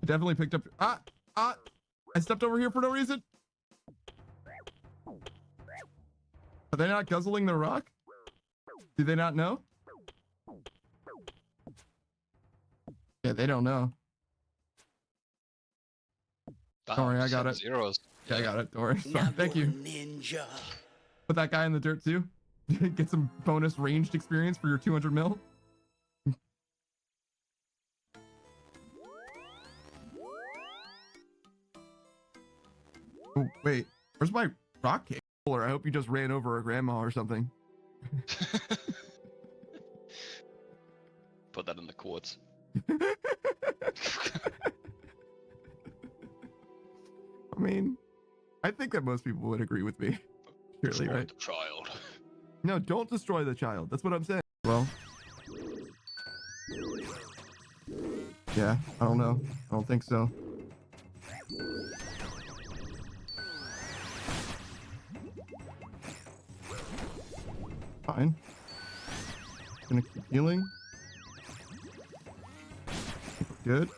I definitely picked up. I stepped over here for no reason. Are they not guzzling the rock? Do they not know? Yeah, they don't know. Don't worry, I got it. Zeros. Yeah, I got it. Don't worry. Thank you. Ninja. Put that guy in the dirt too. Get some bonus ranged experience for your 200 mil. Oh, wait. Where's my rock cake? I hope you just ran over a grandma or something. Put that in the quotes. I mean, I think that most people would agree with me. Surely, right? The child. No, don't destroy the child. That's what I'm saying. Well, yeah, I don't know. I don't think so. Fine. Gonna keep healing. Good.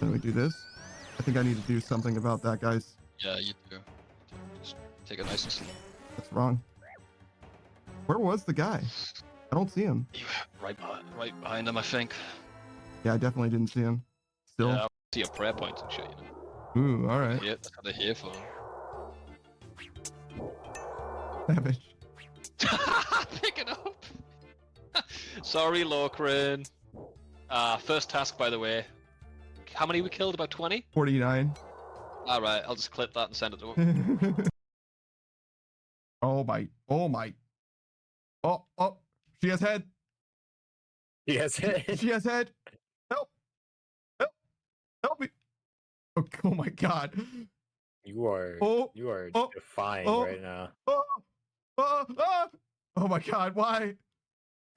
Then we do this. I think I need to do something about that, guys. Yeah, you do. Just take it nice and slow. That's wrong. Where was the guy? I don't see him. Right behind him, I think. Yeah, I definitely didn't see him. Still. Yeah, I see a prayer point and shit, you know. Ooh, all right. Yeah, that's what they're here for. Savage. Pick it up. Sorry, Locran. First task, by the way. How many we killed? About 20? 49. All right, I'll just clip that and send it to him. Oh my. Oh my. Oh, she has head. Yes. She has head. Help. Help. Help me. Oh my God. You are defying right now. Oh my God, why? I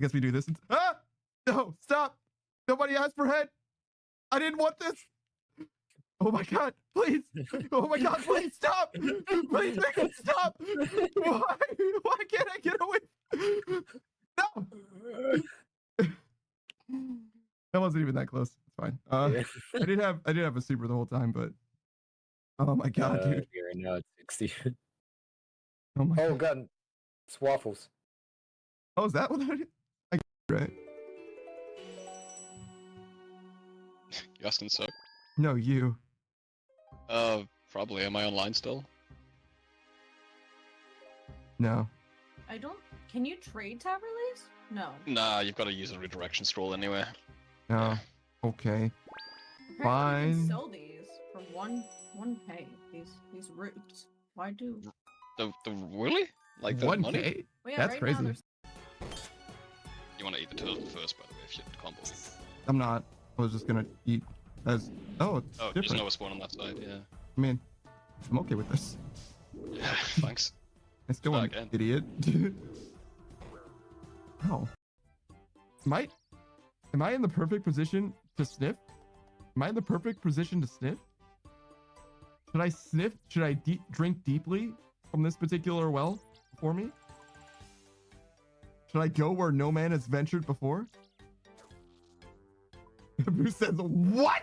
guess we do this. No, stop. Nobody asked for head. I didn't want this. Oh my God, please. Oh my God, please stop. Please make it stop. Why can't I get away? No. That wasn't even that close. It's fine. I did have a super the whole time, but oh my God, dude. You're now at 60. Oh my Oh God, it's waffles. Oh, is that what that is? Right. You asking so? No, you. Probably. Am I online still? No. I don't. Can you trade tab release? No. Nah, you've got to use a redirection scroll anyway. No. Yeah. Okay. Apparently Fine. You can sell these for 1K. These roots. Why do? The really? Like the 1K? money? Well, yeah, That's right crazy. Now there's... You want to eat the turtle first, by the way, if you combo. I'm not. I was just gonna eat as. Oh, it's Oh, there's different. no spawn on that side. Yeah. I mean, I'm okay with this. Yeah. Thanks. I still Try want again. idiot. Oh. Am I in the perfect position to sniff? Am I in the perfect position to sniff? Should I sniff? Should I drink deeply from this particular well for me? Should I go where no man has ventured before? Who says what?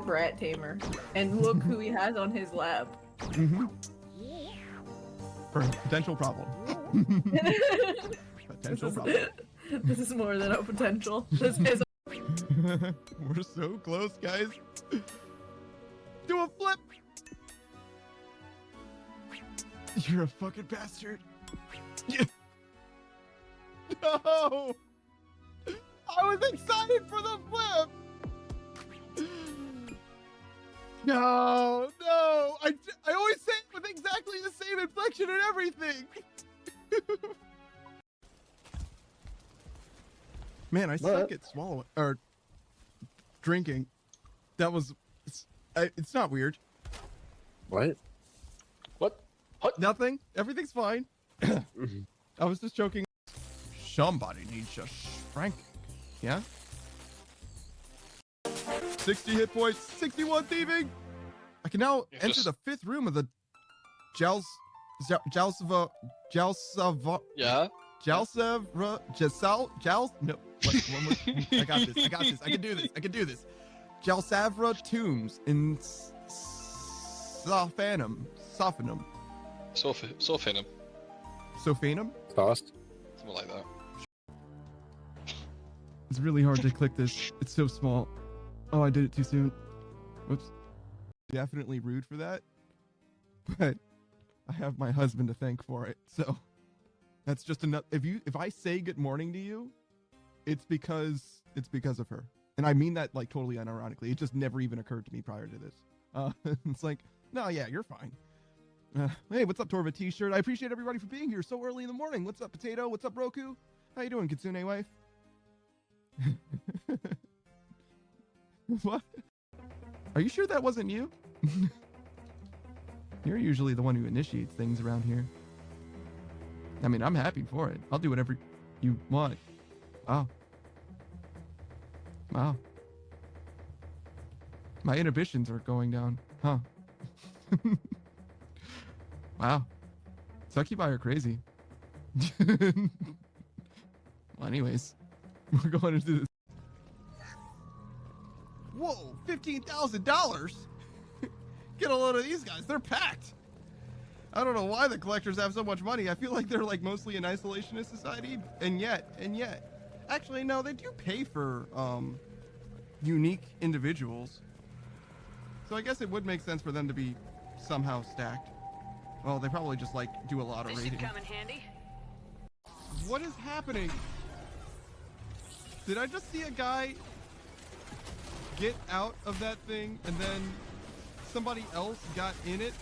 Brat tamer, and look who he has on his lap. Mm-hmm. For potential problem. Potential problem. This is more than a potential. This is. We're so close, guys. Do a flip. You're a fucking bastard. No! I was excited for the flip! No! I always say it with exactly the same inflection and everything! Man, I suck at swallowing, or drinking. That was, it's not weird. What? Nothing. Everything's fine. I was just joking. Somebody needs a spanking. Yeah? 60 hit points, 61 thieving. I can now enter the 5th room of the Jalsava. Yeah. Jalsavra, no, one more. I got this. I got this. I can do this. I can do this. Jalsavra tombs in Sophanum. Sophanum. Sophanum? Cost. Something like that. It's really hard to click this. It's so small. Oh, I did it too soon. Whoops. Definitely rude for that. But I have my husband to thank for it. So that's just enough. If I say good morning to you, it's because of her. And I mean that like totally unironically. It just never even occurred to me prior to this. It's like, no, yeah, you're fine. Hey, what's up, Torva T-shirt? I appreciate everybody for being here so early in the morning. What's up, Potato? What's up, Roku? How you doing, Kitsune wife? What? Are you sure that wasn't you? You're usually the one who initiates things around here. I mean, I'm happy for it. I'll do whatever you want. Wow. Wow. My inhibitions are going down. Huh. Wow. Succubi are crazy. Well, anyways, we're going into this. Whoa, $15,000? Get a load of these guys. They're packed. I don't know why the collectors have so much money. I feel like they're like mostly an isolationist society, and yet. Actually, no, they do pay for unique individuals. So I guess it would make sense for them to be somehow stacked. Well, they probably just like do a lot of This raiding. should come in handy. What is happening? Did I just see a guy get out of that thing and then somebody else got in it,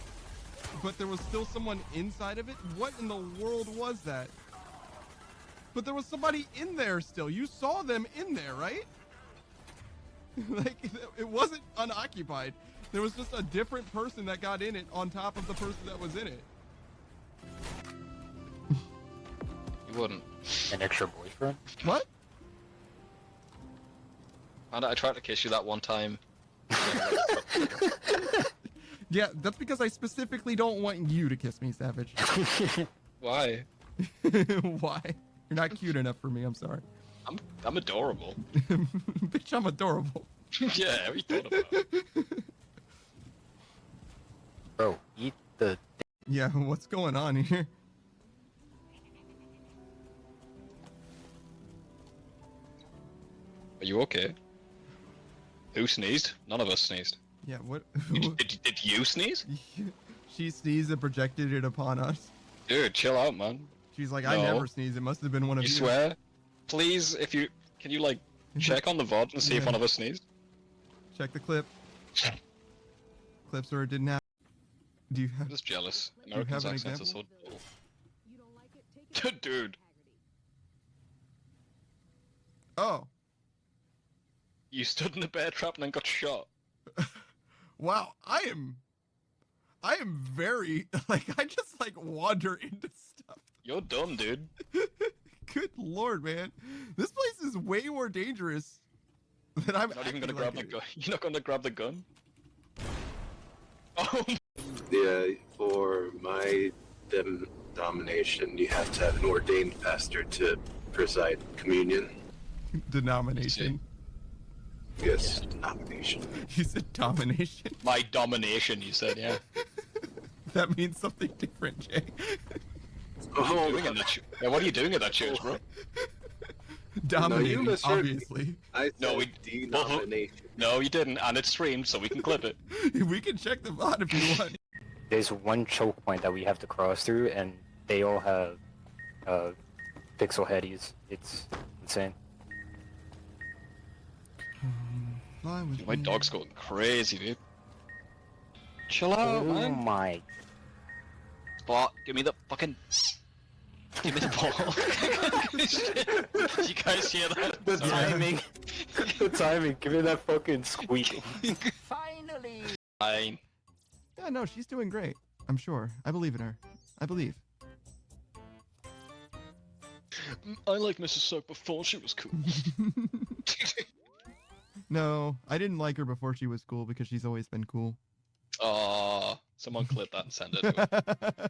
but there was still someone inside of it? What in the world was that? But there was somebody in there still. You saw them in there, right? Like, it wasn't unoccupied. There was just a different person that got in it on top of the person that was in it. You wouldn't. An extra boyfriend? What? And I tried to kiss you that one time. Yeah, that's because I specifically don't want you to kiss me, Savage. Why? Why? You're not cute enough for me, I'm sorry. I'm adorable. Bitch, I'm adorable. Yeah, what you thought about? Bro, eat the. Yeah, what's going on here? Are you okay? Who sneezed? None of us sneezed. Yeah, what? Did you sneeze? She sneezed and projected it upon us. Dude, chill out, man. She's like, I No. never sneeze. It must have been one of You you. swear? Please, can you like check on the VOD and see if Yeah. one of us sneezed? Check the clip. Clips where it didn't happen. Do you have? I'm just jealous. you have Americans' an accents are so example? dull. Dude, Oh, you stood in a bear trap and then got shot. wow. I am very like I just like wander into stuff. You're dumb, dude. Good lord, man. This place is way more dangerous than I'm You're not even gonna acting grab like the it gun. You're not gonna grab the gun. Oh, Yeah, for my domination, you have to have an ordained pastor to preside communion. Denomination. Yes, denomination. You said domination. my domination, you said, yeah. That means something different, Jay. Oh, Doing in the yeah, what are you doing at that church, bro? Dominating, misheard me. obviously. I said No, we- denomination. No, you didn't, and it's streamed, so we can clip it. We can check the VOD if you want. There's one choke point that we have to cross through, and they all have pixel headies. It's insane. My dog's going crazy, dude. Chill out, Oh man. my. Spot, give me the fucking. Give me the ball. Did you guys hear that? The Sorry. timing. The timing. Give me that fucking squeak. Finally. Fine. Yeah, no, she's doing great. I'm sure. I believe in her. I believe. I like Mrs. Soap before she was cool. No, I didn't like her before she was cool because she's always been cool. Aw, someone clip that and send it to her.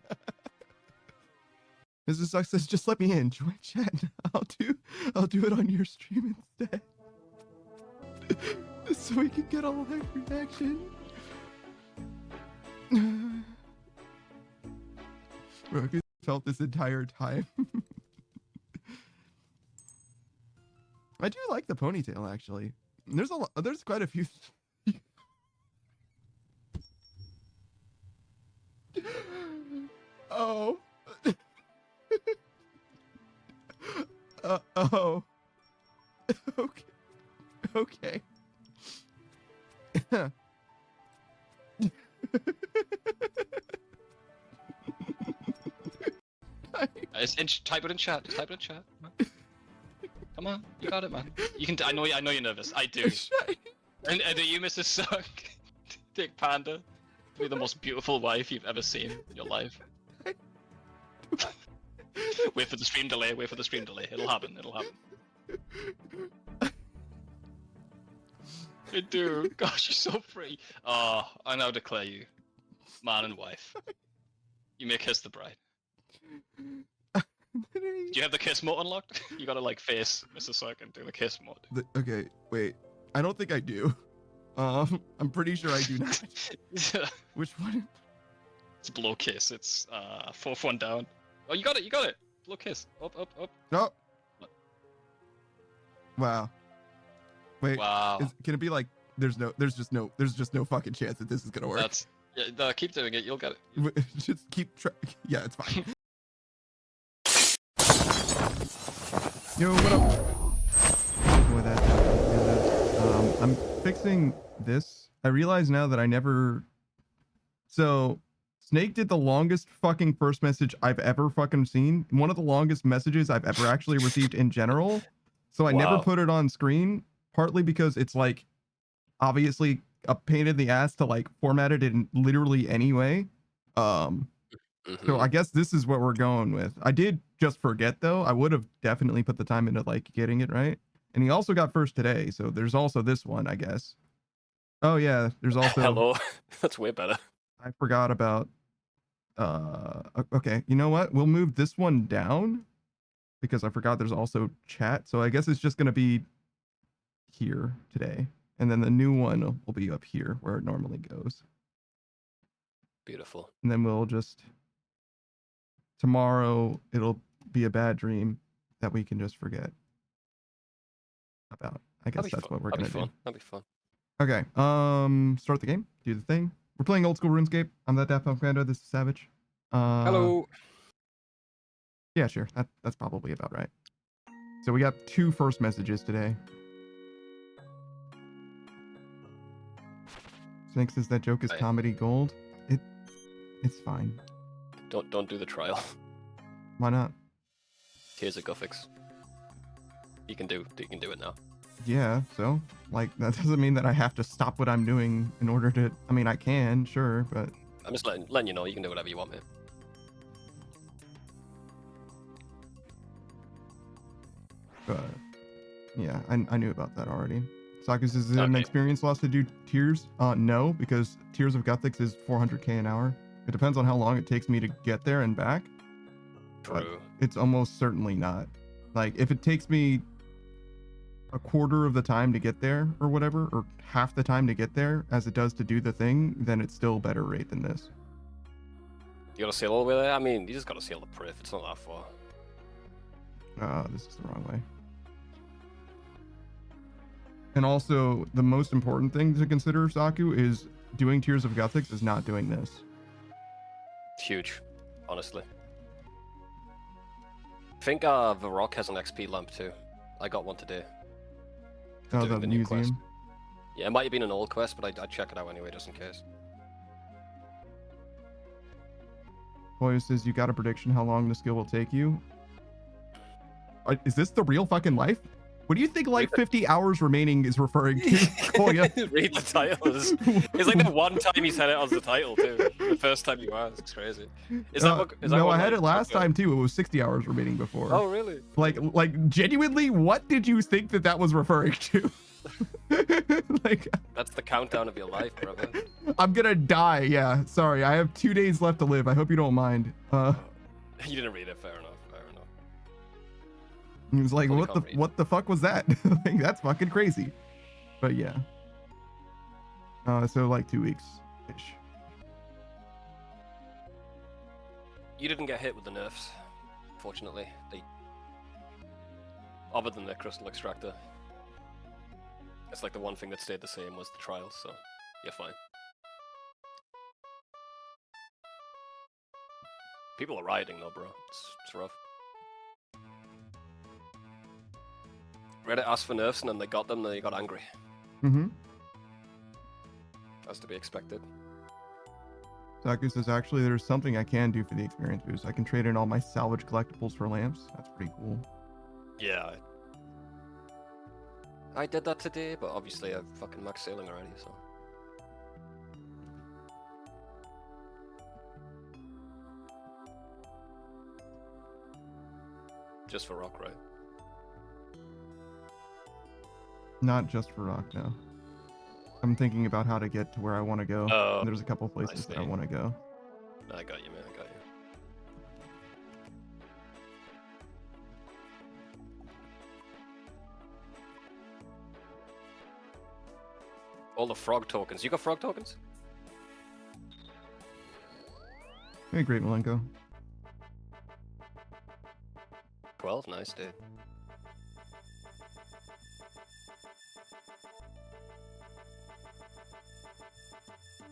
Mrs. Suck says, just let me in. Join chat. I'll do it on your stream instead. So we can get a live reaction. Roku felt this entire time. I do like the ponytail actually. There's quite a few. Oh. Oh. Okay. Okay. Type it in chat. Just type it in chat. Come on, you got it, man. You can. I know you're nervous. I do. And are you, Mrs. Suck? Dick Panda, be the most beautiful wife you've ever seen in your life. Wait for the stream delay. Wait for the stream delay. It'll happen. It'll happen. I do. Gosh, you're so free. Oh, I now declare you man and wife. You may kiss the bride. Do you have the kiss mode unlocked? You gotta like face Mr. Suck and do the kiss mode. Okay, wait. I don't think I do. I'm pretty sure I do not. Which one? It's blow kiss. It's fourth one down. Oh, you got it. You got it. Blow kiss. Up, up, up. No. Wow. Wait. Wow. Can it be like there's just no fucking chance that this is gonna work? That's yeah. No, keep doing it. You'll get it. Just keep yeah, it's fine. Yo, what up? Boy, that's I'm fixing this. I realize now that I never. So, Snake did the longest fucking first message I've ever fucking seen. One of the longest messages I've ever actually received in general. So I never put it on screen, partly because it's like obviously a pain in the ass to like format it in literally any way. So I guess this is what we're going with. I did just forget though. I would have definitely put the time into like getting it right. And he also got first today, so there's also this one, I guess. Oh yeah, there's also Hello. That's way better. I forgot about okay, you know what? We'll move this one down because I forgot there's also chat. So I guess it's just gonna be here today. And then the new one will be up here where it normally goes. Beautiful. And then we'll just tomorrow it'll be a bad dream that we can just forget about. I guess that's what we're gonna do. That'll be fun. Okay. Start the game. Do the thing. We're playing Old School Runescape. I'm that Daft Punk Panda. This is Savage. Hello. Yeah, sure. That's probably about right. So we got 2 first messages today. Snake says that joke is comedy gold. It's fine. Don't do the trial. Why not? Here's a Guffix. You can do it now. Yeah, so like that doesn't mean that I have to stop what I'm doing in order to. I mean, I can, sure, but I'm just letting you know you can do whatever you want, man. But yeah, I knew about that already. Sakus, is it an experience loss to do tiers? No, because Tears of Guthix is 400k an hour. It depends on how long it takes me to get there and back. True. It's almost certainly not. Like, if it takes me a quarter of the time to get there or whatever, or half the time to get there as it does to do the thing, then it's still a better rate than this. You gotta sail all the way there? I mean, you just gotta sail the Priv. It's not that far. This is the wrong way. And also, the most important thing to consider, Saku, is doing Tears of Guthix is not doing this. It's huge, honestly. I think the Rock has an XP lamp too. I got one today. Oh, the new museum? quest. Yeah, it might have been an old quest, but I'd check it out anyway, just in case. Boy says, you got a prediction how long the skill will take you? Is this the real fucking life? What do you think like 50 hours remaining is referring to, Koya? Read the title. It's like the one time he said it as the title too. The first time you asked. It's crazy. Is that no, what, I had it last time too. It was 60 hours remaining before. Oh, really? Like genuinely, what did you think that was referring to? Like, that's the countdown of your life, brother. I'm gonna die. Yeah, sorry. I have 2 days left to live. I hope you don't mind. You didn't read it, fair enough. He was like, Fully what the can't read. what the fuck was that? Like, that's fucking crazy. But yeah. So like 2 weeks ish. You didn't get hit with the nerfs, fortunately. Other than the crystal extractor. It's like the one thing that stayed the same was the trials, so you're fine. People are rioting though, bro. It's rough. Reddit asked for nerfs and then they got them, then they got angry. Mm-hmm. As to be expected. Saku says, actually, there's something I can do for the experience boost. I can trade in all my salvage collectibles for lamps. That's pretty cool. Yeah. I did that today, but obviously I've fucking max sailing already, so. Just for rock, right? Not just for rock, no. I'm thinking about how to get to where I want to go. Oh, There's a couple places that I see. want to go. I got you, man. I got you. All the frog tokens. You got frog tokens? Hey, great Malenko. 12? Nice, dude.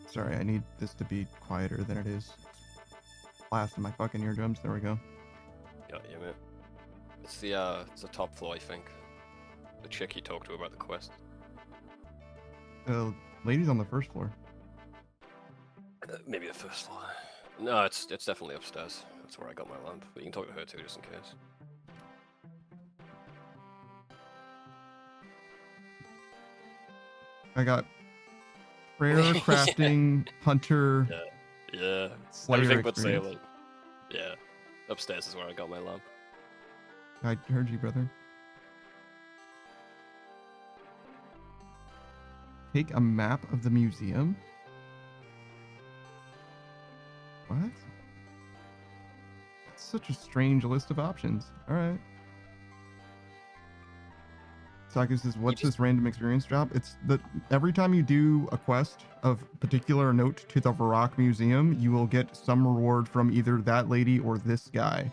Sorry, I need this to be quieter than it is. Blasting my fucking eardrums. There we go. Got you, man. It's the top floor, I think. The chick you talked to about the quest. Ladies on the first floor. Maybe the first floor. No, it's definitely upstairs. That's where I got my lamp. But you can talk to her too, just in case. I got prayer, crafting, hunter. Yeah. Slayer Everything but experience. sailing. Yeah. Upstairs is where I got my lamp. I heard you, brother. Take a map of the museum. What? That's such a strange list of options. All right. Saku says, what's this random experience drop? It's that every time you do a quest of particular note to the Varrock Museum, you will get some reward from either that lady or this guy.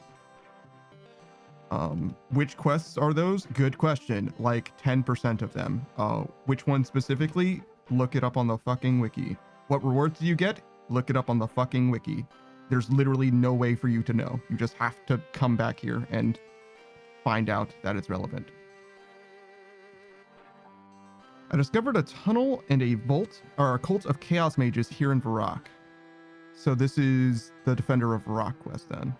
Which quests are those? Good question. Like 10% of them. Which one specifically? Look it up on the fucking wiki. What rewards do you get? Look it up on the fucking wiki. There's literally no way for you to know. You just have to come back here and find out that it's relevant. I discovered a tunnel and a vault, or a cult of chaos mages here in Varrock. So this is the Defender of Varrock quest then.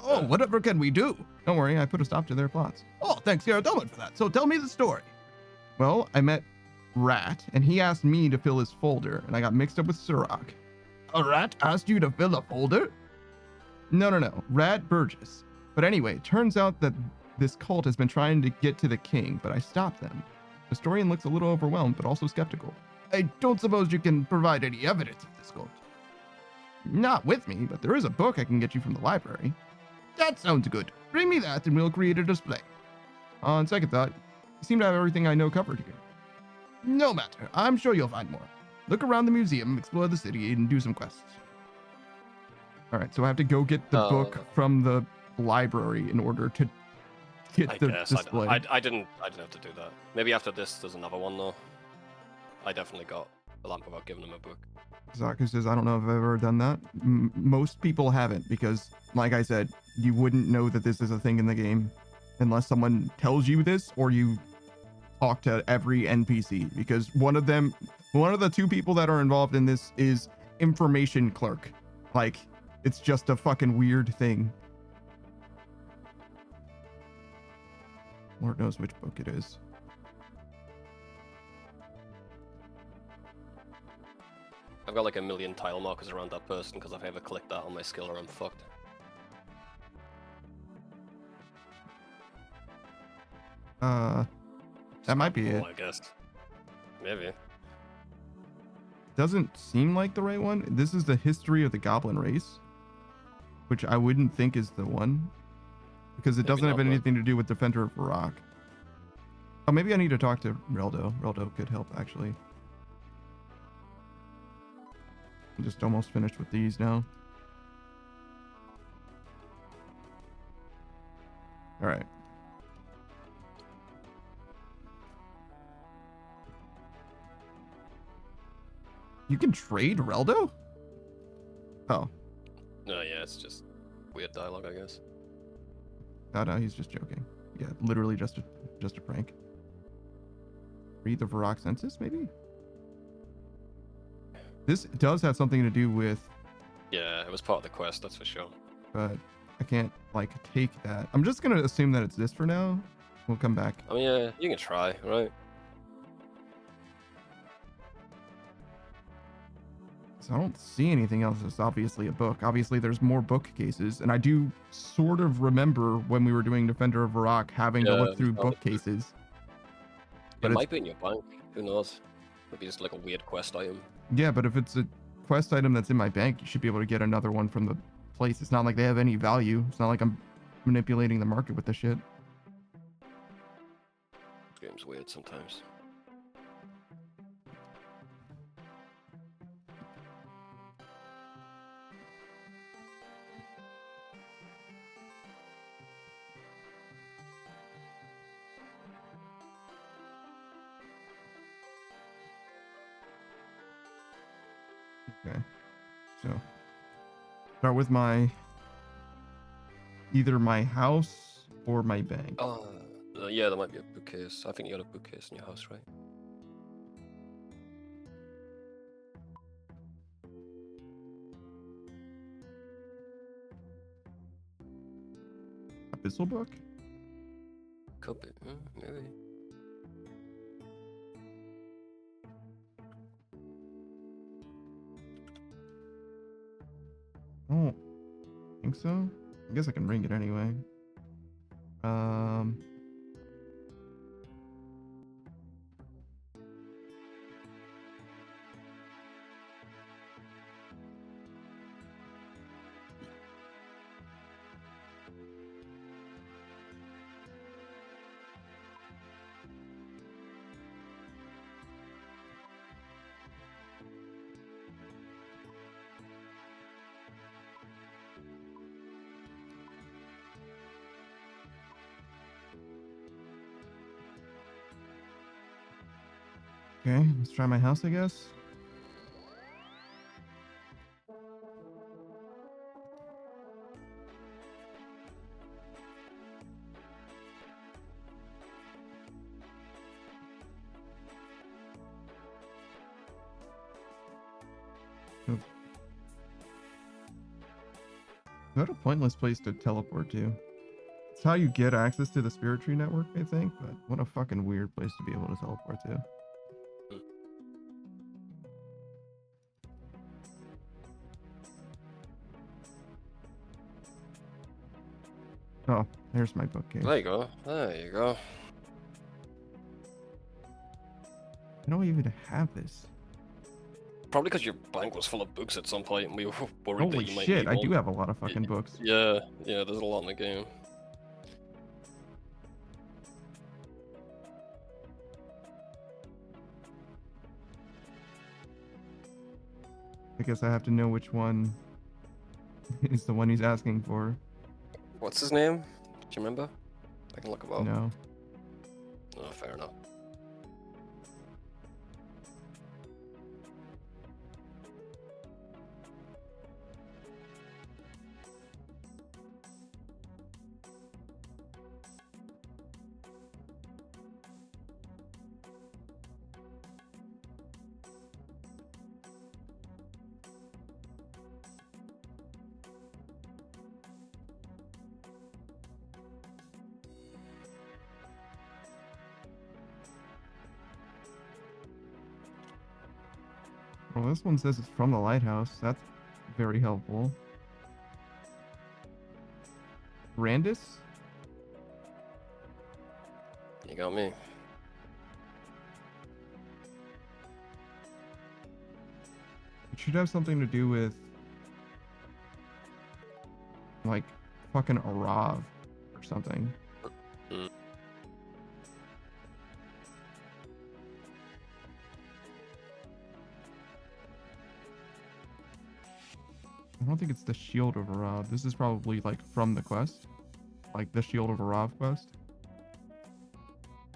Oh, whatever can we do? Don't worry, I put a stop to their plots. Oh, thanks, Yaradoma, for that. So tell me the story. Well, I met Rat, and he asked me to fill his folder, and I got mixed up with Sirach. A rat asked you to fill a folder? No. Rat Burgess. But anyway, it turns out that this cult has been trying to get to the king, but I stopped them. The historian looks a little overwhelmed, but also skeptical. I don't suppose you can provide any evidence of this cult. Not with me, but there is a book I can get you from the library. That sounds good. Bring me that and we'll create a display. On second thought, you seem to have everything I know covered here. No matter, I'm sure you'll find more. Look around the museum, explore the city, and do some quests. Alright, so I have to go get the book from the library in order to get the display. I didn't have to do that. Maybe after this there's another one though. I definitely got the lamp without giving him a book. Zaku says, I don't know if I've ever done that. Most people haven't because, like I said, you wouldn't know that this is a thing in the game unless someone tells you this or you talk to every NPC, because one of the two people that are involved in this is information clerk. Like, it's just a fucking weird thing. Lord knows which book it is. I've got like a million tile markers around that person because if I ever click that on my skill or I'm fucked. That might be it. I guess. Maybe. Doesn't seem like the right one. This is the history of the goblin race, which I wouldn't think is the one. because it Maybe doesn't have not, but- anything to do with Defender of Varrock. Oh, maybe I need to talk to Reldo. Reldo could help, actually. I'm just almost finished with these now. All right. You can trade Reldo? Oh, No, yeah, it's just weird dialogue, I guess. no, he's just joking. Yeah, literally just a prank. Read the Varrock census, maybe? This does have something to do with, Yeah, it was part of the quest, that's for sure. but I can't, like, take that. I'm just gonna assume that it's this for now. We'll come back. I mean, yeah, you can try, right? So I don't see anything else that's obviously a book. Obviously, there's more bookcases, and I do sort of remember when we were doing Defender of Varrock having to Yeah, look through probably. bookcases. It But it's, might be in your bank, who knows? Maybe just like a weird quest item. yeah, but if it's a quest item that's in my bank, you should be able to get another one from the place. It's not like they have any value. It's not like I'm manipulating the market with this shit. This game's weird sometimes. Okay. So start with either my house or my bank. Yeah, there might be a bookcase. I think you got a bookcase in your house, right? Abyssal book? Could be, maybe. I don't think so. I guess I can ring it anyway. Okay, let's try my house, I guess. Is that a pointless place to teleport to? It's how you get access to the Spirit Tree Network, I think, but what a fucking weird place to be able to teleport to. Oh, there's my bookcase. There you go. There you go. I don't even have this. Probably because your bank was full of books at some point, and we were worried Holy that you might shit, need I one. do have a lot of fucking books. Yeah, there's a lot in the game. I guess I have to know which one is the one he's asking for. What's his name? Do you remember? I can look him up. No. Oh, fair enough. Well, this one says it's from the lighthouse. That's very helpful. Randus? You got me. It should have something to do with, like, fucking Arav. or something. Mm. I don't think it's the Shield of Arav. This is probably like from the quest, like the Shield of Arav quest.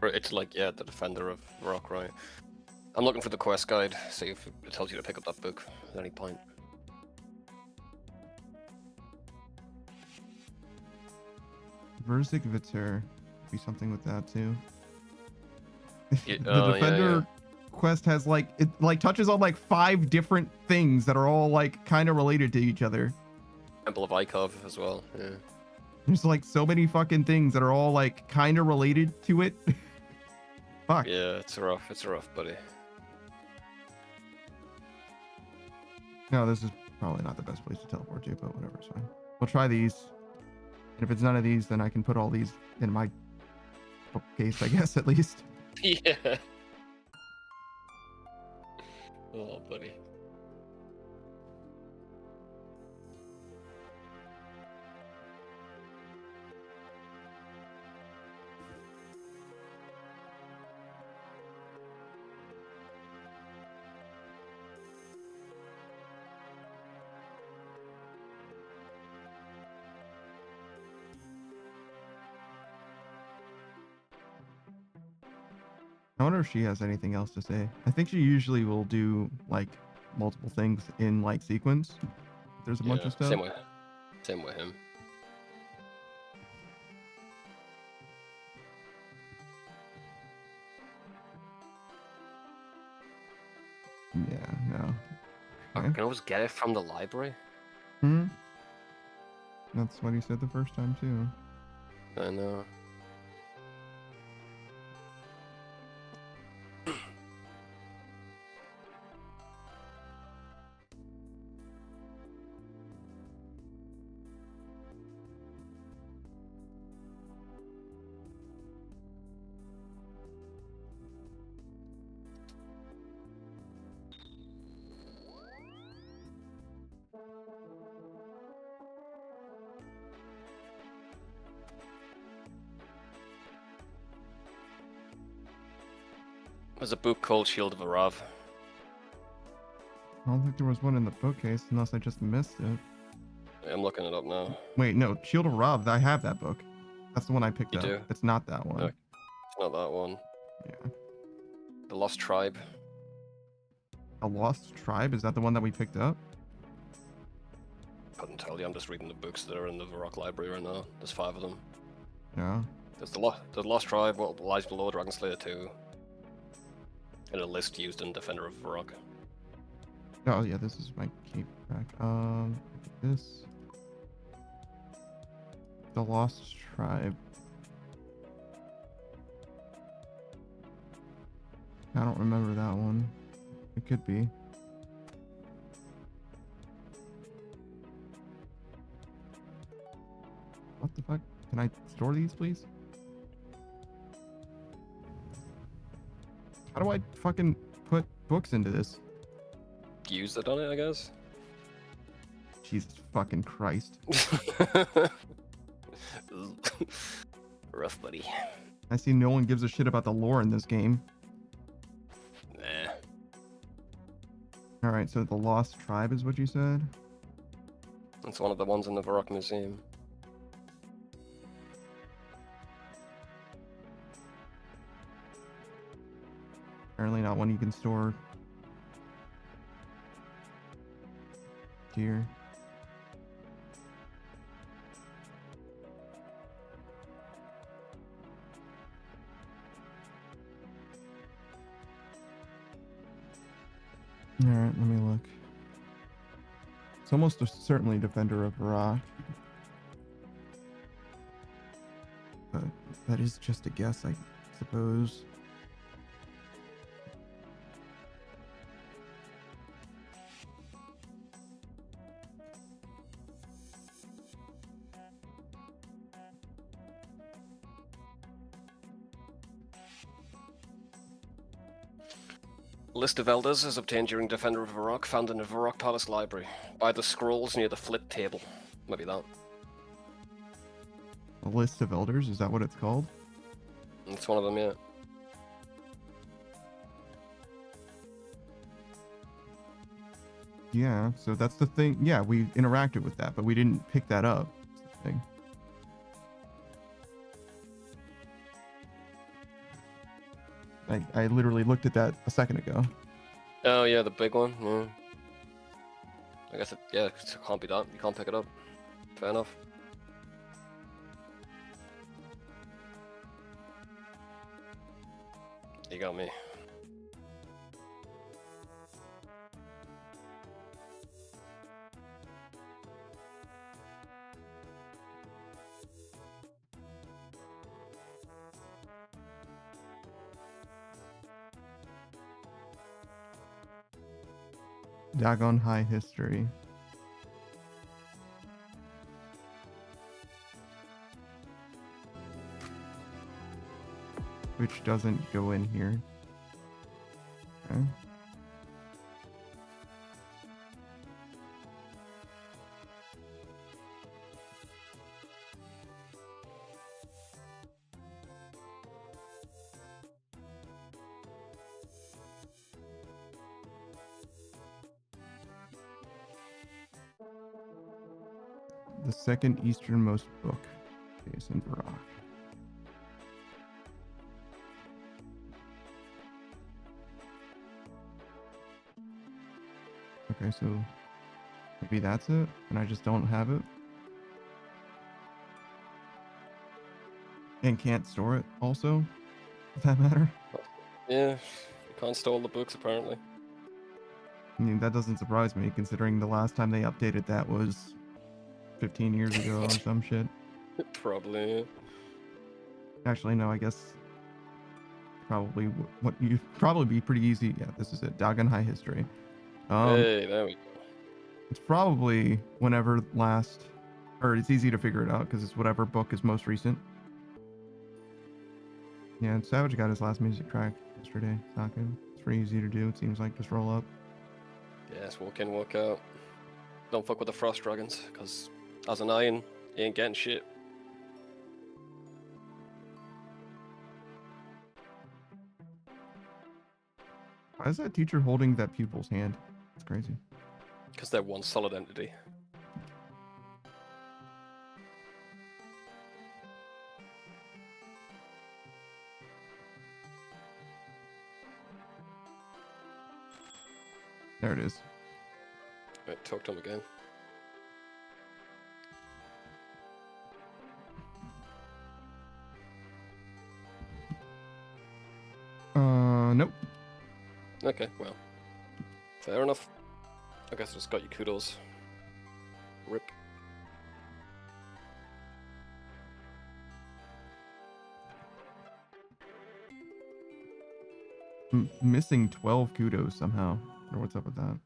It's like, yeah, the Defender of Rock, right? I'm looking for the quest guide, see if it tells you to pick up that book at any point. Verzik Vitur. Be something with that too. Yeah, The Defender yeah. quest has like it like touches on like 5 different things that are all like kind of related to each other. Temple of Ikov as well, yeah. There's like so many fucking things that are all like kind of related to it. Fuck. Yeah, it's rough, buddy. No, this is probably not the best place to teleport to, but whatever, it's fine. We'll try these. And if it's none of these, then I can put all these in my bookcase, I guess, at least. Yeah. Oh, buddy. I wonder if she has anything else to say. I think she usually will do like multiple things in like sequence. There's a bunch of stuff. Same with him. Yeah, no. I Okay. can always get it from the library. Hmm. That's what he said the first time too. I know. There's a book called Shield of Arav. I don't think there was one in the bookcase unless I just missed it. I'm looking it up now. Wait, no, Shield of Rob. I have that book. That's the one I picked You up. do? It's not that one. Okay. It's not that one. Yeah. The Lost Tribe. A Lost Tribe? Is that the one that we picked up? Couldn't tell you. I'm just reading the books that are in the Varrock library right now. There's 5 of them. Yeah. There's the Lost Tribe, What Lies Below, Dragon Slayer 2. And a list used in Defender of Varrock. Oh yeah, this is my keep back. This. The Lost Tribe. I don't remember that one. It could be. What the fuck? Can I store these, please? How do I fucking put books into this? Use it on it, I guess. Jesus fucking Christ. Rough, buddy. I see no one gives a shit about the lore in this game. Nah. Alright, so the Lost Tribe is what you said? It's one of the ones in the Varrock Museum. Apparently not one you can store here. Alright, let me look. It's almost certainly Defender of Rock. But that is just a guess, I suppose. List of elders is obtained during Defender of Varrock, found in the Varrock Palace Library. By the scrolls near the flip table. Maybe that. A list of elders, is that what it's called? It's one of them, yeah. Yeah, so that's the thing. Yeah, we interacted with that, but we didn't pick that up. That's the thing. I literally looked at that a second ago. Oh yeah, the big one. Yeah. I guess it can't be done. You can't pick it up. Fair enough. You got me. Dagon High History. Which doesn't go in here. Okay. The second easternmost book is in Barak. Okay, so maybe that's it, and I just don't have it. And can't store it also? Does that matter? Yeah, you can't store all the books apparently. I mean, that doesn't surprise me, considering the last time they updated that was 15 years ago or some shit. Probably. Yeah. Actually, no, I guess probably what you probably be pretty easy. Yeah, this is it. Dagon High History. Hey, there we go. It's probably whenever last, or it's easy to figure it out because it's whatever book is most recent. Yeah, Savage got his last music track yesterday. Saku. It's pretty easy to do. It seems like just roll up. Yes, walk in, walk out. Don't fuck with the frost dragons, because as an iron, you ain't getting shit. Why is that teacher holding that pupil's hand? It's crazy. Because they're one solid entity. There it is. Right, talk to him again. Nope. Okay, well. Fair enough. I guess I just got you kudos. Rip. Missing 12 kudos somehow. Or what's up with that?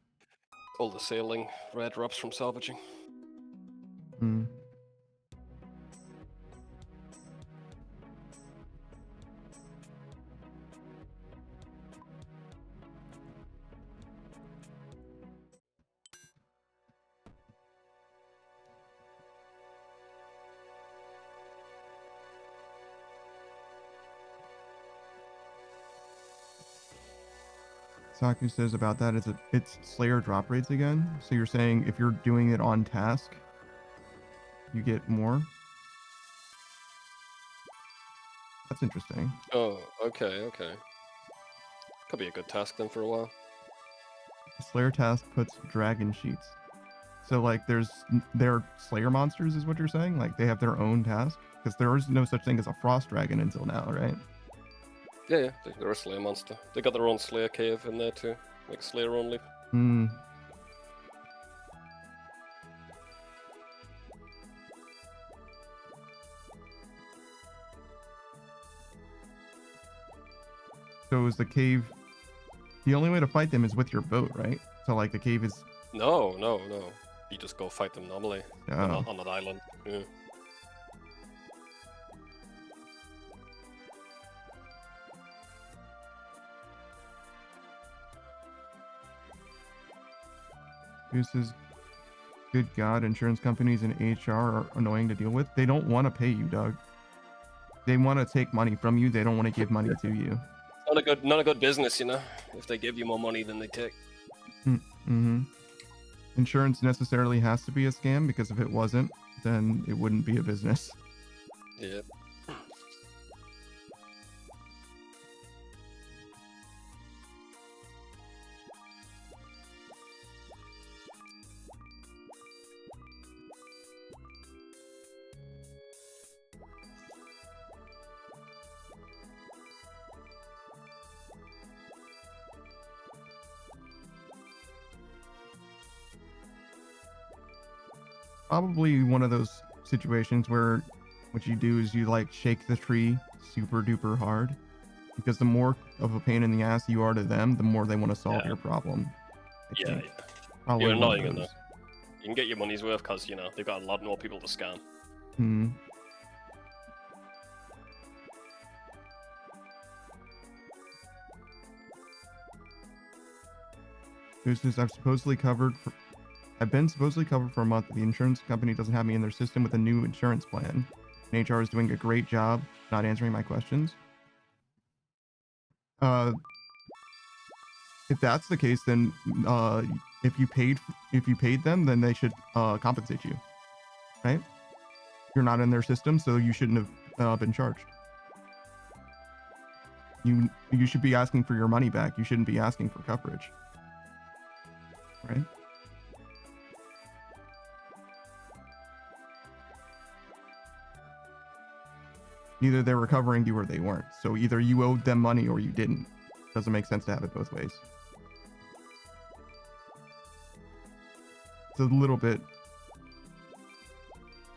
All the sailing, rare drops from salvaging. Hmm. Saku says about that is it's Slayer drop rates again. So you're saying if you're doing it on task, you get more? That's interesting. Oh, okay. Could be a good task then for a while. Slayer task puts dragon sheets. So like they're Slayer monsters is what you're saying? Like they have their own task? Because there is no such thing as a frost dragon until now, right? Yeah, they're a Slayer monster. They got their own Slayer cave in there too. Like Slayer only. Hmm. So is the cave... The only way to fight them is with your boat, right? So like the cave is... No. You just go fight them normally Oh. on that island. Yeah. This is... Good God, insurance companies and HR are annoying to deal with. They don't want to pay you, Doug. They want to take money from you. They don't want to give money to you. Not a good business, you know. If they give you more money than they take. Mm-hmm. Insurance necessarily has to be a scam because if it wasn't, then it wouldn't be a business. Yeah. Probably one of those situations where what you do is you like shake the tree super duper hard because the more of a pain in the ass you are to them, the more they want to solve Yeah. your problem. I Yeah, think. yeah. Probably You're one of annoying those. enough. You can get your money's worth because, you know, they've got a lot more people to scam. Hmm. This is I've been supposedly covered for a month. The insurance company doesn't have me in their system with a new insurance plan. And HR is doing a great job not answering my questions. If that's the case, then if you paid them, then they should compensate you, right? You're not in their system, so you shouldn't have been charged. You should be asking for your money back. You shouldn't be asking for coverage, right? Either they're recovering you or they weren't. So either you owed them money or you didn't. Doesn't make sense to have it both ways. It's a little bit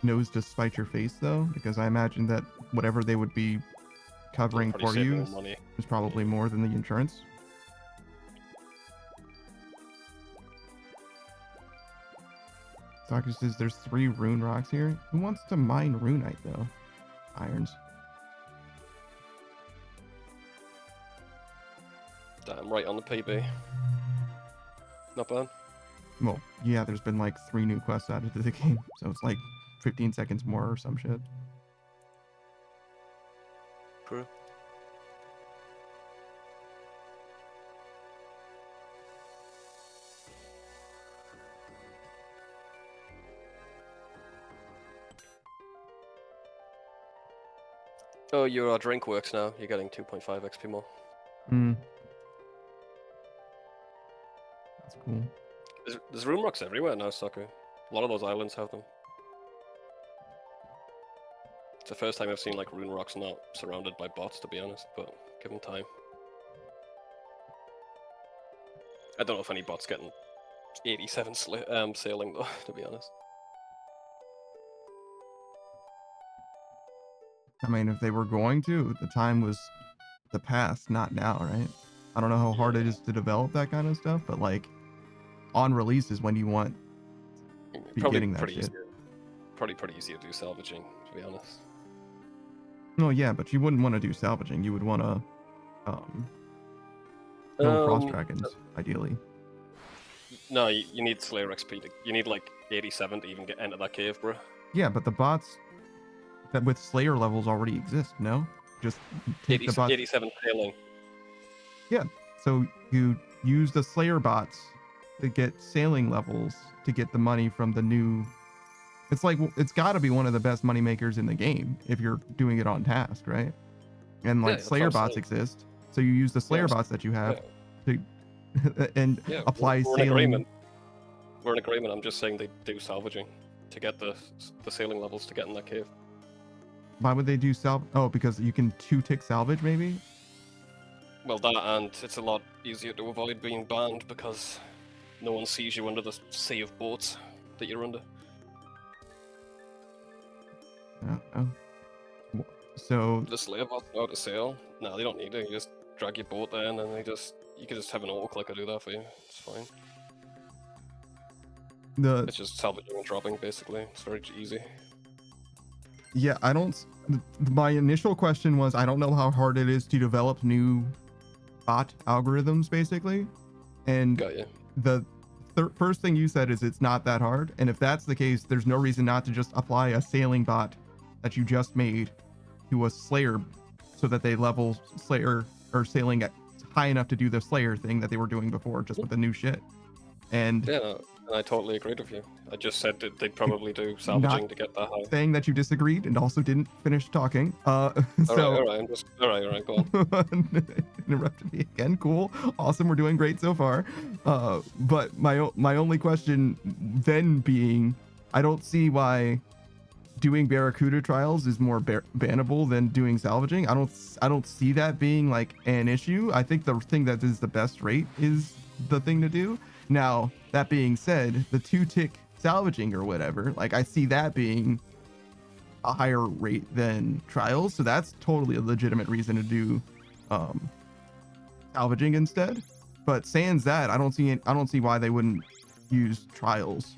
nose to spite your face though, because I imagine that whatever they would be covering Probably for saving you them money. is probably more than the insurance. Doctor says there's 3 rune rocks here. Who wants to mine runite though? Irons. Damn, right on the PB. Not bad. Well, yeah, there's been like 3 new quests added to the game, so it's like 15 seconds more or some shit. True. Oh, your drink works now. You're getting 2.5 XP more. Hmm. That's cool. There's room rocks everywhere now, Saku. A lot of those islands have them. It's the first time I've seen like rune rocks not surrounded by bots, to be honest, but give them time. I don't know if any bots getting 87 sailing though, to be honest. I mean, if they were going to, the time was the past, not now, right? I don't know how hard it is to develop that kind of stuff, but like on release is when you want to be Probably getting that pretty shit. easy. Probably pretty easy to do salvaging, to be honest. No, yeah, but you wouldn't want to do salvaging. You would want to kill frost dragons, ideally. No, you need Slayer XP. You need like 87 to even get into that cave, bro. Yeah, but the bots that with Slayer levels already exist, no? Just take the bots. 87 sailing. Yeah, so you use the Slayer bots to get sailing levels to get the money from the new. It's like it's got to be one of the best money makers in the game if you're doing it on task, right? And like Yeah, that's Slayer what I'm bots saying. exist, so you use the Slayer bots that you have to and apply we're in sailing. agreement. We're in agreement. I'm just saying they do salvaging to get the sailing levels to get in that cave. Why would they do Oh, because you can 2-tick salvage, maybe? Well, that and it's a lot easier to avoid being banned because no one sees you under the sea of boats that you're under. Oh. So The Slayer bots know how to sail. No, they don't need it. You just drag your boat there, and then you can just have an auto clicker do that for you. It's fine. It's just salvaging and dropping, basically. It's very easy. Yeah, I don't. My initial question was, I don't know how hard it is to develop new bot algorithms, basically, and Got you. the first thing you said is it's not that hard, and if that's the case, there's no reason not to just apply a sailing bot that you just made to a Slayer, so that they level Slayer or sailing at high enough to do the Slayer thing that they were doing before, just with the new shit. And Yeah, no, and I totally agreed with you. I just said that they'd probably do salvaging to get that high. saying that you disagreed and also didn't finish talking. So Alright, go on. interrupted me again. Cool, awesome. We're doing great so far. But my only question then being, I don't see why doing Barracuda trials is more bannable than doing salvaging. I don't see that being like an issue. I think the thing that is the best rate is the thing to do. Now, that being said, the 2-tick salvaging or whatever, like I see that being a higher rate than trials, so that's totally a legitimate reason to do salvaging instead. But sans that, I don't see why they wouldn't use trials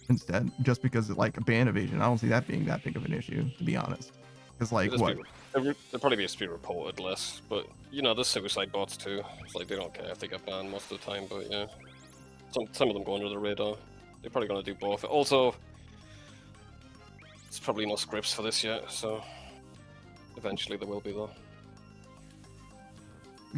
instead, just because of like a ban evasion. I don't see that being that big of an issue, to be honest. Because like what? There'll probably be reported less, but you know, there's suicide bots too. It's like they don't care if they get banned most of the time, but yeah. Some of them go under the radar. They're probably gonna do both. Also, there's probably no scripts for this yet, so eventually there will be though.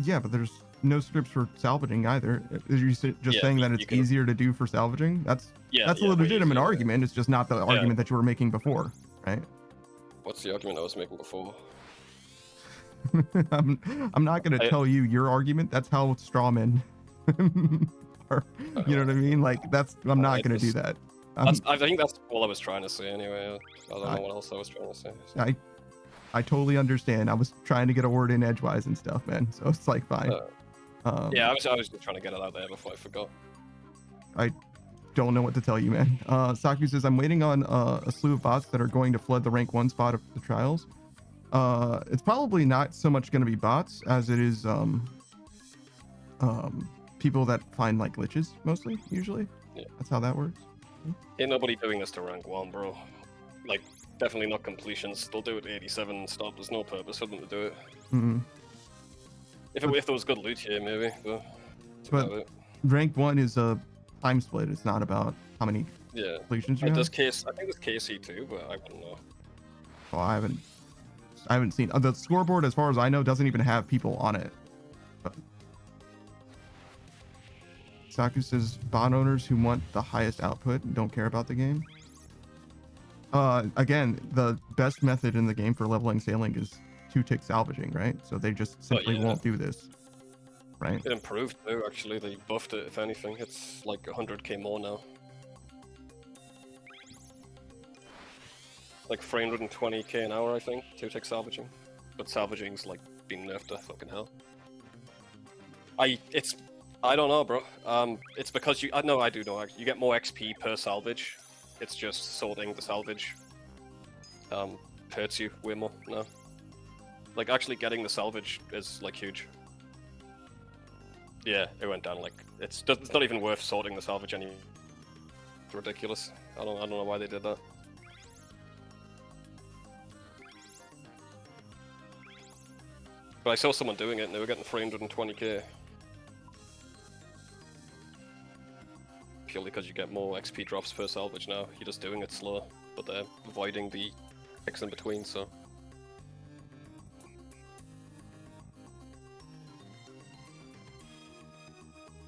Yeah, but there's no scripts for salvaging either. Are you just saying that it's easier to do for salvaging? That's a legitimate argument. It's just not the argument that you were making before, right? What's the argument I was making before? I'm not gonna tell you your argument. That's how strawmen are. You know what I mean? Like I'm not gonna do that. I think that's all I was trying to say anyway. I don't know what else I was trying to say. So. I totally understand. I was trying to get a word in edgewise and stuff, man. So it's like fine. Yeah, I was just trying to get it out there before I forgot. I don't know what to tell you, man. Saku says, I'm waiting on a slew of bots that are going to flood the rank 1 spot of the trials. It's probably not so much going to be bots as it is people that find like glitches mostly, usually. Yeah. That's how that works. Ain't nobody doing this to rank 1, bro. Like, definitely not completions. They'll do it to 87 and stop. There's no purpose for them to do it. Mm-hmm. If there was good loot here, maybe. But rank 1 is a time split. It's not about how many completions you have. I think there's KC too, but I don't know. Oh, I haven't seen the scoreboard. As far as I know, doesn't even have people on it. But Saku says bot owners who want the highest output don't care about the game. Again, the best method in the game for leveling sailing is 2-tick salvaging, right? So they just simply won't do this, right? It improved too, actually. They buffed it, if anything. It's like 100k more now. Like 320k an hour, I think, 2-tick salvaging. But salvaging's like being nerfed to fucking hell. I don't know, bro. It's because I do know. You get more XP per salvage. It's just sorting the salvage hurts you way more now. Like, actually getting the salvage is, like, huge. Yeah, it went down, like, it's not even worth sorting the salvage anymore. It's ridiculous. I don't know why they did that. But I saw someone doing it and they were getting 320k. Purely because you get more XP drops per salvage now. You're just doing it slower, but they're avoiding the X in between, so...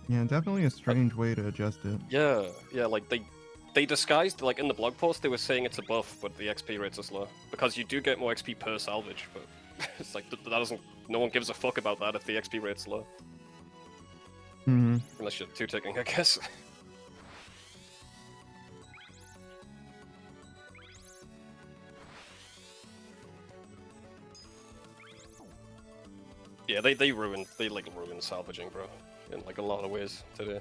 Yeah, definitely a strange way to adjust it. Yeah, like they disguised, like in the blog post they were saying it's a buff, but the XP rates are slow. Because you do get more XP per salvage, but it's like, that doesn't, no one gives a fuck about that if the XP rate's low. Mm-hmm. Unless you're 2-ticking, I guess. Yeah, they ruined salvaging, bro, in like a lot of ways today.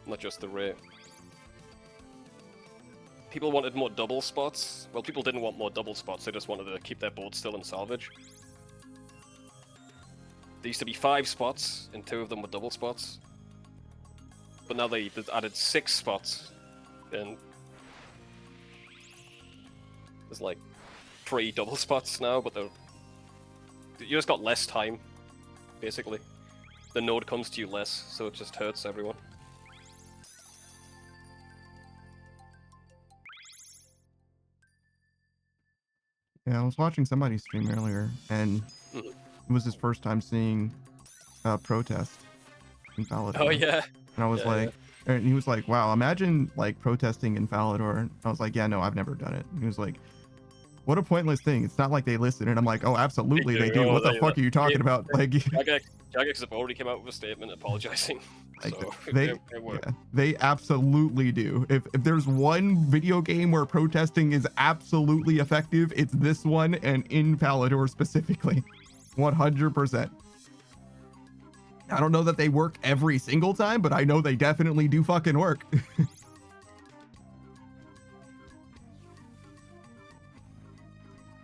Not just the rate. People wanted more double spots. Well, people didn't want more double spots, they just wanted to keep their board still in salvage. There used to be 5 spots, and 2 of them were double spots. But now they've added 6 spots, and there's like 3 double spots now, but you just got less time, basically. the node comes to you less, so it just hurts everyone. Yeah, I was watching somebody stream earlier, and Mhm. it was his first time seeing protest in Falador. Oh yeah. And I was Yeah, like, and he was like, wow, imagine like protesting in Falador. And I was like, yeah, no, I've never done it. And he was like, what a pointless thing. It's not like they listen. And I'm like, oh, absolutely they do. Oh, What the they- fuck are you talking about? Like, Jagex have already came out with a statement apologizing. like So they, yeah, they absolutely do. If there's one video game where protesting is absolutely effective, it's this one, and in Falador specifically. 100%. I don't know that they work every single time, but I know they definitely do fucking work.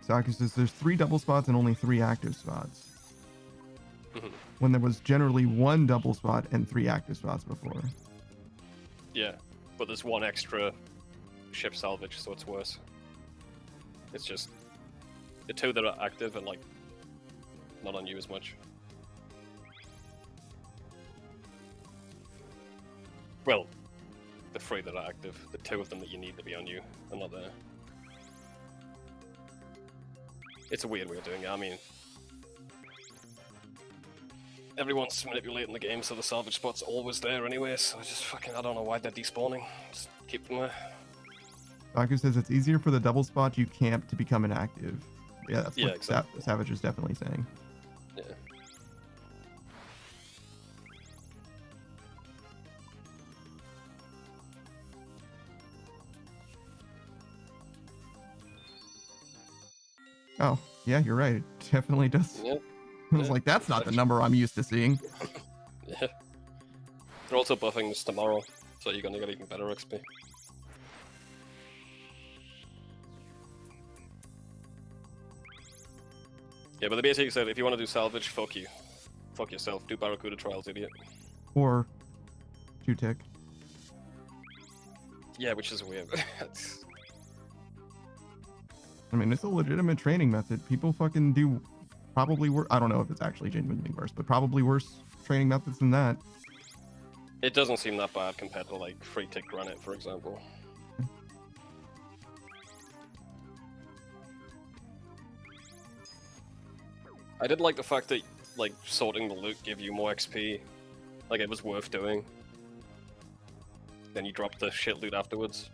Saki says there's 3 double spots and only 3 active spots. Mhm. When there was generally 1 double spot and 3 active spots before. Yeah, but there's 1 extra ship salvage, so it's worse. It's just the 2 that are active and like not on you as much. Well, the 3 that are active, the 2 of them that you need to be on you are not there. It's a weird way of doing it. I mean, everyone's manipulating the game, so the salvage spot's always there anyway. So I just fucking, I don't know why they're despawning. Just keep them there. Doku says it's easier for the double spot you camp to become inactive. Yeah, that's what exactly. Savage is definitely saying. Yeah. Oh, yeah, you're right. It definitely does. Yeah. I was Yeah. like, that's not the number I'm used to seeing. Yeah. They're also buffing this tomorrow, so you're gonna get even better XP. Yeah, but they basically said if you want to do salvage, fuck you. Fuck yourself. Do Barracuda trials, idiot. Or 2-tick. Yeah, which is weird. It's- I mean, it's a legitimate training method. People fucking do probably worse. I don't know if it's actually genuinely worse, but probably worse training methods than that. It doesn't seem that bad compared to like free tick granite, for example. I did like the fact that like sorting the loot gave you more XP. Like it was worth doing. Then you drop the shit loot afterwards.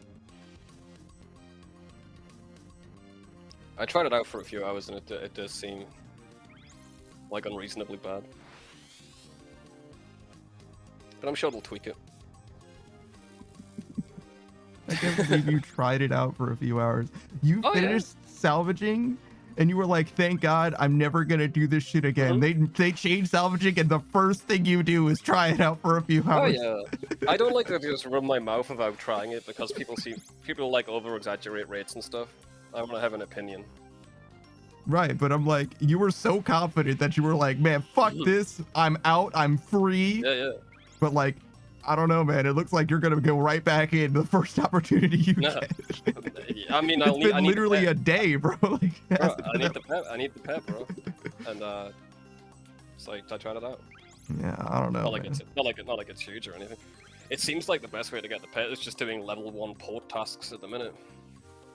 I tried it out for a few hours and it does seem like unreasonably bad. But I'm sure they'll tweak it. I can't believe you tried it out for a few hours. You Oh, yeah. finished salvaging, and you were like, "Thank God, I'm never gonna do this shit again." They changed salvaging, and the first thing you do is try it out for a few Oh hours. yeah, I don't like to just run my mouth about trying it because people like over exaggerate rates and stuff. I want to have an opinion. Right, but I'm like, you were so confident that you were like, "Man, fuck this, I'm out, I'm free." Yeah. But like, I don't know, man. It looks like you're gonna go right back in the first opportunity you No. get. I mean, It's been literally a day, bro. Like, Bro, I need the pet. I need the pet, bro. And it's like I tried it out. yeah, I don't know. Not like man. it's not like it's huge or anything. It seems like the best way to get the pet is just doing level 1 port tasks at the minute.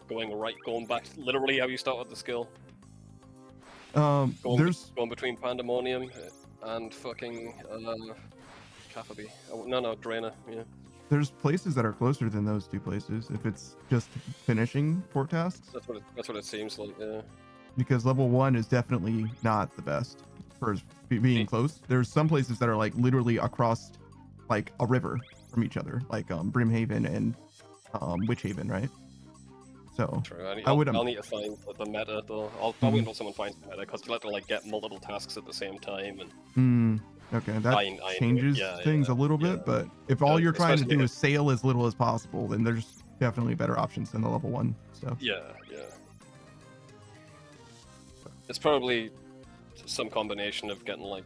Going back literally how you started the skill. Going between Pandemonium and fucking Cafferby. Oh, no, Drainer. Yeah. There's places that are closer than those 2 places if it's just finishing port tasks, That's what it seems like. Yeah. because level 1 is definitely not the best for being close. There's some places that are like literally across like a river from each other, like Brimhaven and Witchhaven, right? So True. I'll need to find the meta though. I'll wait until someone finds the meta because you have to like get multiple tasks at the same time and. Okay, that I changes things a little yeah. bit, but if all you're trying to especially do if- is sail as little as possible, then there's definitely better options than the level 1 stuff. Yeah. It's probably some combination of getting like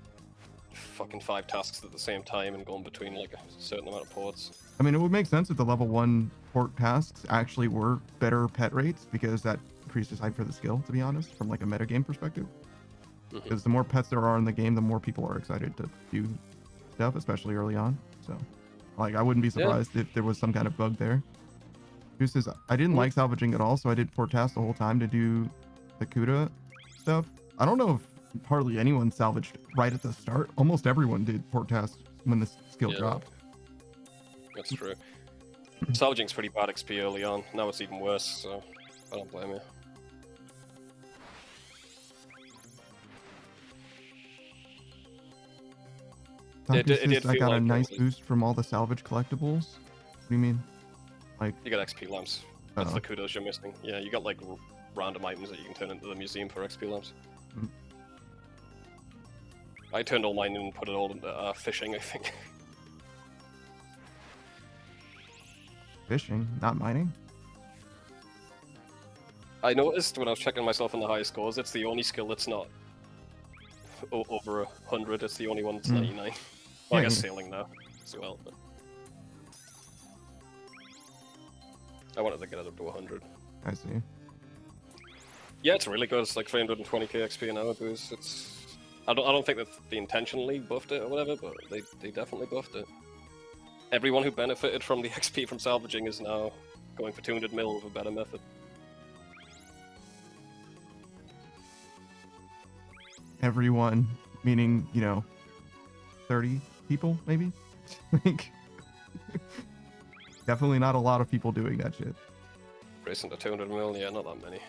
fucking 5 tasks at the same time and going between like a certain amount of ports. I mean, it would make sense if the level 1 port tasks actually were better pet rates, because that increases hype for the skill, to be honest, from like a metagame perspective. Because the more pets there are in the game, the more people are excited to do stuff, especially early on. So, like, I wouldn't be surprised if there was some kind of bug there. Who says I didn't like salvaging at all, so I did port task the whole time to do the CUDA stuff. I don't know if hardly anyone salvaged right at the start. Almost everyone did port task when the skill dropped. That's true. Salvaging's pretty bad XP early on. Now it's even worse, so I don't blame you. I got a nice boost from all the salvage collectibles. What do you mean? Like, you got XP lamps. That's the kudos you're missing. Yeah, you got like random items that you can turn into the museum for XP lamps. Mm. I turned all mine in and put it all into fishing, I think. Fishing, not mining? I noticed when I was checking myself on the highest scores, it's the only skill that's not over 100. It's the only one that's 99. Well, I guess sailing now as well. But I wanted to get it up to 100. I see. Yeah, it's really good. It's like 320k XP an hour boost. It's I don't think that they intentionally buffed it or whatever, but they definitely buffed it. Everyone who benefited from the XP from salvaging is now going for 200 mil with a better method. Everyone, meaning, you know, 30 people, maybe? Like, definitely not a lot of people doing that shit. Racing to 200 mil, yeah, not that many.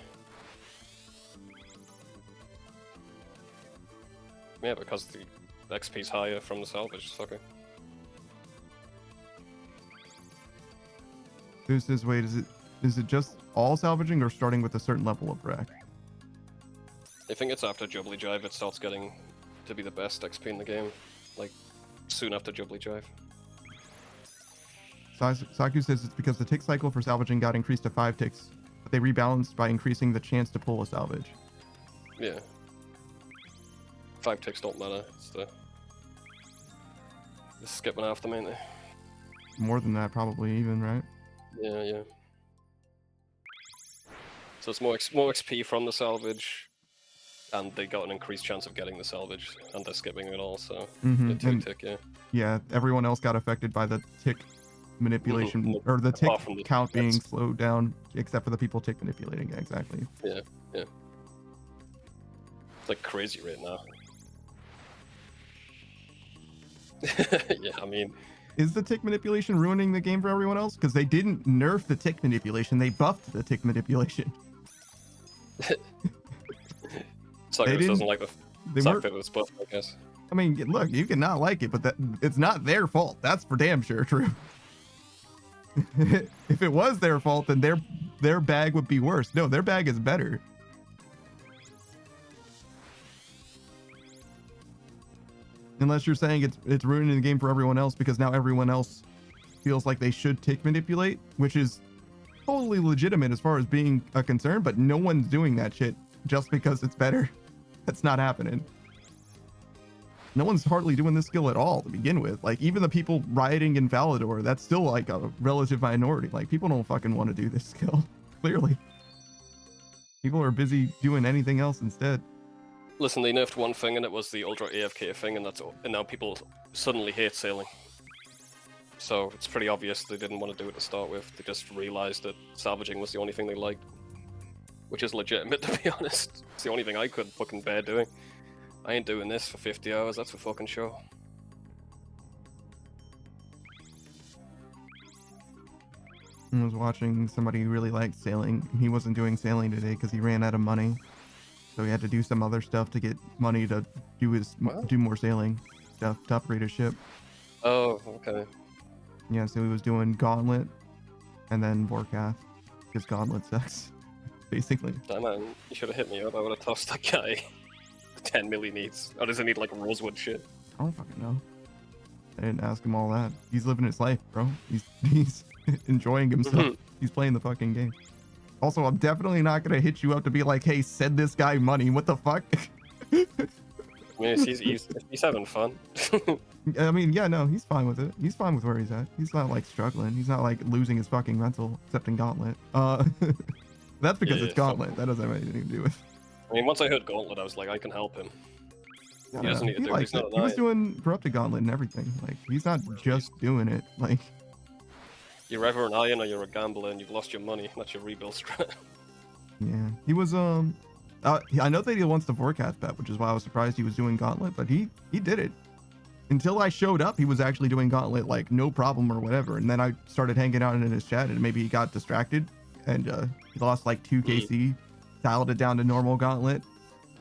Yeah, because the XP's higher from the salvage, sucker. Who's this? Wait, is it just all salvaging or starting with a certain level of wreck? I think it's after Jubilee Jive it starts getting to be the best XP in the game. Like, soon after Jubilee Jive. Saku says it's because the tick cycle for salvaging got increased to 5 ticks, but they rebalanced by increasing the chance to pull a salvage. Yeah. 5 ticks don't matter. It's the skipping after them, ain't they? More than that, probably, even, right? Yeah, yeah. So it's more XP from the salvage, and they got an increased chance of getting the salvage, and they're skipping it all, so Mm-hmm. yeah, 2 tick, yeah. Yeah, everyone else got affected by the tick manipulation, or the tick count being slowed down, except for the people tick manipulating. Yeah, exactly. Yeah, yeah. It's like crazy right now. Yeah, I mean... Is the tick manipulation ruining the game for everyone else? Because they didn't nerf the tick manipulation, they buffed the tick manipulation. Suckers doesn't like the fact that it's buffed, I guess. I mean, look, you can not like it, but it's not their fault. That's for damn sure true. If it was their fault, then their bag would be worse. No, their bag is better. Unless you're saying it's ruining the game for everyone else because now everyone else feels like they should tick manipulate, which is totally legitimate as far as being a concern, but no one's doing that shit just because it's better. That's not happening. No one's hardly doing this skill at all to begin with. Like, even the people rioting in Valador, that's still like a relative minority. Like, people don't fucking want to do this skill, clearly. People are busy doing anything else instead. Listen, they nerfed one thing and it was the Ultra AFK thing, and now people suddenly hate sailing. So it's pretty obvious they didn't want to do it to start with. They just realized that salvaging was the only thing they liked. Which is legitimate, to be honest. It's the only thing I could fucking bear doing. I ain't doing this for 50 hours, that's for fucking sure. I was watching somebody who really liked sailing. He wasn't doing sailing today because he ran out of money. So he had to do some other stuff to get money to do more sailing stuff to upgrade his ship. Oh, okay. Yeah, so he was doing Gauntlet and then Vorkath because Gauntlet sucks, basically. Damn man, you should have hit me up. I would have tossed that guy 10 million needs. Or does it need like rosewood shit? I don't fucking know. I didn't ask him all that. He's living his life, bro. He's enjoying himself. He's playing the fucking game. Also, I'm definitely not gonna hit you up to be like, hey, send this guy money. What the fuck? I mean, he's having fun. I mean, yeah, no, he's fine with it. He's fine with where he's at. He's not like struggling. He's not like losing his fucking mental, except in Gauntlet. That's because it's Gauntlet. That doesn't have anything to do with. I mean, once I heard Gauntlet, I was like, I can help him. He doesn't need to do it. likes He's not it. He was alive. doing Corrupted Gauntlet and everything. Like, he's not just doing it. Like, You're ever an iron or you're a gambler and you've lost your money. That's your rebuild strat. yeah. He was, I know that he wants the forecast bet, which is why I was surprised he was doing Gauntlet, but he did it. Until I showed up, he was actually doing Gauntlet, like, no problem or whatever. And then I started hanging out in his chat, and maybe he got distracted, and he lost like 2 KC, dialed it down to normal Gauntlet.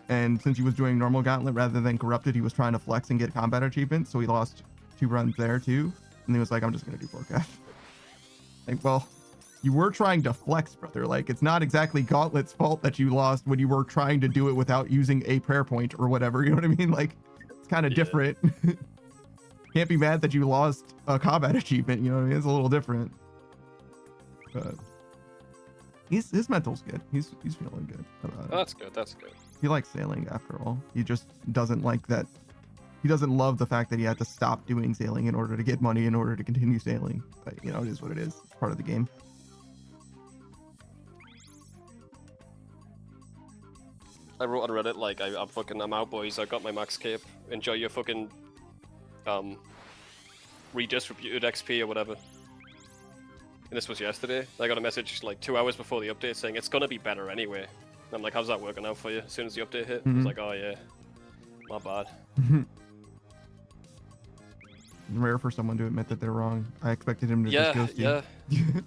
And since he was doing normal Gauntlet rather than Corrupted, he was trying to flex and get combat achievements, so he lost 2 runs there too. And he was like, I'm just gonna do forecast. Like, well, you were trying to flex, brother. Like, it's not exactly Gauntlet's fault that you lost when you were trying to do it without using a prayer point or whatever. You know what I mean? Like, it's kind of different. Can't be mad that you lost a combat achievement. You know what I mean? It's a little different. But his mental's good. He's feeling good about it. That's good. That's good. He likes sailing after all. He just doesn't like that. He doesn't love the fact that he had to stop doing sailing in order to get money in order to continue sailing. But you know, it is what it is. It's part of the game. I wrote on Reddit like I'm out, boys. I got my max cape. Enjoy your fucking redistributed XP or whatever. And this was yesterday. I got a message like 2 hours before the update saying it's gonna be better anyway. And I'm like, how's that working out for you? As soon as the update hit, I was like, oh yeah, my bad. Rare for someone to admit that they're wrong. I expected him to just ghost you.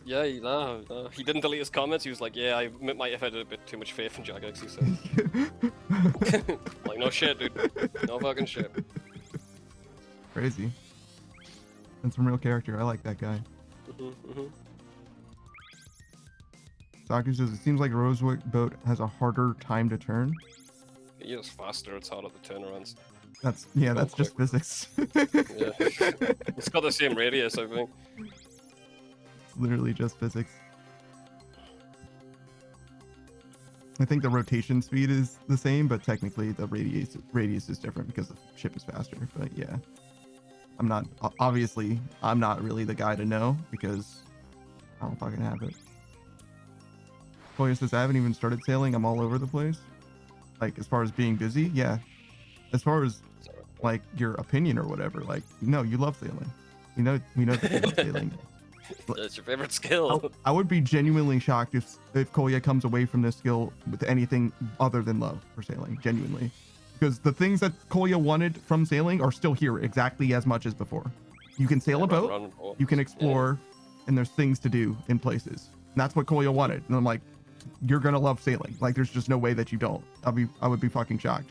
No. He didn't delete his comments. He was like, yeah, I might have had a bit too much faith in Jagex, he said. Like, no shit, dude. No fucking shit. Crazy. And some real character. I like that guy. Saku says, it seems like Rosewick boat has a harder time to turn. He is faster, it's harder to turn around. That's just physics. Yeah. It's got the same radius, I think. It's literally just physics. I think the rotation speed is the same, but technically the radius is different because the ship is faster. But yeah, I'm not really the guy to know because I don't fucking have it. Koya says, I haven't even started sailing. I'm all over the place. Like, as far as being busy, yeah. As far as like your opinion or whatever, like, no, you love sailing. We know that you love sailing. That's your favorite skill. I would be genuinely shocked if Koya comes away from this skill with anything other than love for sailing, genuinely. Because the things that Koya wanted from sailing are still here exactly as much as before. You can sail a boat, you can explore, and there's things to do in places. And that's what Koya wanted. And I'm like, you're gonna love sailing. Like, there's just no way that you don't. I would be fucking shocked.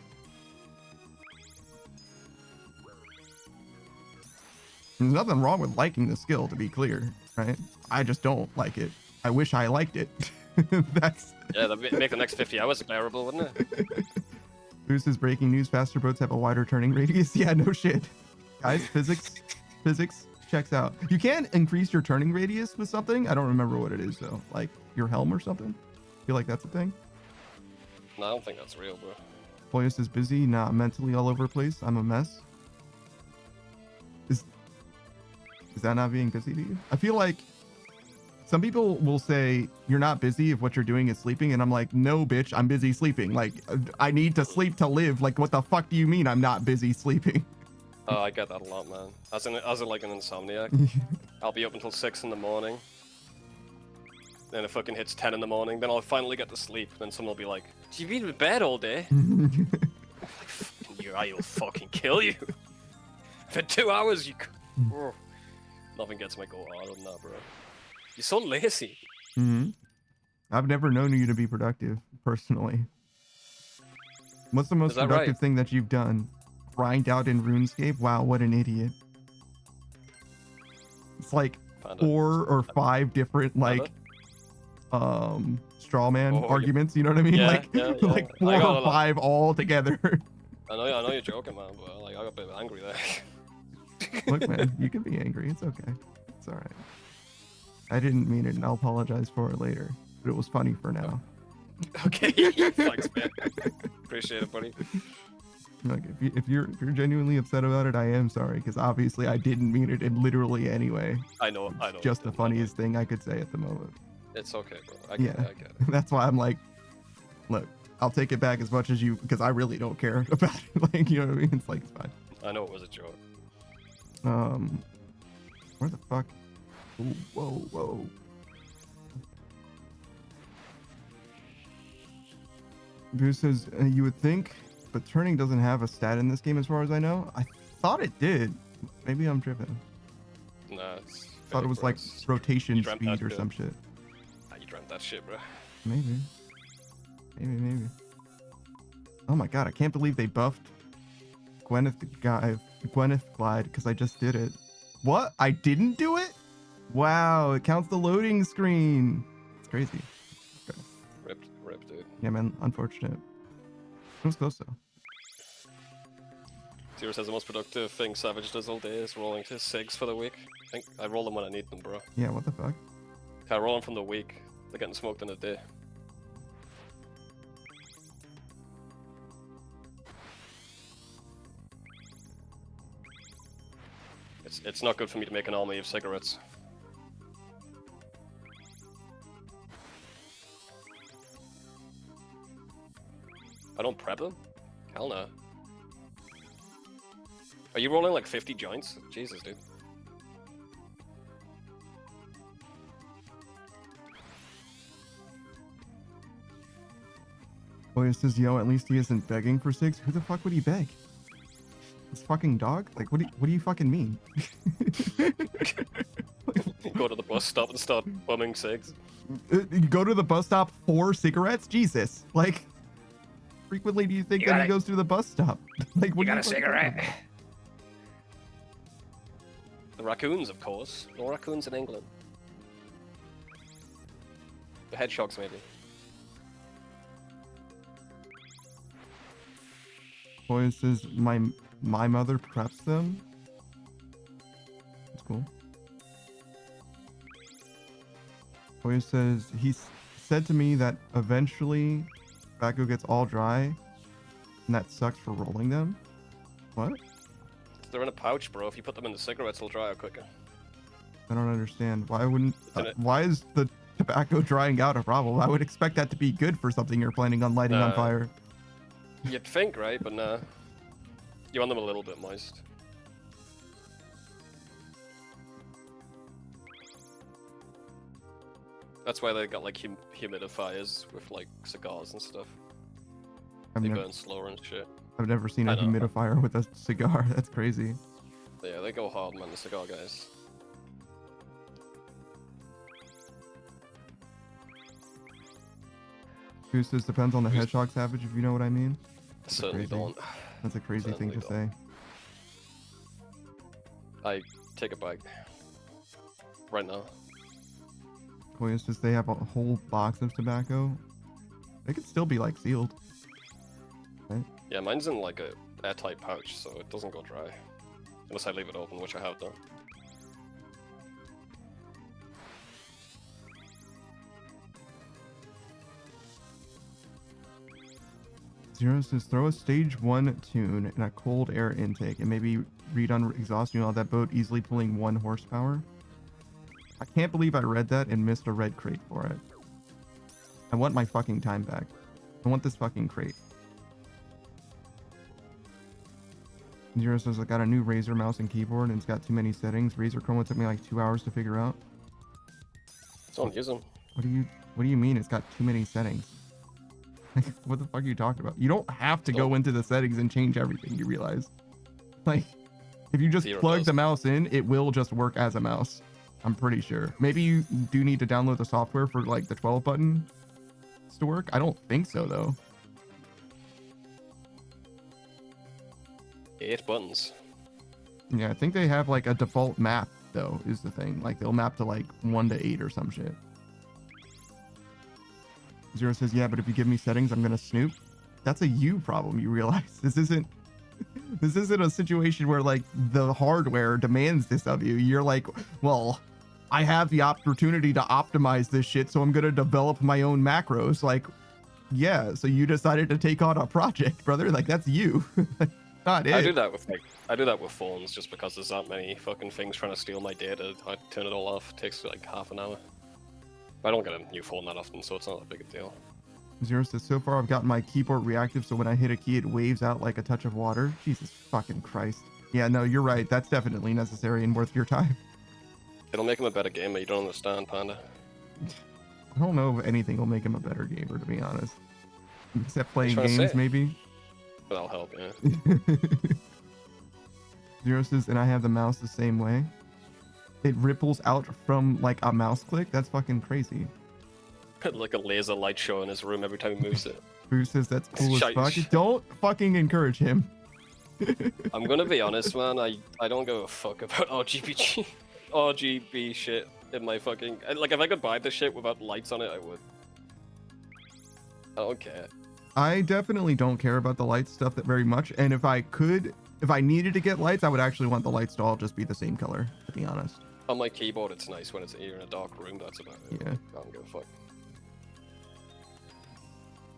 There's nothing wrong with liking the skill, to be clear, right? I just don't like it. I wish I liked it. That's... Yeah, that'd make the next 50 hours bearable, wouldn't it? Who's this breaking news? Faster boats have a wider turning radius. Yeah, no shit. Guys, physics checks out. You can increase your turning radius with something. I don't remember what it is, though. Like your helm or something? Feel like that's a thing? No, I don't think that's real, bro. Boyus is busy, not mentally all over the place. I'm a mess. Is that not being busy to you? I feel like some people will say you're not busy if what you're doing is sleeping, and I'm like, no, bitch, I'm busy sleeping. Like, I need to sleep to live. Like, what the fuck do you mean I'm not busy sleeping? Oh, I get that a lot, man. As like an insomniac, I'll be up until 6 in the morning. Then it fucking hits 10 in the morning. Then I'll finally get to sleep. Then someone will be like, "You've been in bed all day." I will fucking kill you. For 2 hours, you. Oh. Nothing gets my goal harder than that, bro. You're so lazy. I've never known you to be productive, personally. What's the most productive thing that you've done? Grind out in RuneScape? Wow, what an idiot. It's like 4 or 5 different, like, straw man arguments, you know what I mean? Yeah, like, like 4 or 5 all together. I know you're joking, man, but like, I got a bit angry there. Look, man, you can be angry. It's okay. It's all right. I didn't mean it, and I'll apologize for it later. But it was funny for now. Okay, thanks, man. Appreciate it, buddy. Like, if you're genuinely upset about it, I am sorry, because obviously I didn't mean it in literally any way. I know. It's just the funniest thing I could say at the moment. It's okay, bro. I get it. That's why I'm like, look, I'll take it back as much as you, because I really don't care about it. Like, you know what I mean? It's like, it's fine. I know it was a joke. Where the fuck? Ooh, whoa, whoa. Bruce says, you would think, but turning doesn't have a stat in this game as far as I know. I thought it did. Maybe I'm tripping. Nah, it's. I thought it was like rotation You dreamt speed that or shit. some shit. Ah, you dreamt that shit, bro. Maybe. Maybe. Oh my god, I can't believe they buffed Gwyneth Glide because I just did it. What? I didn't do it? Wow, it counts the loading screen. It's crazy. Okay. Rip, dude. Yeah, man, unfortunate. It was close though. Zero says the most productive thing Savage does all day is rolling his SIGs for the week. I think I roll them when I need them, bro. Yeah, what the fuck? I roll them from the week. They're getting smoked in a day. It's not good for me to make an army of cigarettes. I don't prep them? Hell no. Are you rolling like 50 joints? Jesus, dude. Boy says, yo, at least he isn't begging for SIGs. Who the fuck would he beg? This fucking dog? Like, what do you fucking mean? Go to the bus stop and start bumming cigs. You go to the bus stop for cigarettes? Jesus. Like, frequently do you think that he goes through the bus stop? Like, what You do got a cigarette? The raccoons, of course. No raccoons in England. The hedgehogs, maybe. Boy says, my mother preps them. That's cool. Boy says, he said to me that eventually tobacco gets all dry, and that sucks for rolling them. What? They're in a pouch, bro. If you put them in the cigarettes, they'll dry out quicker. I don't understand. Why wouldn't? Why is the tobacco drying out a problem? I would expect that to be good for something you're planning on lighting on fire. You'd think, right? But nah. You want them a little bit moist. That's why they got like humidifiers with like cigars and stuff. They burn slower and shit. I've never seen a humidifier with a cigar. That's crazy. Yeah, they go hard, man, the cigar guys. Goose says, depends on the hedgehog savage, if you know what I mean. I certainly don't. That's a crazy thing to say. I take it back. Right now. Boy, it's just they have a whole box of tobacco. They could still be like sealed. Right? Yeah, mine's in like a airtight pouch, so it doesn't go dry. Unless I leave it open, which I have done. Zero says, throw a stage 1 tune and a cold air intake and maybe read on exhausting all that boat easily pulling 1 horsepower. I can't believe I read that and missed a red crate for it. I want my fucking time back. I want this fucking crate. Zero says, I got a new Razer mouse and keyboard and it's got too many settings. Razer Chroma took me like 2 hours to figure out. Don't use them. What do you mean it's got too many settings? What the fuck are you talking about? You don't have to go into the settings and change everything, you realize. Like, if you just plug the mouse in, it will just work as a mouse. I'm pretty sure. Maybe you do need to download the software for like the 12 button to work. I don't think so though. 8 buttons. Yeah, I think they have like a default map though, is the thing. Like they'll map to like 1 to 8 or some shit. Zero says, yeah, but if you give me settings, I'm gonna snoop. That's a you problem, you realize. This isn't a situation where like the hardware demands this of you. You're like, well, I have the opportunity to optimize this shit, so I'm gonna develop my own macros. Like, yeah, so you decided to take on a project, brother. Like, that's you. Not it. I do that with phones just because there's that many fucking things trying to steal my data. I turn it all off. It takes like half an hour. I don't get a new phone that often, so it's not a big deal. Zero says, so far I've gotten my keyboard reactive, so when I hit a key, it waves out like a touch of water. Jesus fucking Christ. Yeah, no, you're right. That's definitely necessary and worth your time. It'll make him a better gamer. You don't understand, Panda. I don't know if anything will make him a better gamer, to be honest. Except playing trying to games, say. maybe. That'll help, yeah. Zero says, and I have the mouse the same way. It ripples out from like a mouse click. That's fucking crazy. Like a laser light show in his room every time he moves it. Boo says that's cool as Shite. fuck. Don't fucking encourage him. I'm gonna be honest, man. I don't give a fuck about RGB shit in my fucking. Like, if I could buy this shit without lights on it, I would. I don't care. I definitely don't care about the light stuff that very much. And if I needed to get lights, I would actually want the lights to all just be the same color, to be honest. On my keyboard, it's nice when you're in a dark room. That's about it. Yeah. I don't give a fuck.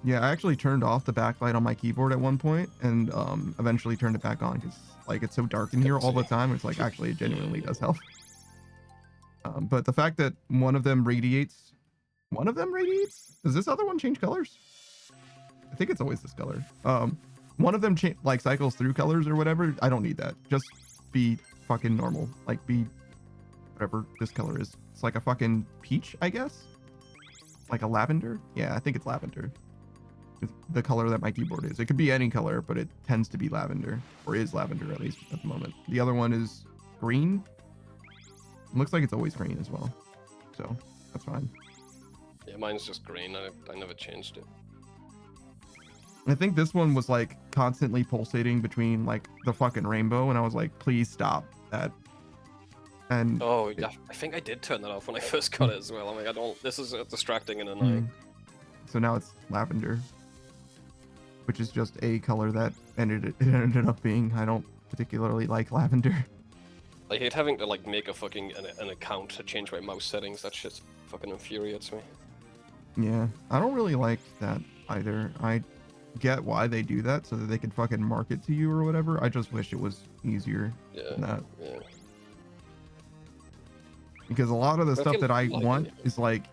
Yeah, I actually turned off the backlight on my keyboard at one point and eventually turned it back on because like it's so dark in here all the time. It's like actually it genuinely does help. But the fact that one of them radiates. Does this other one change colors? I think it's always this color. One of them like cycles through colors or whatever. I don't need that. Just be fucking normal. Like be whatever this color is. It's like a fucking peach, I guess. Like a lavender. Yeah, I think it's lavender. It's the color that my keyboard is. It could be any color, but it tends to be lavender, or is lavender at least at the moment. The other one is green. It looks like it's always green as well, so that's fine. Yeah, mine's just green. I never changed it. I think this one was like constantly pulsating between like the fucking rainbow, and I was like, please stop that. And Oh, yeah, I think I did turn that off when I first got it as well. I'm like, this is distracting and annoying. So now it's lavender, which is just a color that ended up being. I don't particularly like lavender. I hate having to like make a fucking an account to change my mouse settings. That shit fucking infuriates me. Yeah, I don't really like that either. I get why they do that so that they can fucking market to you or whatever. I just wish it was easier than that. Yeah. Because a lot of the stuff that I want is like,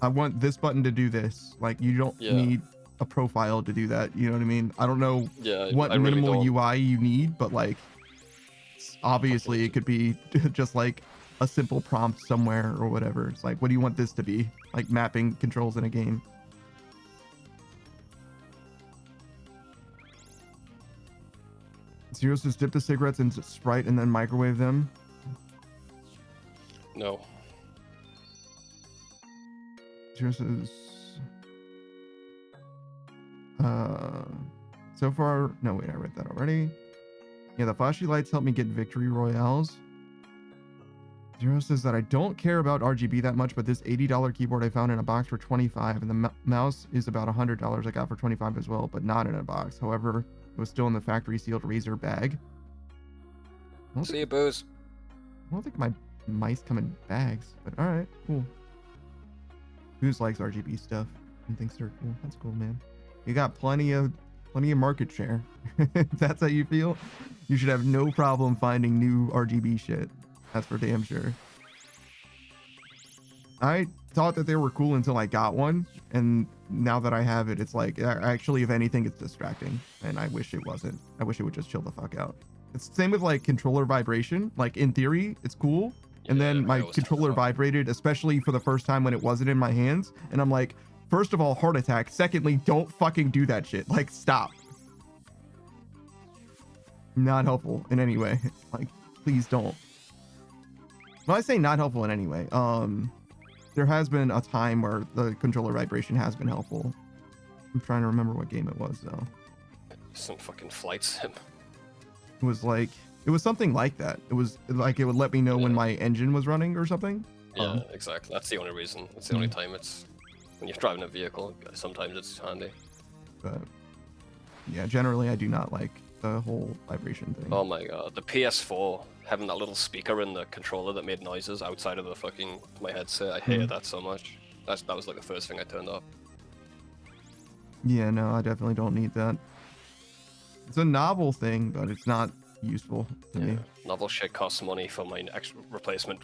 I want this button to do this. Like, you don't need a profile to do that. You know what I mean? I don't know what I really minimal don't. UI you need, but like, obviously it could be just like a simple prompt somewhere or whatever. It's like, what do you want this to be? Like mapping controls in a game. Zero says dip the cigarettes in Sprite and then microwave them. No. Zero says so far, no wait, I read that already. Yeah, the flashy lights help me get victory royales. Zero says that I don't care about RGB that much, but this $80 keyboard I found in a box for $25, and the mouse is about $100 I got for $25 as well, but not in a box. However, it was still in the factory sealed Razer bag. See you, Booze. I don't think my mice come in bags, but all right, cool. Who's likes RGB stuff and thinks they're cool? That's cool, man. You got plenty of market share. If that's how you feel, you should have no problem finding new RGB shit. That's for damn sure. I thought that they were cool until I got one, and now that I have it, it's like, actually, if anything, it's distracting, and I wish it wasn't. I wish it would just chill the fuck out. It's the same with like controller vibration. Like in theory, it's cool. And then my controller vibrated, especially for the first time when it wasn't in my hands. And I'm like, first of all, heart attack. Secondly, don't fucking do that shit. Like, stop. Not helpful in any way. Like, please don't. When I say not helpful in any way, there has been a time where the controller vibration has been helpful. I'm trying to remember what game it was though. Some fucking flight sim. It was like, it was something like that. It was like, it would let me know when my engine was running or something. Yeah, exactly. That's the only reason. That's the only time it's when you're driving a vehicle. Sometimes it's handy. But yeah, generally I do not like the whole vibration thing. Oh my god, the PS4 having that little speaker in the controller that made noises outside of the fucking my headset. I hated that so much. That was like the first thing I turned off. Yeah, no, I definitely don't need that. It's a novel thing, but it's not useful to me. Novel shit costs money for my extra replacement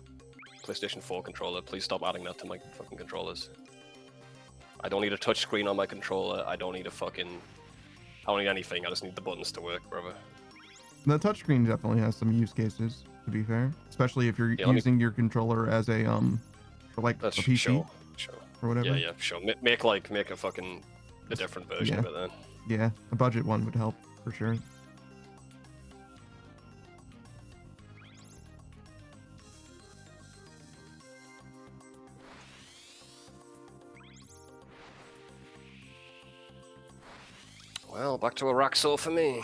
PlayStation 4 controller. Please stop adding that to my fucking controllers. I don't need a touch screen on my controller. I don't need a fucking. I don't need anything. I just need the buttons to work, brother. The touchscreen definitely has some use cases, to be fair, especially if you're Yeah, let me- using your controller as a for like a That's PC sure. or whatever. Yeah, sure. Make a fucking a different version Yeah. of it then. Yeah, a budget one would help for sure. Well, back to a Raxor for me.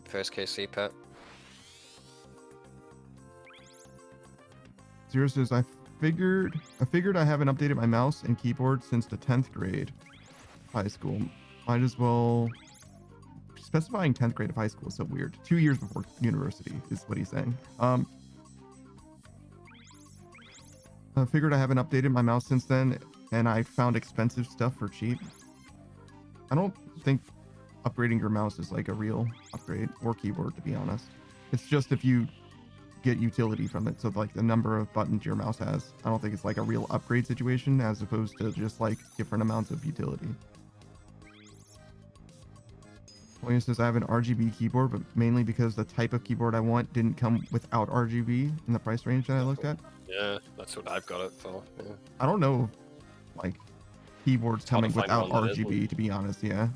First KC pet. Zero says, I figured I haven't updated my mouse and keyboard since the 10th grade high school. Might as well. Specifying 10th grade of high school is so weird. 2 years before university is what he's saying. I figured I haven't updated my mouse since then, and I found expensive stuff for cheap. I don't think upgrading your mouse is like a real upgrade, or keyboard, to be honest. It's just if you get utility from it, so like the number of buttons your mouse has. I don't think it's like a real upgrade situation, as opposed to just like different amounts of utility. William says, I have an RGB keyboard, but mainly because the type of keyboard I want didn't come without RGB in the price range that I looked at. Yeah, that's what I've got it for. Yeah. I don't know, like, keyboards It's hard coming to find without one that isn't. RGB, to be honest, yeah.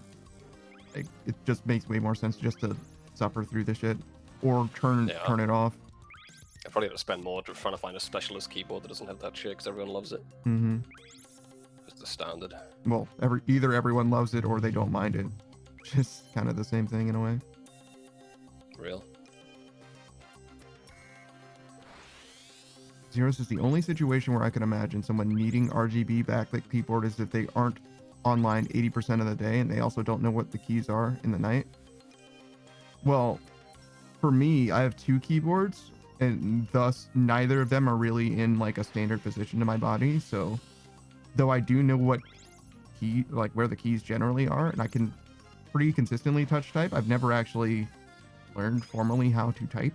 Like, it just makes way more sense just to suffer through the shit, or turn it off. I probably have to spend more trying to find a specialist keyboard that doesn't have that shit, because everyone loves it. Mm-hmm. It's the standard. Well, either everyone loves it or they don't mind it. Just kind of the same thing in a way. Real. Zero says, the only situation where I can imagine someone needing RGB backlit keyboard is if they aren't online 80% of the day and they also don't know what the keys are in the night. Well, for me, I have 2 keyboards, and thus neither of them are really in like a standard position to my body. So though I do know what key, like where the keys generally are, and I can pretty consistently touch type, I've never actually learned formally how to type,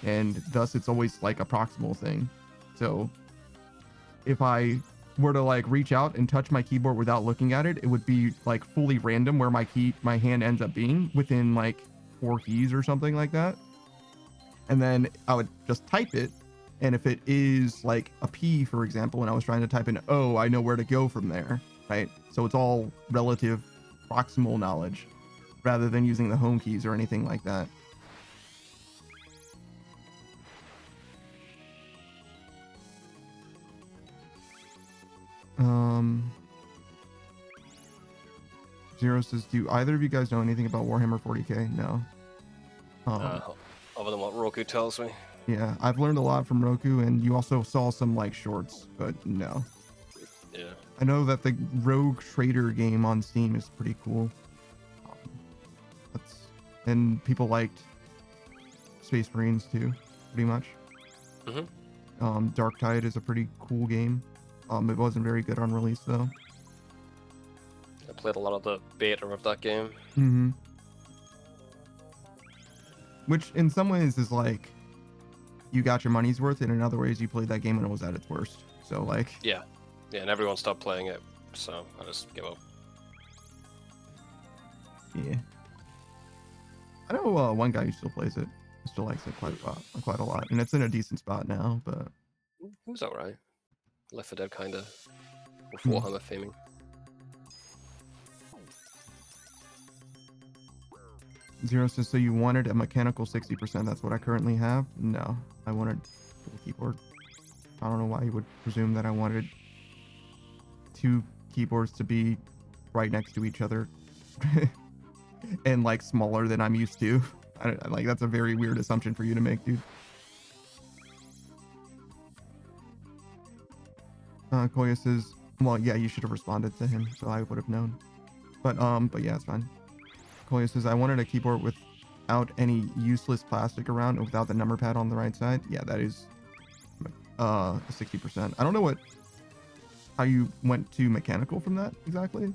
and thus it's always like a proximal thing. So if I were to like reach out and touch my keyboard without looking at it, it would be like fully random where my hand ends up being within like 4 keys or something like that. And then I would just type it, and if it is like a P, for example, and I was trying to type an O, I know where to go from there, right? So it's all relative proximal knowledge rather than using the home keys or anything like that. Zero says, do either of you guys know anything about Warhammer 40k? No. Other than what Roku tells me. Yeah, I've learned a lot from Roku, and you also saw some like shorts, but no. Yeah. I know that the Rogue Trader game on Steam is pretty cool. And people liked Space Marines too, pretty much. Mm-hmm. Dark Tide is a pretty cool game. It wasn't very good on release though. I played a lot of the beta of that game. Mm-hmm. Which in some ways is like, you got your money's worth, and in other ways you played that game when it was at its worst. So like... Yeah, and everyone stopped playing it, so I just give up. Yeah. I know one guy who still plays it. Still likes it quite a lot, and it's in a decent spot now, but... It was alright. Left 4 Dead kinda. With Warhammer theming. Zero says, so you wanted a mechanical 60%. That's what I currently have? No, I wanted full keyboard. I don't know why you would presume that I wanted 2 keyboards to be right next to each other and like smaller than I'm used to. Like, that's a very weird assumption for you to make, dude. Koya says, well, yeah, you should have responded to him, so I would have known. But yeah, it's fine. Koya says, I wanted a keyboard without any useless plastic around and without the number pad on the right side. Yeah, that is 60%. I don't know how you went to mechanical from that exactly.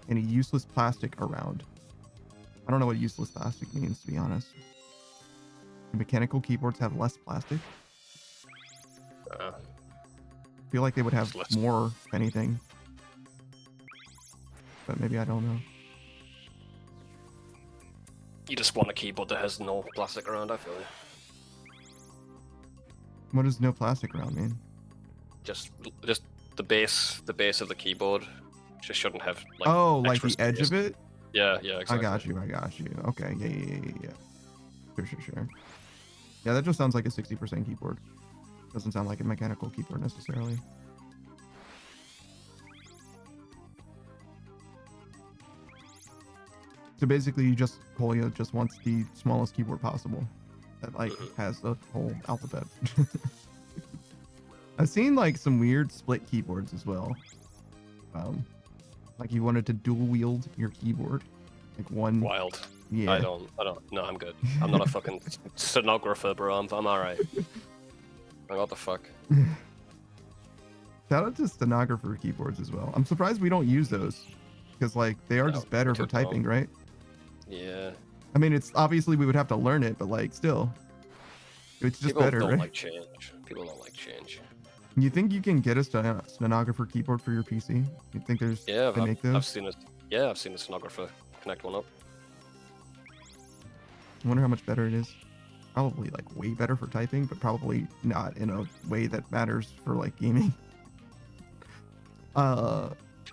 Any useless plastic around. I don't know what useless plastic means, to be honest. Do mechanical keyboards have less plastic? I feel like they would have Let's- more, if anything. But maybe I don't know. You just want a keyboard that has no plastic around, I feel like. What does no plastic around mean? Just the base of the keyboard just shouldn't have like Oh, like extra the edge space. of it? Yeah, exactly. I got you. Okay, yeah. Sure. Yeah, that just sounds like a 60% keyboard. Doesn't sound like a mechanical keyboard necessarily. So basically, Kolya just wants the smallest keyboard possible that like has the whole alphabet. I've seen like some weird split keyboards as well. Like you wanted to dual wield your keyboard, like one. Wild. Yeah. I don't. No, I'm good. I'm not a fucking stenographer, bro. I'm alright. What the fuck? Shout out to stenographer keyboards as well. I'm surprised we don't use those because like they are No, just better for too dumb. typing, right? Yeah. I mean, it's obviously we would have to learn it, but like still, it's just People better, don't right? like change. People don't like change. You think you can get a stenographer keyboard for your PC? You think there's Yeah, they make I've those? seen it. Yeah, I've seen a stenographer connect one up. I wonder how much better it is. Probably like way better for typing, but probably not in a way that matters for like gaming.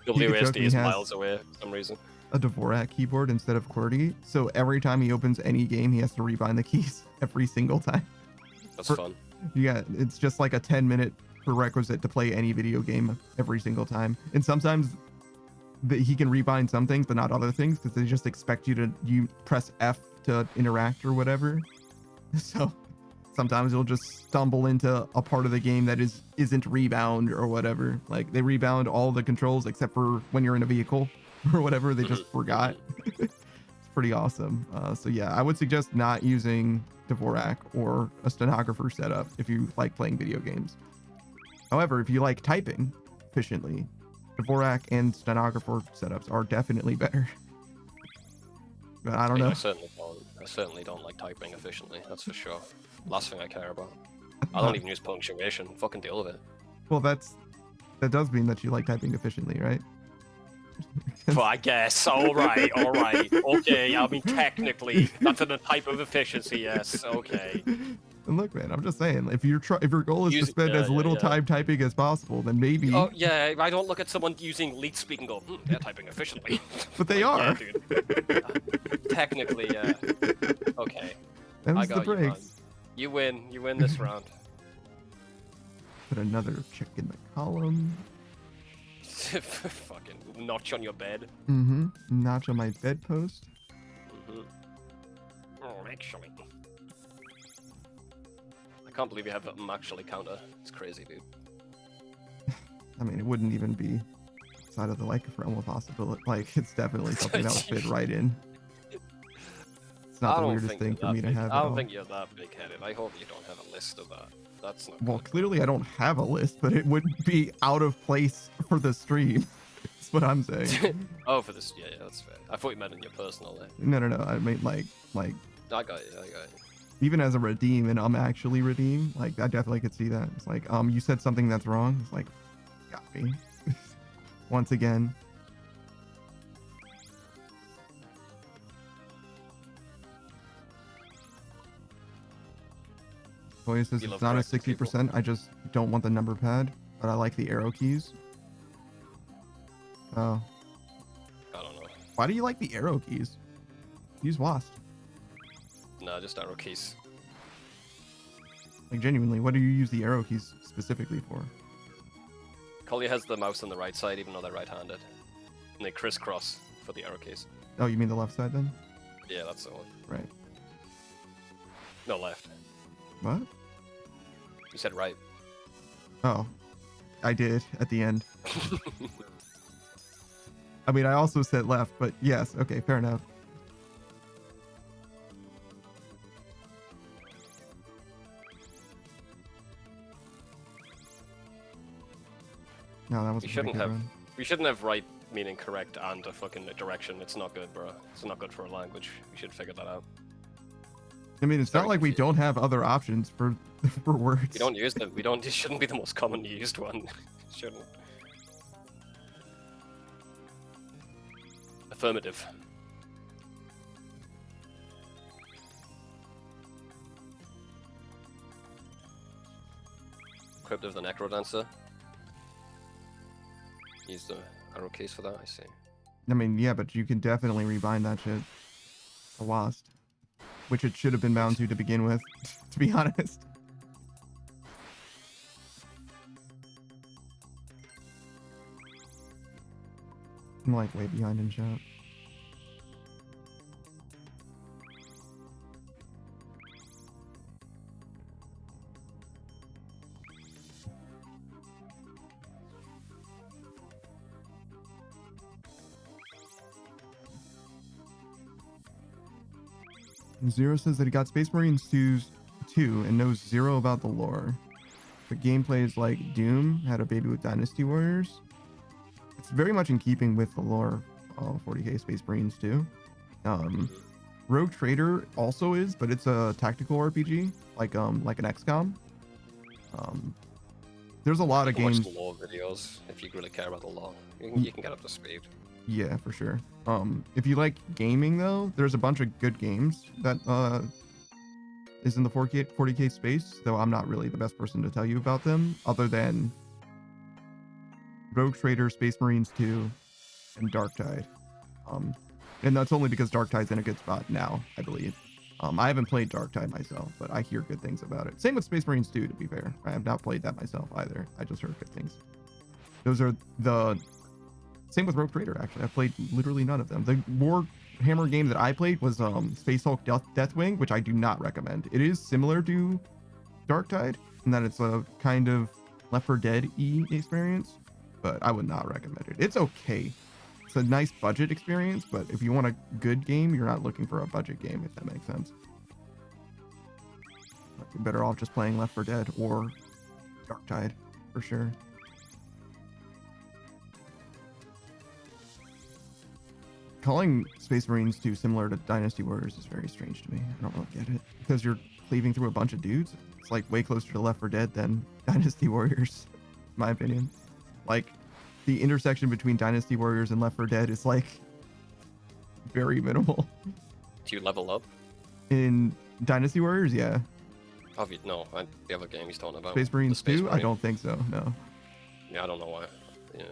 WASD is has- miles away for some reason. A Dvorak keyboard instead of QWERTY, so every time he opens any game, he has to rebind the keys every single time. That's For- fun. Yeah, it's just like a 10-minute prerequisite to play any video game every single time. And sometimes he can rebind some things, but not other things, because they just expect you press F to interact or whatever. So sometimes you'll just stumble into a part of the game that isn't rebound or whatever. Like they rebound all the controls except for when you're in a vehicle or whatever. They just forgot. It's pretty awesome. So yeah, I would suggest not using Dvorak or a stenographer setup if you like playing video games. However, if you like typing efficiently, Dvorak and stenographer setups are definitely better. But I don't know. I certainly don't like typing efficiently. That's for sure. Last thing I care about. I don't even use punctuation. Fucking deal with it. Well, that does mean that you like typing efficiently, right? Well, I guess. All right. Okay. I mean, technically, that's a type of efficiency. Yes. Okay. And look, man, I'm just saying, if your goal is to Use- spend yeah, as yeah, little yeah. time typing as possible, then maybe. Oh yeah. I don't look at someone using leet speak and go, they're typing efficiently. But they Like, yeah, are. dude. Technically, yeah. Okay. Them's I the got you, man. breaks. You win. You win this round. Put another check in the column. Fucking notch on your bed. Mm-hmm. Notch on my bedpost. Oh, actually. I can't believe you have an actually counter. It's crazy, dude. I mean, it wouldn't even be outside of the realm of possibility. Like, it's definitely something that would fit right in. It's not the weirdest thing for me to have. I at don't all. think you're that big-headed. I hope you don't have a list of that. That's not Well, good. clearly I don't have a list, but it wouldn't be out of place for the stream. That's what I'm saying. Oh, for this, yeah, that's fair. I thought you meant in your personal life. No. I mean, like, I got you. even as a redeem and actually redeem, like, I definitely could see that. It's like, you said something that's wrong. It's like, got me. Once again. Boy says You it's love not a correcting people. 60%. I just don't want the number pad, but I like the arrow keys. Oh, I don't know. why do you like the arrow keys? Use WASD. No, just arrow keys. Like, genuinely, what do you use the arrow keys specifically for? Collier has the mouse on the right side, even though they're right-handed. And they crisscross for the arrow keys. Oh, you mean the left side then? Yeah, that's the one. Right. No, left. What? You said right. Oh, I did at the end. I mean, I also said left, but yes, okay, fair enough. No, that was We a pretty shouldn't good have. run. We shouldn't have right meaning correct and a fucking direction. It's not good, bro. It's not good for a language. We should figure that out. I mean, it's not Very like we confusing. don't have other options for for words. We don't use them. We don't. This shouldn't be the most commonly used one. Shouldn't. Affirmative. Crypt of the Necrodancer. Use the arrow case for that, I see. I mean, yeah, but you can definitely rebind that shit. A wasp, which it should have been bound to begin with, to be honest. I'm like way behind in chat. Zero says that he got Space Marines 2 and knows zero about the lore. But gameplay is like Doom had a baby with Dynasty Warriors. It's very much in keeping with the lore of 40k Space Marines 2. Rogue Trader also is, but it's a tactical RPG, like an XCOM. There's a lot of You can games. watch the lore videos if you really care about the lore. You can get up to speed. Yeah, for sure. If you like gaming though, there's a bunch of good games that is in the 40k space, though I'm not really the best person to tell you about them, other than Rogue Trader, Space Marines 2, and Darktide. And that's only because Darktide's in a good spot now, I believe. I haven't played Darktide myself, but I hear good things about it. Same with Space Marines 2, to be fair. I have not played that myself either. I just heard good things. Those are the... Same with Rogue Trader, actually. I played literally none of them. The Warhammer game that I played was Space Hulk Deathwing, which I do not recommend. It is similar to Darktide, in that it's a kind of Left 4 Dead-y experience, but I would not recommend it. It's okay. It's a nice budget experience, but if you want a good game, you're not looking for a budget game, if that makes sense. You're better off just playing Left 4 Dead or Darktide, for sure. Calling Space Marines 2 similar to Dynasty Warriors is very strange to me. I don't really get it. Because you're cleaving through a bunch of dudes. It's like way closer to Left 4 Dead than Dynasty Warriors, in my opinion. Like, the intersection between Dynasty Warriors and Left 4 Dead is like very minimal. Do you level up? In Dynasty Warriors, yeah. No, the other game he's talking about. Space Marines The Space 2? I Marine. don't think so, no. Yeah, I don't know why. Yeah.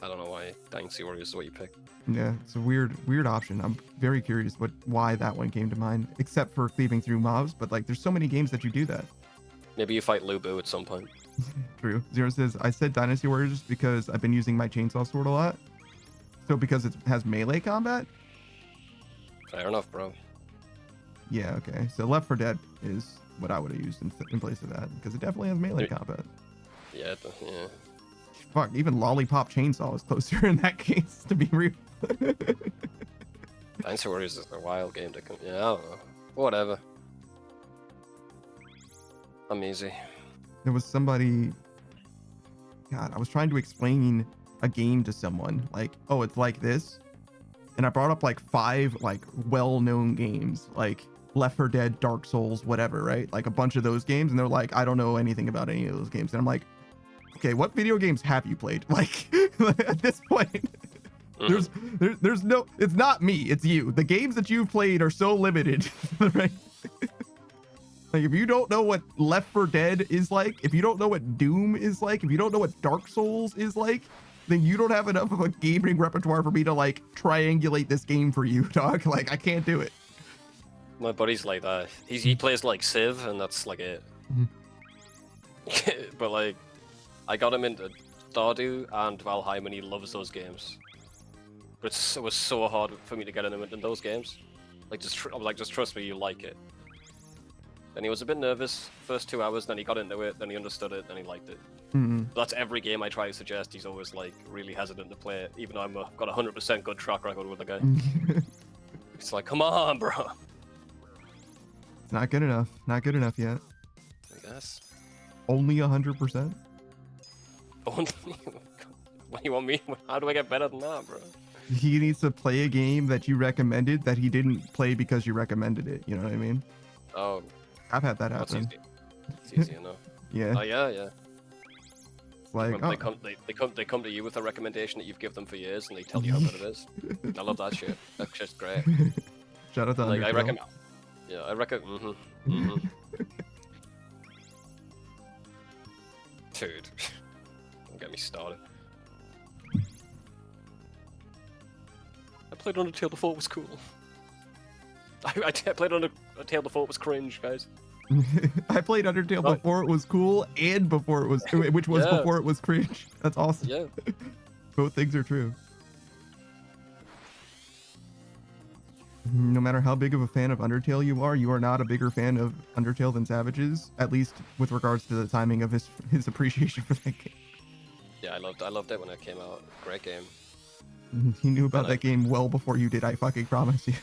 I don't know why Dynasty Warriors is what you picked. Yeah, it's a weird option. I'm very curious why that one came to mind, except for cleaving through mobs, but like there's so many games that you do that. Maybe you fight Lubu at some point. True. Zero says, I said Dynasty Warriors because I've been using my chainsaw sword a lot. So because it has melee combat? Fair enough, bro. Yeah, okay. So Left 4 Dead is what I would have used in place of that, because it definitely has melee combat. Yeah, yeah. Fuck, even Lollipop Chainsaw is closer in that case, to be real. Dynasty Warriors is a wild game to come. Yeah, I don't know. Whatever. I'm easy. There was somebody... God, I was trying to explain a game to someone. Like, oh, it's like this. And I brought up like 5 like well-known games. Like Left 4 Dead, Dark Souls, whatever, right? Like a bunch of those games. And they're like, I don't know anything about any of those games. And I'm like, okay, what video games have you played? Like, at this point... There's no, it's not me, it's you. The games that you've played are so limited, right? Like, if you don't know what Left 4 Dead is like, if you don't know what Doom is like, if you don't know what Dark Souls is like, then you don't have enough of a gaming repertoire for me to like triangulate this game for you, dog. Like, I can't do it. My buddy's like that. He plays like Civ, and that's like it. But like, I got him into Stardew and Valheim, and he loves those games. But it was so hard for me to get him into those games. Like, I was like, just trust me, you like it. Then he was a bit nervous first 2 hours, then he got into it, then he understood it, then he liked it. That's every game I try to suggest. He's always like really hesitant to play it, even though I've got a 100% good track record with the game. It's like, come on, bro. It's not good enough. Not good enough yet. I guess. Only 100%. What do you want me? How do I get better than that, bro? He needs to play a game that you recommended that he didn't play because you recommended it. You know what I mean? Oh, I've had that that's happen. easy. It's easy enough. Yeah, Oh yeah, yeah. it's like, When oh, they come to you with a recommendation that you've given them for years, and they tell you how good it is. I love that shit. That shit's great. shout out to Like I Undertale. recommend. Yeah, I recommend. Dude, don't get me started. I played Undertale before it was cool. I played Undertale before it was cringe, guys. I played Undertale Oh. before it was cool and before it was, which was Yeah. before it was cringe. That's awesome. Yeah. Both things are true. No matter how big of a fan of Undertale you are not a bigger fan of Undertale than Savage's, at least with regards to the timing of his appreciation for that game. Yeah, I loved it when it came out. Great game. He knew about And that game well before you did, I fucking promise you.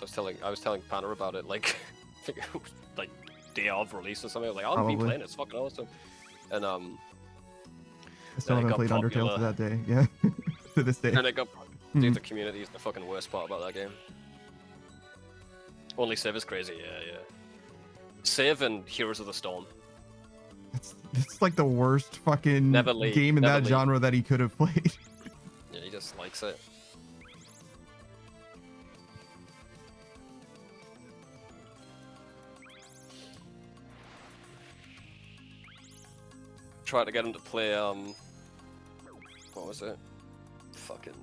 I was telling Panner about it like, I think it was like day of release or something. I was like, I'll be Probably. playing it. It's fucking awesome. And I still Then it haven't got played Undertale popular. to that day. Yeah. To this day. and it got dude, the community is the fucking worst part about that game. Only Civ is crazy. Yeah. Civ and Heroes of the Storm. It's like the worst fucking Never leave, game in never that leave. genre that he could have played. Yeah, he just likes it. Tried to get him to play what was it? Fucking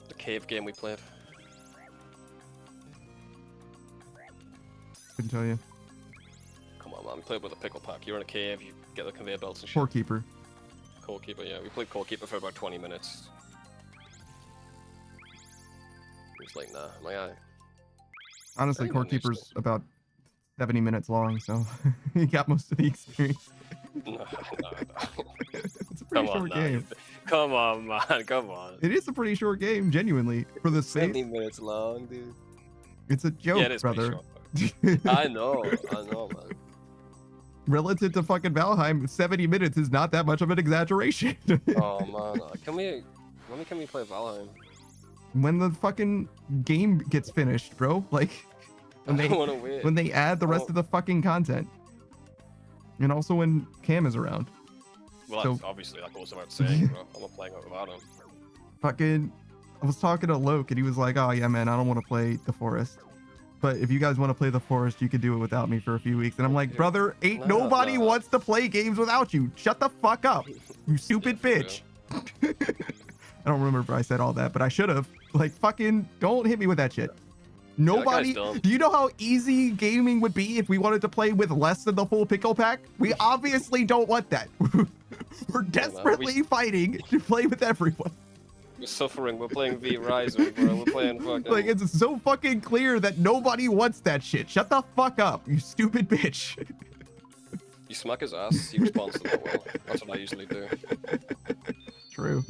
the cave game we played. Couldn't tell you. Come on, man. We played with a pickle pack. You're in a cave, you get the conveyor belts and shit. Poor keeper. Core Keeper, yeah. We played Core Keeper for about 20 minutes. He was like, nah, I'm like, aye. Honestly, Anyone Core needs Keeper's to- about 70 minutes long, so he got most of the experience. No. It's a pretty Come on, short nah, game. Come on, man. Come on. It is a pretty short game, genuinely. For the space, 70 minutes long, dude. it's a joke, Yeah, it is brother. pretty short. I know, man. Relative to fucking Valheim, 70 minutes is not that much of an exaggeration. Oh man, can we play Valheim? When the fucking game gets finished, bro. Like, when I they want to wait. when they add the rest Oh. of the fucking content, and also when Cam is around. Well, so- that's, obviously that goes without saying, bro. I'm not playing it without him. Fucking, I was talking to Loke and he was like, "Oh yeah, man, I don't want to play the Forest, but if you guys want to play the Forest, you could do it without me for a few weeks." And I'm like, Dude, "Brother, ain't no, nobody no. wants to play games without you. Shut the fuck up, you stupid Yeah, for bitch." I don't remember if I said all that, but I should have. Like, fucking, don't hit me with that shit. Nobody. dumb. Do you know how easy gaming would be if we wanted to play with less than the full pickle pack? We obviously don't want that. We're desperately fighting to play with everyone. We're suffering. We're playing V Rising, bro. We're playing fucking. Like, it's so fucking clear that nobody wants that shit. Shut the fuck up, you stupid bitch. You smack his ass, he responds to that well. That's what I usually do. True.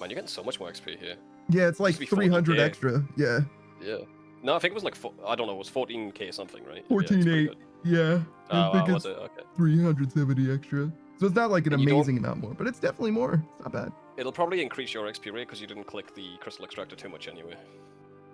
Man, you're getting so much more XP here. Yeah, it's like Used to be 300 40K. extra. Yeah. Yeah. No, I think it was like, I don't know, it was 14k something, right? 14.8. Yeah. Oh, wow, was it? Okay. 370 extra. So it's not like an And you don't- amazing amount more, but it's definitely more. It's not bad. It'll probably increase your XP rate because you didn't click the crystal extractor too much anyway.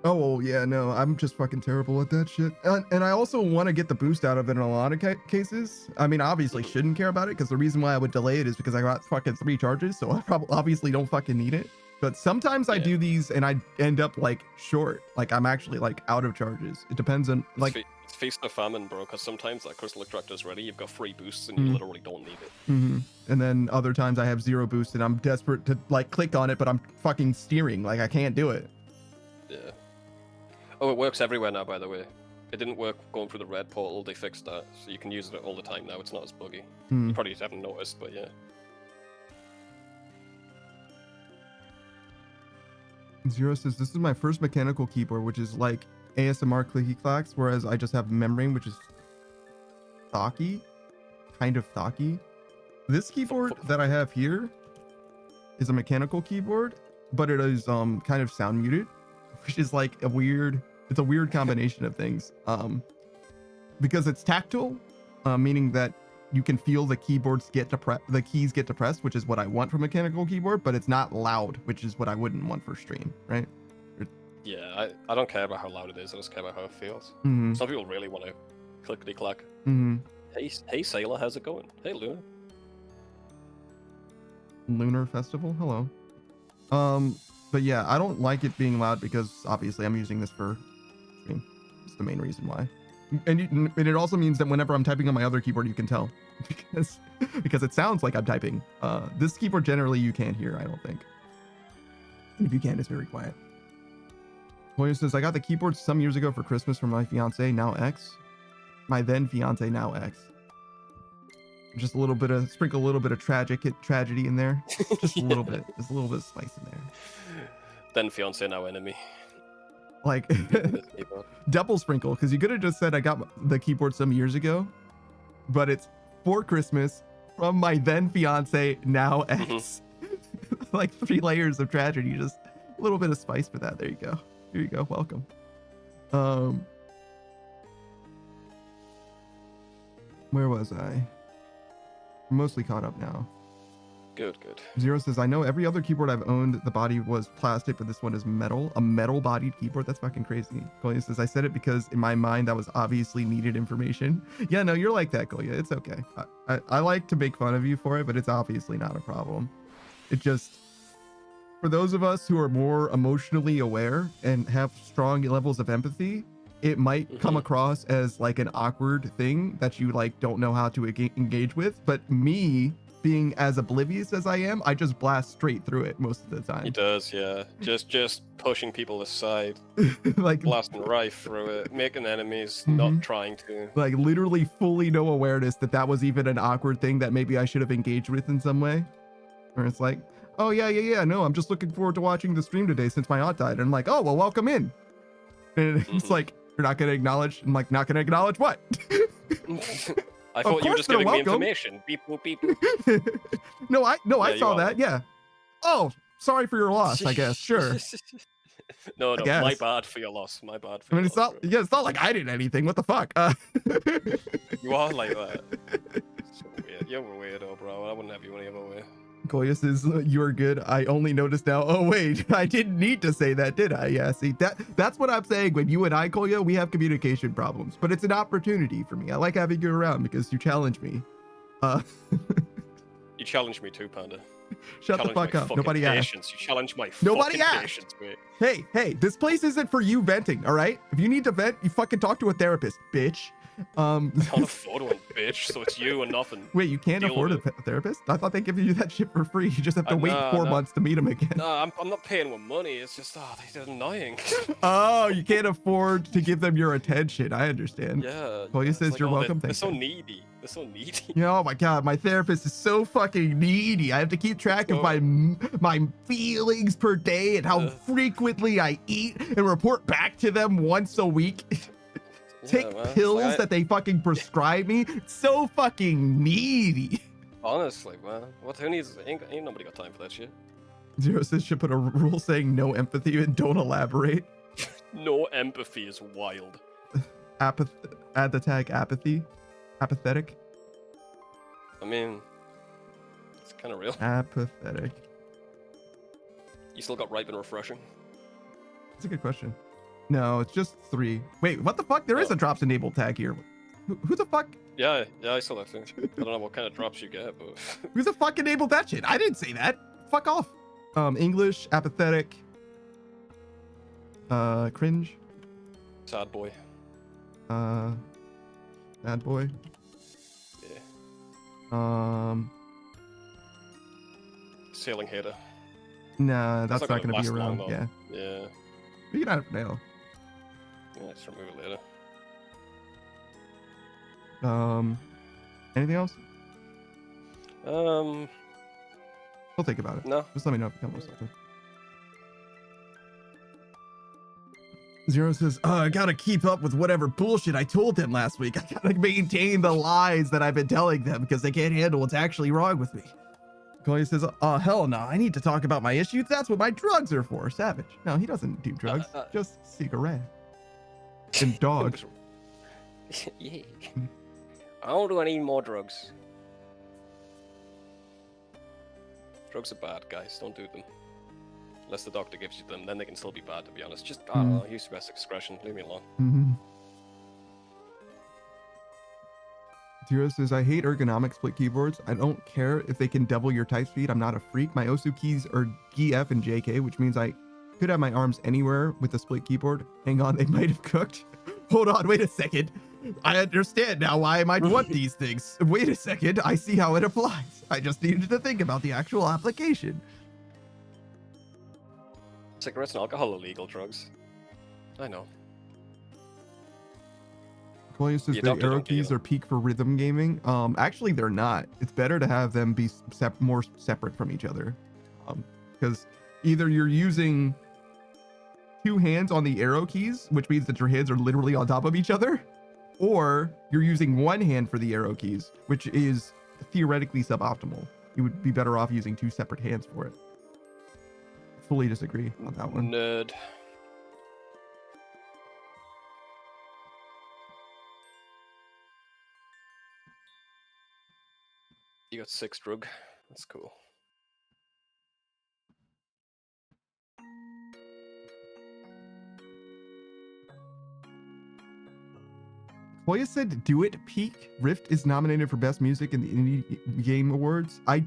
Oh, well, yeah, no, I'm just fucking terrible at that shit. And I also want to get the boost out of it in a lot of cases. I mean, obviously shouldn't care about it because the reason why I would delay it is because I got fucking 3 charges, so I probably obviously don't fucking need it. But sometimes I Yeah. do these and I end up like short. Like I'm actually like out of charges. It depends on like It's feast or famine, bro, because sometimes that crystal extractor is ready, you've got 3 boosts and you Mhm. literally don't need it. And then other times I have 0 boost and I'm desperate to like click on it, but I'm fucking steering. Like I can't do it. Yeah. Oh, it works everywhere now, by the way. It didn't work going through the red portal, they fixed that, so you can use it all the time now, it's not as buggy. Hmm. You probably just haven't noticed, but yeah. Zero says this is my first mechanical keyboard, which is like ASMR clicky clacks, whereas I just have membrane, which is thocky, kind of thocky. This keyboard that I have here is a mechanical keyboard, but it is kind of sound muted, which is like a weird combination of things. Because it's tactile, meaning that you can feel the keys get depressed, which is what I want from a mechanical keyboard, but it's not loud, which is what I wouldn't want for stream, right? Yeah, I don't care about how loud it is. I just care about how it feels. Mm-hmm. Some people really want to clickety clack. Mm-hmm. Hey, Sailor, how's it going? Hey, Luna. Lunar Festival. Hello. But yeah, I don't like it being loud because obviously I'm using this for stream. That's the main reason why. And it also means that whenever I'm typing on my other keyboard, you can tell because it sounds like I'm typing. This keyboard generally you can't hear, I don't think. And if you can, it's very quiet. Hoya says, I got the keyboard some years ago for Christmas from my fiance, now ex. My then fiance, now ex. Just a little bit of sprinkle a little bit of tragedy in there. Just a little bit. Just a little bit of spice in there. Then fiance, now enemy. Like double sprinkle, because you could have just said I got the keyboard some years ago, but it's for Christmas from my then fiance, now ex. Like 3 layers of tragedy. Just a little bit of spice for that. There you go. Here you go. Welcome. Where was I? I'm mostly caught up now. Good. Zero says, I know every other keyboard I've owned, the body was plastic, but this one is metal. A metal-bodied keyboard? That's fucking crazy. Goya says, I said it because in my mind, that was obviously needed information. Yeah, no, you're like that, Goya. It's okay. I like to make fun of you for it, but it's obviously not a problem. It just, for those of us who are more emotionally aware and have strong levels of empathy, it might come across as like an awkward thing that you like don't know how to engage with. But me, being as oblivious as I am, I just blast straight through it most of the time. He does, yeah. Just pushing people aside, like blasting right through it, making enemies, not trying to. Like literally fully no awareness that was even an awkward thing that maybe I should have engaged with in some way. Or it's like, oh yeah, no, I'm just looking forward to watching the stream today since my aunt died. And I'm like, oh, well, welcome in. And it's like, you're not going to acknowledge. I'm like, not going to acknowledge what? I thought you were just giving me information. Beep, boop, beep, boop. No, I saw that. Yeah. Oh, sorry for your loss, I guess. Sure. No, my bad for your loss. My bad for I mean, your it's not. Yeah, it's not like I did anything. What the fuck? You are like that. So weird. You're a weirdo, bro. I wouldn't have you any other way. Goya says, you're good. I only noticed now. Oh, wait, I didn't need to say that, did I? Yeah, see, that's what I'm saying. When you and I, Goya, we have communication problems, but it's an opportunity for me. I like having you around because you challenge me. You challenge me too, Panda. Shut the fuck up. Nobody asked. You challenge my Nobody fucking asked. patience, mate. Hey, this place isn't for you venting, all right? If you need to vent, you fucking talk to a therapist, bitch. I can't afford one, bitch, so it's you and nothing. Wait, you can't afford a therapist? I thought they give you that shit for free. You just have to wait 4 months to meet them again. No, I'm not paying with money. It's just, they're annoying. Oh, you can't afford to give them your attention. I understand. Yeah. Goya says, like, you're welcome. They're so needy. They're so needy. Oh my god, my therapist is so fucking needy. I have to keep track of my feelings per day and how frequently I eat and report back to them once a week. Take pills that they fucking prescribe me. It's so fucking needy. Honestly, man. Who needs? Ain't nobody got time for that shit. Zero says should put a rule saying no empathy and don't elaborate. No empathy is wild. Add the tag apathy. Apathetic. I mean, it's kind of real. Apathetic. You still got ripe and refreshing? That's a good question. No, it's just 3. Wait, what the fuck? There is a drops enabled tag here. Who the fuck? Yeah, I saw that thing. I don't know what kind of drops you get, but who the fuck enabled that shit? I didn't say that. Fuck off. English, apathetic. Cringe. Sad boy. Sad boy. Yeah. Sailing hater. Nah, that's not gonna be around. Long, yeah. Yeah. You can add it for now. Yeah, just remove it later. Anything else? We'll think about it. No. Just let me know if it comes up. Zero says, I gotta keep up with whatever bullshit I told them last week. I gotta maintain the lies that I've been telling them because they can't handle what's actually wrong with me. Goya says, hell no, I need to talk about my issues. That's what my drugs are for. Savage. No, he doesn't do drugs. Just cigarette. And dogs. Yeah. I don't do any more drugs. Drugs are bad, guys. Don't do them. unless the doctor gives you them, then they can still be bad, to be honest. Just, I don't know, use your best discretion, leave me alone. Mm-hmm. Zero says, I hate ergonomic split keyboards. I don't care if they can double your type speed. I'm not a freak. My OSU keys are G, F, and JK, which means I could have my arms anywhere with a split keyboard. Hang on, they might have cooked. Hold on, wait a second. I understand now why I might want these things. Wait a second, I see how it applies. I just needed to think about the actual application. Cigarettes and alcohol are legal drugs. I know. Kolia says Yeah, the doctor arrow don't get keys it. are peak for rhythm gaming. Actually, they're not. It's better to have them be more separate from each other. Because either you're using 2 hands on the arrow keys, which means that your hands are literally on top of each other, or you're using 1 hand for the arrow keys, which is theoretically suboptimal. You would be better off using 2 separate hands for it. Fully disagree on that one. Nerd. You got 6 drug. That's cool. Koya said, "Do it." Peak Rift is nominated for Best Music in the Indie Game Awards. I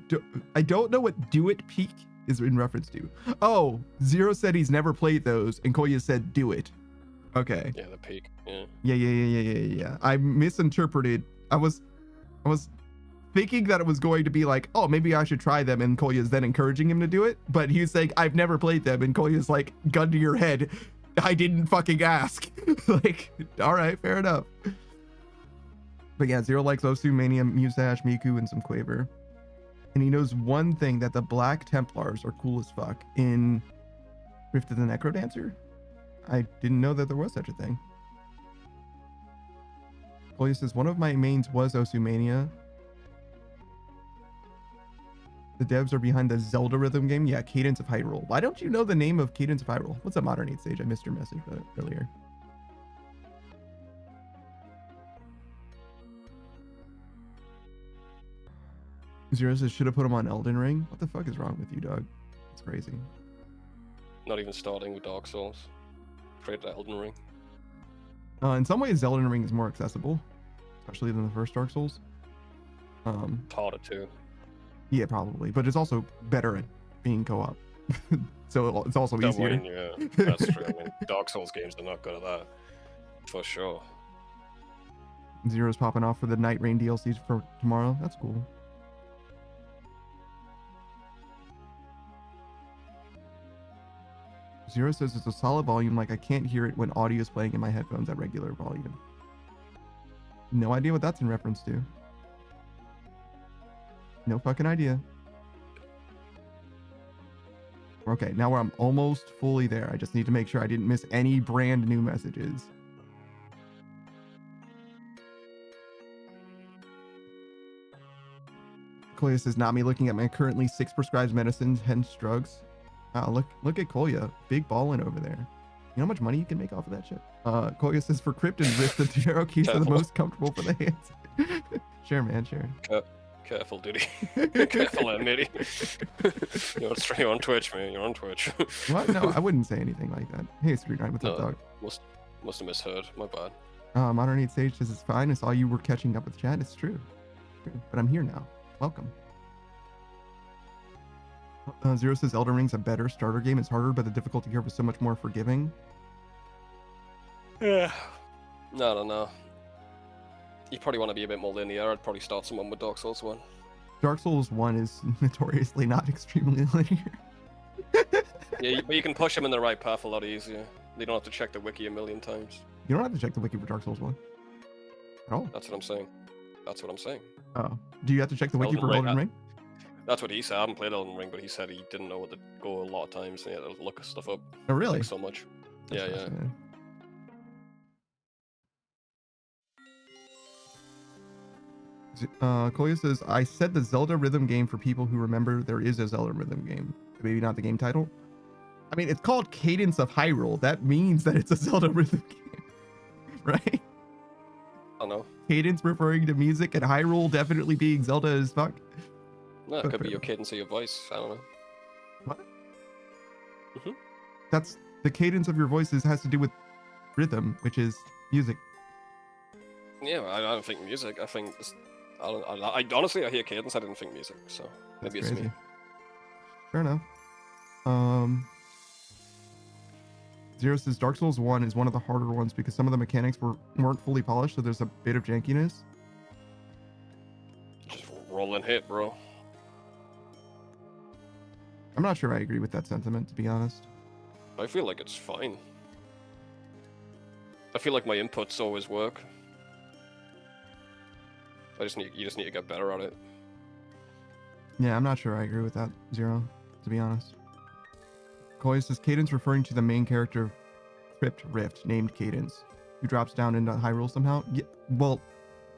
don't know what "Do It" Peak is in reference to. Oh, Zero said he's never played those, and Koya said, "Do it." Okay. Yeah, the peak. Yeah. Yeah. I misinterpreted. I was thinking that it was going to be like, oh, maybe I should try them, and Kolya's then encouraging him to do it. But he was saying, I've never played them, and Kolya's like, gun to your head, I didn't fucking ask. Like, all right, fair enough. But yeah, Zero likes Osu, Mania, Musash, Miku, and some Quaver. And he knows one thing, that the Black Templars are cool as fuck in Rift of the Necrodancer. I didn't know that there was such a thing. Kolya says, one of my mains was Osumania. The devs are behind the Zelda rhythm game. Yeah, Cadence of Hyrule. Why don't you know the name of Cadence of Hyrule? What's up, Modern 8 Stage? I missed your message earlier. Zero says, should have put him on Elden Ring. What the fuck is wrong with you, dog? It's crazy. Not even starting with Dark Souls. Straight to Elden Ring. In some ways, Elden Ring is more accessible, especially than the first Dark Souls. It's harder too. Yeah, probably, but it's also better at being co-op, so it's also That easier. one, yeah, that's true. I mean, Dark Souls games are not good at that, for sure. Zero's popping off for the Night Rain DLC for tomorrow. That's cool. Zero says it's a solid volume, like I can't hear it when audio is playing in my headphones at regular volume. No idea what that's in reference to. No fucking idea. Okay, now I'm almost fully there. I just need to make sure I didn't miss any brand new messages. Kolya says, not me looking at my currently 6 prescribed medicines, hence drugs. Look at Kolya. Big ballin' over there. You know how much money you can make off of that shit? Kolya says, for Crypt and Rift, the tarot keys are the Careful. most comfortable for the hands. Sure, man, sure. Careful, dude. Careful, Mitty. You're on Twitch, man. You're on Twitch. What? No, I wouldn't say anything like that. Hey, Street Knight, what's up, No. dog? Must have misheard. My bad. Modern 8 Sage says, it's fine. I saw you were catching up with chat. It's true. But I'm here now. Welcome. Zero says, Elden Ring's a better starter game. It's harder, but the difficulty curve is so much more forgiving. Yeah. No, I don't know. You probably want to be a bit more linear. I'd probably start someone with Dark Souls 1. Dark Souls 1 is notoriously not extremely linear. Yeah, but you can push them in the right path a lot easier. You don't have to check the wiki a million times. You don't have to check the wiki for Dark Souls 1 at all. That's what I'm saying. That's what I'm saying. Oh. Do you have to check the wiki Elden for Ring, Elden Ring? That's what he said. I haven't played Elden Ring, but he said he didn't know what to go a lot of times. And he had to look stuff up Oh, really? like, so much. That's Yeah, yeah. fascinating. Koya says, I said the Zelda rhythm game for people who remember there is a Zelda rhythm game. Maybe not the game title. I mean, it's called Cadence of Hyrule. That means that it's a Zelda rhythm game, right? I don't know. Cadence referring to music and Hyrule definitely being Zelda as fuck. No, it But could be fair your enough. cadence of your voice. I don't know. What? Mhm. That's the cadence of your voices has to do with rhythm, which is music. Yeah, I don't think music. I think I honestly I hear cadence. I didn't think music. So That's maybe it's crazy. me. Fair enough. Zero says Dark Souls 1 is one of the harder ones because some of the mechanics weren't fully polished, so there's a bit of jankiness. Just roll and hit, bro. I'm not sure I agree with that sentiment, to be honest. I feel like it's fine. I feel like my inputs always work. You just need to get better at it. Yeah, I'm not sure I agree with that, Zero, to be honest. Koi says Cadence referring to the main character of Crypt Rift named Cadence, who drops down into Hyrule somehow. Yeah, well,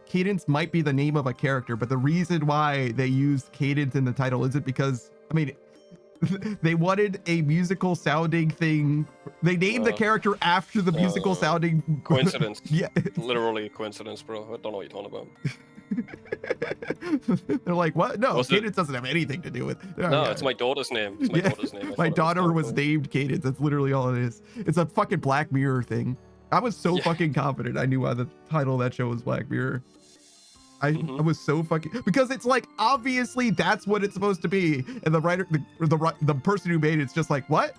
Cadence might be the name of a character, but the reason why they used Cadence in the title isn't because, I mean, they wanted a musical sounding thing. They named the character after the musical sounding coincidence. Yeah. Literally a coincidence, bro. I don't know what you're talking about. They're like, what? No, Was it- Cadence doesn't have anything to do with it. No, it's my daughter's name. It's my Yeah. daughter's name. I My thought it daughter was typo. named Cadence. That's literally all it is. It's a fucking Black Mirror thing. I was so Yeah. fucking confident I knew why the title of that show was Black Mirror. I was so fucking, because it's like obviously that's what it's supposed to be, and the writer, the person who made it's just like, what?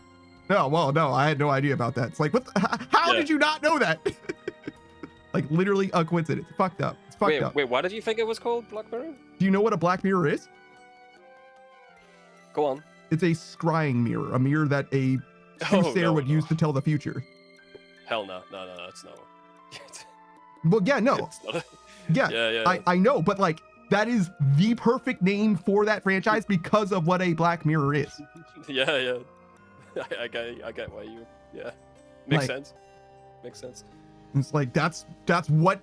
No, well, no, I had no idea about that. It's like, what? How Yeah. did you not know that? Like literally a coincidence. It's fucked up. It's fucked up. Wait, why did you think it was called Black Mirror? Do you know what a Black Mirror is? Go on. It's a scrying mirror, a mirror that a Oh, soothsayer no, would no. use to tell the future. Hell no, that's not. Well, yeah, no, It's not. yeah, Yeah. I know, but like that is the perfect name for that franchise because of what a Black Mirror is. Yeah. I get why you. Yeah, makes Like- sense. Makes sense. It's like that's what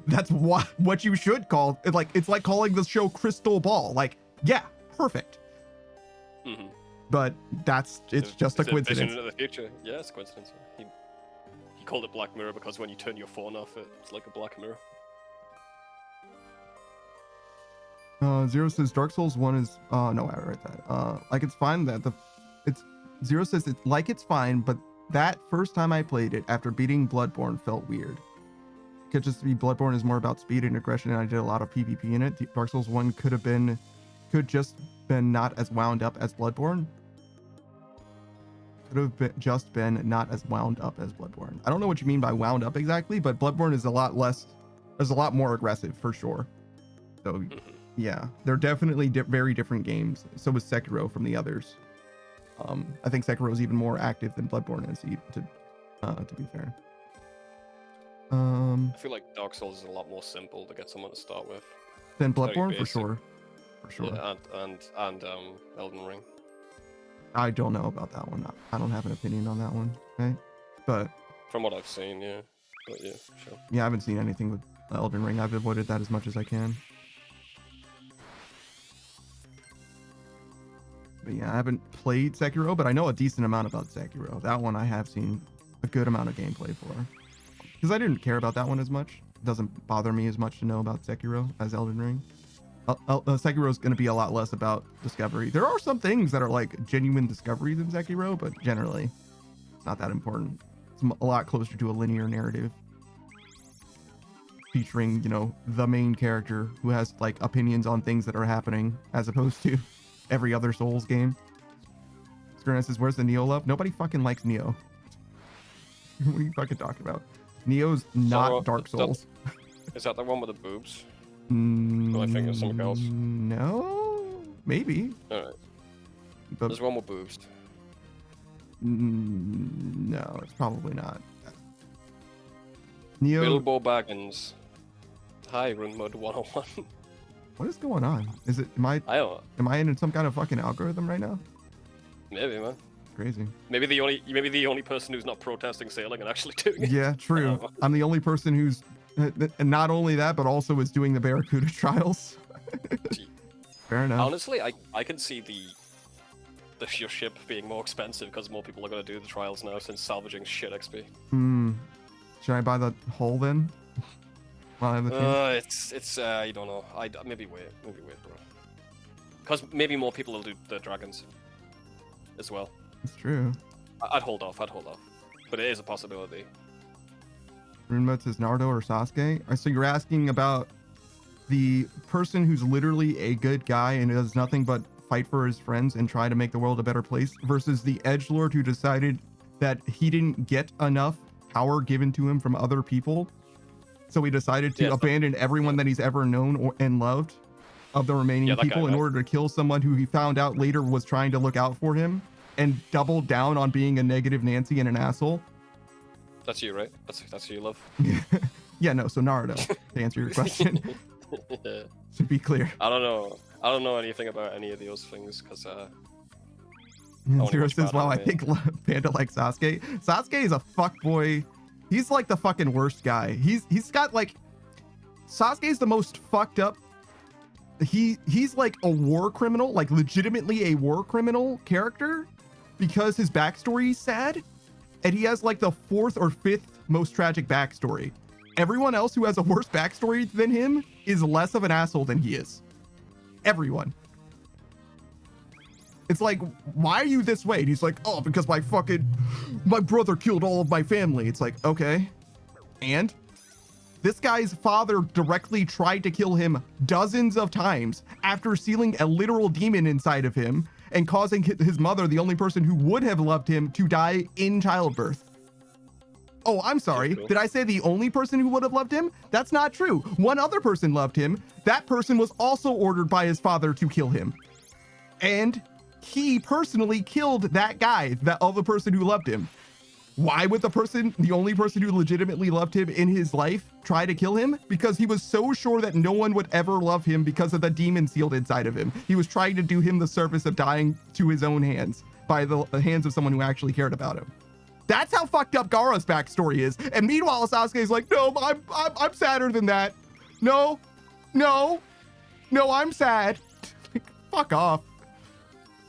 that's what you should call it. Like it's like calling the show Crystal Ball. Like, yeah, perfect. Mm-hmm. But it's just a Vision coincidence. into the future. Yeah, it's a coincidence. He called it Black Mirror because when you turn your phone off, it's like a black mirror. Zero says Dark Souls 1 is no, I read that. Like it's fine that it's Zero says it's like it's fine, but that first time I played it after beating Bloodborne felt weird. Could just be Bloodborne is more about speed and aggression, and I did a lot of PvP in it. Dark Souls 1 could just been not as wound up as Bloodborne. Could have been just been not as wound up as Bloodborne. I don't know what you mean by wound up exactly, but Bloodborne is a lot more aggressive for sure. So yeah, they're definitely very different games. So was Sekiro from the others. I think Sekiro is even more active than Bloodborne is, to be fair. I feel like Dark Souls is a lot more simple to get someone to start with. Than very Bloodborne for basic. sure. For sure. Yeah, and Elden Ring. I don't know about that one. I don't have an opinion on that one. Okay, but From what I've seen, yeah. But yeah, sure. yeah, I haven't seen anything with Elden Ring. I've avoided that as much as I can. But yeah, I haven't played Sekiro, but I know a decent amount about Sekiro. That one I have seen a good amount of gameplay for. Because I didn't care about that one as much. It doesn't bother me as much to know about Sekiro as Elden Ring. Sekiro is going to be a lot less about discovery. There are some things that are like genuine discoveries in Sekiro, but generally it's not that important. It's a lot closer to a linear narrative featuring, the main character who has like opinions on things that are happening as opposed to every other Souls game. Skurna says, where's the Neo love? Nobody fucking likes Neo. What are you fucking talking about? Neo's not Dark Souls. Is that the one with the boobs? No, I think it's something else. No, maybe. Alright. But There's one with boobs. no, it's probably not. Neo, Bilbo Baggins. Hi, Rune Mode 101. what is going on? Is it am I I don't know. am I in some kind of fucking algorithm right now? Maybe, man. Crazy. Maybe the only person who's not protesting sailing and actually doing it. Yeah, true. I'm the only person who's, and not only that, but also is doing the Barracuda trials. Fair enough. Honestly, I can see your ship being more expensive because more people are going to do the trials now since salvaging shit XP. Should I buy the hull then? While I have the chance? It's you don't know. Maybe wait, bro. Because maybe more people will do the dragons as well. It's true. I'd hold off. But it is a possibility. Runma says Naruto or Sasuke. So you're asking about the person who's literally a good guy and does nothing but fight for his friends and try to make the world a better place versus the edgelord who decided that he didn't get enough power given to him from other people. So he decided to abandon everyone that he's ever known and loved of the remaining people in order to kill someone who he found out later was trying to look out for him and doubled down on being a negative Nancy and an asshole. That's you, right? That's who you love. Yeah, no. So Naruto, to answer your question, Yeah. to be clear. I don't know anything about any of those things because Zero says, "Well, I think Panda likes Sasuke. Sasuke is a fuckboy. He's like the fucking worst guy. He's got like Sasuke's the most fucked up. He's like a war criminal, like legitimately a war criminal character, because his backstory is sad, and he has like the 4th or 5th most tragic backstory. Everyone else who has a worse backstory than him is less of an asshole than he is. Everyone." It's like, why are you this way? And he's like, oh, because my brother killed all of my family. It's like, okay. And this guy's father directly tried to kill him dozens of times after sealing a literal demon inside of him and causing his mother, the only person who would have loved him, to die in childbirth. Oh, I'm sorry. Did I say the only person who would have loved him? That's not true. One other person loved him. That person was also ordered by his father to kill him. And he personally killed that guy, that other person who loved him. Why would the only person who legitimately loved him in his life, try to kill him? Because he was so sure that no one would ever love him because of the demon sealed inside of him. He was trying to do him the service of dying to his own hands by the hands of someone who actually cared about him. That's how fucked up Gaara's backstory is. And meanwhile, Sasuke's like, no, I'm sadder than that. No, I'm sad. Fuck off.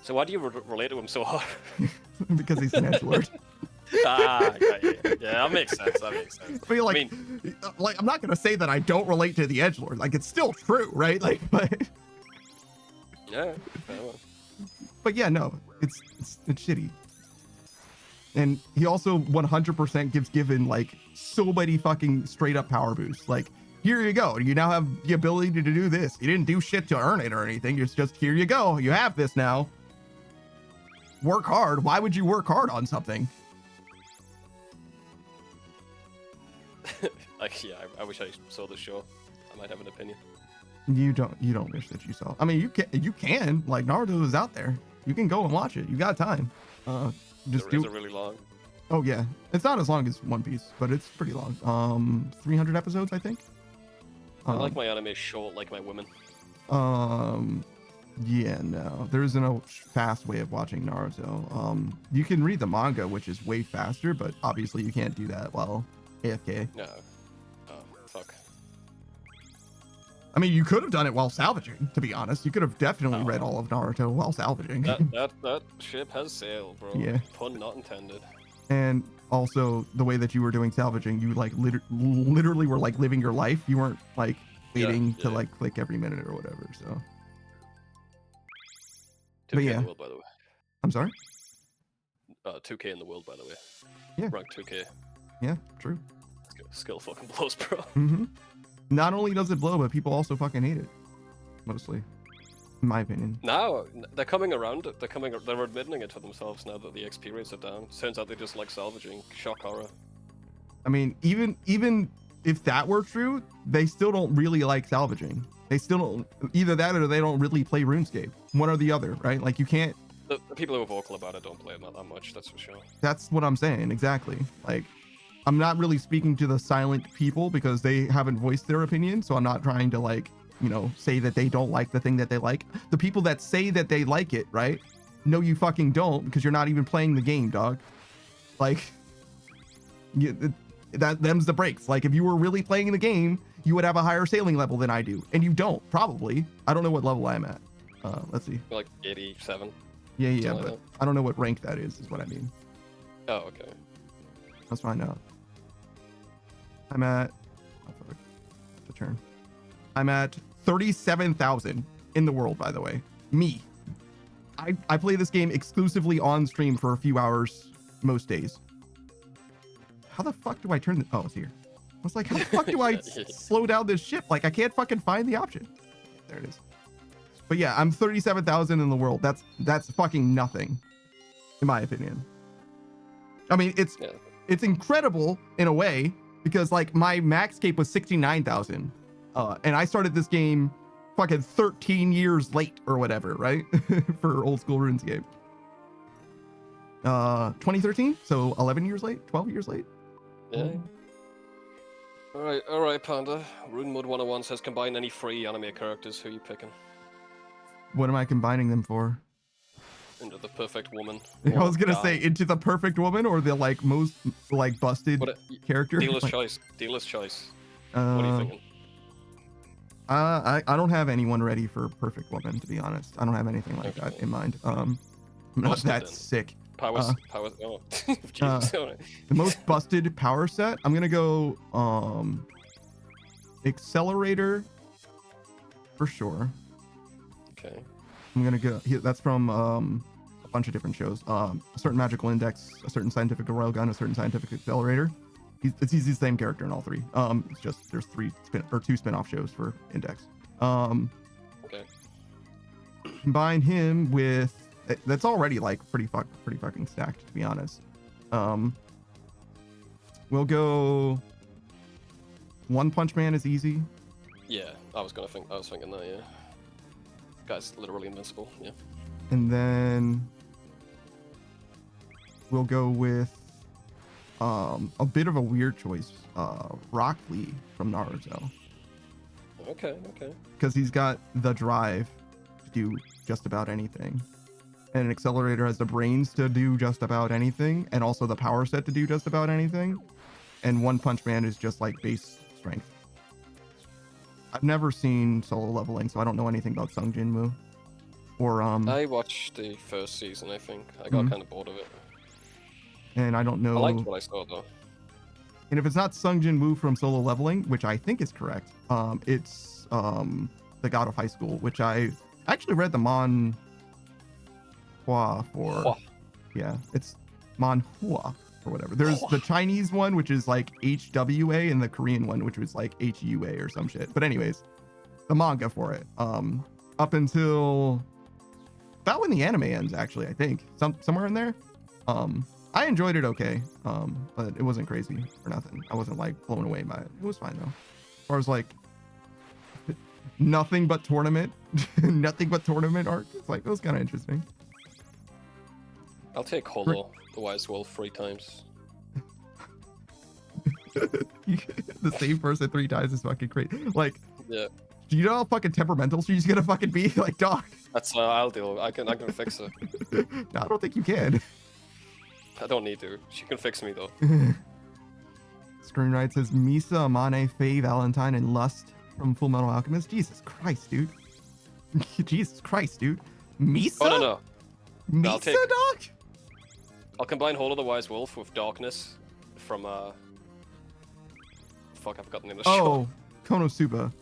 So why do you relate to him so hard? Because he's an edgelord. Yeah, that makes sense. I feel like, I'm not gonna say that I don't relate to the edgelord. Like, it's still true, right? Like, but yeah. But yeah, no, it's shitty. And he also 100% gives Given like so many fucking straight up power boosts. Like, here you go. You now have the ability to do this. You didn't do shit to earn it or anything. It's just, here you go. You have this now. Work hard. Why would you work hard on something? I wish I saw the show. I might have an opinion. You don't wish that you saw. I mean, you can. Like, Naruto is out there. You can go and watch it. You got time. Just Is it really long? Oh yeah, it's not as long as One Piece, but it's pretty long. 300 episodes, I think. I like my anime short, like my women. Yeah, no, there isn't a fast way of watching Naruto. You can read the manga, which is way faster, but obviously you can't do that while AFK. No. Oh, fuck. I mean, you could have done it while salvaging, to be honest. You could have definitely read all of Naruto while salvaging. That ship has sailed, bro. Yeah. Pun not intended. And also, the way that you were doing salvaging, you like literally were like living your life. You weren't like waiting to like click every minute or whatever. So. 2K But yeah. in the world, by the way. I'm sorry? 2K in the world, by the way. Yeah. Rank 2K. Yeah, true. Skill fucking blows, bro. Mm-hmm. Not only does it blow, but people also fucking hate it. Mostly. In my opinion. Now, they're coming around. They're admitting it to themselves now that the XP rates are down. Turns out they just like salvaging. Shock horror. I mean, even if that were true, they still don't really like salvaging. They still don't, either that or they don't really play RuneScape. One or the other, right? Like, you can't. The people who are vocal about it don't play it not that much, that's for sure. That's what I'm saying, exactly. Like, I'm not really speaking to the silent people because they haven't voiced their opinion, so I'm not trying to, like, you know, say that they don't like the thing that they like. The people that say that they like it, right? No, you fucking don't, because you're not even playing the game, dog. Like, them's the breaks. Like, if you were really playing the game, you would have a higher sailing level than I do, and you don't, probably. I don't know what level I'm at. Let's see. Like 87. Yeah, like but that. I don't know what rank that is what I mean. Oh, okay. Let's find out. I'm at, the turn. I'm at 37,000 in the world, by the way. Me. I play this game exclusively on stream for a few hours most days. How the fuck do I turn the... Oh, it's here. I was like, how the fuck do I slow down this ship? Like, I can't fucking find the option. There it is. But yeah, I'm 37,000 in the world. That's fucking nothing, in my opinion. I mean, it's incredible in a way because like my max cape was 69,000, and I started this game fucking 13 years late or whatever, right? For old school RuneScape. 2013, so 11 years late, 12 years late. Yeah. All right, Panda. Rune Mode 101 says combine any free anime characters. Who are you picking? What am I combining them for? Into the perfect woman. I was gonna guy. say into the perfect woman or the like most like busted character. Dealer's Like, choice. Dealer's choice. What are you thinking? I don't have anyone ready for perfect woman, to be honest. I don't have anything like that in mind. I'm not Busted that then. sick. Powers. Oh, Jesus. Alright. The most busted power set, I'm gonna go accelerator for sure. Okay. I'm gonna go that's from a bunch of different shows. A certain magical index, a certain scientific railgun, a certain scientific accelerator. He's the same character in all three. It's just there's two spin-off shows for index. Okay. Combine him with that's already like pretty fucking stacked, to be honest. We'll go One Punch Man is easy. Yeah, I was thinking that. Yeah. Guy's literally invincible. Yeah. And then we'll go with a bit of a weird choice, Rock Lee from Naruto, Okay. because he's got the drive to do just about anything, and an accelerator has the brains to do just about anything, and also the power set to do just about anything, and One Punch Man is just like base strength. I've never seen solo leveling, so I don't know anything about Sung Jinwoo. Or I watched the first season. I think I got kind of bored of it. and I don't know. I liked what I saw though. And if it's not Sung Jinwoo from Solo Leveling, which I think is correct, it's the God of High School, which I actually read the manhwa for. Hua. Yeah, it's manhua or whatever. There's the Chinese one, which is like HWA, and the Korean one, which was like HUA or some shit. But anyways, the manga for it, up until about when the anime ends, actually, I think somewhere in there. I enjoyed it okay, but it wasn't crazy or nothing. I wasn't like blown away by it. It was fine though. As far as like nothing but tournament, nothing but tournament arc. It's like it was kind of interesting. I'll take Holo, the Wise Wolf, 3 times. The same person 3 times is fucking great. Like, Yeah. do you know how fucking temperamental she's gonna fucking be? Like, dog. That's I'll deal. I can fix her. No, I don't think you can. I don't need to. She can fix me though. Screenwrite says Misa, Amane, Faye, Valentine, and Lust from Full Metal Alchemist. Jesus Christ, dude. Jesus Christ, dude. Misa? Oh no. Misa, I'll take- dog? I'll combine Holo, the Wise Wolf, with Darkness from Fuck, I've forgotten the name of the show. Oh, Konosuba.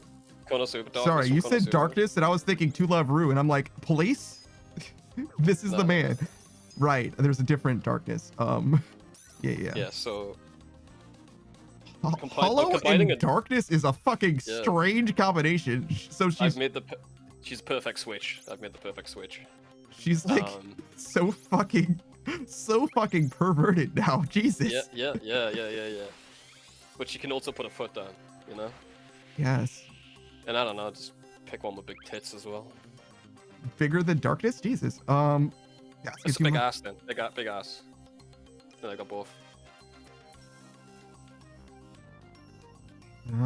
Konosuba. Darkness Sorry, from you said Konosuba. Darkness, and I was thinking To Love Ru, and I'm like, police? This is the No. man. Right, there's a different Darkness. Yeah. Yeah. So Hollow combining and it- Darkness is a fucking Yeah. strange combination. So I've made she's a perfect switch. I've made the perfect switch. she's like so fucking perverted now. Jesus. Yeah. But she can also put a foot down, you know? Yes. And I don't know, just pick one with big tits as well. Bigger than Darkness? Jesus. Yeah, It's a big ass then. Big ass. Then I got both.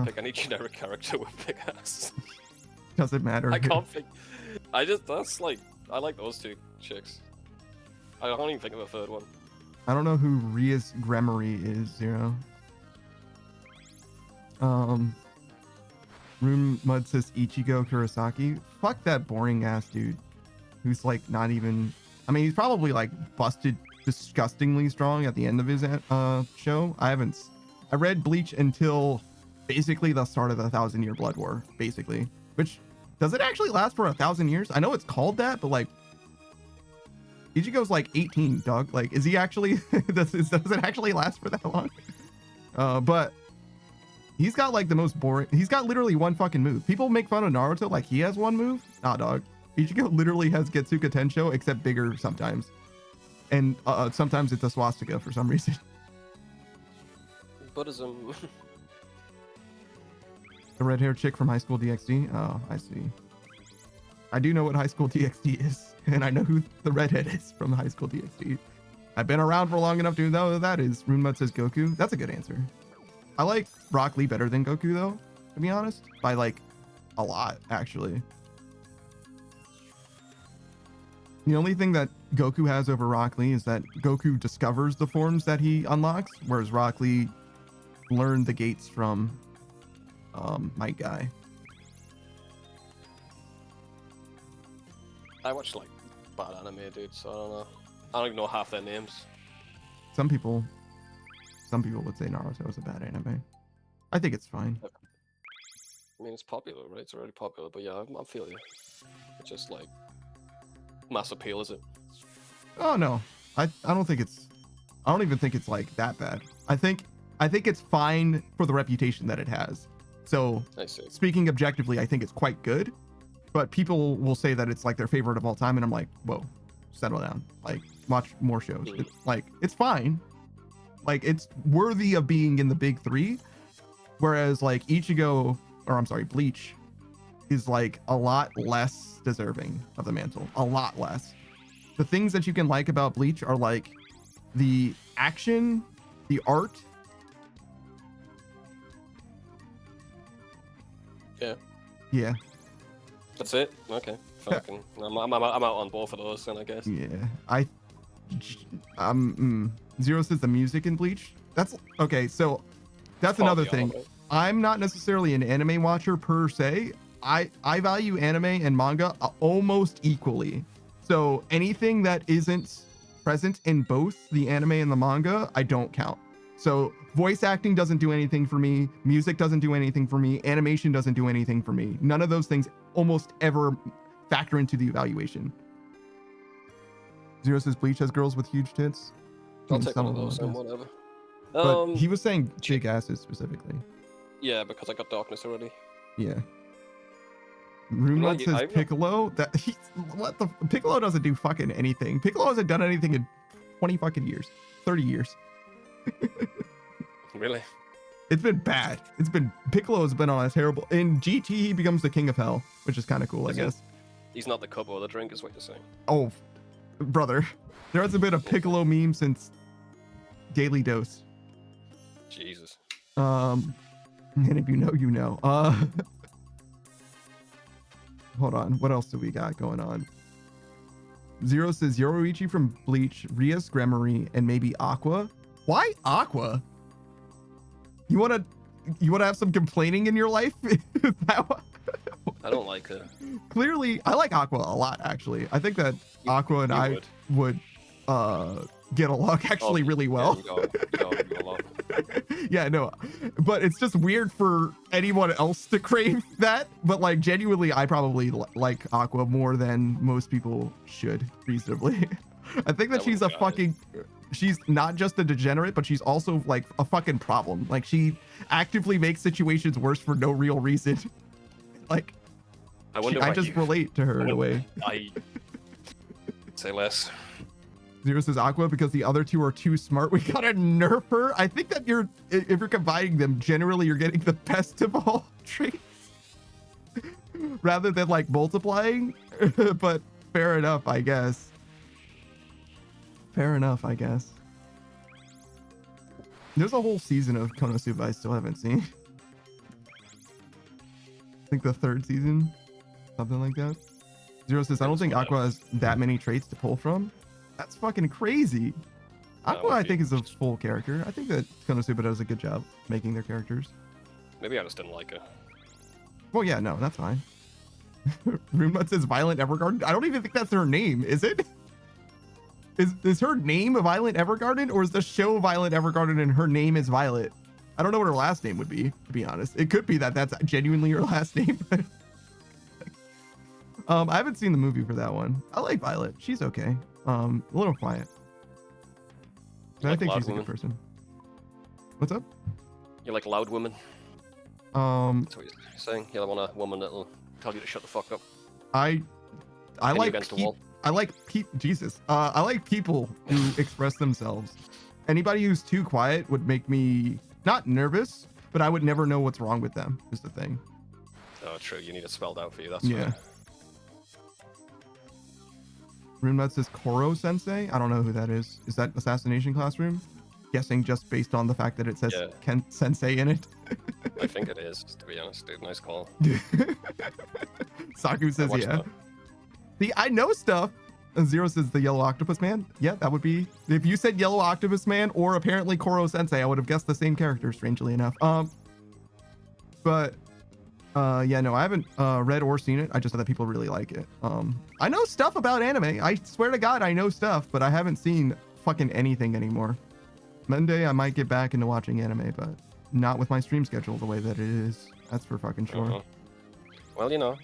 Pick any generic character with big ass. Doesn't matter. I can't think. I like those 2 chicks. I don't even think of a third one. I don't know who Ria's Gremory is, Zero. Room Mud says Ichigo Kurosaki. Fuck that boring ass dude. Who's like not even. I mean, he's probably like busted disgustingly strong at the end of his show. I read Bleach until basically the start of the 1,000-Year Blood War, basically. Which does it actually last for 1,000 years? I know it's called that, but like, Ichigo's like 18, dog. Like, is he actually, does it actually last for that long? But he's got like the most boring, he's got literally one fucking move. People make fun of Naruto like he has one move. Nah, dog. Ichigo literally has Getsuka Tensho, except bigger sometimes. And sometimes it's a swastika for some reason. Buddhism. The red-haired chick from High School DxD? Oh, I see. I do know what High School DxD is, and I know who the redhead is from High School DxD. I've been around for long enough to know who that is. RuneMud says Goku. That's a good answer. I like Rock Lee better than Goku, though, to be honest. By, like, a lot, actually. The only thing that Goku has over Rock Lee is that Goku discovers the forms that he unlocks, whereas Rock Lee learned the gates from my guy. I watch like bad anime, dude, so I don't know. I don't even know half their names. Some people would say Naruto is a bad anime. I think it's fine. I mean, it's popular, right? It's already popular, but yeah, I feel you. It's just like mass appeal, is it? Oh no, I don't think it's. I don't even think it's like that bad. I think it's fine for the reputation that it has. So I see. Speaking objectively, I think it's quite good. But people will say that it's like their favorite of all time, and I'm like, whoa, settle down. Like, watch more shows. It's fine. Like, it's worthy of being in the big three. Whereas like Bleach is like a lot less deserving of the mantle. A lot less. The things that you can like about Bleach are like the action, the art. Yeah. That's it? Okay. Fucking. I'm out on both of those then, I guess. Yeah. Zero says the music in Bleach. That's okay. So that's another thing. I'm not necessarily an anime watcher per se. I value anime and manga almost equally. So anything that isn't present in both the anime and the manga, I don't count. So voice acting doesn't do anything for me. Music doesn't do anything for me. Animation doesn't do anything for me. None of those things almost ever factor into the evaluation. Zero says Bleach has girls with huge tits. I'll take one of those and whatever. But he was saying big asses specifically. Yeah, because I got darkness already. Yeah. RuneMud says Piccolo. Piccolo doesn't do fucking anything. Piccolo hasn't done anything in 20 fucking years. 30 years. Really? It's been bad. Piccolo has been on a terrible. In GT, he becomes the king of hell, which is kind of cool, I guess. He's not the cup or the drink, is what you're saying. Oh, brother, there hasn't been a Piccolo meme since Daily Dose. Jesus. And if you know, you know. Hold on. What else do we got going on? Zero says Yoruichi from Bleach, Rias Gremory, and maybe Aqua. Why Aqua? You wanna have some complaining in your life? I don't like her. Clearly, I like Aqua a lot, actually. I think that Aqua and I would get along actually really well. Yeah, no, but it's just weird for anyone else to crave that. But like genuinely, I probably like Aqua more than most people should reasonably. I think that she's a fucking. She's not just a degenerate, but she's also like a fucking problem. Like she actively makes situations worse for no real reason. Like I just relate to her in a way. I say less. Zero says Aqua because the other two are too smart. We gotta nerf her. I think that if you're combining them, generally you're getting the best of all traits rather than like multiplying. But fair enough, I guess. Fair enough, I guess. There's a whole season of Konosuba I still haven't seen. I think the 3rd season, something like that. Zero says, I don't think Aqua has that many traits to pull from. That's fucking crazy. Aqua, I think, is a full character. I think that Konosuba does a good job making their characters. Maybe I just didn't like her. Well, yeah, no, that's fine. RuneMud says Violent Evergarden. I don't even think that's her name, is it? Is her name Violent Evergarden, or is the show Violent Evergarden and her name is Violet? I don't know what her last name would be, to be honest. It could be that that's genuinely her last name. I haven't seen the movie for that one. I like Violet. She's okay. A little quiet. But I Like think loud she's a women? good person. What's up? You like loud women? That's what you're saying. You don't want a woman that'll tell you to shut the fuck up. I Pin you like against the wall. I like Jesus. I like people who express themselves. Anybody who's too quiet would make me not nervous, but I would never know what's wrong with them. Is the thing. Oh, true. You need it spelled out for you. That's Yeah. right. Runenut says Koro Sensei. I don't know who that is. Is that Assassination Classroom? Guessing just based on the fact that it says Yeah. Ken Sensei in it. I think it is, to be honest, dude. Nice call. Saku says watched yeah. that. See, I know stuff. And Zero says the Yellow Octopus Man. Yeah, that would be. If you said Yellow Octopus Man or apparently Koro Sensei, I would have guessed the same character, strangely enough. But yeah, no, I haven't read or seen it. I just know that people really like it. I know stuff about anime. I swear to God, I know stuff, but I haven't seen fucking anything anymore. Monday, I might get back into watching anime, but not with my stream schedule the way that it is. That's for fucking sure. Uh-huh. Well, you know,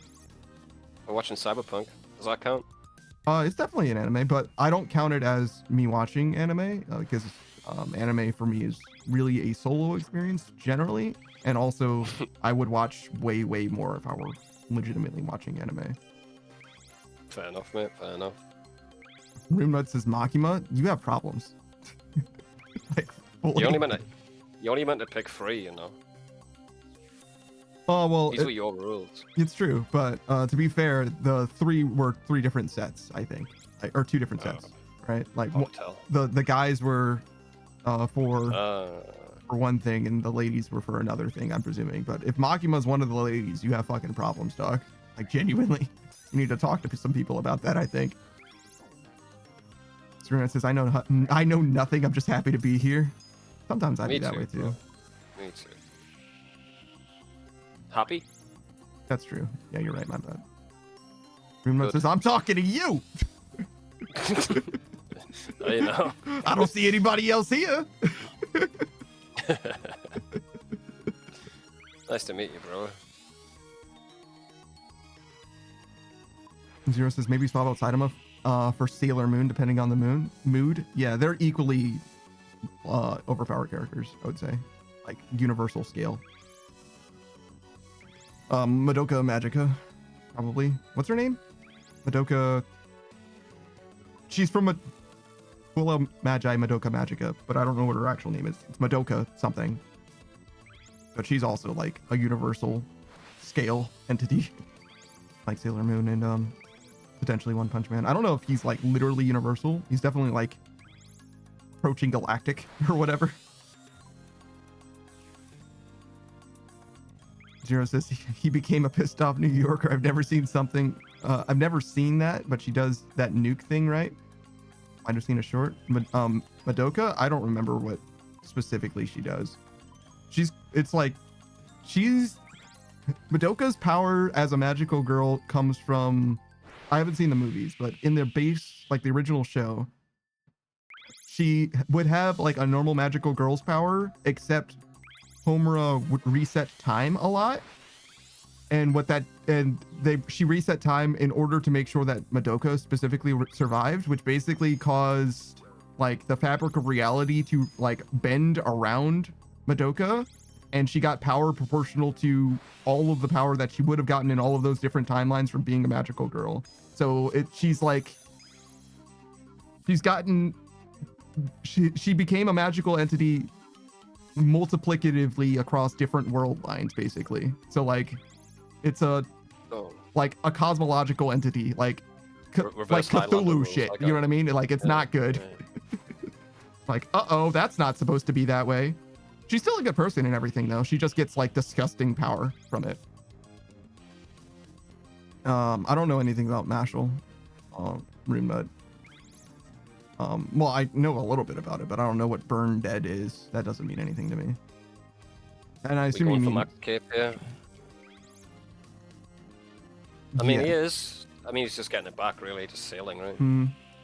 we're watching Cyberpunk. Does that count? It's definitely an anime, but I don't count it as me watching anime because anime for me is really a solo experience generally, and also I would watch way more if I were legitimately watching anime. Fair enough, mate. Fair enough. Roomnut says Makima, you have problems. Like, You only meant to pick 3, you know. Oh well, These were your rules. it's true, but to be fair, the 3 were 3 different sets, I think, or 2 different sets, right? Like Hotel. the guys were for one thing, and the ladies were for another thing, I'm presuming. But if Makima's one of the ladies, you have fucking problems, dog. Like genuinely, you need to talk to some people about that, I think. Serena says, I know nothing. I'm just happy to be here. Sometimes I Me be that too, way too. bro. Me too. Happy? That's true. Yeah, you're right. My bad. Roomnut Good. says, I'm talking to you. You know. I don't see anybody else here. Nice to meet you, bro. Zero says maybe swap out Saitama for Sailor Moon, depending on the mood. Yeah, they're equally overpowered characters, I would say. Like universal scale. Madoka Magica, probably. What's her name? Madoka. She's from Aquila Magi Madoka Magica, but I don't know what her actual name is. It's Madoka something. But she's also like a universal scale entity, like Sailor Moon and potentially One Punch Man. I don't know if he's like literally universal. He's definitely like approaching galactic or whatever. Zero says he became a pissed off New Yorker. I've never seen I've never seen that, but she does that nuke thing, right? Might have seen a short. But Madoka, I don't remember what specifically she does. Madoka's power as a magical girl comes from, I haven't seen the movies, but in their base, like the original show, she would have like a normal magical girl's power, except Homura would reset time a lot. And she reset time in order to make sure that Madoka specifically survived, which basically caused like the fabric of reality to like bend around Madoka, and she got power proportional to all of the power that she would have gotten in all of those different timelines from being a magical girl. So she became a magical entity multiplicatively across different world lines, basically. So like it's like a cosmological entity, like like Cthulhu shit. You know what I mean? Like it's not good. Like, that's not supposed to be that way. She's still a good person and everything, though. She just gets like disgusting power from it. I don't know anything about Mashal, Runebud. Well, I know a little bit about it, but I don't know what Burn Dead is. That doesn't mean anything to me. And I assume you mean Max Cape, yeah. I mean, he is. I mean, he's just getting it back, really, just sailing, right?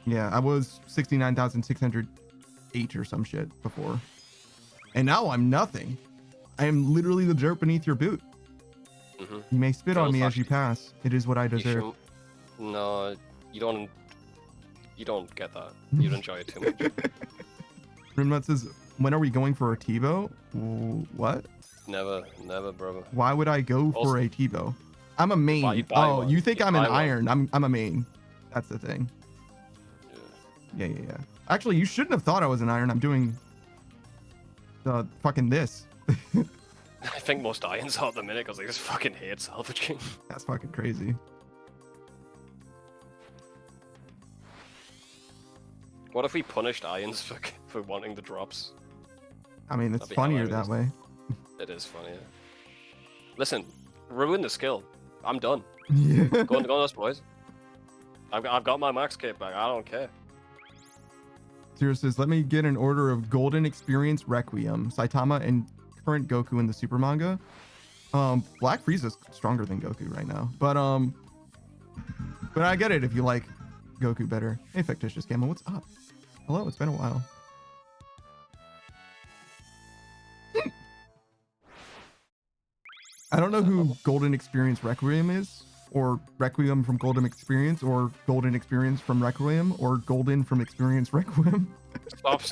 Yeah, I was 69,608 or some shit before. And now I'm nothing. I am literally the dirt beneath your boot. You may spit on me as you pass. It is what I deserve. No, you don't. You don't get that. You'd enjoy it too much. Rimnut says, when are we going for a Tebow? What? Never, brother. Why would I go Also- for a Tebow? I'm a main. Buy Oh, one. you think You I'm an buy one. iron? I'm a main. That's the thing. Yeah. Actually, you shouldn't have thought I was an iron. I'm doing fucking this. I think most irons are at the minute because they just fucking hate salvaging. That's fucking crazy. What if we punished irons for wanting the drops? I mean, it's That'd be funnier hilarious. that way. It is funny. Yeah. Listen, ruin the skill. I'm done. Yeah. Go on, us boys. I've got my max cape back. I don't care. Zero says, let me get an order of Golden Experience Requiem, Saitama, and current Goku in the Super manga. Black Frieza's stronger than Goku right now, but I get it if you like Goku better. Hey, Fictitious Camo, what's up? Hello, it's been a while. I don't know who Golden Experience Requiem is, or Requiem from Golden Experience, or Golden Experience from Requiem, or Golden from Experience Requiem. Stop.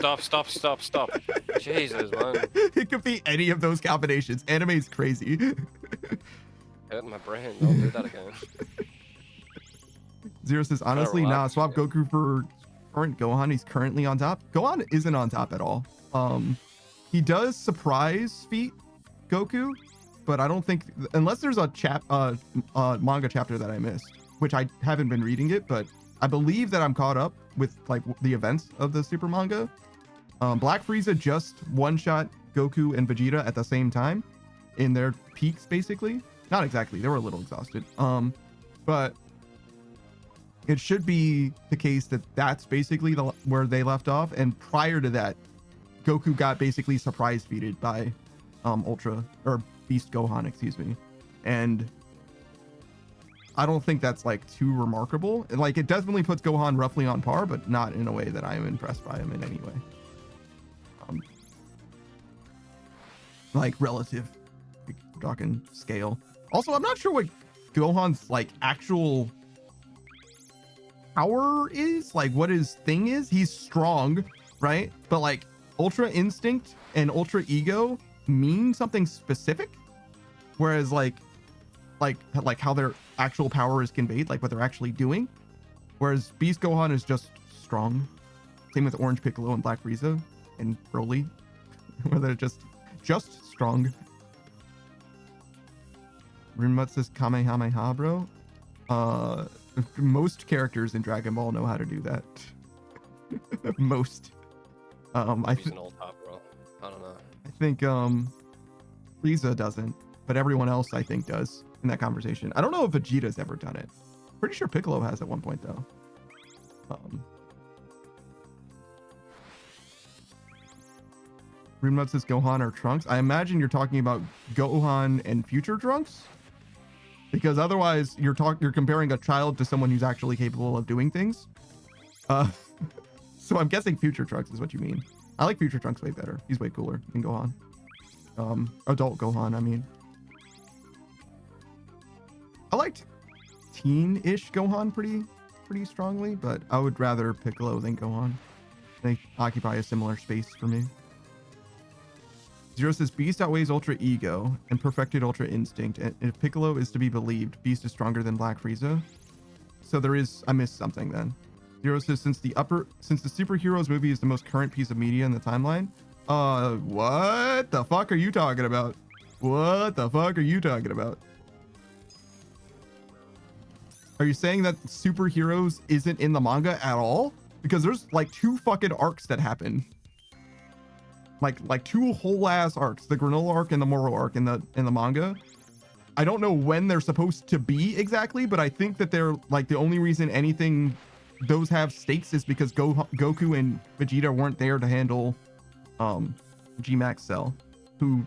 Jesus, man. It could be any of those combinations. Anime's crazy. Hurting my brain. Don't do that again. Zero says, honestly, nah, relax. swap Goku for current Gohan. He's currently on top. Gohan isn't on top at all. He does surprise feat Goku, but I don't think, unless there's a manga chapter that I missed, which I haven't been reading it, but I believe that I'm caught up with like the events of the Super manga. Black Frieza just one-shot Goku and Vegeta at the same time in their peaks, basically. Not exactly, they were a little exhausted. But it should be the case that that's basically where they left off. And prior to that, Goku got basically surprise feated by Ultra or Beast Gohan, excuse me. And I don't think that's like too remarkable. Like, it definitely puts Gohan roughly on par, but not in a way that I am impressed by him in any way. Like relative, like, talking scale. Also, I'm not sure what Gohan's like actual power is, like what his thing is. He's strong, right? But like Ultra Instinct and Ultra Ego mean something specific, whereas like how their actual power is conveyed, like what they're actually doing. Whereas Beast Gohan is just strong. Same with Orange Piccolo and Black Frieza and Broly, where they're just strong. Rinmut says Kamehameha, bro. Most characters in Dragon Ball know how to do that. Most. He's an old top, bro. I don't know. I think Frieza doesn't, but everyone else I think does in that conversation. I don't know if Vegeta's ever done it. Pretty sure Piccolo has at one point though. Rimnut says Gohan or Trunks. I imagine you're talking about Gohan and future Trunks, because otherwise you're comparing a child to someone who's actually capable of doing things. So I'm guessing future Trunks is what you mean. I like future Trunks way better. He's way cooler than Gohan. Adult Gohan, I mean. I liked teen-ish Gohan pretty strongly, but I would rather Piccolo than Gohan. They occupy a similar space for me. Zero says Beast outweighs Ultra Ego and perfected Ultra Instinct, and if Piccolo is to be believed, Beast is stronger than Black Frieza. So I missed something then. Zero says since the superheroes movie is the most current piece of media in the timeline. What the fuck are you talking about? What the fuck are you talking about? Are you saying that superheroes isn't in the manga at all? Because there's like 2 fucking arcs that happen. Like 2 whole ass arcs, the Granola arc and the Moro arc in the manga. I don't know when they're supposed to be exactly, but I think that they're like the only reason anything those have stakes is because Goku and Vegeta weren't there to handle G-Max Cell, who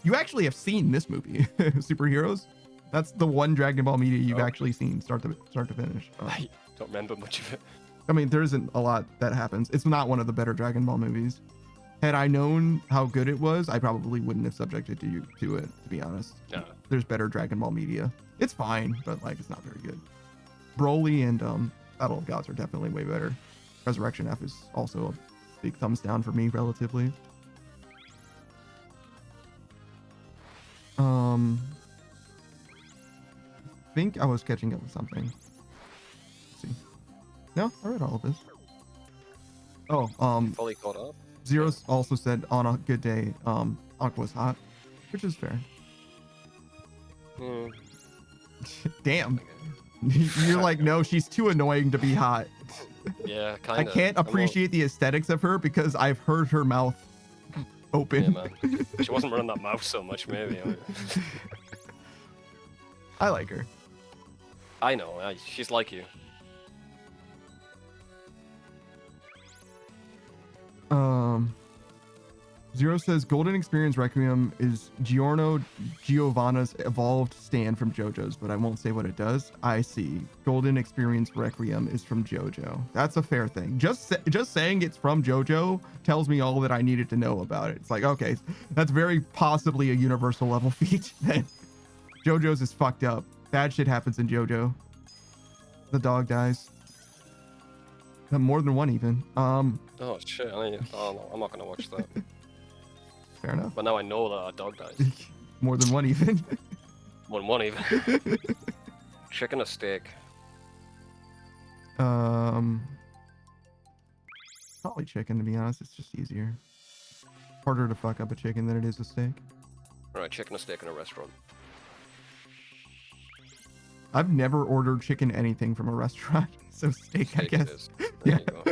you actually have seen this movie, Superheroes. That's the one Dragon Ball media you've actually seen start to finish. I don't remember much of it. I mean, there isn't a lot that happens. It's not one of the better Dragon Ball movies. Had I known how good it was, I probably wouldn't have subjected you to it, to be honest. No. There's better Dragon Ball media. It's fine, but like it's not very good. Broly and Battle of Gods are definitely way better. Resurrection F is also a big thumbs down for me, relatively. I think I was catching up with something. Let's see. No, I read all of this. Oh, Fully caught up. Zeros also said on a good day, Aqua's hot, which is fair. Hmm. Damn. You're like, no, she's too annoying to be hot. Yeah, kind I of. can't appreciate the aesthetics of her because I've heard her mouth open. Yeah, man. She wasn't running that mouth so much, maybe. I like her. I know. She's like you. Zero says Golden Experience Requiem is Giorno Giovanna's evolved stand from JoJo's, but I won't say what it does. I see. Golden Experience Requiem is from JoJo. That's a fair thing. Just saying it's from JoJo tells me all that I needed to know about it. It's like, okay, that's very possibly a universal level feat. JoJo's is fucked up. Bad shit happens in JoJo. The dog dies. More than one even. Oh shit! Oh no, I'm not gonna watch that. Fair enough. But now I know that a dog dies. More than one even. More than one even. Chicken or steak? Probably chicken, to be honest. It's just easier. Harder to fuck up a chicken than it is a steak. Alright, chicken or steak in a restaurant. I've never ordered chicken anything from a restaurant, so steak I Steak it guess. is. There you go.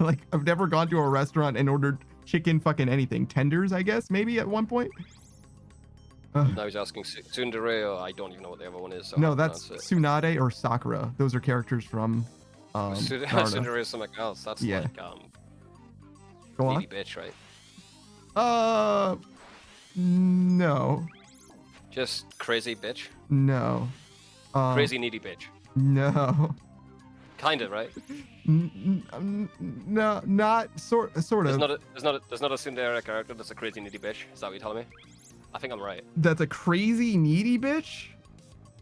Like, I've never gone to a restaurant and ordered chicken fucking anything. Tenders, I guess, maybe at one point. Now he's asking Tsundere, or I don't even know what the other one is. So No, I'll that's pronounce Tsunade or Sakura. Those are characters from Naruto. Tsundere is something else. That's Yeah. like Go on. needy bitch, right? No. Just crazy bitch. No. Crazy needy bitch. No. Kinda, right? No, not sort of. There's not a Tsundere character that's a crazy needy bitch. Is that what you're telling me? I think I'm right. That's a crazy needy bitch.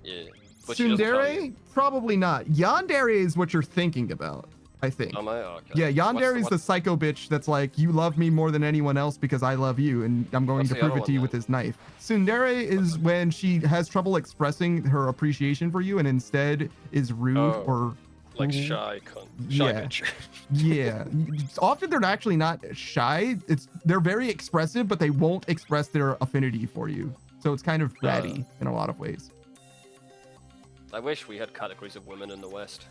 Yeah. But she doesn't tell Tsundere? you. Probably not. Yandere is what you're thinking about, I think. Am I? Oh, okay. Yeah, Yandere is What's the psycho bitch that's like, you love me more than anyone else because I love you, and I'm going What's to the prove other it to you one, with then? this knife. Tsundere is when she has trouble expressing her appreciation for you and instead is rude Oh. or like cruel. shy cunt. Shy Yeah. bitch. Yeah. Often they're actually not shy. They're very expressive, but they won't express their affinity for you. So it's kind of ratty in a lot of ways. I wish we had categories of women in the West.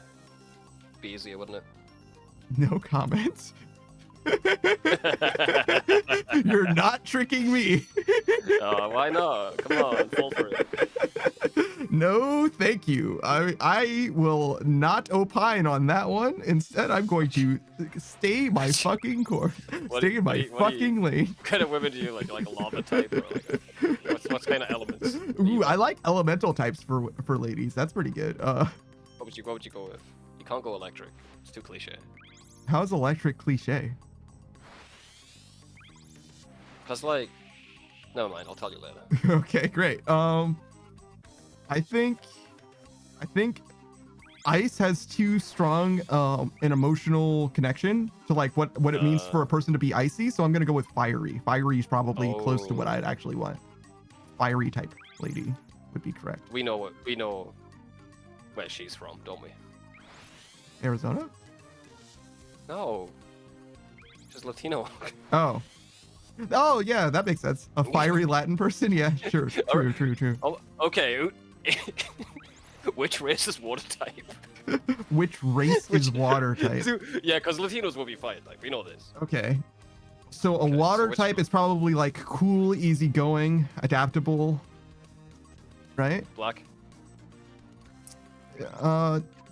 Be easier, wouldn't it? No comments. You're not tricking me. Oh, why not? Come on, fall for it. No, thank you. I will not opine on that one. Instead, I'm going to stay my fucking course. Stay in my fucking lane. What kind of women do you like? Like a lava type, or like what's kind of elements? do you Ooh, I like? like elemental types for ladies. That's pretty good. What would you go with? You can't go electric. It's too cliche. How's electric cliche? Cause like, never mind. I'll tell you later. Okay, great. I think ice has too strong an emotional connection to like what it means for a person to be icy, so I'm gonna go with fiery. Fiery is probably close to what I'd actually want. Fiery type lady would be correct. We know where she's from, don't we? Arizona? No, she's Latino. Oh yeah, that makes sense. A fiery Latin person? Yeah, sure. True. Oh, okay. Which race is water type? Which race is water type? Yeah, because Latinos will be fire type. We know this. Okay. So a Okay, water so which type one? is probably like cool, easygoing, adaptable, right? Black.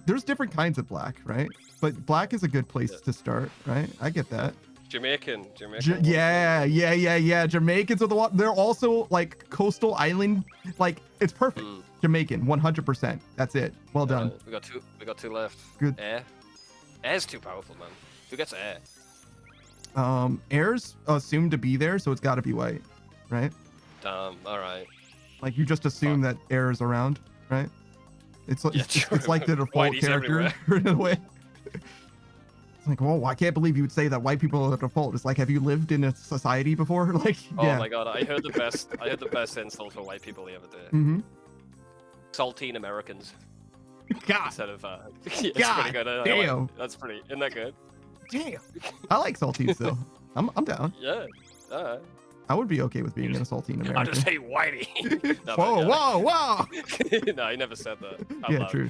There's different kinds of black, right? But black is a good place to start, right? I get that. Jamaican. Yeah. Jamaicans are the one. They're also like coastal island. Like it's perfect. Jamaican, 100%. That's it. Well done. We got two left. Good. Air. Air's too powerful, man. Who gets air? Air's assumed to be there, so it's got to be white, right? Damn. All right. Like you just assume that air is around, right? It's Yeah, it's like the default Whitey's character in a way. It's like, whoa, I can't believe you would say that white people are the default. It's like, have you lived in a society before? Like, Oh yeah. my god, I heard the best insult for white people the other day. Mm-hmm. Saltine Americans. God Instead of it's God pretty good. damn. That's pretty. Isn't that good? damn. I like saltines though. I'm down. Yeah. Alright. I would be okay with being in a saltine I'll just American. say Whitey. No, Whoa, but, yeah. whoa, whoa! No, he never said that. out Yeah, loud. true.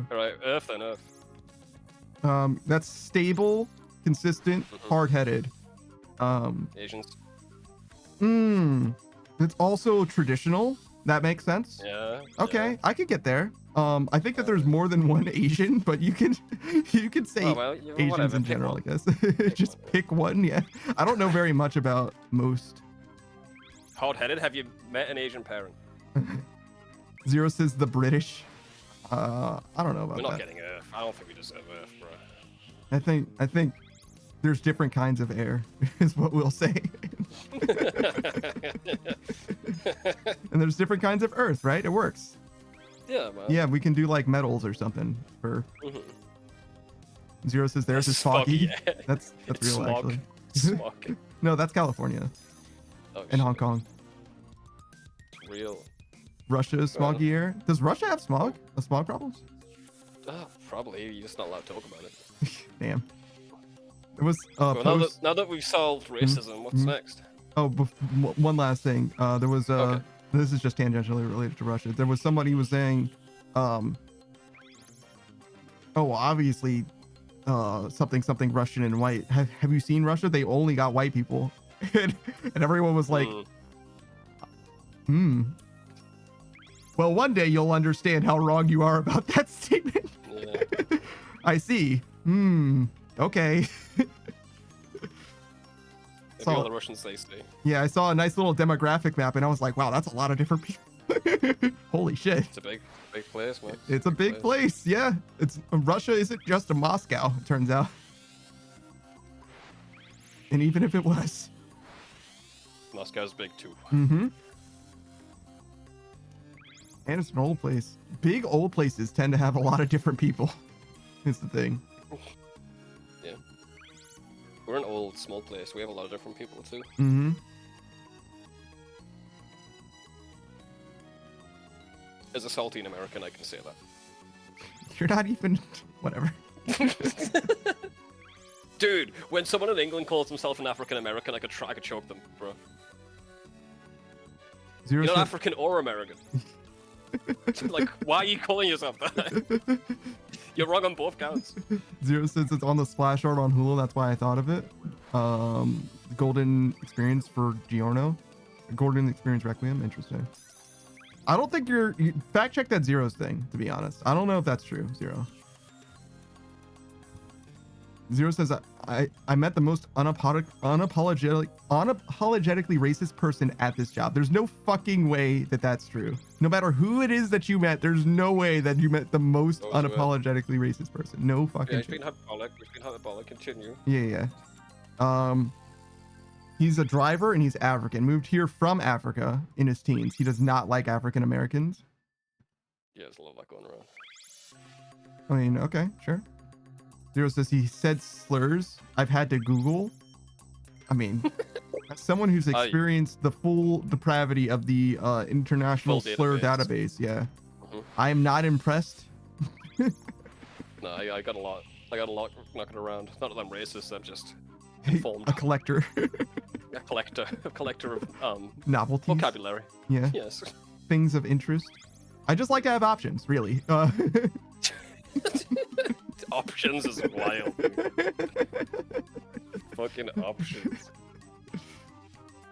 Alright, Earth then Earth. That's stable, consistent, Mhm. hard-headed. Asians. It's also traditional. That makes sense. Yeah. Okay, I could get there. I think that there's more than one Asian, but you can say Yeah. Oh, well, yeah, Asians whatever, in pick general, one. I guess. Pick Just one. pick one. Yeah, I don't know very much about most. Hard-headed. Have you met an Asian parent? Zero says the British. I don't know about We're not that. getting Earth. I don't think we deserve Earth, bro. I think there's different kinds of air, is what we'll say. And there's different kinds of earth, right? It works. Yeah, man. Yeah, we can do like metals or something for. Mhm. Zero says theirs is It's foggy, foggy. yeah. That's It's real smog. actually. Smog. No, that's California Oh, and shit. Hong Kong. It's real. Russia is smoggy air. Does Russia have smog? Smog problems? Oh, probably. You're just not allowed to talk about it. Damn. It was Well, post. now that we've solved racism, what's mhm. next? Oh, one last thing. There was Okay. this is just tangentially related to Russia. There was somebody who was saying, oh, obviously, something Russian and white. Have you seen Russia? They only got white people, and everyone was like, Hmm. Well, one day you'll understand how wrong you are about that statement. Yeah. I see. Okay. Maybe all the Russians they say. Yeah, I saw a nice little demographic map, and I was like, wow, that's a lot of different people. Holy shit. It's a big place, man. It's a big place. Yeah. It's Russia isn't just a Moscow, it turns out. And even if it was. Moscow's big too. Mm-hmm. And it's an old place. Big old places tend to have a lot of different people. Is the thing. Yeah. We're an old, small place. We have a lot of different people too. Mm-hmm. As a saltine American, I can say that. You're not even whatever. Dude, when someone in England calls himself an African American, I could choke them, bro. Zero You're not says- African or American. Like, why are you calling yourself that? You're wrong on both counts. Zero says it's on the splash art on Hulu. That's why I thought of it. Golden Experience for Giorno. Golden Experience Requiem. Interesting. I don't think you fact check that Zero's thing, to be honest. I don't know if that's true. Zero. Zero says I met the most unapologetically racist person at this job. There's no fucking way that that's true. No matter who it is that you met, there's no way that you met the most Oh, sure. unapologetically racist person. No fucking Yeah, it's shit. been hyperbolic. It's been hyperbolic. Continue. Yeah. He's a driver and he's African. Moved here from Africa in his teens. He does not like African Americans. Yeah, there's a lot of that going around. I mean, okay, sure. Zero says he said slurs. I've had to Google. I mean, as someone who's experienced the full depravity of the international Full slur database. database, yeah, Mhm. I am not impressed. No, I got a lot. I got a lot knocking around. Not that I'm racist. I'm just A informed. collector, A collector of novelties, vocabulary. yeah, Yes. things of interest. I just like to have options, really. Options is wild. Fucking options.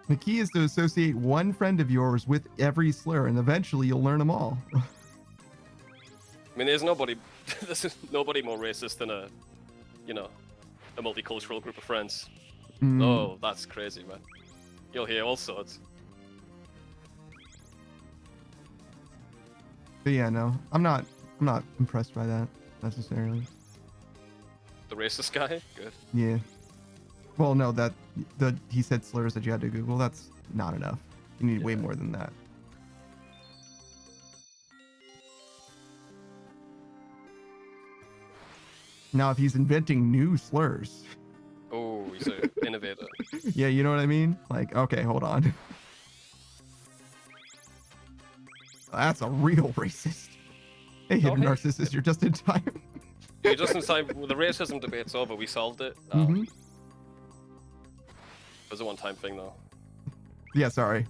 The key is to associate one friend of yours with every slur, and eventually you'll learn them all. I mean, there's nobody more racist than a multicultural group of friends. Mm, Oh, that's crazy, man. You'll hear all sorts. But yeah, no, I'm not impressed by that necessarily. The racist guy? Good. Yeah. Well, no, he said slurs that you had to Google. That's not enough. You need way Yeah. more than that. Now, if he's inventing new slurs, Oh, he's an innovator. yeah, you know what I mean? Like, okay, hold on. That's a real racist. Hey, hidden Okay. narcissist, you're just in time. You're just inside. The racism debate's over. We solved it. Mhm. It was a one-time thing, though. Yeah, sorry.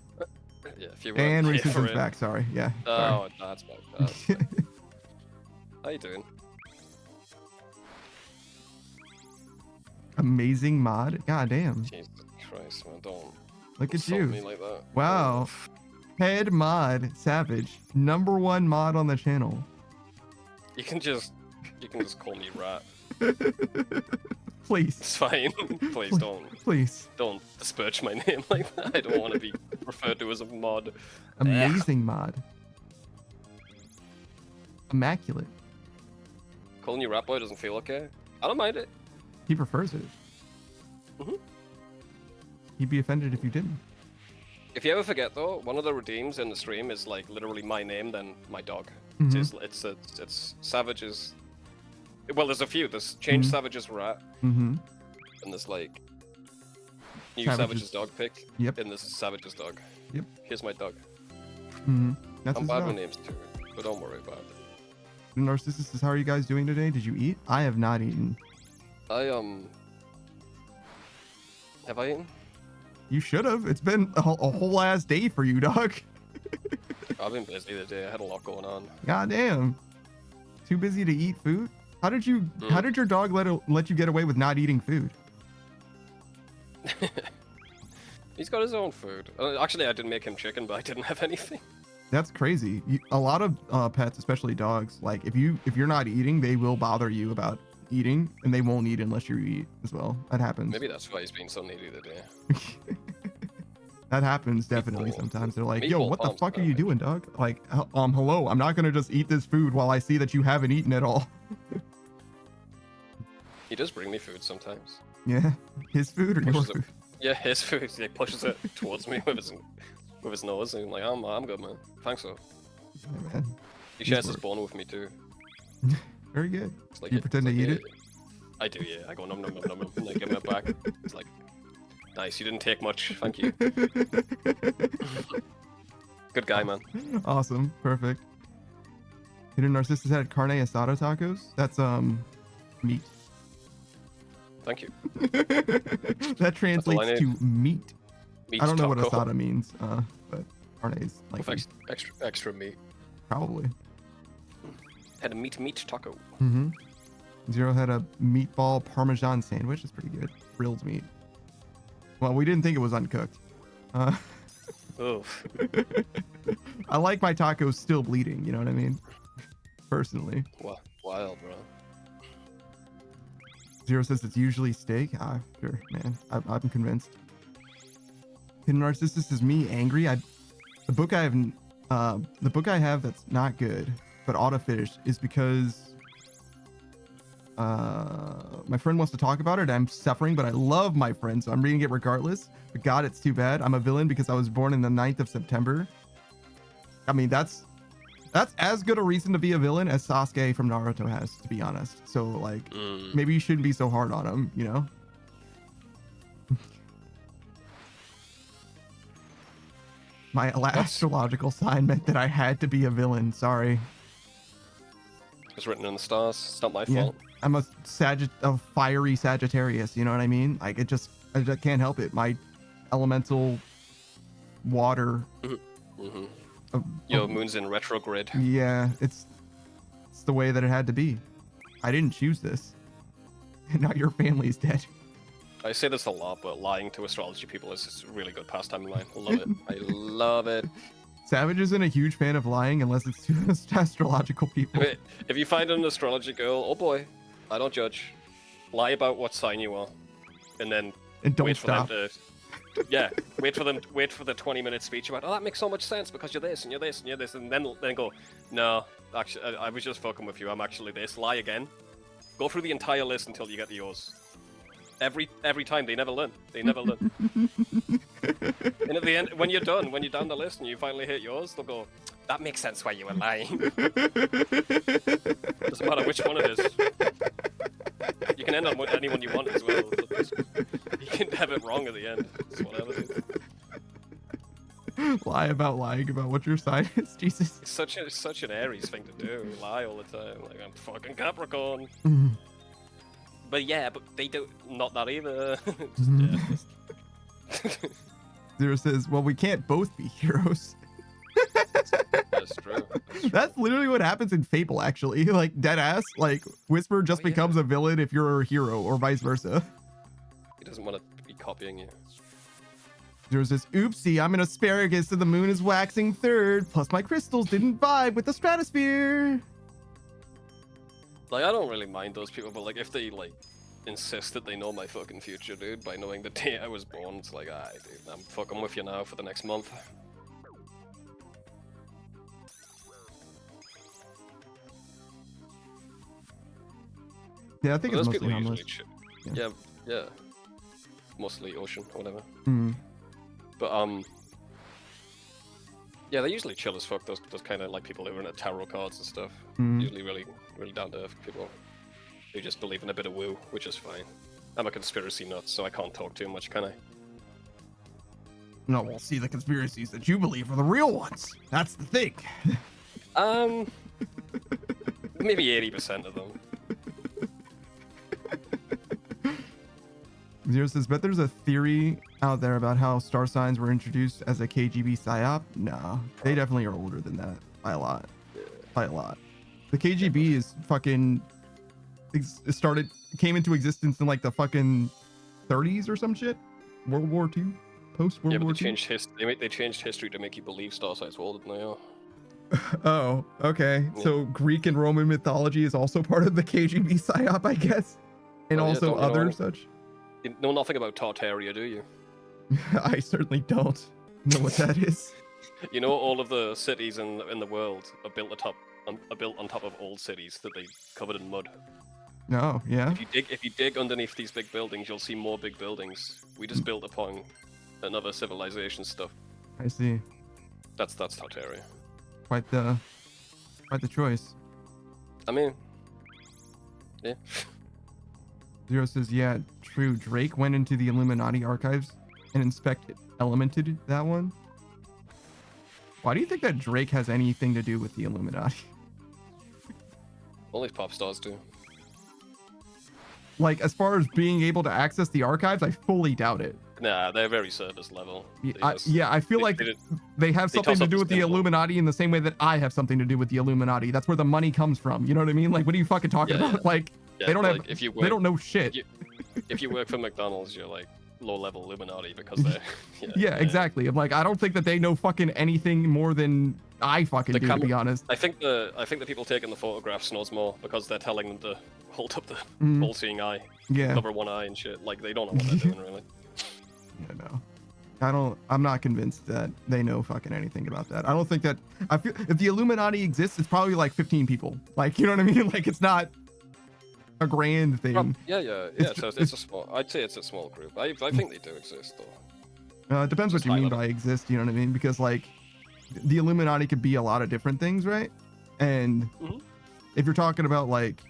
Yeah, if you And weren't here for racism's it. back, sorry. Yeah. Oh, no, that's bad. Sorry. How you doing? Amazing mod. God damn. Jesus Christ, man, don't Look at insult me you. like that. Wow. Head mod, Savage. #1 mod on the channel. You can just call me rat. Please. It's fine. Please Please. don't disparage my name like that. I don't want to be referred to as a mod. Amazing mod. Immaculate. Calling you rat boy doesn't feel okay. I don't mind it. He prefers it. Mhm. He'd be offended if you didn't. If you ever forget though, one of the redeems in the stream is like literally my name, then my dog. Mhm. It's Savage's. Well, there's a few. There's Change Mhm. Savage's rat, Mm-hmm. and there's like New Savage's- Savage's dog pick. Yep. And this is Savage's dog. Yep. Here's my dog. Mm-hmm. That's I'm his bad dog. with names too, but don't worry about it. Narcissist, how are you guys doing today? Did you eat? I have not eaten. Have I eaten? You should have. It's been a whole ass day for you, dog. I've been busy today. I had a lot going on. God damn. Too busy to eat food? How did you? How did your dog let you get away with not eating food? He's got his own food. Actually, I didn't make him chicken, but I didn't have anything. That's crazy. A lot of pets, especially dogs, like if you're not eating, they will bother you about eating, and they won't eat unless you eat as well. That happens. Maybe that's why he's being so needy today. That happens definitely Meatball. sometimes. They're like, yo, Meatball what the bombs, fuck are man. you doing, dog? Like, hello, I'm not gonna just eat this food while I see that you haven't eaten at all. He does bring me food sometimes. Yeah, his food or your Pushes it- food? Yeah, his food. He like, pushes it towards me with his nose, and I'm like, I'm good, man. Thanks, so. Yeah, man. He shares He's his bone with me too. Very good. It's like You pretend to eat it? I do, yeah. I go nom nom nom nom nom, and I give him it back. It's like, nice. You didn't take much. Thank you. Good guy, man. Awesome. Perfect. Hidden Narcissus had carne asada tacos. That's meat. Thank you. That translates need. to meat. Meat I don't know what taco. asada means, but carne is like With extra meat. probably. Had a meat taco. Mm-hmm. Zero had a meatball parmesan sandwich. It's pretty good. Grilled meat. Well, we didn't think it was uncooked. Oof. I like my tacos still bleeding. You know what I mean? Personally. Wild, bro. Zero says it's usually steak. Ah, sure, man. I'm convinced. Hidden Narcissus is me angry. The book I have that's not good, but auto finished is because my friend wants to talk about it. I'm suffering, but I love my friend, so I'm reading it regardless. But God, it's too bad. I'm a villain because I was born in the 9th of September. I mean, that's as good a reason to be a villain as Sasuke from Naruto has, to be honest. So like, maybe you shouldn't be so hard on him, you know? My astrological sign meant that I had to be a villain. Sorry. It's written in the stars. It's not my Yeah. fault. I'm a fiery Sagittarius, you know what I mean? Like I just can't help it. My elemental water. Mm-hmm. uh, Your moon's in retrograde. Yeah, it's the way that it had to be. I didn't choose this. And now your family's dead. I say this a lot, but lying to astrology people is just a really good pastime of mine. I love it. I love it. Savage isn't a huge fan of lying unless it's to astrological people. If you find an astrology girl, oh boy, I don't judge. Lie about what sign you are, and then And don't wait stop. for them to. Yeah, wait for the 20-minute speech about, oh, that makes so much sense because you're this and you're this and you're this, and then go, no, actually, I was just fucking with you. I'm actually this. Lie again. Go through the entire list until you get the yours. Every time they never learn. They never learn. And at the end, when you're down the list and you finally hit yours, they'll go, that makes sense why you were lying. Doesn't matter which one it is. You can end up with anyone you want as well. You can have it wrong at the end. It's whatever. Dude. Lie about lying about what your sign is. Jesus. It's such an Aries thing to do. Lie all the time. Like, I'm fucking Capricorn. But yeah, but they do not that either. Zero says, well, we can't both be heroes. That's true. That's literally what happens in Fable, actually. Like, dead ass. Like, Whisper just Oh, yeah. becomes a villain if you're a hero, or vice versa. He doesn't want to be copying you. Zero says, oopsie, I'm an asparagus and the moon is waxing third. Plus, my crystals didn't vibe with the stratosphere. Like, I don't really mind those people, but like, if they like insist that they know my fucking future, dude, by knowing the day I was born, it's like, alright, dude, I'm fucking with you now for the next month. Yeah, I think But it's those mostly people harmless. usually Yeah. yeah. Mostly ocean or whatever. Mm. But yeah, they're usually chill as fuck. Those kind of like people who are into tarot cards and stuff. Mm. Usually really down to earth people who just believe in a bit of woo, which is fine. I'm a conspiracy nut, so I can't talk too much, can I? No, we'll see the conspiracies that you believe are the real ones. That's the thing. Maybe 80% of them. Zero says, bet there's a theory out there about how star signs were introduced as a KGB psyop. No, they definitely are older than that by a lot. By a lot. The KGB is fucking came into existence in like the fucking 30s or some shit. World War II, post World Yeah, but War they II. changed they changed history to make you believe star signs were older than they are. Oh, okay. Yeah. So Greek and Roman mythology is also part of the KGB psyop, I guess, and Oh, yeah, also don't you know other any- such. You know nothing about Tartaria, do you? I certainly don't know what that is. You know all of the cities in the world are built on top of old cities that they covered in mud. No, yeah. If you dig underneath these big buildings, you'll see more big buildings. We just built upon another civilization stuff. I see. That's Tartaria. Quite the choice. I mean, yeah. Zero says, yeah, true. Drake went into the Illuminati archives and elemented that one. Why do you think that Drake has anything to do with the Illuminati? All these pop stars do. Like, as far as being able to access the archives, I fully doubt it. Nah, they're very surface level. They just- I feel like they they have they something toss to up do the with the symbol. Illuminati in the same way that I have something to do with the Illuminati. That's where the money comes from. You know what I mean? Like, what are you fucking talking Yeah, about? yeah. Like, yeah, they don't like, have. if you They work, don't know shit. if you work for McDonald's, you're like low-level Illuminati because they're Yeah, exactly. I'm like, I don't think that they know fucking anything more than I fucking The do, to camera- be honest. I think the people taking the photographs knows more because they're telling them to hold up the Mm. all-seeing eye, Yeah. cover one eye and shit. Like they don't know what they're doing really. Yeah, no. I'm not convinced that they know fucking anything about that. I don't think that. I feel if the Illuminati exists, it's probably like 15 people. Like, you know what I mean? Like, it's not a grand thing. Yeah. It's So ju- it's a small. I'd say it's a small group. I think they do exist though. It depends what Just you high mean level. by exist. You know what I mean? Because like, the Illuminati could be a lot of different things, right? And Mhm. if you're talking about like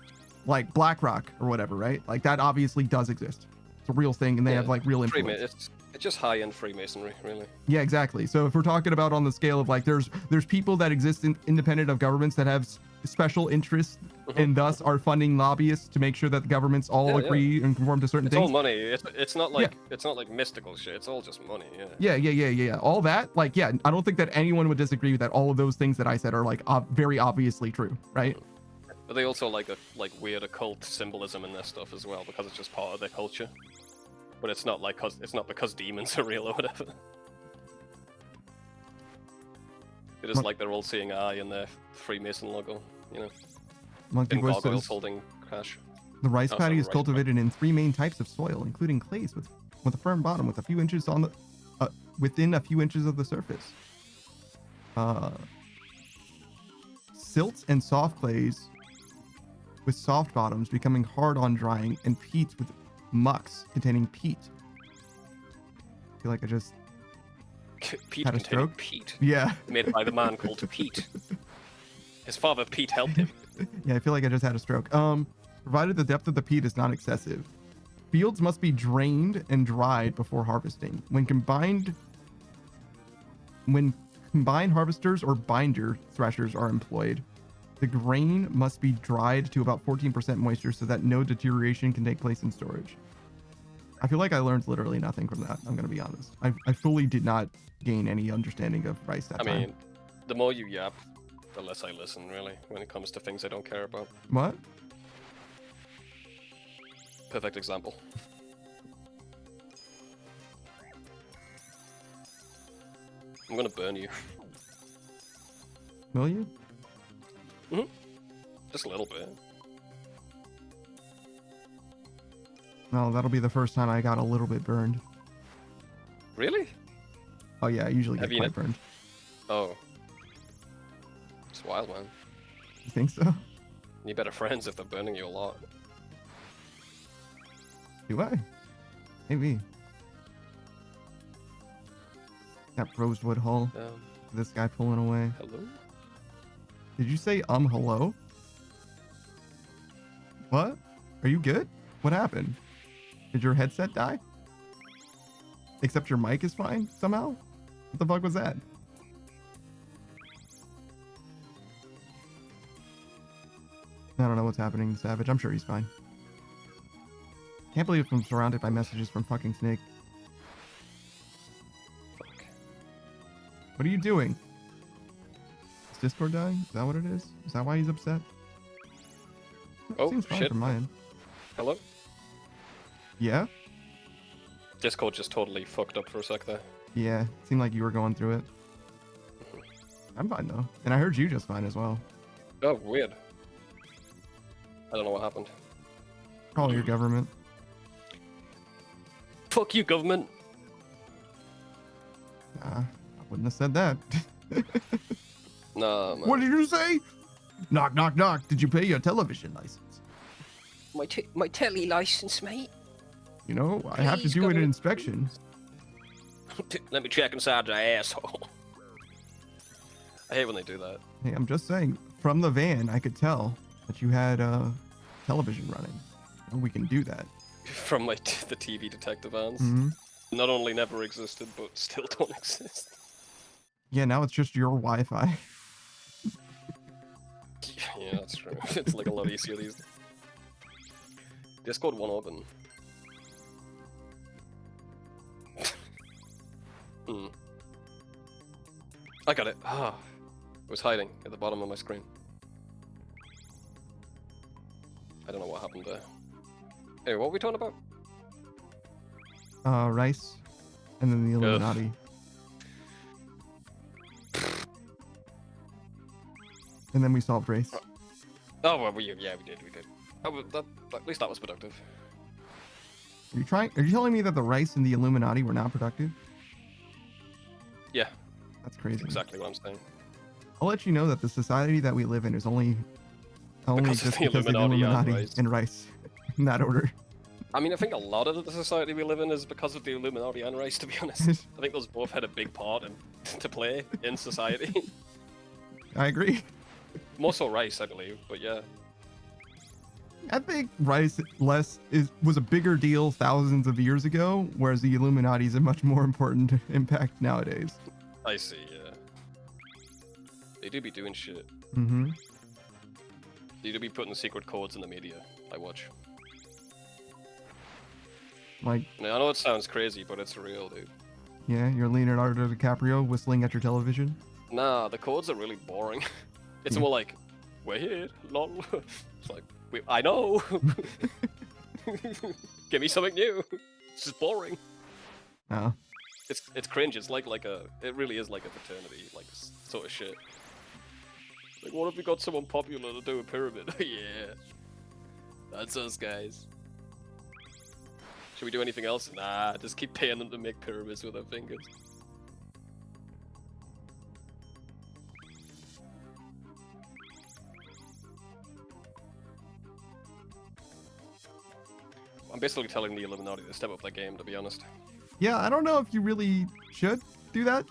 BlackRock or whatever, right? Like that obviously does exist. It's a real thing, and they Yeah, have like real influence. It's just high-end Freemasonry, really. Yeah, exactly. So if we're talking about on the scale of like, there's people that exist independent of governments that have special interests Mhm. and thus are funding lobbyists to make sure that the governments all Yeah, yeah. agree and conform to certain It's all things. money. It's not like it's not like mystical shit. It's all just money. Yeah. Yeah. All that, like, yeah, I don't think that anyone would disagree with that. All of those things that I said are like very obviously true, right? But they also like weird occult symbolism in their stuff as well because it's just part of their culture. But it's not like because demons are real or whatever. It is Mon- like their all-seeing eye and their Freemason logo, you know, Monkey and Voice gargoyles says, holding cash. the rice Oh, paddy sorry, is rice cultivated in 3 main types of soil, including clays with a firm bottom with a few inches on the within a few inches of the surface. Silts and soft clays with soft bottoms becoming hard on drying, and peats with mucks containing peat. I feel like I just Pete Had a containing stroke? Pete, yeah made by the man called Pete. His father Pete helped him. yeah I feel like I just had a stroke. provided the depth of the peat is not excessive. Fields must be drained and dried before harvesting. When combined harvesters or binder threshers are employed, the grain must be dried to about 14% moisture so that no deterioration can take place in storage. I feel like I learned literally nothing from that. I'm going to be honest. I fully did not gain any understanding of rice that time. I mean, the more you yap, the less I listen, really, when it comes to things I don't care about. What? Perfect example. I'm gonna burn you. Will you? Just a little bit. No, that'll be the first time I got a little bit burned. Really? Oh yeah, I usually Have get you quite burned. Oh. It's wild, man. You think so? You better friends if they're burning you a lot. Do I? Maybe. That rosewood hull. This guy pulling away. Hello? Did you say hello? What? Are you good? What happened? Did your headset die? Except your mic is fine somehow? What the fuck was that? I don't know what's happening to Savage. I'm sure he's fine. Can't believe I'm surrounded by messages from fucking Snake. Fuck. What are you doing? Is Discord dying? Is that what it is? Is that why he's upset? Oh, Seems fine shit. from my end. Hello? Yeah? Discord just totally fucked up for a sec there. Yeah. Seemed like you were going through it. I'm fine though. And I heard you just fine as well. Oh, weird. I don't know what happened. Call your government. Fuck you, government! Nah, I wouldn't have said that. Nah, man. What did you say? Knock, knock, knock. Did you pay your television license? My telly license, mate. You know, I have to Please, do an government. inspection. Let me check inside your asshole. I hate when they do that. Hey, I'm just saying, from the van, I could tell that you had television running. And we can do that. From the TV detector vans. hmm Not only never existed, but still don't exist. Yeah, now it's just your Wi-Fi. Yeah, that's true. It's like a lot easier these days. Discord won't open. I got it. Ah, it was hiding at the bottom of my screen. I don't know what happened there. Hey, what were we talking about? Rice, and then the Illuminati. And then we solved race. Oh, well, yeah, we did. At least that was productive. Are you telling me that the rice and the Illuminati were not productive? Yeah, That's crazy. that's exactly what I'm saying. I'll let you know that the society that we live in is only Because of just the because of the Illuminati and Illuminati rice. and rice. In that order. I mean, I think a lot of the society we live in is because of the Illuminati and rice, to be honest. I think those both had a big part to play in society. I agree. More so rice, I believe, but yeah. I think rice was a bigger deal thousands of years ago, whereas the Illuminati is a much more important impact nowadays. I see, yeah. They do be doing shit. Mm-hmm. They do be putting secret codes in the media, I watch. Like, I mean, I know it sounds crazy, but it's real, dude. yeah, you're Leonardo DiCaprio whistling at your television. Nah, the codes are really boring. It's more like, we're here, lol. It's like, I know. Give me something new. It's just boring. Oh. It's cringe. It's like it really is like a fraternity, like sort of shit. Like, what if we got someone popular to do a pyramid? Yeah, that's us guys. Should we do anything else? Nah, just keep paying them to make pyramids with our fingers. I'm basically telling the Illuminati to step up their game, to be honest. Yeah, I don't know if you really should do that.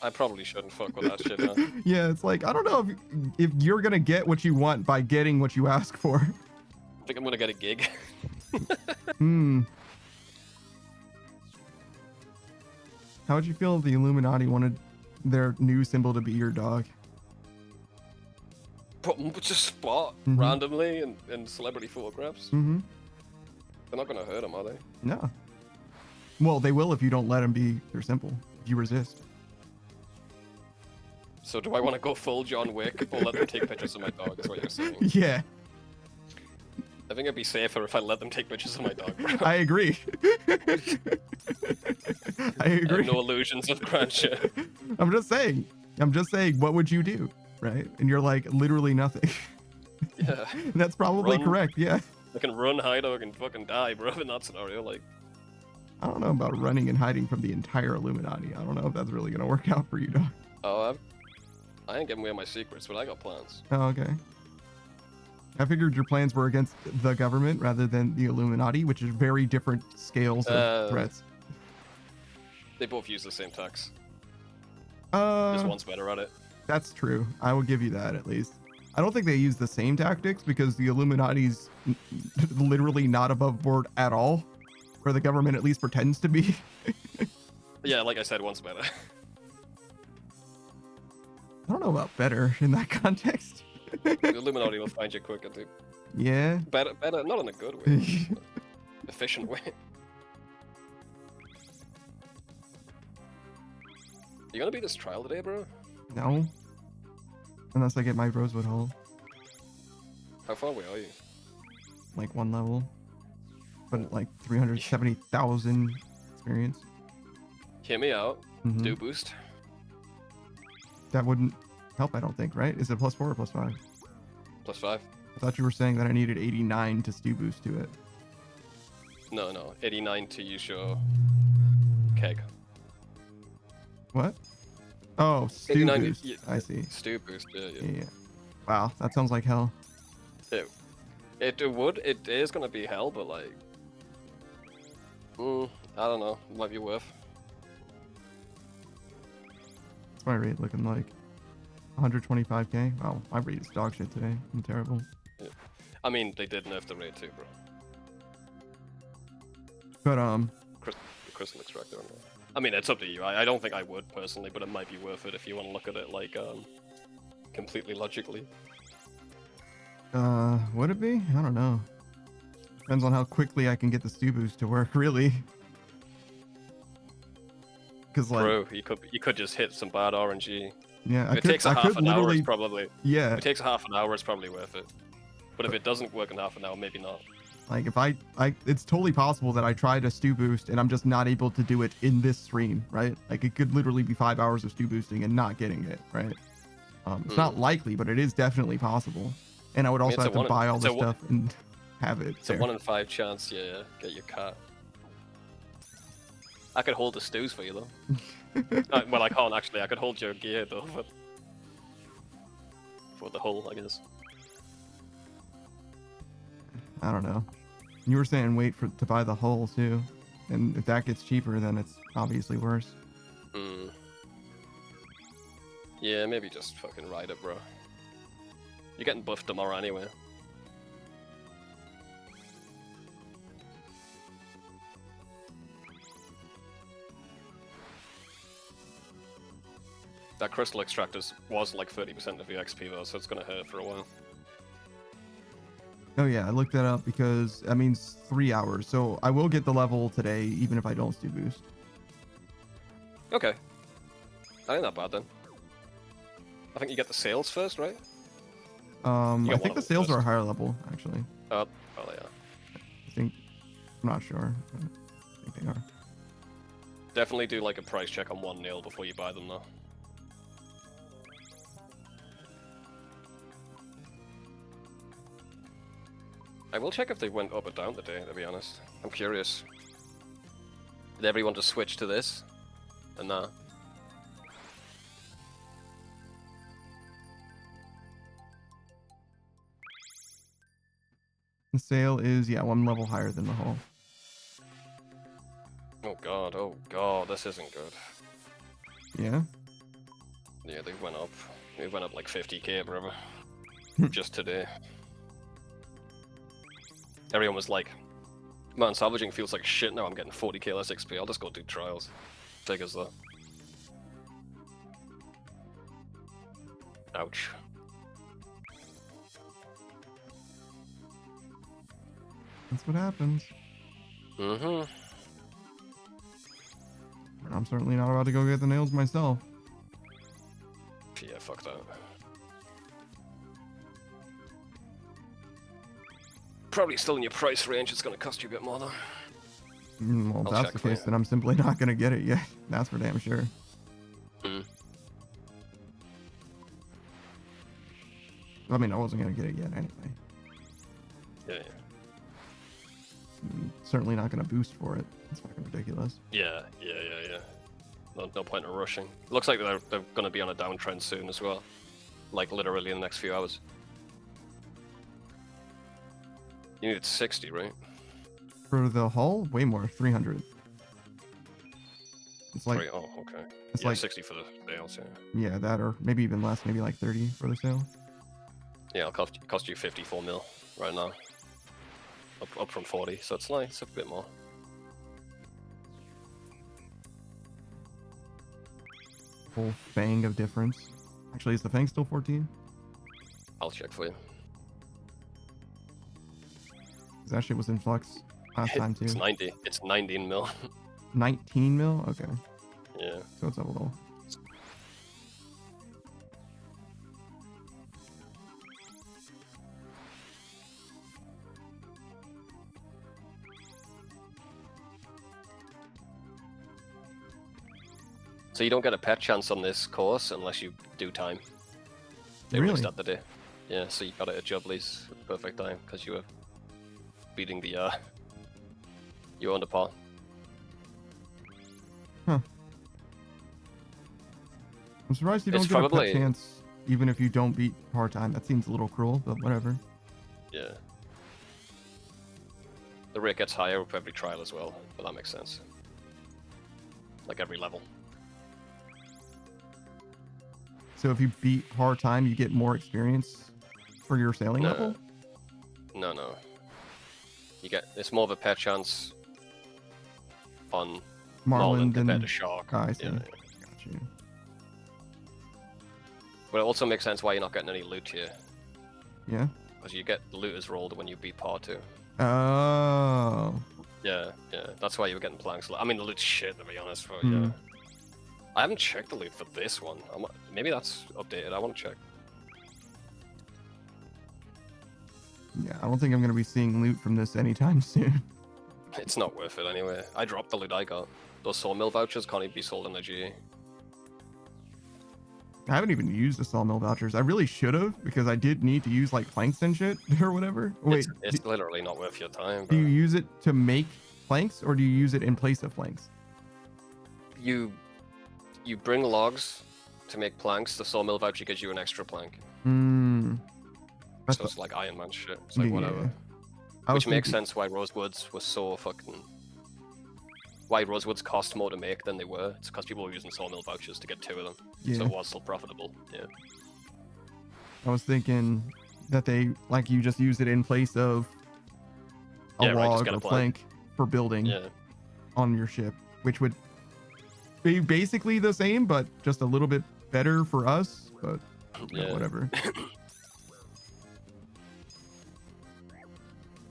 I probably shouldn't fuck with that shit, huh? Yeah, it's like, I don't know if you're gonna get what you want by getting what you ask for. I think I'm gonna get a gig. Hmm. How would you feel if the Illuminati wanted their new symbol to be your dog? Put them just spot Mhm. randomly in celebrity photographs. Mm-hmm. They're not gonna hurt them, are they? No. Well, they will if you don't let them be their symbol. If you resist. So do I want to go full John Wick or let them take pictures of my dog? Is what you're saying. Yeah, I think it'd be safer if I let them take pictures of my dog. Bro. I agree. I agree. No illusions of grandeur. I'm just saying. What would you do, right? And you're like, literally nothing. Yeah. That's probably Run. correct. Yeah. I can run, hide, or I can fucking die, bro. In that scenario, like, I don't know about running and hiding from the entire Illuminati. I don't know if that's really gonna work out for you, dog. oh, I ain't giving away my secrets, but I got plans. Oh, okay. I figured your plans were against the government rather than the Illuminati, which is very different scales of threats. They both use the same tax. This Uh, one's better at it. that's true. I will give you that at least. I don't think they use the same tactics because the Illuminati's literally not above board at all, where the government at least pretends to be. Yeah, like I said, one's better. I don't know about better in that context. The Illuminati will find you quicker, dude. Yeah. Better, not in a good way. just in an efficient way. You gonna beat this trial today, bro? No. Unless I get my Rosewood Hull, How far away are you? like one level, but at like 370,000 experience. Hear me out. Mhm. Do boost. That wouldn't help, I don't think, right? Is it +4 or +5? +5. I thought you were saying that I needed 89 to stew boost to it. No. 89 to use your keg. What? Oh, stew 89 boost. yeah, I see. Stew boost, yeah. Yeah. Wow, that sounds like hell. It is gonna be hell, but like, I don't know, might be worth. What's my rate looking like? 125k? Wow, my rate is dog shit today. I'm terrible. I mean, they did nerf the raid too, bro. But The crystal extractor. I mean, it's up to you. I don't think I would personally, but it might be worth it if you want to look at it like completely logically. would it be? I don't know. Depends on how quickly I can get the stew boost to work, really. Because like, Bro, you could just hit some bad RNG. yeah, If it takes a half an hour, it's probably yeah. if it takes a half an hour, it's probably worth it. But if it doesn't work in half an hour, maybe not. Like if I it's totally possible that I try to stew boost and I'm just not able to do it in this stream, right? Like it could literally be 5 hours of stew boosting and not getting it, right? It's not likely, but it is definitely possible. And I would also it's a have to one in- buy all it's the a one- stuff and have it. It's a there. 1 in 5 chance, yeah, get your cat. I could hold the stews for you though. Well, I can't actually. I could hold your gear though, but for the hull, I guess. I don't know. You were saying wait to buy the hull too, and if that gets cheaper, then it's obviously worse. Yeah, maybe just fucking ride it, bro. You're getting buffed tomorrow anyway. That crystal extractor was like 30% of your XP though, so it's gonna hurt for a while. Oh yeah, I looked that up because that means 3 hours. So I will get the level today, even if I don't stew boost. Okay. I ain't that bad then. I think you get the sales first, right? I one think of the them sales are a first. higher level, actually. Oh, yeah. I think. I'm not sure. But I think they are. Definitely do like a price check on 1 nail before you buy them though. I will check if they went up or down today, to be honest. I'm curious. Did everyone just switch to this? And nah. The sale is, yeah, 1 level higher than the hull. Oh god, this isn't good. Yeah? Yeah, they went up. They went up like 50k, brother. Just today. everyone was like, man, salvaging feels like shit now, I'm getting 40k less XP, I'll just go do trials. Figures though. Ouch. That's what happens. Mm-hmm. I'm certainly not about to go get the nails myself. Yeah, fuck that. Probably still in your price range, it's gonna cost you a bit more though. Well, if I'll that's check the for case, you. then I'm simply not gonna get it yet. That's for damn sure. Mm. I mean, I wasn't gonna get it yet anyway. Yeah, Certainly not gonna boost for it. It's fucking ridiculous. yeah. No point in rushing. Looks like they're gonna be on a downtrend soon as well. Like literally in the next few hours. You needed 60, right? For the hull, way more, 300. It's like, Oh, okay. it's Yeah, like 60 for the bales, yeah. yeah, that or maybe even less, maybe like 30 for the sale. Yeah, it'll cost you 54 mil right now. Up from 40, so it's nice, a bit more. Whole fang of difference. Actually, is the fang still 14? I'll check for you. 'Cause that shit was in flux last time too. It's 90. It's 19 mil. 19 mil? Okay. Yeah. So it's a little. So you don't get a pet chance on this course unless you do time. They Really? released that today. Yeah, so you got it at Jubilees at the perfect time because you were beating the you were under par. I'm surprised you don't It's get a probably- pet chance even if you don't beat part-time. That seems a little cruel, but whatever. Yeah. The rate gets higher with every trial as well, but that makes sense. Like every level. So if you beat part-time, you get more experience for your sailing No. level? No. It's more of a pet chance on Marlin Marlin compared than... to Shark. Oh, I see. Yeah. Got you. But it also makes sense why you're not getting any loot here. Yeah? Because you get loot as rolled when you beat par 2. Oh. Yeah. That's why you were getting planks. I mean, the loot's shit, to be honest. But, Hmm. yeah. I haven't checked the loot for this one. Maybe that's updated. I want to check. Yeah, I don't think I'm going to be seeing loot from this anytime soon. It's not worth it anyway. I dropped the loot I got. Those sawmill vouchers can't even be sold in the GE. I haven't even used the sawmill vouchers. I really should have, because I did need to use like planks and shit or whatever. Wait, It's literally not worth your time, do bro. you use it to make planks or do you use it in place of planks? You bring logs to make planks. The sawmill voucher gives you an extra plank. Hmm. So it's like Iron Man shit. It's like Yeah. whatever. I was Which makes thinking- sense why Rosewoods was so fucking... Why Rosewoods cost more to make than they were. It's because people were using sawmill vouchers to get 2 of them. Yeah. So it was still profitable. Yeah. I was thinking that they like you just use it in place of a Yeah, right, just log get a or plank. plank for building Yeah. on your ship, which would be basically the same, but just a little bit better for us. But Yeah. whatever.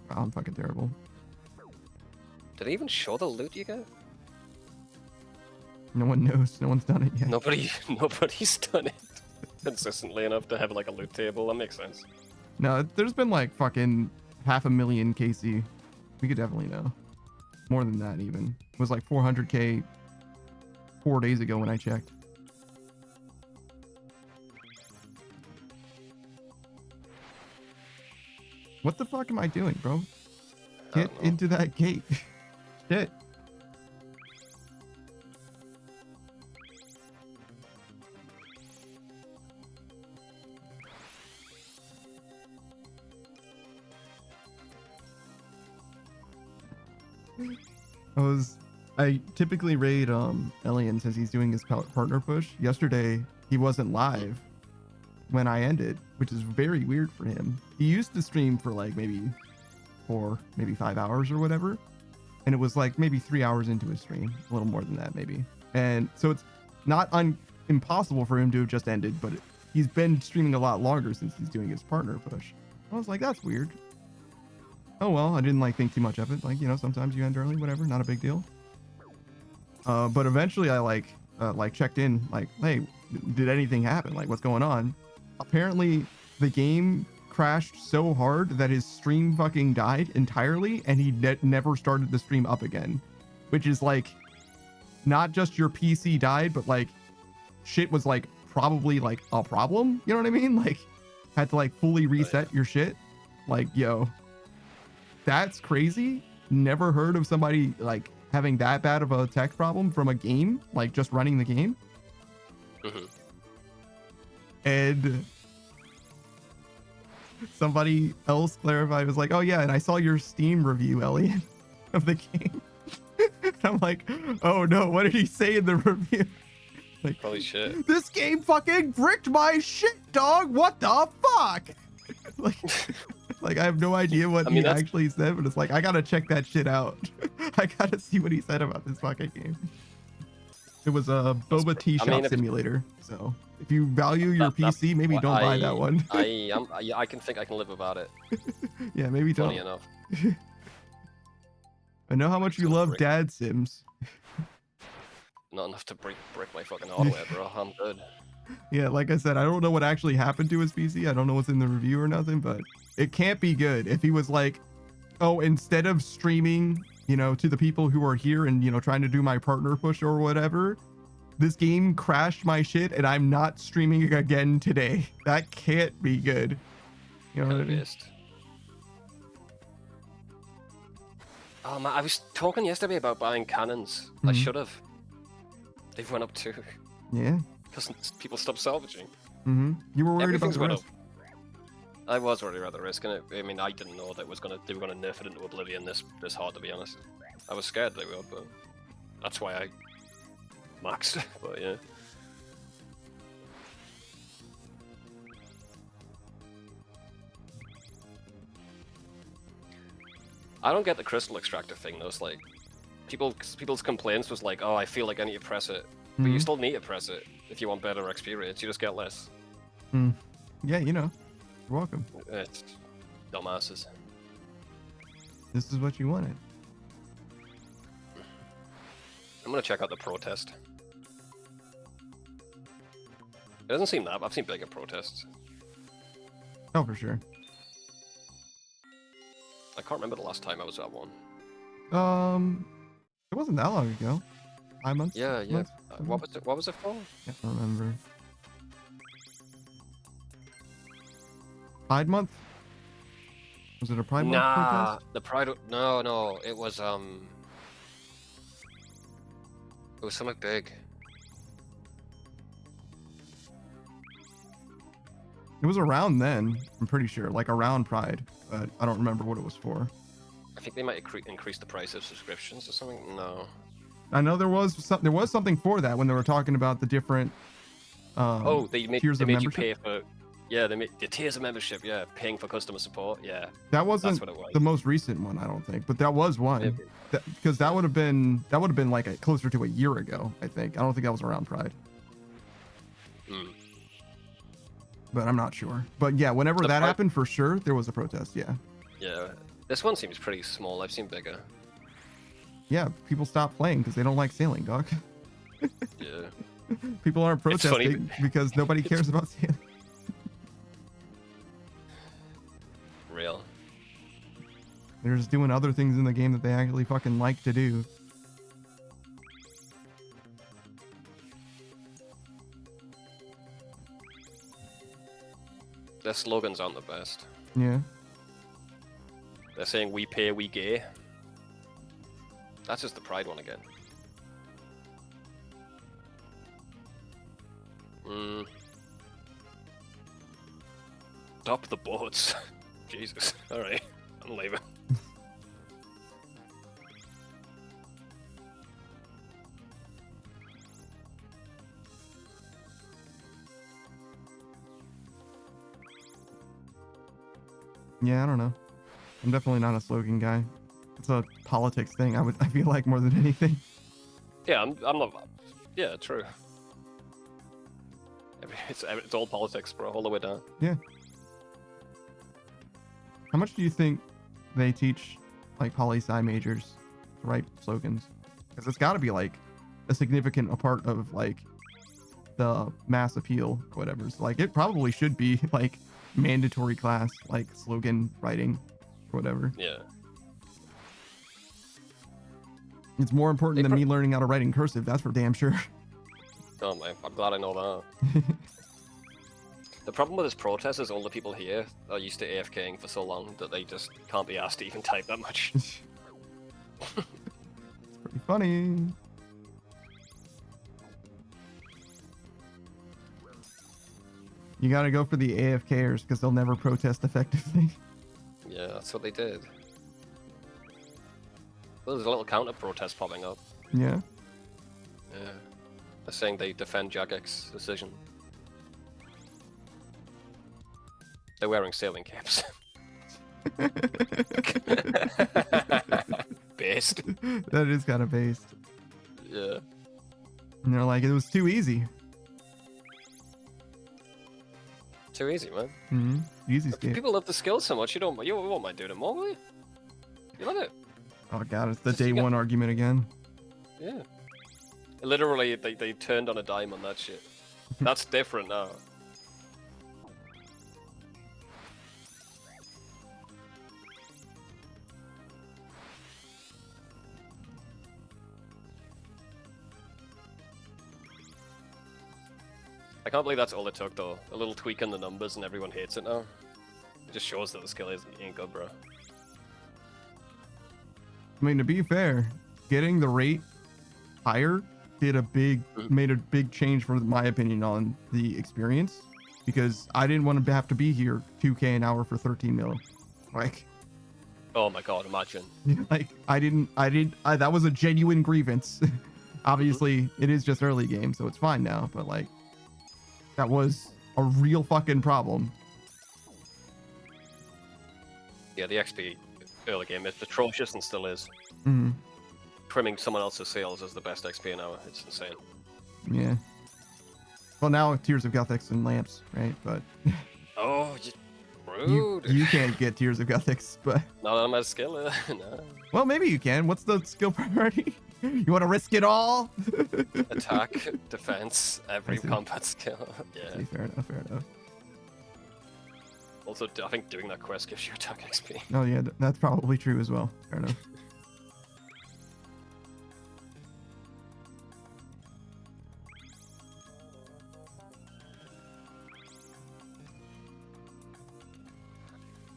Wow, I'm fucking terrible. Did they even show the loot you get? No one knows. No one's done it yet. Nobody's done it consistently enough to have like a loot table. That makes sense. No, there's been like fucking 500,000 KC. We could definitely know. More than that even. It was like 400k 4 days ago when I checked. What the fuck am I doing, bro? I Get don't know. into that gate. Shit. I typically raid Elian since he's doing his partner push. Yesterday he wasn't live when I ended, which is very weird for him. He used to stream for like maybe for maybe 5 hours or whatever. And it was like maybe 3 hours into his stream, a little more than that maybe. And so it's not impossible for him to have just ended, but he's been streaming a lot longer since he's doing his partner push. I was like, that's weird. Oh well, I didn't like think too much of it. Like, you know, sometimes you end early, whatever, not a big deal. But eventually I like checked in, like, hey, did anything happen? Like, what's going on? Apparently the game crashed so hard that his stream fucking died entirely, and he never started the stream up again, which is like, not just your PC died, but like shit was like probably like a problem. You know what I mean? Like, had to like fully reset your shit. Like, yo, that's crazy. Never heard of somebody like having that bad of a tech problem from a game, like just running the game. And somebody else clarified, was like, oh yeah, and I saw your Steam review, Elliot, of the game. And I'm like, oh no, what did he say in the review? Like, Holy shit. this game fucking bricked my shit, dog. What the fuck? like I have no idea what he actually said, but it's like, I gotta check that shit out. I gotta see what he said about this fucking game. It was a boba tea shop simulator. So if you value your PC, maybe don't buy that one. I can think I can live without it. Yeah, maybe Funny don't. enough. I know how much you love dad sims. Not enough to break my fucking hardware, bro. I'm good. Yeah, like I said, I don't know what actually happened to his PC. I don't know what's in the review or nothing, but it can't be good if he was like, oh, instead of streaming, you know, to the people who are here and, you know, trying to do my partner push or whatever, this game crashed my shit and I'm not streaming again today. That can't be good. You know what I mean? Oh man, I was talking yesterday about buying cannons. I should have. They've went up too. Yeah. Because people stopped salvaging. You were worried about the risk. I was worried about the risk, and I mean, I didn't know that they were gonna nerf it into oblivion this hard, to be honest. I was scared they would, but that's why I maxed. But yeah. I don't get the crystal extractor thing though. It's like people's complaints was like, oh, I feel like I need to press it, but you still need to press it if you want better XP rates. You just get less. Yeah, you know. You're welcome. It's dumbasses. This is what you wanted. I'm gonna check out the protest. It doesn't seem that. I've seen bigger protests. Oh, for sure. I can't remember the last time I was at one. It wasn't that long ago. 5 months? Yeah. Months? What was it for? I don't remember. Pride Month? Was it a Pride Month protest? The Pride. No. It was something big. It was around then, I'm pretty sure, like around Pride, but I don't remember what it was for. I think they might increase the price of subscriptions or something. No. I know there was something for that when they were talking about the different they made you pay for the tiers of membership. Yeah, paying for customer support. Yeah. That wasn't that's what it was. the most recent one, I don't think, but that was one. Because that would have been like closer to a year ago, I think. I don't think that was around Pride. But I'm not sure. But yeah, whenever that happened, for sure, there was a protest. Yeah. Yeah. This one seems pretty small. I've seen bigger. Yeah, people stop playing because they don't like sailing, dog. Yeah. People aren't protesting because nobody cares about sailing. Real. They're just doing other things in the game that they actually fucking like to do. Their slogans aren't the best. Yeah. They're saying we pay, we gay. That's just the Pride one again. Stop the boats. Jesus. Alright. I'm leaving. Yeah, I don't know. I'm definitely not a slogan guy. It's a politics thing. I feel like more than anything. Yeah, I'm not. Yeah, true. It's all politics, bro, all the way down. Yeah. How much do you think they teach like poli-sci majors to write slogans? Because it's got to be like a significant part of like the mass appeal or whatever. So like it probably should be like mandatory class, like slogan writing or whatever. Yeah. It's more important than me learning how to write in cursive. That's for damn sure. Oh man, I'm glad I know that. The problem with this protest is all the people here are used to AFKing for so long that they just can't be asked to even type that much. It's pretty funny. You gotta go for the AFKers because they'll never protest effectively. Yeah, that's what they did. Well, there's a little counter protest popping up. Yeah. Yeah. They're saying they defend Jagek's decision. They're wearing sailing caps. Based. That is kind of based. Yeah. And they're like, it was too easy. Too easy, man. Mm-hmm. Easy skate. People love the skill so much. You won't mind doing it more, will you? You love it. Oh god, it's the Just day you got- one argument again. Yeah. Literally, they turned on a dime on that shit. That's different now. I can't believe that's all it took, though. A little tweak in the numbers and everyone hates it now. It just shows that the skill ain't good, bro. I mean, to be fair, getting the rate higher made a big change for my opinion on the experience, because I didn't want to have to be here 2K an hour for 13 mil. Like, Oh my god, imagine. like that was a genuine grievance. Obviously, it is just early game, so it's fine now, but like, that was a real fucking problem. Yeah, the XP early game is atrocious and still is. Mm-hmm. Trimming someone else's sales is the best XP an hour. It's insane. Yeah. Well, now Tears of Gothics and lamps, right? But Oh, you rude. you can't get Tears of Gothics, but Not on my skill. No. well, maybe you can. What's the skill priority? You want to risk it all? Attack, defense, every I see. combat skill. Yeah. Okay, fair enough. Fair enough. Also, I think doing that quest gives you attack XP. Oh yeah, that's probably true as well. Fair enough.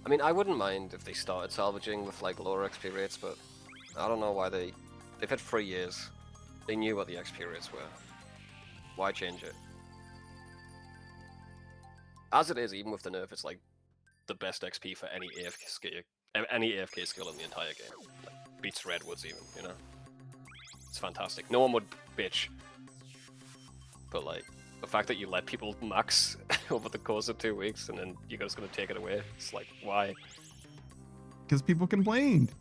I mean, I wouldn't mind if they started salvaging with like lower XP rates, but I don't know why they've had 3 years. They knew what the XP rates were. Why change it? As it is, even with the nerf, it's like the best XP for any AFK skill in the entire game. Like, beats Redwoods even, you know? It's fantastic. No one would bitch. But like, the fact that you let people max over the course of 2 weeks and then you're just gonna take it away, it's like, why? Because people complained.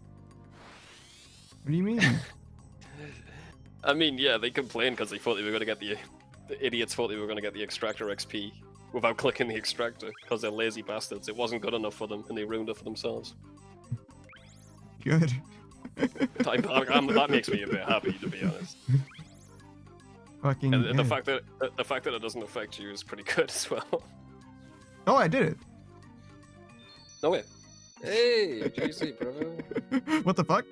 What do you mean? I mean, yeah, they complained because they thought they were gonna get the idiots thought they were gonna get the extractor XP without clicking the extractor because they're lazy bastards. It wasn't good enough for them and they ruined it for themselves. Good. That makes me a bit happy, to be honest. Fucking. And the yeah. fact that it doesn't affect you is pretty good as well. Oh, I did No way. Hey, GC, bro. it. What the fuck?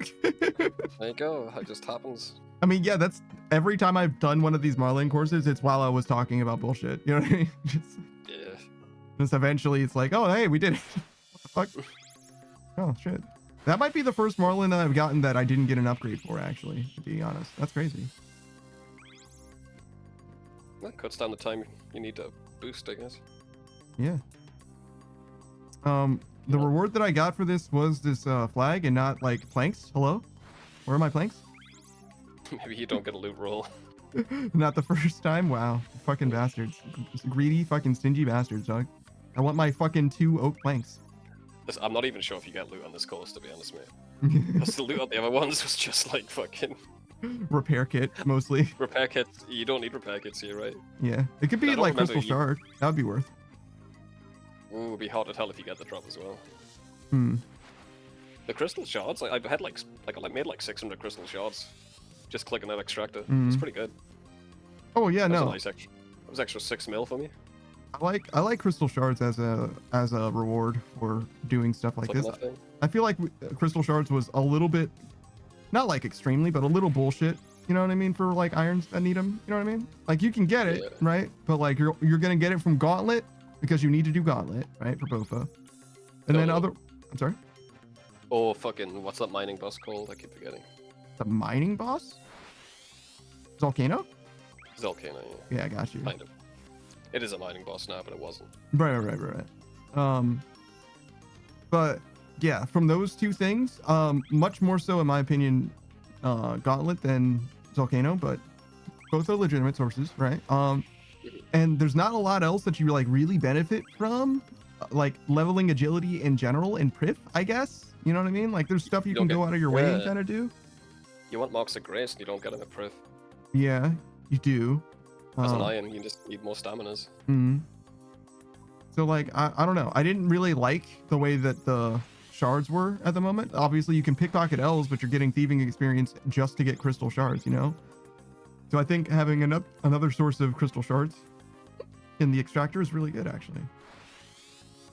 There you go. It just happens. I mean, yeah, that's every time I've done one of these Marlin courses, it's while I was talking about bullshit. You know what I mean? Just eventually, it's like, oh, hey, we did it. What the fuck? Oh, shit. That might be the first Marlin that I've gotten that I didn't get an upgrade for, actually, to be honest. That's crazy. That cuts down the time you need to boost, I guess. Yeah. The reward that I got for this was this flag and not like planks. Hello? Where are my planks? Maybe you don't get a loot roll. Not the first time? Wow. Fucking bastards. Greedy, fucking stingy bastards, dog. I want my fucking 2 oak planks. I'm not even sure if you get loot on this course, to be honest, mate. Because the loot on the other ones was just like fucking Repair kit mostly. repair kits. You don't need repair kits here, right? Yeah, it could I be don't like remember crystal you- shard. That would be worth. Ooh, it'd be hard to tell if you get the drop as well. Hmm. The crystal shards, I had like I made like 600 crystal shards, just clicking that extractor. It's Mhm. pretty good. Oh yeah, That was a no. nice extra. That was extra 6 mil for me. I like crystal shards as a reward for doing stuff like Clicking this. that thing. I feel like crystal shards was a little bit, not like extremely, but a little bullshit. You know what I mean? For like irons that need them. You know what I mean? Like you can get it, Yeah. right? But like you're gonna get it from Gauntlet because you need to do Gauntlet, right? For Bofa. And then Totally. I'm sorry, Oh fucking, what's that mining boss called? I keep forgetting. the mining boss? Volcano? Zelkana, Yeah, I got you. yeah, kind of. It is a mining boss now, but it wasn't. Right. But yeah, from those two things, much more so in my opinion, Gauntlet than Volcano, but both are legitimate sources, right? And there's not a lot else that you like really benefit from, like leveling agility in general in Prif, I guess. You know what I mean? Like there's stuff you can don't go get- out of your way and yeah. kind of do. You want marks of grace, and you don't get them at Prif. Yeah, you do. As an iron, you just need more staminas. Mhm. So like I don't know. I didn't really like the way that the shards were at the moment. Obviously you can pickpocket L's, but you're getting thieving experience just to get crystal shards, you know? So I think having another source of crystal shards in the extractor is really good actually.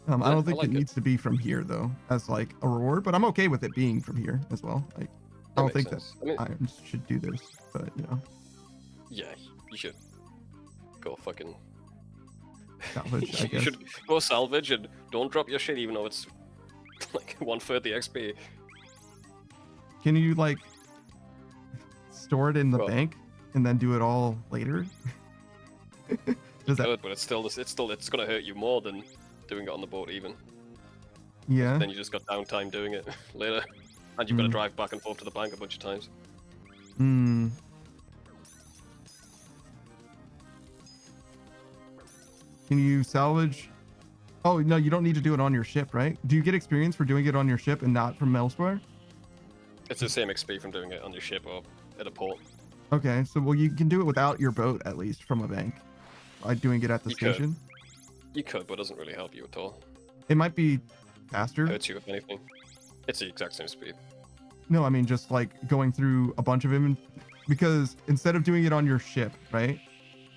I Yeah, don't think I like it it. needs to be from here though, as like a reward, but I'm okay with it being from here as well. Like I don't makes think sense. that I mean, irons should do this, but you know, yeah, you should go fucking. salvage, I You guess. should go salvage and don't drop your shit, even though it's like 1/3 the XP. Can you like store it in the Well- bank and then do it all later? Does that? Good, but it's gonna hurt you more than doing it on the boat even. Yeah. Then you just got downtime doing it later, and you've got to Mm. drive back and forth to the bank a bunch of times. Hmm. Can you salvage? Oh no, you don't need to do it on your ship, right? Do you get experience for doing it on your ship and not from elsewhere? It's the same XP from doing it on your ship or at a port. Okay, so well you can do it without your boat at least from a bank, by doing it at the You could. station. You could, but it doesn't really help you at all. It might be faster. Hurts you if anything. It's the exact same speed. No, I mean just like going through a bunch of because instead of doing it on your ship, right?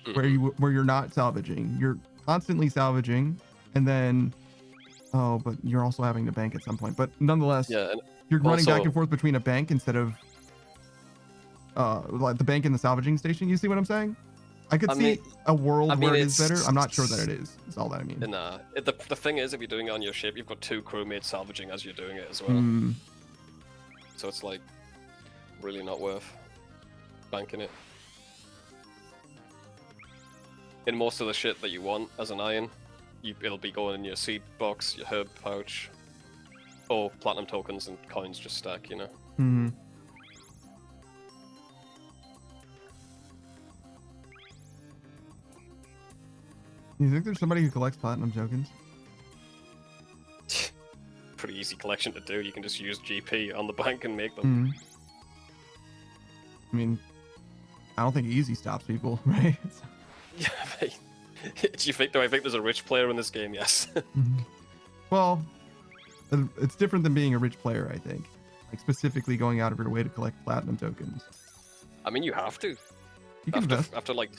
Mhm. Where you're not salvaging, you're constantly salvaging, and then but you're also having to bank at some point. But nonetheless, Yeah, and you're running back also- and forth between a bank instead of like the bank and the salvaging station. You see what I'm saying? I could I see mean- a world I mean, where it is better. it's- I'm not sure that it is. Is all that I mean. Nah, the thing is, if you're doing it on your ship, you've got 2 crewmates salvaging as you're doing it as well. Hmm. So it's like really not worth banking it. In most of the shit that you want as an iron, it'll be going in your seed box, your herb pouch, or platinum tokens and coins just stack, you know. Hmm. You think there's somebody who collects platinum tokens? Pretty easy collection to do. You can just use GP on the bank and make them. Hmm. I mean, I don't think easy stops people, right? Yeah, mate. Do I think there's a rich player in this game? Yes. Well, it's different than being a rich player, I think. Like specifically going out of your way to collect platinum tokens. I mean, you have to. You can invest. After like.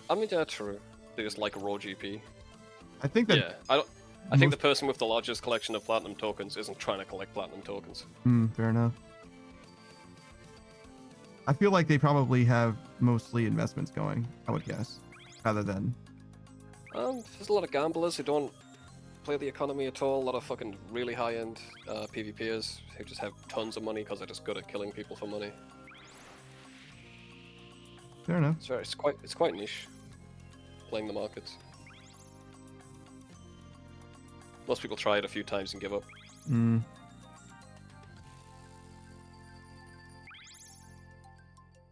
I mean, yeah, true. They just like a raw GP. I think that. Yeah, I think most- the person with the largest collection of platinum tokens isn't trying to collect platinum tokens. Fair enough. I feel like they probably have mostly investments going, I would guess, rather than. There's a lot of gamblers who don't play the economy at all. A lot of fucking really high-end PvPers who just have tons of money because they're just good at killing people for money. Fair enough. So it's quite niche. Playing the markets. Most people try it a few times and give up. Mm.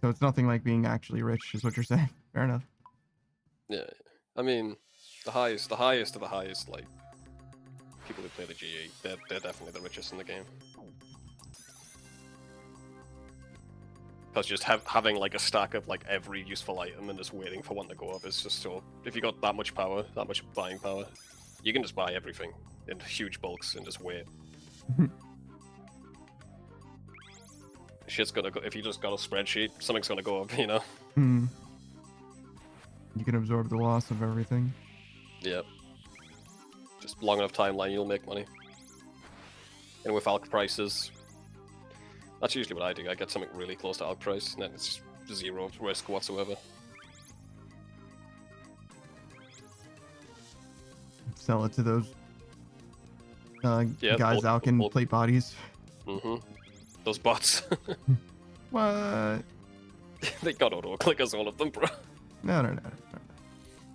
So it's nothing like being actually rich, is what you're saying. Fair enough. Yeah, I mean, the highest of the highest, like people who play the GE, they're definitely the richest in the game. Because just having like a stack of like every useful item and just waiting for one to go up is just so. If you got that much power, that much buying power, you can just buy everything in huge bulks and just wait. Shit's gonna go. If you just got a spreadsheet, something's gonna go up, you know? Hmm. You can absorb the loss of everything. Yep. Just long enough timeline, you'll make money. And with alc prices, that's usually what I do. I get something really close to alc price, and then it's zero risk whatsoever. Sell it to those Yeah, guys out can plate bodies. Mm-hmm. Those bots. What? They got auto clickers, all of them, bro. No.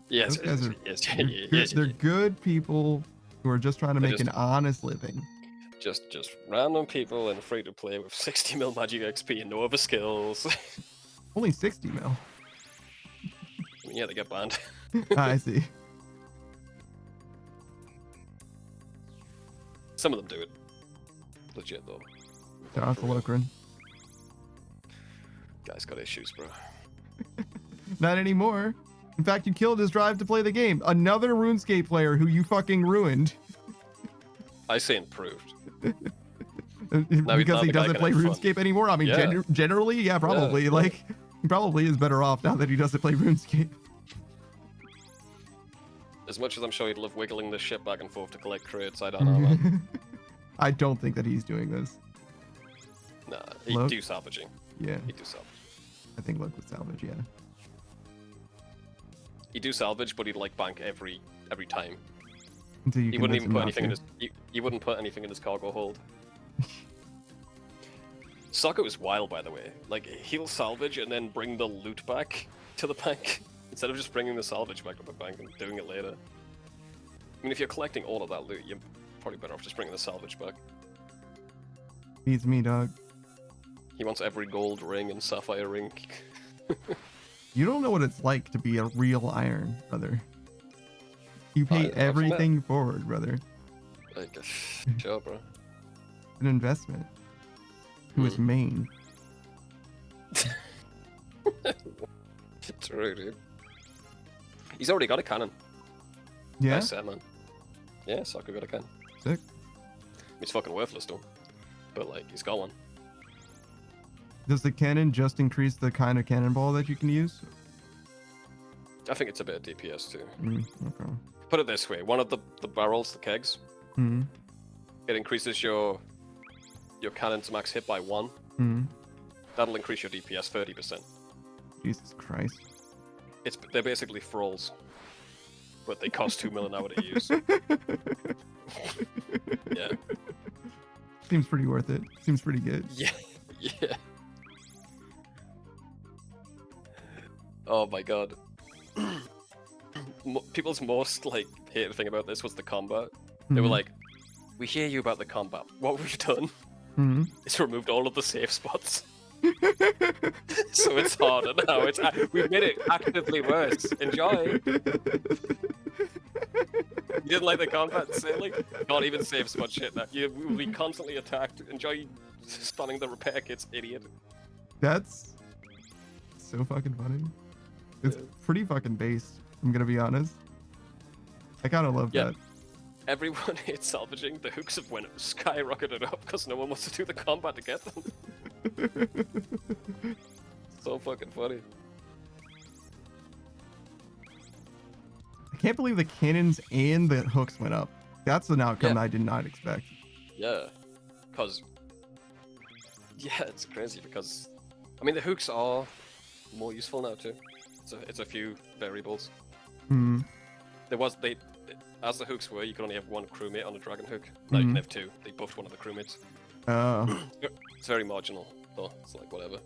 Yes, Those guys are yes, they're, good, they're good people who are just trying to They're make just- an honest living. Just random people in free to play with 60 mil magic XP and no other skills. Only 60 mil. Yeah, they get banned. I see. Some of them do it. Legit though. Shout out to Lokrin. Guy's got issues, bro. Not anymore. In fact, you killed his drive to play the game. Another RuneScape player who you fucking ruined. I say improved. Because he doesn't play have fun. RuneScape anymore? I mean, Yeah. generally, yeah, probably. Yeah. Like, he probably is better off now that he doesn't play RuneScape. As much as I'm sure he'd love wiggling this shit back and forth to collect crates, I don't know, man. I don't think that he's doing this. Nah, he'd Look. do salvaging. Yeah, He'd do salvage. I think Luke would salvage, yeah. He'd do salvage, but he'd like bank every time. Until you He wouldn't convince even him put not anything in to. his. He wouldn't put anything in his cargo hold. Soccer is wild, by the way. Like he'll salvage and then bring the loot back to the bank instead of just bringing the salvage back to the bank and doing it later. I mean, if you're collecting all of that loot, you're probably better off just bringing the salvage back. Beats me, dog. He wants every gold ring and sapphire ring. You don't know what it's like to be a real iron, brother. You pay I've met- everything forward, brother. Like, sure, bro. An investment. Who is main? True, dude. He's already got a cannon. Yeah? Nice set, man. Yeah, Soccer got a cannon. Sick. He's fucking worthless, though. But, like, he's got one. Does the cannon just increase the kind of cannonball that you can use? I think it's a bit of DPS, too. Okay. Put it this way, one of the barrels, the kegs, Hmm. it increases your cannon's max hit by 1. Hmm. That'll increase your DPS 30%. Jesus Christ. They're basically thralls. But they cost 2 mil an hour to use. Yeah. Seems pretty worth it. Seems pretty good. Yeah. Yeah. Oh my god. People's most, like, hated thing about this was the combat. They were Mhm. like, we hear you about the combat. What we've done Mhm. is removed all of the safe spots. So it's harder now. We've made it actively worse. Enjoy. You didn't like the combat, silly? Can't even save spot shit now. You will be constantly attacked. Enjoy stunning the repair kits, idiot. That's so fucking funny. It's Yeah. pretty fucking based, I'm gonna be honest. I kind of love Yeah. that. Everyone hates salvaging. The hooks have went skyrocketed up because no one wants to do the combat to get them. So fucking funny. I can't believe the cannons and the hooks went up. That's an outcome Yeah. I did not expect. Yeah, because it's crazy because I mean the hooks are more useful now too. It's a few variables. Hmm. As the hooks were, you could only have one crewmate on a dragon hook. Now you Mhm. can have 2. They buffed one of the crewmates. Oh. It's very marginal, though. It's like whatever.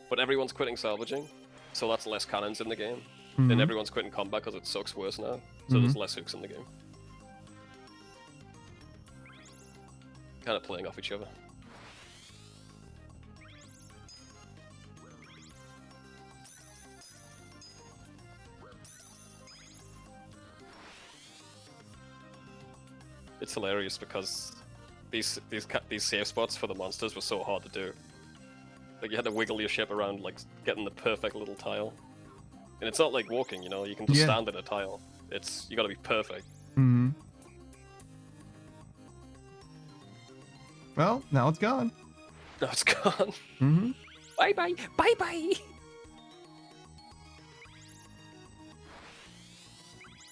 But everyone's quitting salvaging, so that's less cannons in the game. And Mhm. everyone's quitting combat because it sucks worse now. So there's less hooks in the game. Kind of playing off each other. It's hilarious because these safe spots for the monsters were so hard to do. Like you had to wiggle your ship around, like getting the perfect little tile. And it's not like walking, you know. You can just stand in a tile. You got to be perfect. Mm-hmm. Well, now it's gone. Now it's gone. Mm-hmm. Bye bye. Bye bye.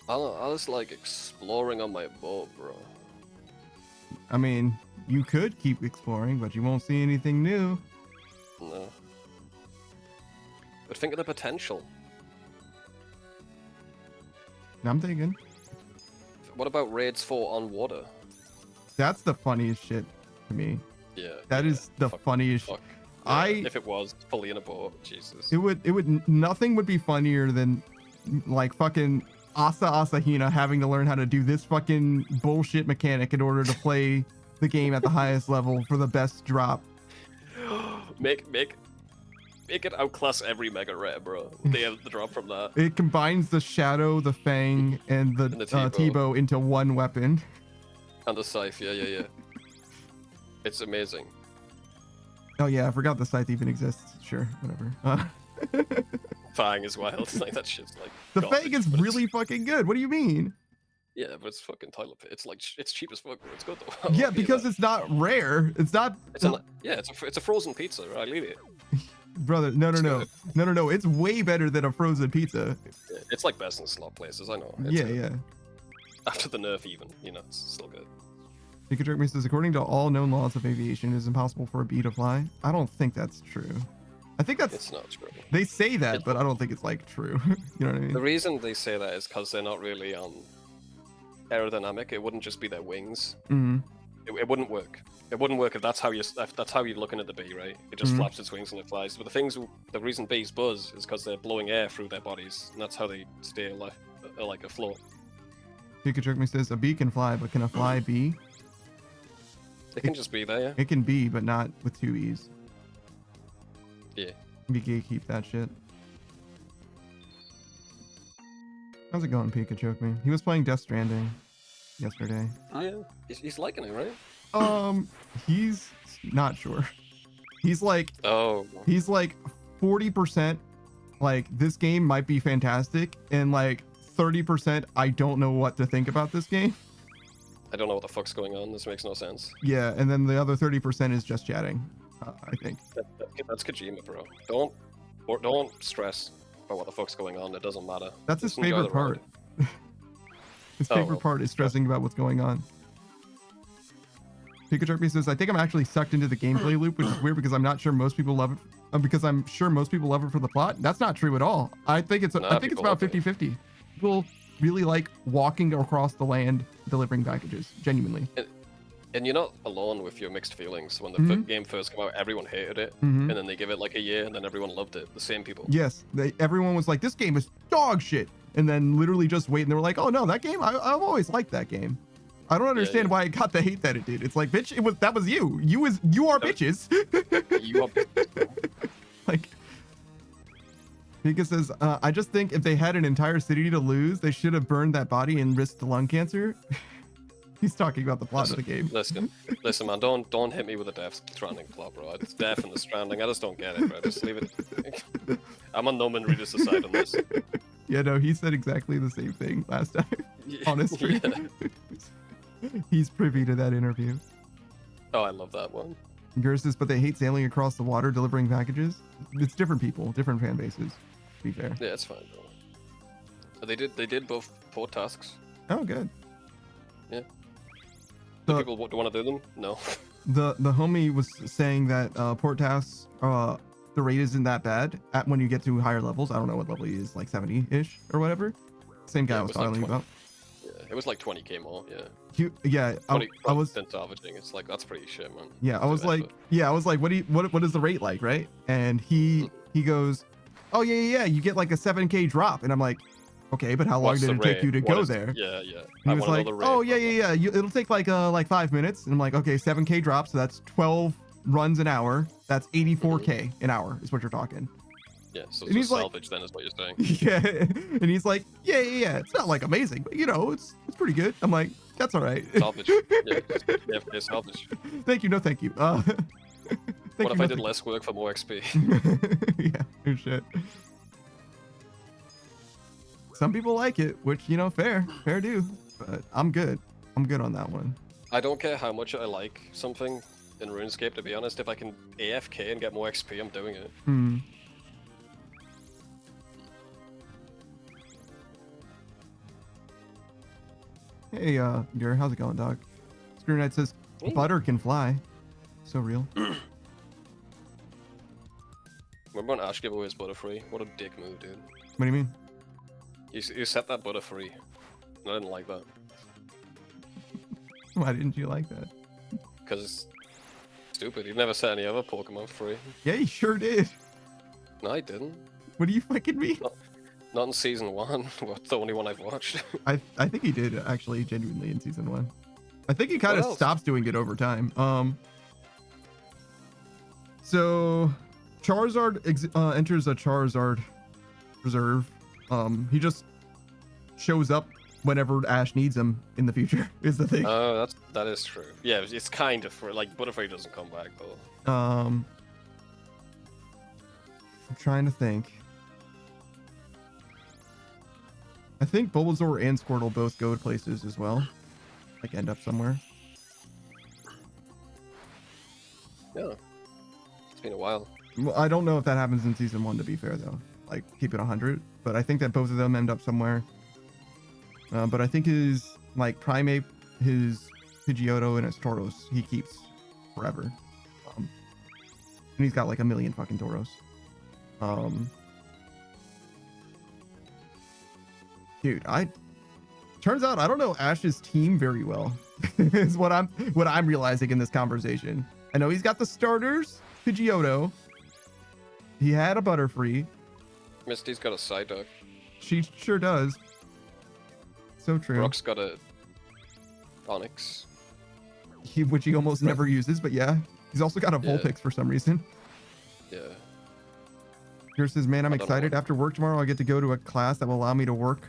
I was like exploring on my boat, bro. I mean, you could keep exploring, but you won't see anything new. No. But think of the potential. I'm thinking. What about raids for on water? That's the funniest shit to me. Yeah. That is the funniest. Fuck. Yeah, if it was fully in a boat, Jesus. Nothing would be funnier than like fucking Asahina having to learn how to do this fucking bullshit mechanic in order to play the game at the highest level for the best drop. Make it outclass every mega rare, bro. The drop from that. It combines the Shadow, the Fang, and the T-bow into one weapon. And the scythe, yeah. It's amazing. Oh yeah, I forgot the scythe even exists. Sure, whatever. Fang is wild. Like that shit's like. The garbage, Fang is but really fucking good. What do you mean? Yeah, but it's fucking toilet paper. It's like it's cheap as fuck, but it's good though. Yeah, because it's not rare. It's not. It's a frozen pizza, right? Leave it. Brother, no. It's way better than a frozen pizza. Yeah, it's like best in slot places. I know. Yeah. After the nerf, even it's still good. Pikachu says, according to all known laws of aviation, it is impossible for a bee to fly. I don't think that's true. I think It's not true. They say that, but I don't think it's like true. You know what I mean? The reason they say that is because they're not really aerodynamic. It wouldn't just be their wings. Mm-hmm. It wouldn't work. It wouldn't work if that's how you're looking at the bee, right? It just flaps its wings and it flies. But the reason bees buzz is because they're blowing air through their bodies, and that's how they stay like afloat. Pikachu says, a bee can fly, but can a fly bee? It can just be there, yeah. It can be, but not with two E's. Yeah. We gatekeep that shit. How's it going, Pikachu? He was playing Death Stranding yesterday. Oh yeah. He's liking it, right? He's not sure. He's like 40% like this game might be fantastic, and like 30% I don't know what to think about this game. I don't know what the fuck's going on. This makes no sense. Yeah, and then the other 30% is just chatting. I think. That's Kojima, bro. Don't stress about what the fuck's going on. It doesn't matter. That's his Just enjoy favorite the ride. part. His favorite part is stressing about what's going on. Pikachu says, I think I'm actually sucked into the gameplay loop, which is weird because I'm not sure most people love it. Because I'm sure most people love it for the plot. That's not true at all. I think it's about 50-50. People really like walking across the land delivering packages, genuinely. And you're not alone with your mixed feelings. When the game first came out, everyone hated it, and then they give it like a year, and then everyone loved it. The same people. Yes, everyone was like, this game is dog shit. And then literally just wait, and they were like, oh no, that game, I've always liked that game. I don't understand why it got the hate that it did. It's like, bitch, that was you. You are bitches. You are bitches. Like, Mika says, I just think if they had an entire city to lose, they should have burned that body and risked lung cancer. He's talking about the plot of the game. Listen, man, don't hit me with a Death Stranding plot, bro. It's Death and the Stranding. I just don't get it, bro. Just leave it. I'm on Norman Reedus' side on this. Yeah, no, he said exactly the same thing last time. Honestly, he's privy to that interview. Oh, I love that one. Gurr says, but they hate sailing across the water delivering packages. It's different people, different fan bases. To be fair. Yeah, it's fine, bro. They did both port tasks. Oh, good. Yeah. Do people want to do them? No. The homie was saying that port tasks, the rate isn't that bad when you get to higher levels. I don't know what level he is, like 70-ish or whatever. Same guy I was talking about. Yeah, it was like 20k more. Yeah. I was salvaging. It's like that's pretty shit, man. Yeah, I was like, what is the rate like, right? And he goes, oh yeah, you get like a 7k drop, and I'm like, okay, but how long did it take you to go there? Yeah. He was like, oh yeah. It'll take like 5 minutes, and I'm like, okay, 7k drop, so that's 12 runs an hour. That's 84k an hour is what you're talking. Yeah, so and he's salvage then is what you're saying. Yeah, and he's like, yeah. It's not like amazing, but it's pretty good. I'm like, That's all right. Salvage. Yeah, AFK salvage. Thank you. No, thank you. What if I did less work for more XP? Yeah, no shit. Some people like it, which, you know, fair do. But I'm good. I'm good on that one. I don't care how much I like something in RuneScape, to be honest. If I can AFK and get more XP, I'm doing it. Hmm. Hey, Gary, how's it going, dog? Screw Knight says, Hey. butter can fly. So real. Remember when Ash gave away his Butterfree? What a dick move, dude. What do you mean? You set that Butterfree. I didn't like that. Why didn't you like that? Because it's stupid. You've never set any other Pokemon free. Yeah, you sure did. No, I didn't. What do you fucking mean? Not in Season 1. Well, the only one I've watched. I think he did actually genuinely in season 1. I think he kind of What else? stops doing it over time. So Charizard enters a Charizard reserve. He just shows up whenever Ash needs him in the future. Is the thing. Oh, that is true. Yeah, it's kind of free. Like Butterfree doesn't come back though. I'm trying to think. I think Bulbasaur and Squirtle both go to places as well. Like end up somewhere. Yeah. It's been a while. Well, I don't know if that happens in season 1, to be fair though. Like keep it 100, but I think that both of them end up somewhere. But I think his like Primeape, his Pidgeotto, and his Tauros he keeps forever. And he's got like a million fucking Tauros. Dude, turns out I don't know Ash's team very well. Is what I'm realizing in this conversation. I know he's got the starters, Pidgeotto. He had a Butterfree. Misty's got a Psyduck. She sure does. So true. Brock's got a Onyx. Which he almost never uses, but yeah. He's also got a Yeah. Vulpix for some reason. Yeah. Here says, man, I'm I don't know excited. what- After work tomorrow, I get to go to a class that will allow me to work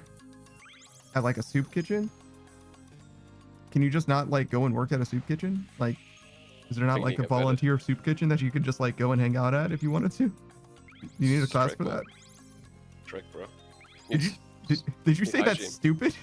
at like a soup kitchen. Can you just not like go and work at a soup kitchen? Like, is there not Think like you a get better. volunteer soup kitchen that you could just like go and hang out at if you wanted to? You need a class for Strict, that. Trick, bro. Did you did you say that's Hygiene. stupid?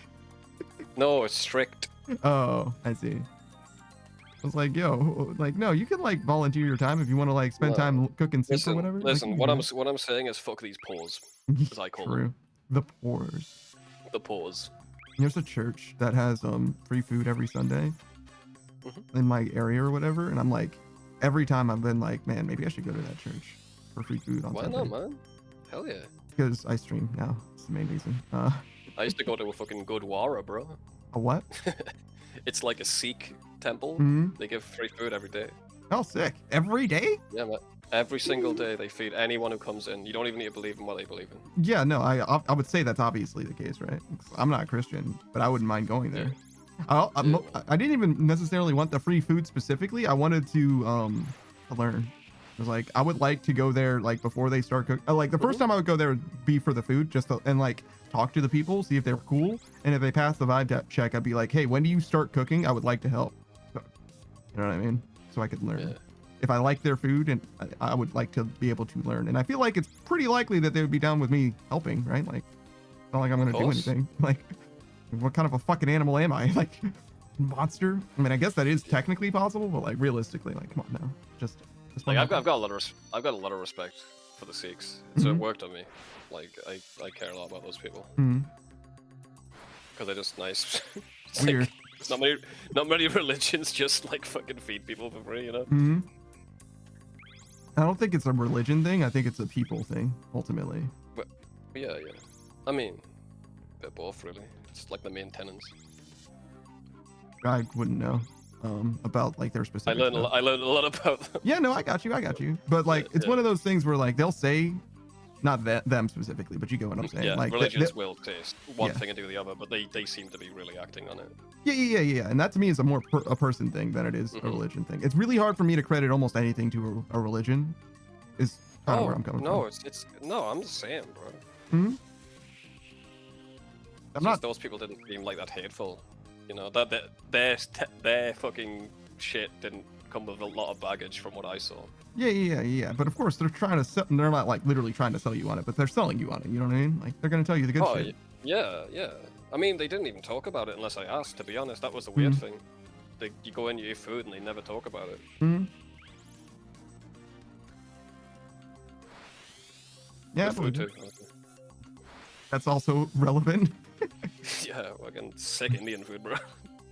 No, it's strict. Oh, I see. I was like, yo, like, no, you can like volunteer your time if you want to like spend No. time cooking soup or whatever. Like, Listen. you What can I'm do saying is fuck these pores, that. as I call them. True. The pores. The pores. There's a church that has free food every Sunday Mhm. in my area or whatever, and I'm like, every time I've been like, man, maybe I should go to that church for free food on Why Sunday. not, man? Hell yeah. Because I stream now. It's the main reason. I used to go to a fucking Gurdwara, bro. A what? It's like a Sikh temple. Hmm. They give free food every day. Oh, sick. Every day? Yeah, man. Every single day they feed anyone who comes in. You don't even need to believe in what they believe in. Yeah, no, I would say that's obviously the case, right? I'm not a Christian, but I wouldn't mind going there. I didn't even necessarily want the free food specifically. I wanted to learn. I was like, I would like to go there like before they start cooking. Like the first time I would go there would be for the food, just to, and like talk to the people, see if they're cool, and if they pass the vibe check, I'd be like, hey, when do you start cooking? I would like to help. You know what I mean? So I could learn. Yeah. If I like their food, and I would like to be able to learn, and I feel like it's pretty likely that they would be down with me helping, right? Like, it's not like I'm gonna do course. anything. Like, what kind of a fucking animal am I? Like, monster? I mean, I guess that is technically possible, but like realistically, like, come on now, just Like I've got a lot of respect for the Sikhs, so it Mhm. worked on me. Like I care a lot about those people Mhm. because they're just nice. It's Weird. Like, not many religions just like fucking feed people for free, you know? Hmm. I don't think it's a religion thing. I think it's a people thing, ultimately. But yeah. I mean, they're both really. It's like the main tenants. I wouldn't know about like their I specific. learned stuff. I learned a lot about them. Yeah, no, I got you. But like, it's yeah. one of those things where like they'll say, not them specifically, but you get what I'm saying. Yeah, like religions will taste one Yeah. thing and do the other, but they seem to be really acting on it. Yeah. And that to me is a more a person thing than it is a Mhm. religion thing. It's really hard for me to credit almost anything to a religion. Is kind of where I'm coming no, from. it's no, I'm the same, bro. Hmm? I'm It's not. just those people didn't seem like that hateful. You know that their fucking shit didn't come with a lot of baggage from what I saw. Yeah. But of course, they're trying to sell. They're not like literally trying to sell you on it, but they're selling you on it. You know what I mean? Like they're gonna tell you the good Oh shit. yeah. I mean, they didn't even talk about it unless I asked. To be honest, that was the weird Mhm. thing. You go in, you eat food, and they never talk about it. Hmm. Yeah, I Good food believe too. it. That's also relevant. Yeah, fucking sick Indian food, bro.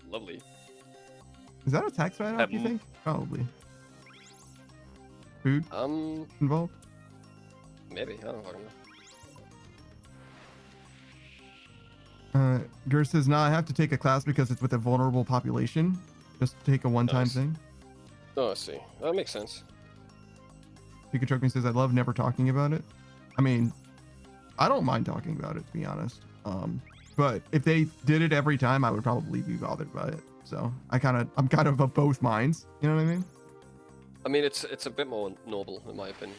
Lovely. Is that a tax write-off? You think? Probably. Food involved? Maybe. I don't fucking know. Gur says, "Nah, I have to take a class because it's with a vulnerable population. Just take a one-time Nice. thing." Oh, I see. That makes sense. Pikachu says, "I love never talking about it." I mean, I don't mind talking about it, to be honest. But if they did it every time, I would probably be bothered by it. So I'm kind of both minds. You know what I mean? I mean, it's a bit more noble, in my opinion.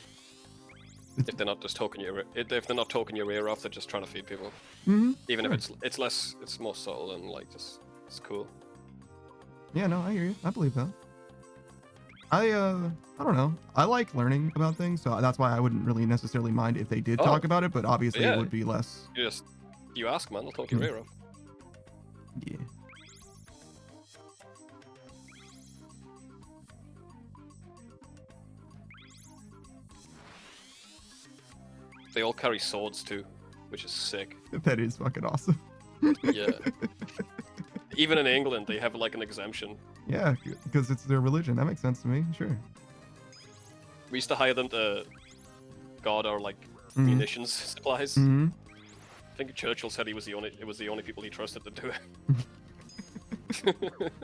If they're not just talking if they're not talking your ear off, they're just trying to feed people. Mm-hmm. Even if it's more subtle and like just it's cool. Yeah, no, I hear you. I believe that. I don't know. I like learning about things, so that's why I wouldn't really necessarily mind if they did Oh. talk about it, but obviously Yeah. it would be less. You ask, man, they'll talk your ear off. Yeah. They all carry swords too, which is sick. That is fucking awesome. Yeah. Even in England, they have like an exemption. Yeah, because it's their religion. That makes sense to me. Sure. We used to hire them to guard our like Mhm. munitions supplies. Hmm. I think Churchill said it was the only people he trusted to do it.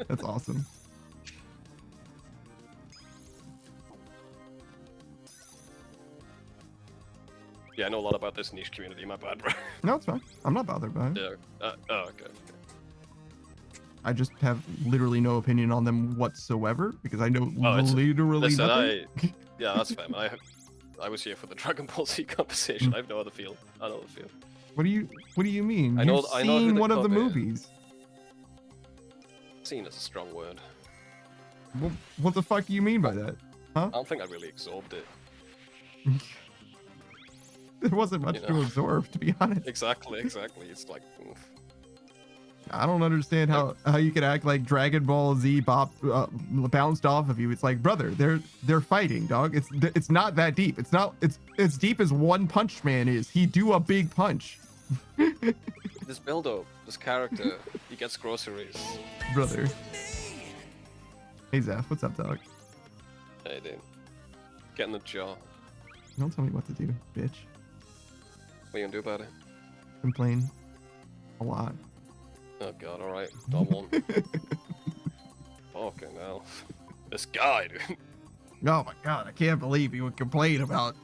That's awesome. Yeah, I know a lot about this niche community. My bad, bro. No, it's fine. I'm not bothered by it. Yeah. Okay. I just have literally no opinion on them whatsoever because I know Oh, it's- literally Listen, nothing. yeah, that's fair. Man. I was here for the Dragon Ball Z conversation. I have no other feel. I know the feel. What do you mean? I know- You've I know who seen the one of the club is. movies. Seen is a strong word. What the fuck do you mean by that? I don't think I really absorbed it. There wasn't much You to know. absorb, to be honest. Exactly. It's like, oof. I don't understand how you could act like Dragon Ball Z bounced off of you. It's like, brother, they're fighting, dog. It's not that deep. It's as deep as One Punch Man is. He do a big punch, This build-up, this character, he gets groceries. brother. Hey Zeph, what's up, dog? Hey, dude. Get in the jar. Don't tell me what to do, bitch. What are you gonna do about it? Complain a lot. Oh god, alright. Don't want. Fucking hell. This guy, dude. Oh my god, I can't believe you would complain about.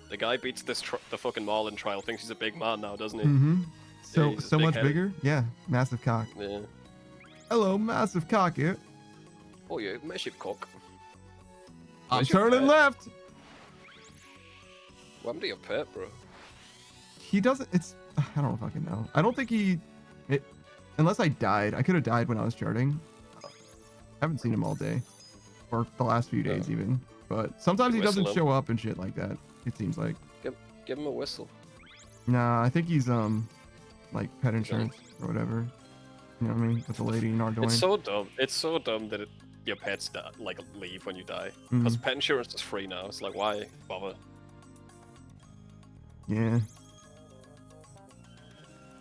The guy beats the fucking Marlin trial, thinks he's a big man now, doesn't he? Mm-hmm. So he's so much big-headed. bigger. Yeah, massive cock. Yeah. Hello, massive cock. Yeah. Oh yeah, massive cock. I'm Where's your turning pet? left. What happened to your pet, bro? He doesn't. It's. I don't fucking know. I don't think he. Unless I died. I could have died when I was charting. I haven't seen him all day, or the last few days even. But sometimes he doesn't Whistle him. show up and shit like that. It seems like. Give him a whistle. Nah, I think he's like pet insurance or whatever. You know what I mean? With the lady in Ardoin. It's so dumb. It's so dumb that your pets like leave when you die. Because Mm-hmm. pet insurance is free now. It's like, why bother? Yeah.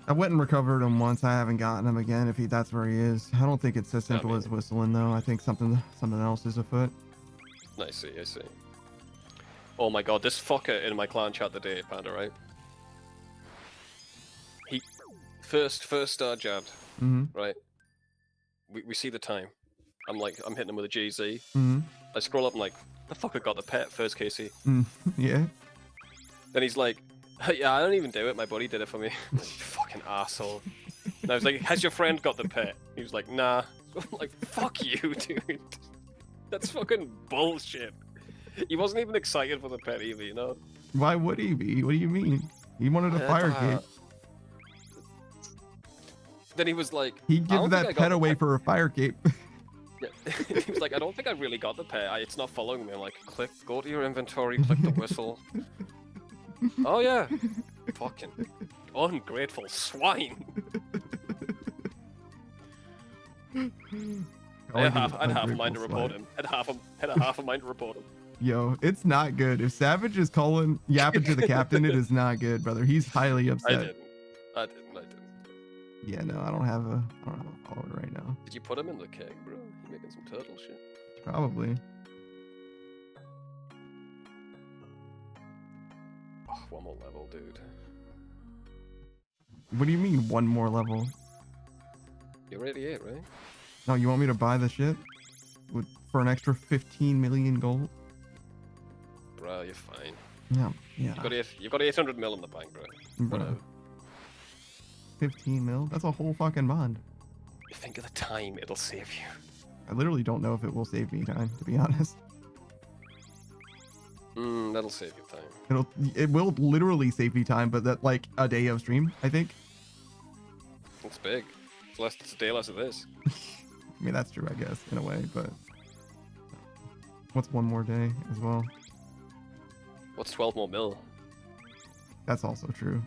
I went and recovered him once. I haven't gotten him again. If that's where he is, I don't think it's as simple mean- as whistling though. I think something else is afoot. I see. Oh my god, this fucker in my clan chat today, Panda, right? He first jabbed, Mm-hmm. right? We see the time. I'm hitting him with a GZ. Mm-hmm. I scroll up and like, the fucker got the pet first KC. Yeah. Then he's like, yeah, I don't even do it. My buddy did it for me. You fucking asshole. And I was like, has your friend got the pet? He was like, nah. I'm like, fuck you, dude. That's fucking bullshit. He wasn't even excited for the pet either, you know? Why would he be? What do you mean? He wanted a fire cake. Then he was like, He "I gives don't think I that got pet the away pet." for a fire cape. Yeah. He was like, I don't think I really got the pet. It's not following me. I'm like, go to your inventory, click the whistle. Oh yeah, fucking ungrateful swine. I'd half a mind to report him. Had a half a mind to report him. Yo, it's not good. If Savage is calling yapping to the captain, it is not good, brother. He's highly upset. I didn't. Yeah, no, I don't have a follower right now. Did you put him in the keg, bro? You making some turtle shit? Probably. Oh, one more level, dude. What do you mean one more level? You're already it, right? No, you want me to buy the shit for an extra 15 million gold? Bro, you're fine. No, yeah. You've got 800 mil in the bank, bro. Bro. 15 mil? That's a whole fucking bond. You think of the time it'll save you. I literally don't know if it will save me time, to be honest. That'll save you time. It will literally save me time, but that like a day of stream, I think. It's big. It's a day less of this. I mean, that's true, I guess, in a way, but what's one more day as well? What's 12 more mil? That's also true.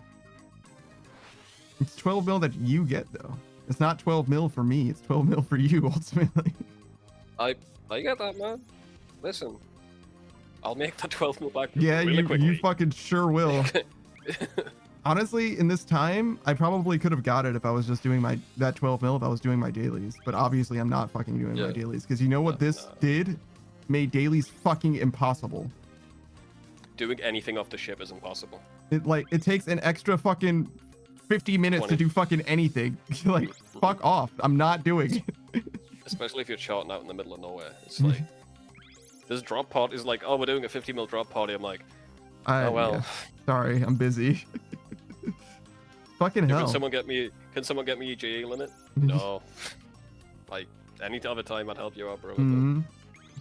It's 12 mil that you get, though. It's not 12 mil for me. It's 12 mil for you, ultimately. I get that, man. Listen, I'll make that 12 mil back Yeah, really quickly. you fucking sure will. Honestly, in this time, I probably could have got it if I was just doing that 12 mil if I was doing my dailies. But obviously, I'm not fucking doing my dailies because you know what this did? Made dailies fucking impossible. Doing anything off the ship is impossible. It takes an extra fucking 50 minutes to do fucking anything. Like, fuck off. I'm not doing it. Especially if you're charting out in the middle of nowhere. It's like, this drop pod is like, oh, we're doing a 50 mil drop party. I'm like, oh well. Yeah. Sorry, I'm busy. Fucking hell. Can someone get me a GE limit? No. Like, any other time I'd help you out, bro.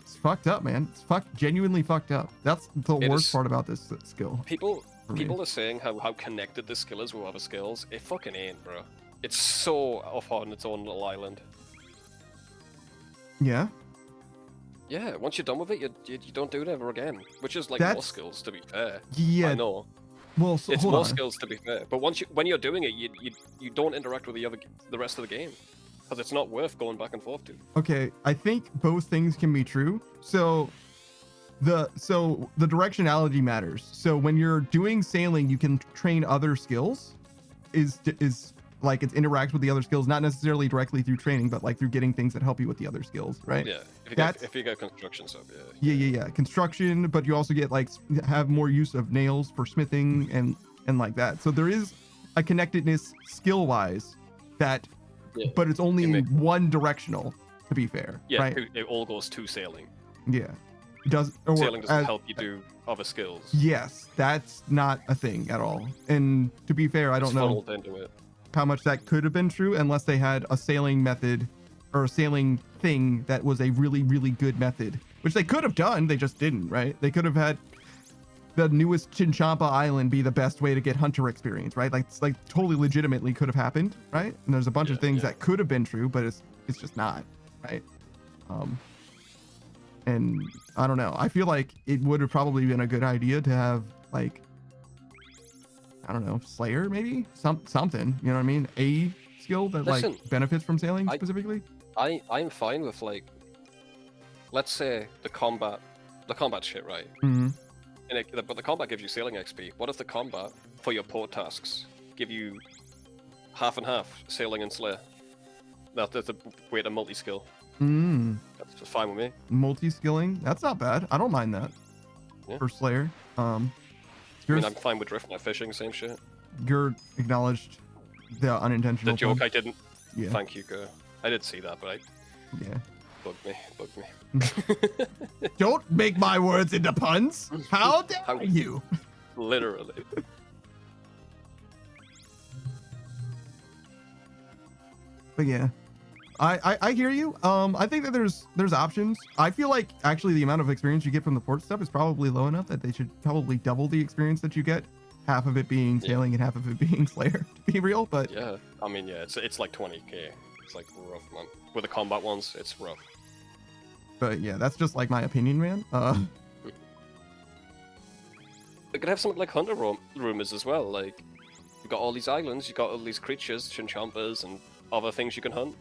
It's fucked up, man. It's genuinely fucked up. That's the worst part about this skill. People are saying how connected this skill is with other skills. It fucking ain't, bro. It's so off on its own little island. Yeah. Yeah, once you're done with it, you don't do it ever again. Which is like more skills, to be fair. Yeah. I know. Well, so, it's more skills, to be fair. But when you're doing it, you don't interact with the rest of the game. Because it's not worth going back and forth to. Okay, I think both things can be true. So the directionality matters. So when you're doing sailing, you can train other skills. Is like it interacts with the other skills, not necessarily directly through training, but like through getting things that help you with the other skills, right? Yeah. If you get construction stuff, yeah. Construction, but you also get like have more use of nails for smithing and like that. So there is a connectedness skill wise that. Yeah. But it's only one directional, to be fair. Yeah, right? It all goes to sailing. Yeah. Sailing doesn't help you do other skills. Yes, that's not a thing at all. And to be fair, I don't know how much that could have been true unless they had a sailing method or a sailing thing that was a really, really good method, which they could have done. They just didn't, right? They could have had the newest Chinchompa Island be the best way to get hunter experience, right? Like totally legitimately could have happened, right? And there's a bunch of things that could have been true, but it's just not, right? And I don't know. I feel like it would have probably been a good idea to have like, I don't know, Slayer maybe something. You know what I mean? A skill that like benefits from sailing specifically. I'm fine with like, let's say the combat shit, right? Mm-hmm. But the combat gives you sailing XP. What if the combat for your port tasks give you half and half sailing and slayer? That's a way to multi-skill. That's just fine with me. Multi-skilling? That's not bad. I don't mind that. Yeah. For Slayer. I mean, I'm fine with drift fishing, same shit. You're acknowledged the unintentional. The joke I didn't. Yeah. Thank you, girl. I did see that, but yeah. Bugged me. Don't make my words into puns. How dare you? Literally. But yeah, I hear you. I think that there's options. I feel like actually the amount of experience you get from the port stuff is probably low enough that they should probably double the experience that you get half of it being Yeah. sailing and half of it being Slayer, to be real. But Yeah, I mean, yeah, it's like 20k. It's like rough, man. With the combat ones, it's rough. yeah, that's just like my opinion, man. They could have something like hunter rumors as well. Like, you've got all these islands, you've got all these creatures, chinchompas, and other things you can hunt.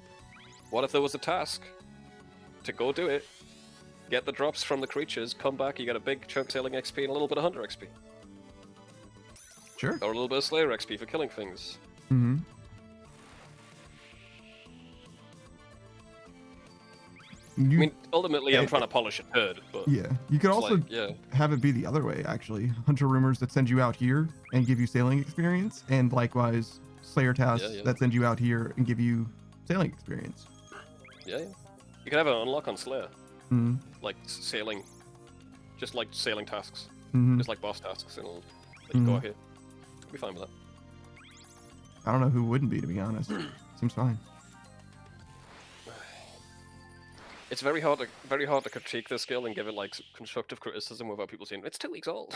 What if there was a task to go do it, get the drops from the creatures, come back, you get a big chunk sailing XP and a little bit of hunter XP, Sure. or a little bit of Slayer XP for killing things. Mm-hmm. I mean, ultimately, I'm Yeah, trying to polish a turd, but yeah, you could it's also like, yeah, have it be the other way, actually. Hunter rumors that send you out here and give you sailing experience, and likewise Slayer tasks Yeah. that send you out here and give you sailing experience. yeah. You could have an unlock on Slayer, Mm-hmm. like sailing, just like sailing tasks, Mm-hmm. just like boss tasks, and like you go here. I'll be fine with that. I don't know who wouldn't be, to be honest. Seems fine. It's very hard to critique this skill and give it like constructive criticism without people saying it's 2 weeks old.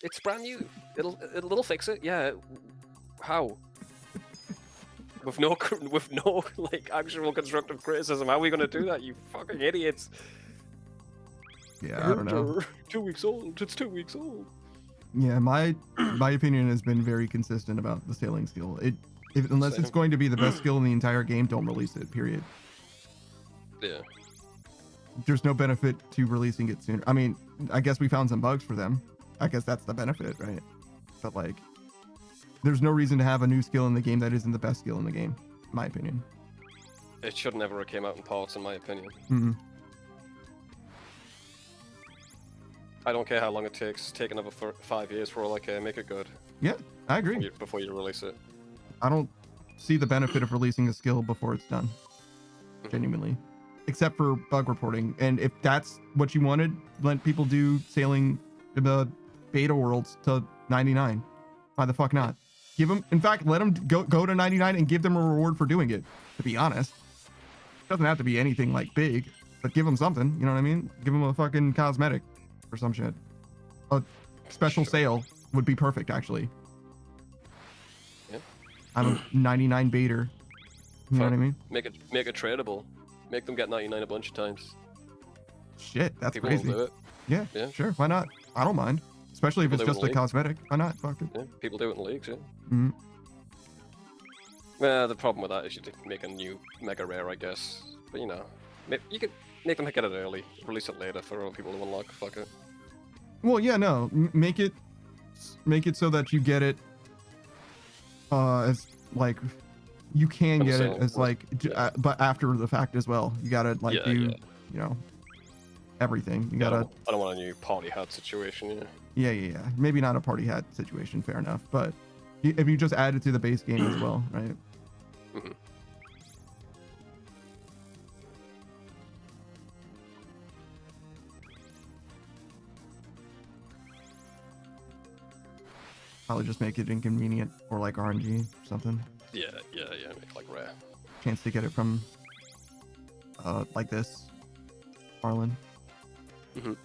It's brand new. It'll fix it. Yeah. How? With no like actual constructive criticism, how are we gonna do that? You fucking idiots! Yeah, I don't know. 2 weeks old. It's 2 weeks old. Yeah, my opinion has been very consistent about the sailing skill. Unless it's Same. going to be the best skill in the entire game, don't release it. Period. Yeah. There's no benefit to releasing it sooner. I mean, I guess we found some bugs for them. I guess that's the benefit, right? But like, there's no reason to have a new skill in the game that isn't the best skill in the game, in my opinion. It should never have came out in parts, in my opinion. Mm-hmm. I don't care how long it takes. Take another 5 years for all I care. Make it good Yeah, I agree. before you release it. I don't see the benefit of releasing a skill before it's done. Genuinely. Except for bug reporting. And if that's what you wanted, let people do sailing in the beta worlds to 99. Why the fuck not? Give them, in fact, let them go to 99 and give them a reward for doing it, to be honest. It doesn't have to be anything like big, but give them something, you know what I mean? Give them a fucking cosmetic or some shit. A special sale would be perfect, actually. Yeah. I'm a 99 baiter. You know what I mean? Make it tradable. Make them get 99 a bunch of times. Shit, that's People crazy. will do it. Yeah, Yeah. sure. Why not? I don't mind. Especially if People it's do it just a in cosmetic. Why not? Fuck it. Yeah, people do it in leagues, yeah. Mhm. Well, the problem with that is you make a new mega rare, I guess. But you know, you could make them get it early, release it later for all people to unlock. Fuck it. Well, yeah, no. Make it so that you get it as like you can From get it sailing as world. like but after the fact as well. You gotta like Yeah, do yeah. you know everything. You Yeah, gotta I don't want a new party hat situation. yeah. Maybe not a party hat situation, fair enough. But if you just add it to the base game as well, right? Mhm. Probably just make it inconvenient or like RNG or something. Yeah. Make like rare. Chance to get it from like this, Marlin. Mhm.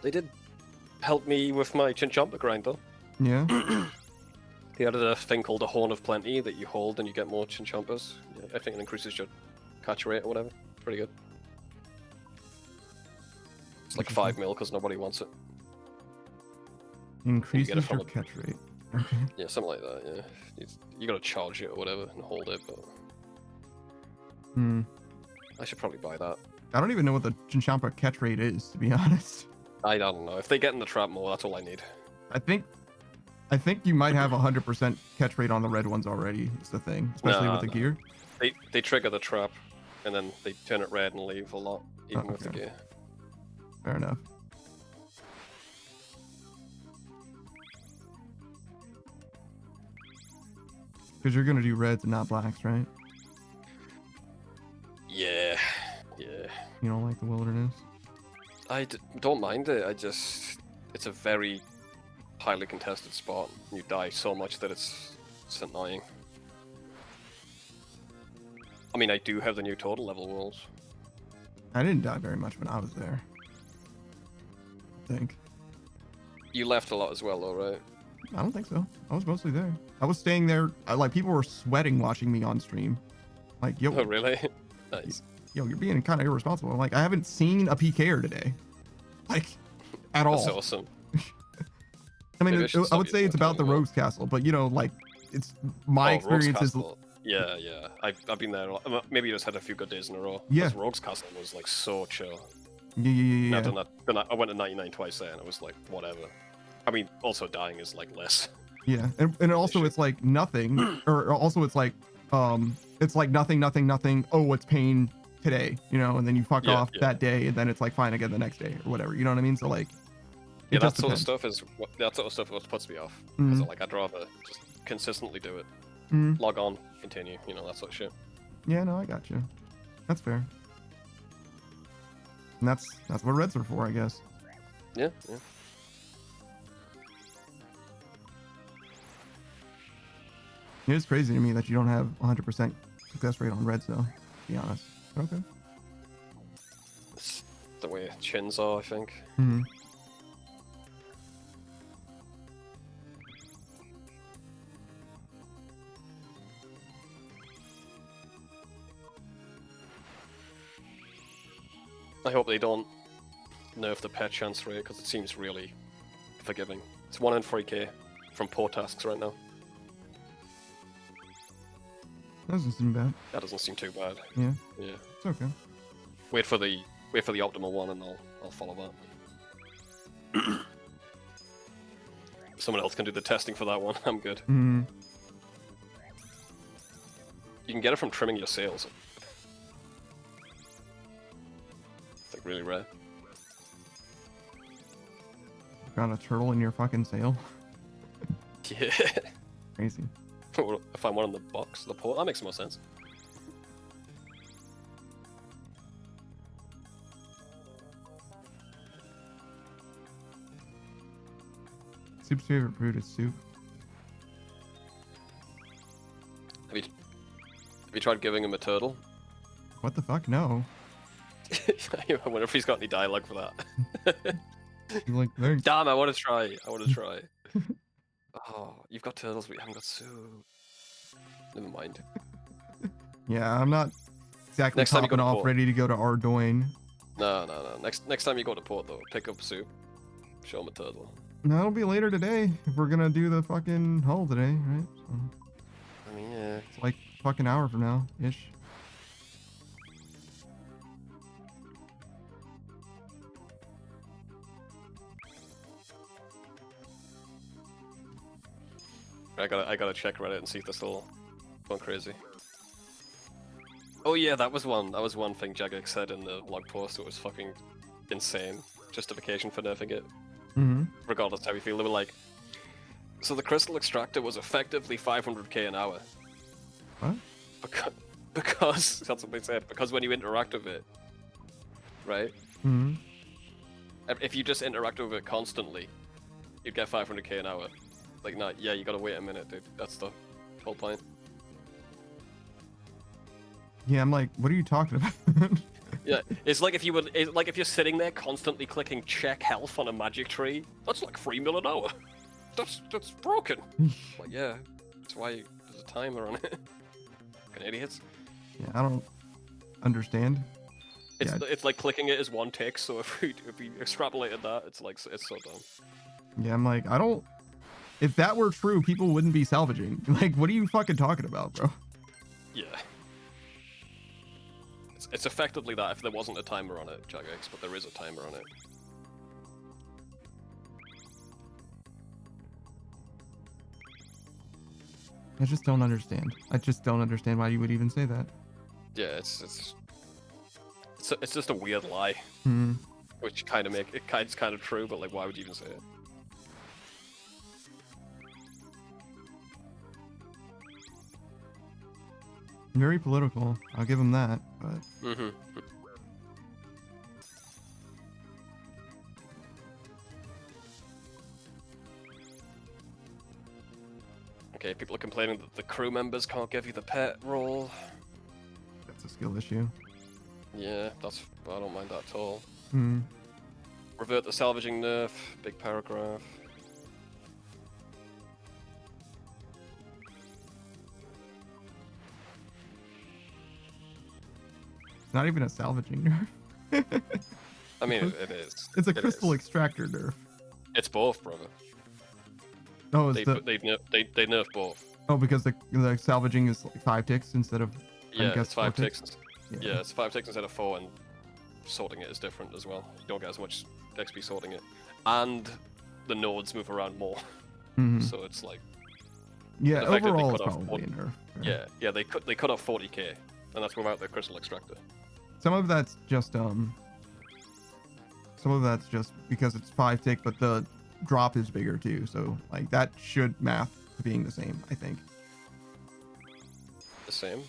They did help me with my chinchompa grind though. Yeah. They added a thing called a Horn of Plenty that you hold and you get more chinchompas. Yeah, I think it increases your catch rate or whatever. It's pretty good. It's like 5 mil because nobody wants it. Increases from your a- catch rate. Okay. Yeah, something like that, yeah. You gotta charge it or whatever and hold it, but Hmm. I should probably buy that. I don't even know what the Chinchompa catch rate is, to be honest. I don't know. If they get in the trap more, that's all I need. I think you might have 100% catch rate on the red ones already. Is the thing, especially Nah, with the nah. gear. They trigger the trap, and then they turn it red and leave a lot, even Oh, with the okay. gear. Fair enough. Because you're gonna do reds and not blacks, right? Yeah. You don't like the wilderness. Don't mind it. It's a very highly contested spot. You die so much that it's annoying. I mean, I do have the new total level rules. I didn't die very much when I was there. I think. You left a lot as well, though, right? I don't think so. I was mostly there. I was staying there. Like people were sweating watching me on stream. Like, yo, Oh, really? Nice. yo, you're being kind of irresponsible. Like, I haven't seen a PKer today. Like, at all. That's awesome. I mean, Maybe I should I stop would say using it's that about the term, Rogues Castle, but you know, like, it's my Oh, Rogues experience is. Castle. Yeah, yeah. I've been there. Maybe you just had a few good days in a row. Yeah. 'Cause Rogues Castle was like so chill. Yeah. I've done that. I went to 99 twice there, and it was like whatever. I mean, also dying is like less. Yeah, and also it's like nothing, or also it's like nothing. Oh, it's pain today, you know, and then you fuck Yeah, off yeah. that day, and then it's like fine again the next day or whatever. You know what I mean? So like, Yeah, it that just sort of depends. stuff is that sort of stuff what puts me off. Mhm. 'Cause, like I'd rather just consistently do it. Mhm. Log on, continue, you know, that sort of shit. Yeah, no, I got you. That's fair. And that's what reds are for, I guess. Yeah, yeah. It is crazy to me that you don't have 100% success rate on reds, though. To be honest. Okay. It's the way chins are, I think. Hmm. I hope they don't nerf the pet chance rate because it seems really forgiving. It's 1 in 3k from poor tasks right now. Doesn't seem bad. That doesn't seem too bad. Yeah, Yeah. it's okay. Wait for the optimal one and I'll follow that. Someone else can do the testing for that one. I'm good. Hmm. You can get it from trimming your sails. It's like really rare. Got a turtle in your fucking sail. Yeah. Crazy. If I'm one on the box, the port, that makes more sense. Soup's favorite fruit is soup. Have you tried giving him a turtle? What the fuck? No. I wonder if he's got any dialogue for that. You're like, thanks. Damn, I want to try. Oh, you've got turtles, but you haven't got soup. Never mind. Yeah, I'm not exactly Next time you go popping to off port. ready to go to Ardoyne. No. Next time you go to port though, pick up soup. Show him a turtle. That'll be later today if we're gonna do the fucking hull today, right? So I mean, yeah. it's like a fucking hour from now, ish. I gotta check Reddit and see if they're still going crazy. Oh yeah, that was one thing Jagex said in the blog post. It was fucking insane justification for nerfing it. Mm-hmm. Regardless of how you feel, they were like, so the crystal extractor was effectively 500k an hour. What? Because that's what they said. Because when you interact with it, right? Mm-hmm. If you just interact with it constantly, you'd get 500k an hour. Like, no, yeah, you gotta wait a minute, dude. That's the whole point. Yeah, I'm like, what are you talking about? Yeah, it's like if you were, it's like if you're sitting there constantly clicking check health on a magic tree. That's like 3 mil an hour. That's broken. Like, yeah, that's why there's a timer on it. Fucking idiots. Yeah, I don't understand. It's Yeah. it's like clicking it is one tick. So if we extrapolated that, it's like it's so dumb. Yeah, I'm like, I don't. If that were true, people wouldn't be salvaging. Like, what are you fucking talking about, bro? Yeah. It's effectively that if there wasn't a timer on it, Jagex, but there is a timer on it. I just don't understand. I just don't understand why you would even say that. Yeah, it's just a weird lie, Hmm. which kind of it's kind of true, but like, why would you even say it? Very political. I'll give him that. But Mm-hmm. Okay, people are complaining that the crew members can't give you the pet roll. skill issue. Yeah, I don't mind that at all. Hmm. Revert the salvaging nerf, big paragraph. It's not even a salvaging nerf. I mean, it is. It's a It crystal is. extractor nerf. It's both, brother. Oh, is They the they nerf both. oh because the salvaging is like 5 ticks instead of Yeah, guess it's 5 4 ticks. Yeah, it's 5 ticks instead of 4, and sorting it is different as well. You don't get as much XP sorting it, and the nodes move around more, Mhm. so it's like Yeah, the fact that they overall it's cut off probably a nerf. yeah they cut off 40k, and that's without the crystal extractor. Some of that's just because it's 5 tick, but the drop is bigger too. So like that should math to being the same, I think. The same.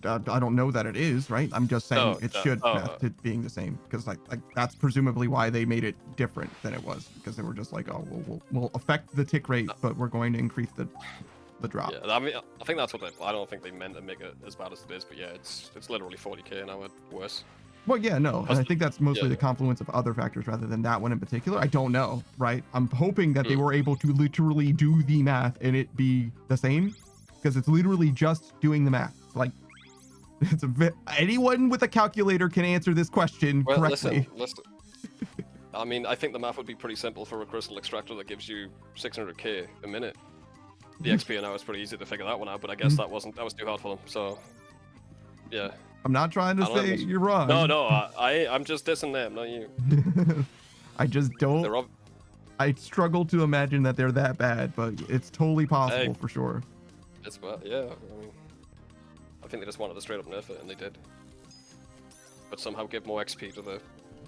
I don't know that it is, right? I'm just saying it should math to being the same because like that's presumably why they made it different than it was, because they were just like, oh, we'll affect the tick rate, but we're going to increase the drop. Yeah, I mean, I think that's what I don't think they meant to make it as bad as it is, but yeah, it's literally 40k an hour worse. Well, yeah, no, I think that's mostly yeah. the confluence of other factors rather than that one in particular. I don't know, right? I'm hoping that they were able to literally do the math and it be the same, because it's literally just doing the math. Like, it's anyone with a calculator can answer this question Well, correctly. listen. I mean, I think the math would be pretty simple for a crystal extractor that gives you 600k a minute. The XP an hour is pretty easy to figure that one out, but I guess that was too hard for them. So, yeah. I'm not trying to I don't know, say listen. you're wrong. No, I'm just dissing them, not you. I just don't. I struggle to imagine that they're that bad, but it's totally possible for sure. It's bad, yeah. I mean, I think they just wanted to straight up nerf it, and they did. But somehow give more XP to the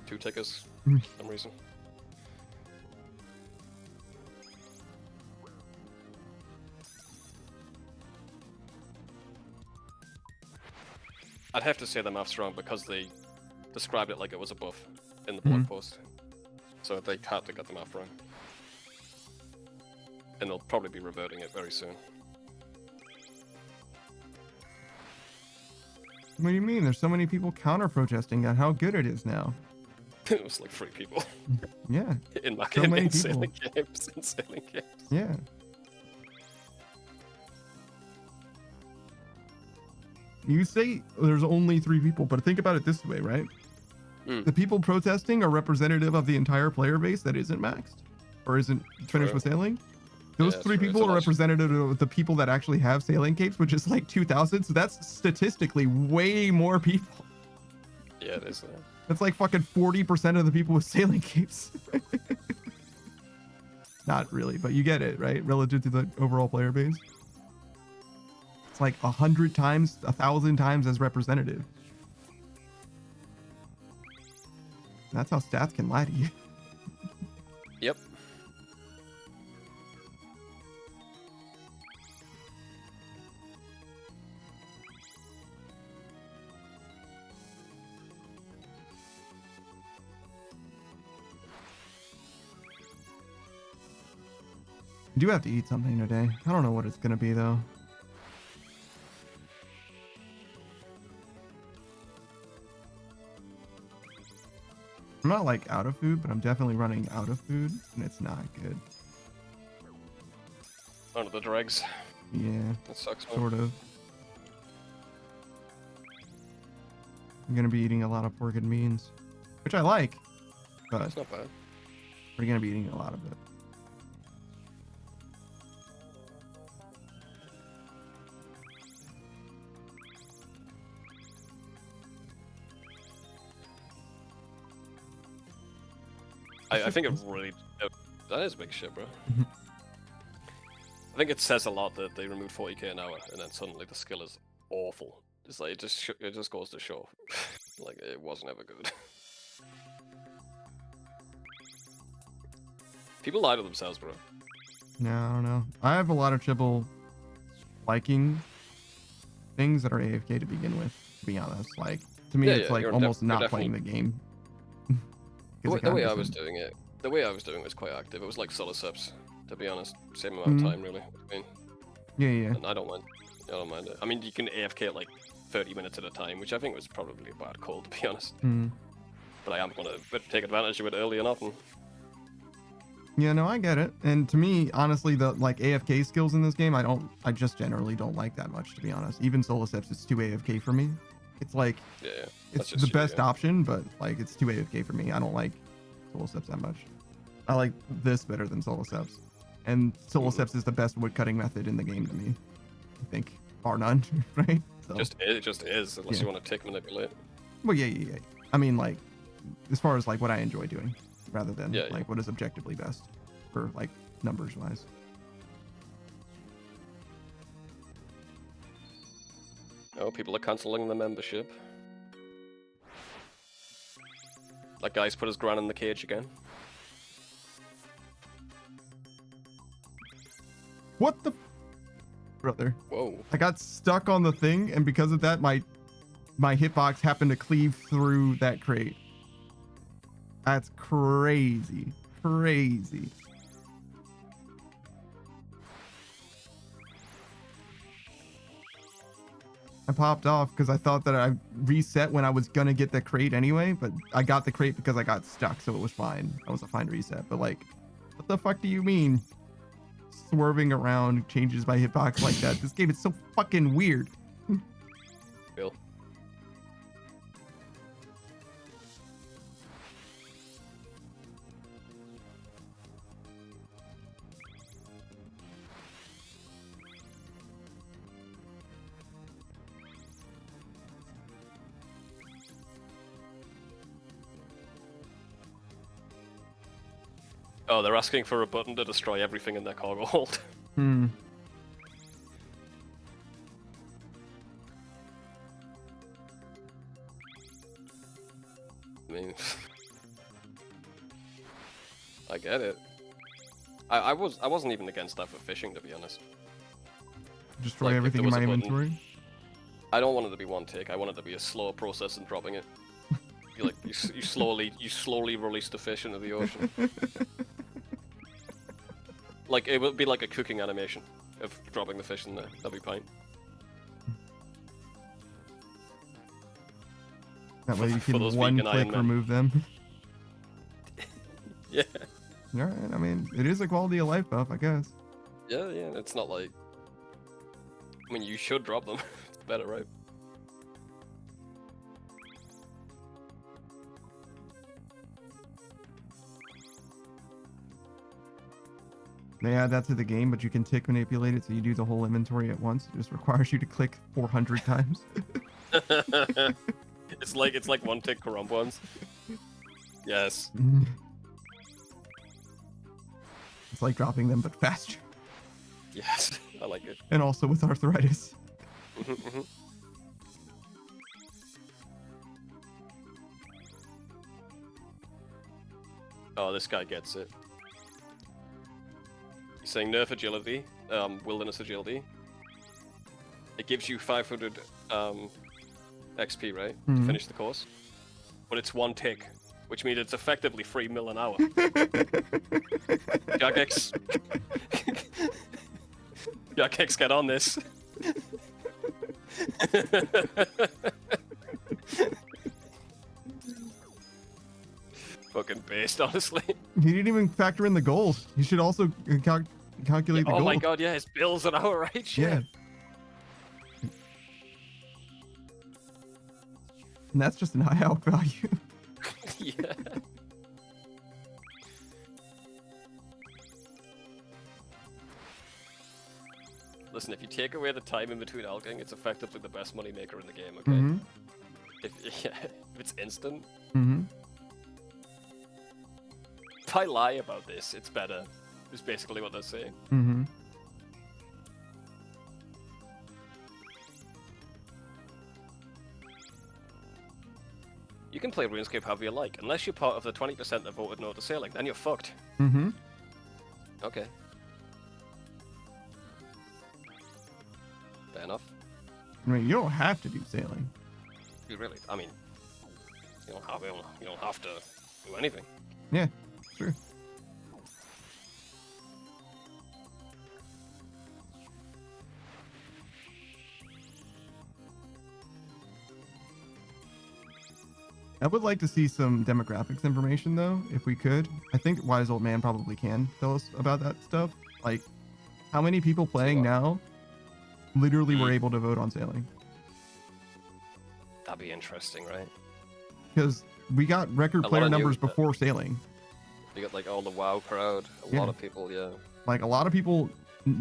2 tickers for some reason. I'd have to say the math's wrong because they described it like it was a buff in the blog post. So they had to get the math wrong. And they'll probably be reverting it very soon. What do you mean? There's so many people counter-protesting at how good it is now. It was like 3 people. Yeah. In my So game, many in people. sailing games, in sailing games. Yeah. You say there's only 3 people, but think about it this way, right? The people protesting are representative of the entire player base that isn't maxed or isn't finished with sailing. Those Yeah, 3 true. people It's a are lot. representative of the people that actually have sailing capes, which is like 2,000. So that's statistically way more people. Yeah, it is. That's like fucking 40% of the people with sailing capes. Not really, but you get it, right? Relative to the overall player base. It's like 100 times, 1,000 times as representative. That's how stats can lie to you. Yep. I do have to eat something today. I don't know what it's gonna be though. I'm not like out of food, but I'm definitely running out of food, and it's not good. Under the dregs. Yeah, That sucks, man. sort of. I'm gonna be eating a lot of pork and beans, which I like, but It's not bad. we're gonna be eating a lot of it. I think it really... That is big shit, bro. I think it says a lot that they removed 40k an hour, and then suddenly the skill is awful. It's like, it just goes to show. Like, it wasn't ever good. People lie to themselves, bro. No, I don't know. I have a lot of trouble liking things that are AFK to begin with, to be honest. Like, to me, Yeah, it's yeah, like you're almost you're not playing the game. 'Cause it The way kinda I was doesn't- doing it, the way I was doing it was quite active. It was like solo subs, to be honest. Same amount of time, really. I mean, Yeah, yeah. and I don't mind. I don't mind it. I mean, you can AFK at like 30 minutes at a time, which I think was probably a bad call, to be honest. Hmm. But I am going to take advantage of it early and often. Yeah, no, I get it. And to me, honestly, the like AFK skills in this game, I just generally don't like that much, to be honest. Even Solo Steps is too AFK for me. It's like, Yeah, it's just the you, best yeah. option, but like it's too AFK for me. I don't like Solo Steps that much. I like this better than Solo Steps. And Solo Steps is the best wood cutting method in the game to me. I think, bar none, right? So, It just is, unless Yeah. you want to tick manipulate. well, yeah. I mean, like, as far as like what I enjoy doing, rather than Yeah, yeah. like what is objectively best for like numbers wise. Oh, people are cancelling the membership. That guy's put his gran in the cage again. What the brother? Whoa. I got stuck on the thing, and because of that, my hitbox happened to cleave through that crate. That's crazy. Crazy. I popped off because I thought that I reset when I was gonna get the crate anyway, but I got the crate because I got stuck, so it was fine. That was a fine reset. But like, what the fuck do you mean? Swerving around changes my hitbox like that. This game is so fucking weird. Bill. Oh, they're asking for a button to destroy everything in their cargo hold. Hmm. I mean, I get it. I wasn't even against that for fishing, to be honest. Destroy Like, if everything there in was my a button- inventory. I don't want it to be one take. I want it to be a slow process in dropping it. You like you slowly release the fish into the ocean. Like it would be like a cooking animation of dropping the fish in there. That'd be fine. That way you For can those one vegan click Iron Men. remove them. Yeah. All right. I mean, it is a quality of life buff, I guess. Yeah. It's not like. I mean, you should drop them. It's better, right? They add that to the game, but you can tick manipulate it so you do the whole inventory at once. It just requires you to click 400 times. it's like one tick Karump ones. Yes. It's like dropping them, but faster. Yes. I like it. And also with arthritis. Oh, this guy gets it. He's saying nerf agility, wilderness agility. It gives you 500 XP, right? To Mhm. finish the course. But it's one tick, which means it's effectively 3 mil an hour. Jagex. Jagex, get on this. Fucking based, honestly. He didn't even factor in the goals. You should also calculate the Oh goal. my god, yeah, his bills an hour, right? Shit. Yeah. And that's just an high out value. Yeah. Listen, if you take away the time in between alching, it's effectively the best money maker in the game, okay? Mm-hmm. If it's instant. Mm-hmm. If I lie about this, it's better. Is basically what they're saying. Mm-hmm. You can play RuneScape however you like, unless you're part of the 20% that voted no to sailing, then you're fucked. Mm-hmm. Okay. Fair enough. I mean, you don't have to do sailing. You really, I mean, you don't have to do anything. Yeah, true. I would like to see some demographics information though, if we could. I think Wise Old Man probably can tell us about that stuff. Like, how many people playing now literally were able to vote on sailing? That'd be interesting, right? Because we got record A lot player of new- numbers before sailing. You got like all the WoW crowd, a Yeah. lot of people, yeah. Like, a lot of people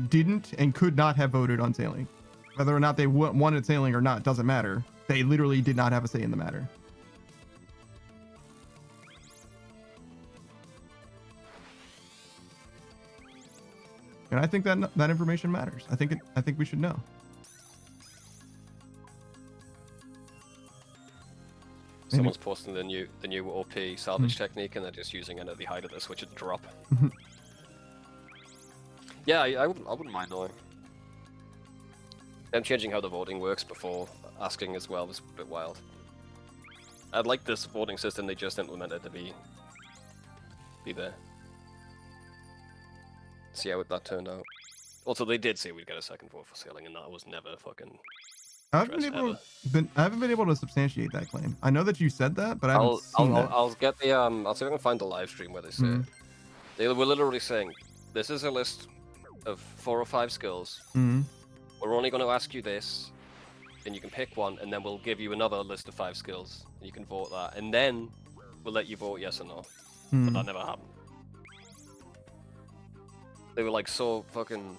didn't and could not have voted on sailing. Whether or not they wanted sailing or not doesn't matter. They literally did not have a say in the matter. And I think that that information matters. I think we should know. Someone's posting the new OP salvage technique, and they're just using it at the height of the switch at the drop. Yeah, I wouldn't mind knowing. Them changing how the voting works before asking as well was a bit wild. I'd like this voting system they just implemented to be there. See how that turned out. Also, they did say we'd get a second vote for sailing, and that was never fucking. I haven't been able to substantiate that claim. I know that you said that, but I haven't seen that. I'll get the I'll see if I can find the live stream where they say it. They were literally saying, "This is a list of 4 or 5 skills. We're only going to ask you this, and you can pick one, and then we'll give you another list of 5 skills, and you can vote that, and then we'll let you vote yes or no." But that never happened. They were like so fucking.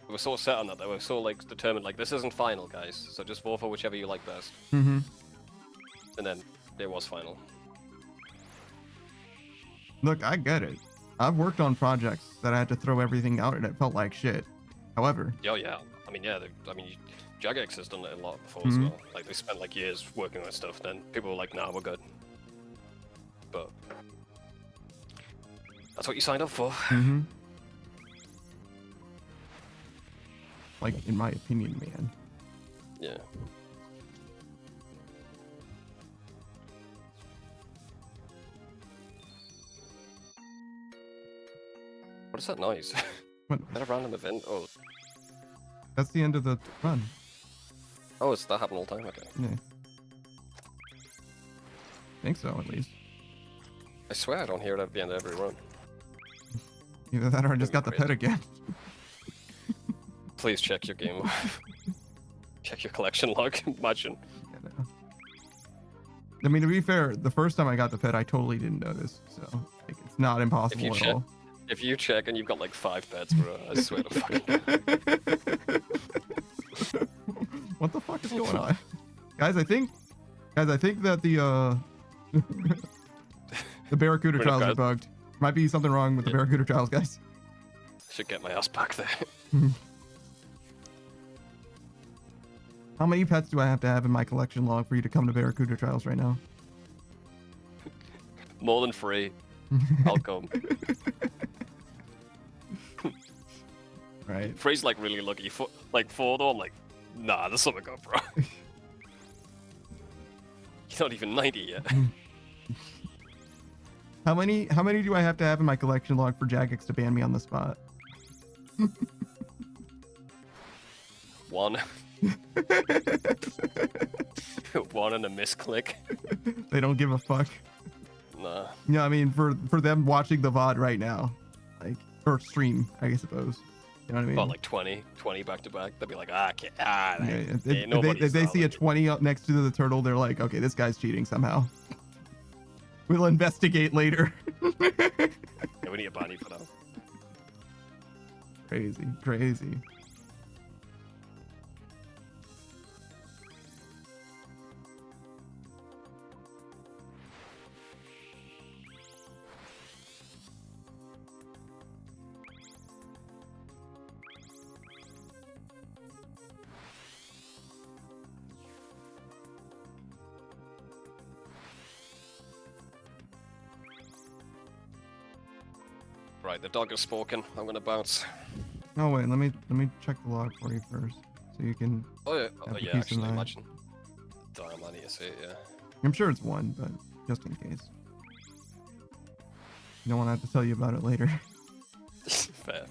They were so set on that. They were so like determined. Like, this isn't final, guys. So just vote for whichever you like best. And then it was final. Look, I get it. I've worked on projects that I had to throw everything out, and it felt like shit. However. Oh yeah. I mean, yeah. Jagex has done it a lot before as well. Like, they spent like years working on stuff. Then people were like, "Nah, we're good." But that's what you signed up for. Like, in my opinion, man. Yeah. What is that noise? What? Is that a random event? Oh. That's the end of the run. Oh, it's that happened all the time? Okay. Yeah. Think so, at least. I swear I don't hear it at the end of every run. Either that or I just got the pet again. Please check your game. Check your collection log. Imagine. Yeah, no. I mean, to be fair, the first time I got the pet, I totally didn't notice. So, like, it's not impossible at all. If you check and you've got like 5 pets, bro, I swear to fucking. What the fuck is going on? Guys, I think that the the Barracuda trials are bugged. Might be something wrong with the Barracuda trials, guys. Should get my ass back there. How many pets do I have to have in my collection log for you to come to Barracuda trials right now? More than 3. I'll come. Right. 3's like really lucky. 4 though, I'm like, nah, there's something up, bro. You're not even 90 yet. How many do I have to have in my collection log for Jagex to ban me on the spot? 1. 1 and a misclick. They don't give a fuck. Nah. Yeah, I mean, for them watching the VOD right now, like, or stream, I suppose. You know what I mean? About like 20 back to back. They'll be like, If they see a 20 up next to the turtle, they're like, okay, this guy's cheating somehow. We'll investigate later. Yeah, we need a body for that. Crazy. Right, the dog has spoken. I'm gonna bounce. Oh wait, let me check the log for you first, so you can. Oh yeah, have the yeah. peace of Actually, mind. imagine. Damn, I need to see it. Yeah. I'm sure it's 1, but just in case. You don't want to have to tell you about it later. Fair.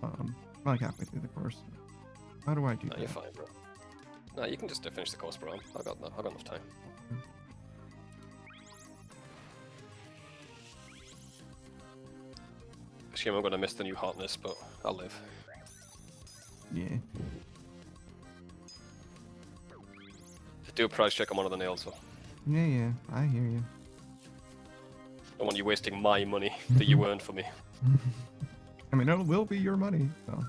I'm like halfway through the course. How do I do No, that? you're fine, bro. No, you can just finish the course, bro. I got enough time. Shame I'm gonna miss the new hotness, but I'll live. Yeah. Do a price check on one of the nails, though. Yeah, I hear you. I don't want you wasting my money that you earned for me. I mean, it will be your money, so.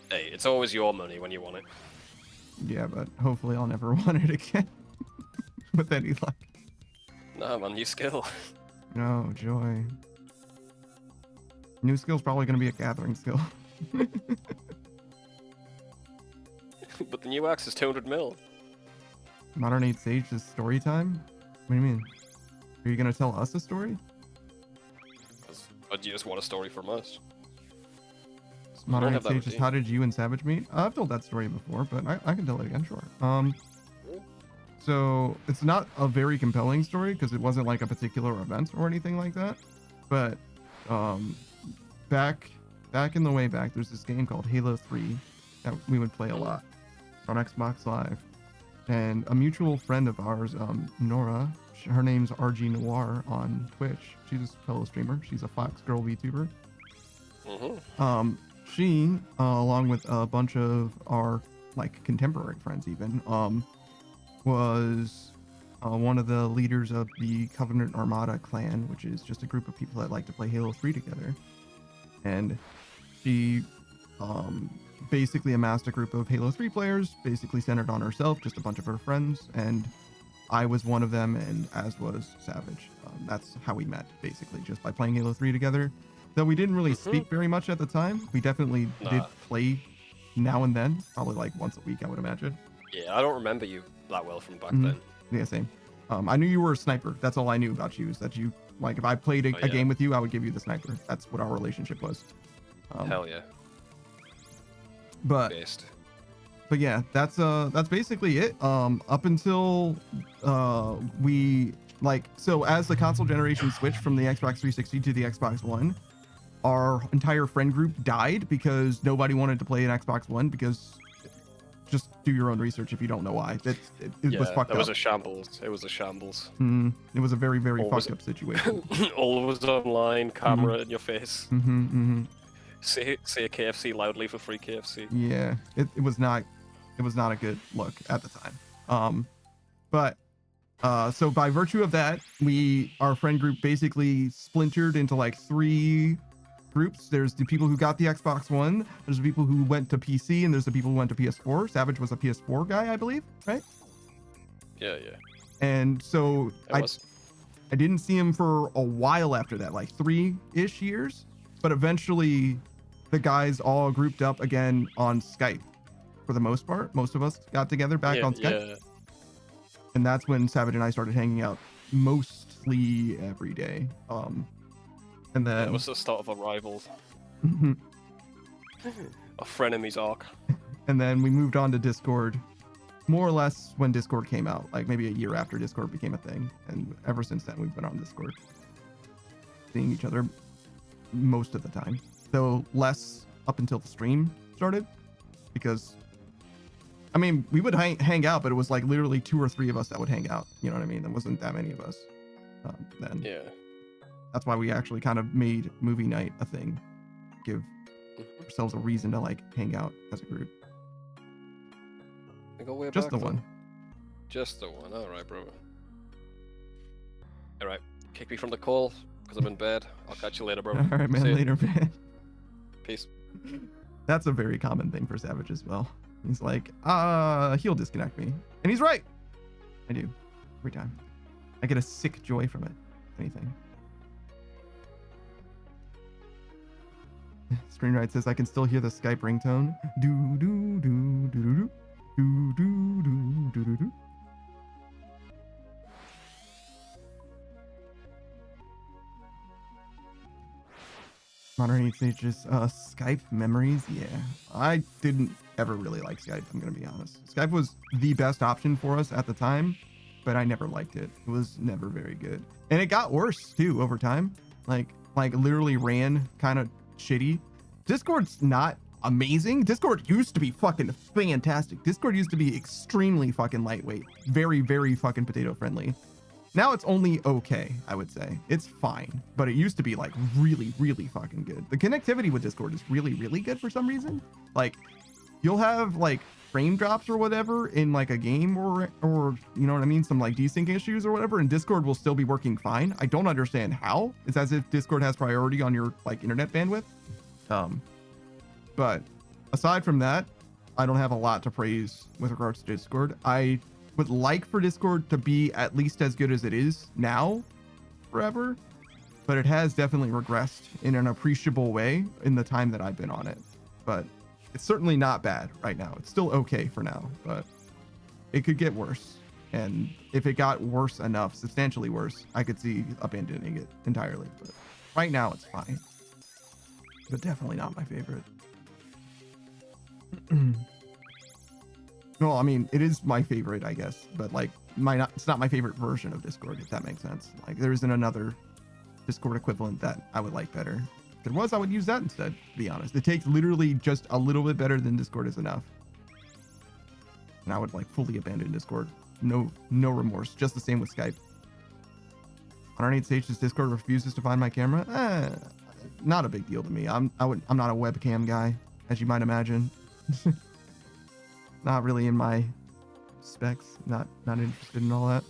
Hey, it's always your money when you want it. Yeah, but hopefully I'll never want it again. With any luck. Nah, man, new skill. No, joy. New skill's probably going to be a gathering skill. But the new axe is 200 mil. Modern 8 Sage is story time? What do you mean? Are you going to tell us a story? Or do you just want a story from us? Modern 8 have that Sage is routine. how did you and Savage meet? I've told that story before, but I can tell it again, sure. So it's not a very compelling story because it wasn't like a particular event or anything like that. But back in the way back, there's this game called Halo 3 that we would play a lot on Xbox Live. And a mutual friend of ours, Nora, her name's RG Noir on Twitch. She's a fellow streamer. She's a Fox Girl VTuber. She, along with a bunch of our like contemporary friends even, was one of the leaders of the Covenant Armada clan, which is just a group of people that like to play Halo 3 together. And she basically amassed a group of Halo 3 players, basically centered on herself, just a bunch of her friends, and I was one of them, and as was Savage. That's how we met, basically, just by playing Halo 3 together. Though we didn't really speak very much at the time, we definitely did play now and then, probably like once a week, I would imagine. Yeah, I don't remember you that well from back then. Yeah, same. I knew you were a sniper. That's all I knew about you, is that you, like, if I played a game with you, I would give you the sniper. That's what our relationship was. Hell yeah. But Based. but yeah, that's basically it. Up until we like, so as the console generation switched from the Xbox 360 to the Xbox One, our entire friend group died because nobody wanted to play an Xbox One, because just do your own research if you don't know why. It was fucked that up. was a shambles. It was a shambles. It was a very, very Always- fucked up situation. Always online, camera in your face. Mm-hmm. Say a KFC loudly for free KFC. Yeah, it was not a good look at the time. But so by virtue of that, our friend group basically splintered into like 3 groups. There's the people who got the Xbox One, there's the people who went to PC, and there's the people who went to PS4. Savage was a PS4 guy, I believe, right? Yeah. And so I I didn't see him for a while after that, like 3-ish years, but eventually the guys all grouped up again on Skype. For the most part, most of us got together back on Skype. Yeah. And that's when Savage and I started hanging out mostly every day. And then It was the start of a rivals. Mhm. A frenemies arc. And then we moved on to Discord, more or less when Discord came out, like maybe a year after Discord became a thing. And ever since then, we've been on Discord, seeing each other most of the time, though less up until the stream started, because I mean, we would hang out, but it was like literally 2 or 3 of us that would hang out. You know what I mean? There wasn't that many of us then. Yeah. That's why we actually kind of made movie night a thing, give ourselves a reason to like hang out as a group. I go way Just back the then. one. Just the one. All right, bro. All right. Kick me from the call because I'm in bed. I'll catch you later, bro. All right, man. See ya. Later, man. Peace. That's a very common thing for Savage as well. He's like, he'll disconnect me. And he's right. I do. Every time. I get a sick joy from it. If anything. Screenwrite says I can still hear the Skype ringtone. Do do do do do do do do do do do. Modern 8 Sage's Skype memories. Yeah, I didn't ever really like Skype. I'm gonna be honest. Skype was the best option for us at the time, but I never liked it. It was never very good, and it got worse too over time. Like literally ran kind of shitty. Discord's not amazing. Discord used to be fucking fantastic. Discord used to be extremely fucking lightweight, very, very fucking potato friendly. Now it's only okay, I would say. It's fine, but it used to be like really, really fucking good. The connectivity with Discord is really, really good for some reason. Like you'll have like frame drops or whatever in like a game or you know what I mean? Some like desync issues or whatever, and Discord will still be working fine. I don't understand how. It's as if Discord has priority on your like internet bandwidth. But aside from that, I don't have a lot to praise with regards to Discord. I would like for Discord to be at least as good as it is now forever, but it has definitely regressed in an appreciable way in the time that I've been on it. But it's certainly not bad right now. It's still okay for now, but it could get worse. And if it got worse enough, substantially worse, I could see abandoning it entirely. But right now it's fine, but definitely not my favorite. No, I mean, it is my favorite, I guess, but like it's not my favorite version of Discord, if that makes sense. Like there isn't another Discord equivalent that I would like better. If there was, I would use that instead, to be honest. It takes literally just a little bit better than Discord is enough. And I would like fully abandon Discord. No remorse. Just the same with Skype. On our 8 stages, Discord refuses to find my camera. Not a big deal to me. I'm not a webcam guy, as you might imagine. Not really in my specs. Not interested in all that.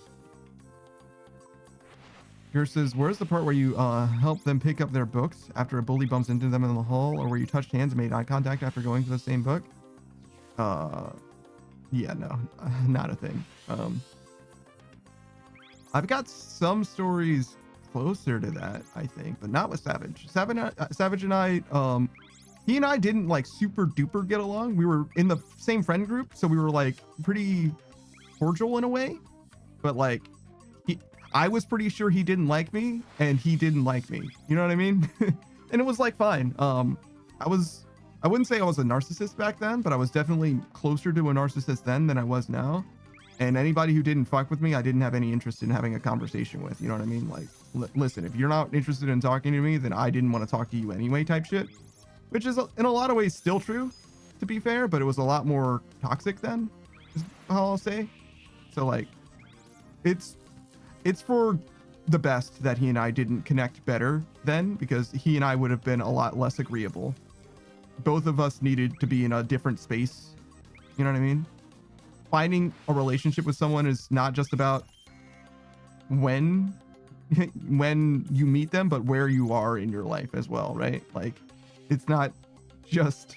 Here says, where's the part where you help them pick up their books after a bully bumps into them in the hall, or where you touched hands and made eye contact after going to the same book? Yeah, no, not a thing. I've got some stories closer to that, I think, but not with Savage. Savage and I, he and I didn't like super duper get along. We were in the same friend group, so we were like pretty cordial in a way, but like I was pretty sure he didn't like me and he didn't like me. You know what I mean? And it was like fine. I wouldn't say I was a narcissist back then, but I was definitely closer to a narcissist then than I was now. And anybody who didn't fuck with me, I didn't have any interest in having a conversation with. You know what I mean? Like, listen, if you're not interested in talking to me, then I didn't want to talk to you anyway type shit. Which is in a lot of ways still true, to be fair, but it was a lot more toxic then, is how I'll say. So like, it's for the best that he and I didn't connect better then, because he and I would have been a lot less agreeable. Both of us needed to be in a different space. You know what I mean? Finding a relationship with someone is not just about when you meet them, but where you are in your life as well, right? Like, it's not just,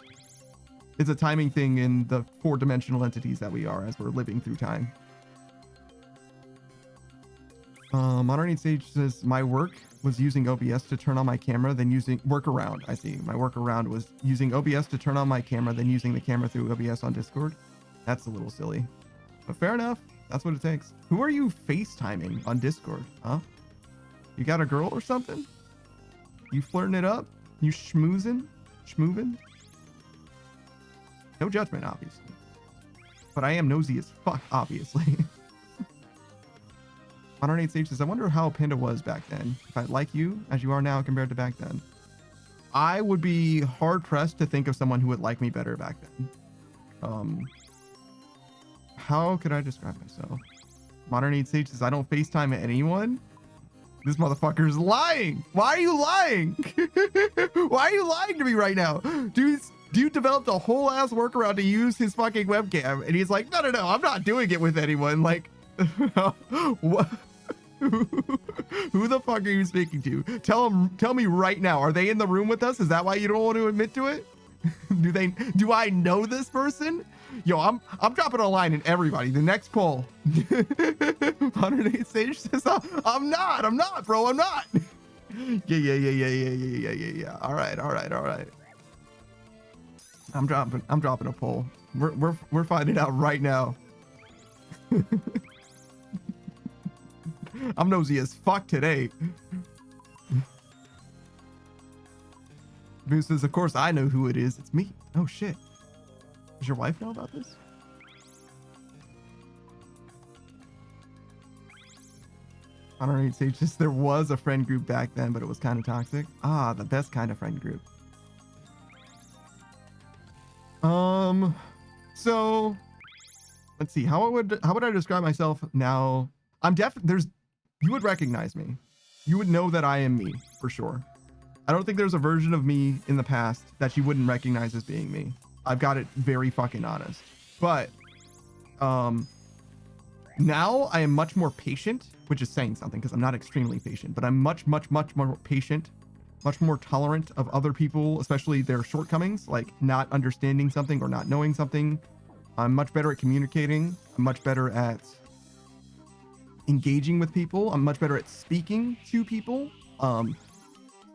it's a timing thing in the 4-dimensional entities that we are as we're living through time. Modern Sage says, my work was using OBS to turn on my camera, then using workaround. I see. My workaround was using OBS to turn on my camera, then using the camera through OBS on Discord. That's a little silly, but fair enough. That's what it takes. Who are you FaceTiming on Discord? Huh? You got a girl or something? You flirting it up? You schmoozing? Schmoovin'? No judgment, obviously. But I am nosy as fuck, obviously. Modern 8 Stage says, I wonder how Panda was back then. If I like you as you are now compared to back then. I would be hard pressed to think of someone who would like me better back then. How could I describe myself? Modern 8 Sage says, I don't FaceTime anyone. This motherfucker's lying. Why are you lying? Why are you lying to me right now? Dude developed a whole ass workaround to use his fucking webcam, and he's like, no, I'm not doing it with anyone. Like, what? Who the fuck are you speaking to? Tell me right now. Are they in the room with us? Is that why you don't want to admit to it? Do I know this person? Yo, I'm dropping a line in everybody. The next poll. 108 Sage says, I'm not, bro. I'm not. Yeah. All right. I'm dropping a poll. We're finding out right now. I'm nosy as fuck today. Boo says, of course I know who it is. It's me. Oh shit. Does your wife know about this? I don't know. It's just there was a friend group back then, but it was kind of toxic. Ah, the best kind of friend group. So let's see. How would I describe myself now? There's you would recognize me. You would know that I am me for sure. I don't think there's a version of me in the past that you wouldn't recognize as being me. I've got it very fucking honest. But now I am much more patient, which is saying something because I'm not extremely patient, but I'm much more patient, much more tolerant of other people, especially their shortcomings, like not understanding something or not knowing something. I'm much better at communicating. I'm much better at engaging with people. I'm much better at speaking to people,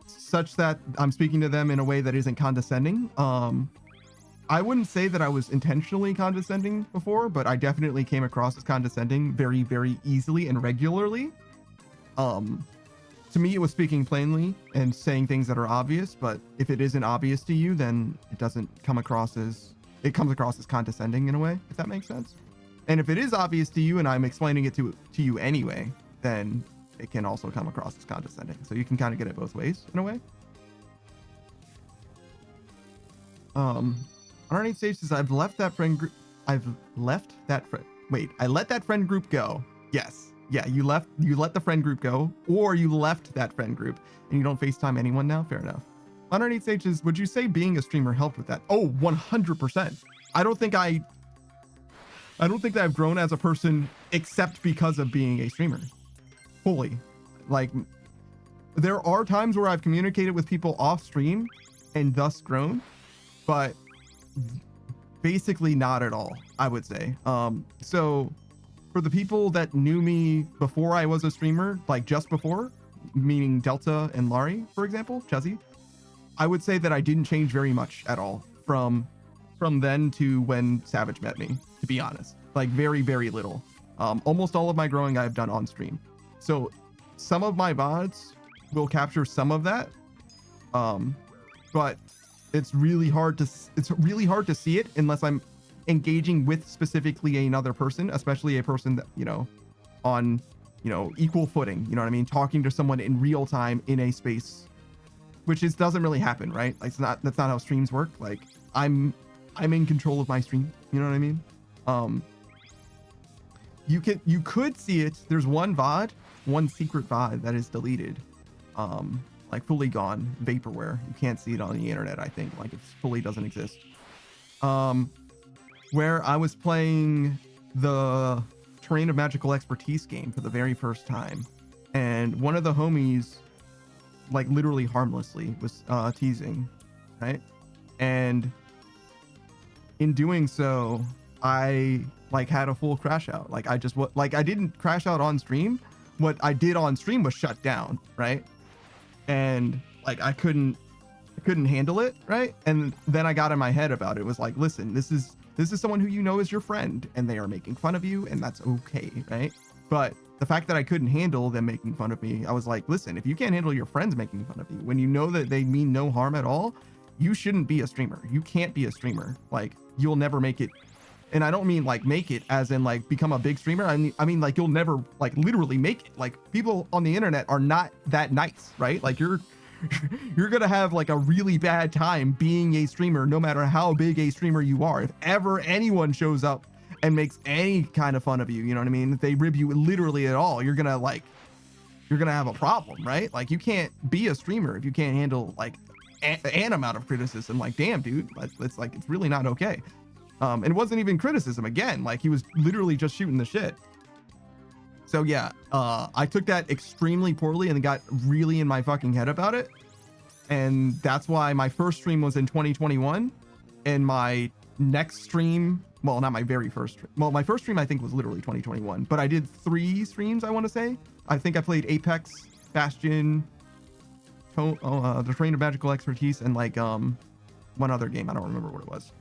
such that I'm speaking to them in a way that isn't condescending. I wouldn't say that I was intentionally condescending before, but I definitely came across as condescending very, very easily and regularly. To me, it was speaking plainly and saying things that are obvious, but if it isn't obvious to you, then it doesn't come across as, it comes across as condescending in a way, if that makes sense. And if it is obvious to you and I'm explaining it to you anyway, then it can also come across as condescending. So you can kind of get it both ways in a way. 108 Stage says, I've left that friend group. I let that friend group go. Yes. Yeah, you let the friend group go, or you left that friend group and you don't FaceTime anyone now. Fair enough. 108 Stage says, would you say being a streamer helped with that? Oh, 100%. I don't think that I've grown as a person except because of being a streamer. Fully. Like, there are times where I've communicated with people off stream and thus grown, but basically not at all, I would say. So for the people that knew me before I was a streamer, like just before, meaning Delta and Lari, for example, Chuzzy, I would say that I didn't change very much at all from then to when Savage met me, to be honest. Like very, very little. Almost all of my growing I've done on stream. So some of my VODs will capture some of that. But it's really hard to see it unless I'm engaging with specifically another person, especially a person that, on, equal footing, you know what I mean? Talking to someone in real time in a space, which doesn't really happen, right? Like that's not how streams work. Like I'm in control of my stream, you know what I mean? You could see it. There's one secret VOD that is deleted, like fully gone, vaporware. You can't see it on the internet, I think. Like it fully doesn't exist. Where I was playing the Terrain of Magical Expertise game for the very first time, and one of the homies, like literally harmlessly, was teasing, right? And in doing so, I like had a full crash out. Like I didn't crash out on stream. What I did on stream was shut down, right? And like I couldn't handle it, right? And then I got in my head about it. It was like, listen, this is someone who you know is your friend, and they are making fun of you, and that's okay, right? But the fact that I couldn't handle them making fun of me, I was like, listen, if you can't handle your friends making fun of you, when you know that they mean no harm at all, you shouldn't be a streamer. You can't be a streamer. Like you'll never make it. And I don't mean like make it as in like become a big streamer. I mean like you'll never like literally make it. Like people on the internet are not that nice, right? Like you're gonna have like a really bad time being a streamer, no matter how big a streamer you are. If ever anyone shows up and makes any kind of fun of you, you know what I mean? If they rib you literally at all, you're gonna have a problem, right? Like you can't be a streamer if you can't handle like an amount of criticism. Like, damn, dude, it's like it's really not okay. And it wasn't even criticism again. Like he was literally just shooting the shit. So yeah, I took that extremely poorly and got really in my fucking head about it. And that's why my first stream was in 2021. And my next stream, well, not my very first stream. Well, my first stream I think was literally 2021. But I did 3 streams, I want to say. I think I played Apex, Bastion, the Terrain of Magical Expertise, and like one other game. I don't remember what it was.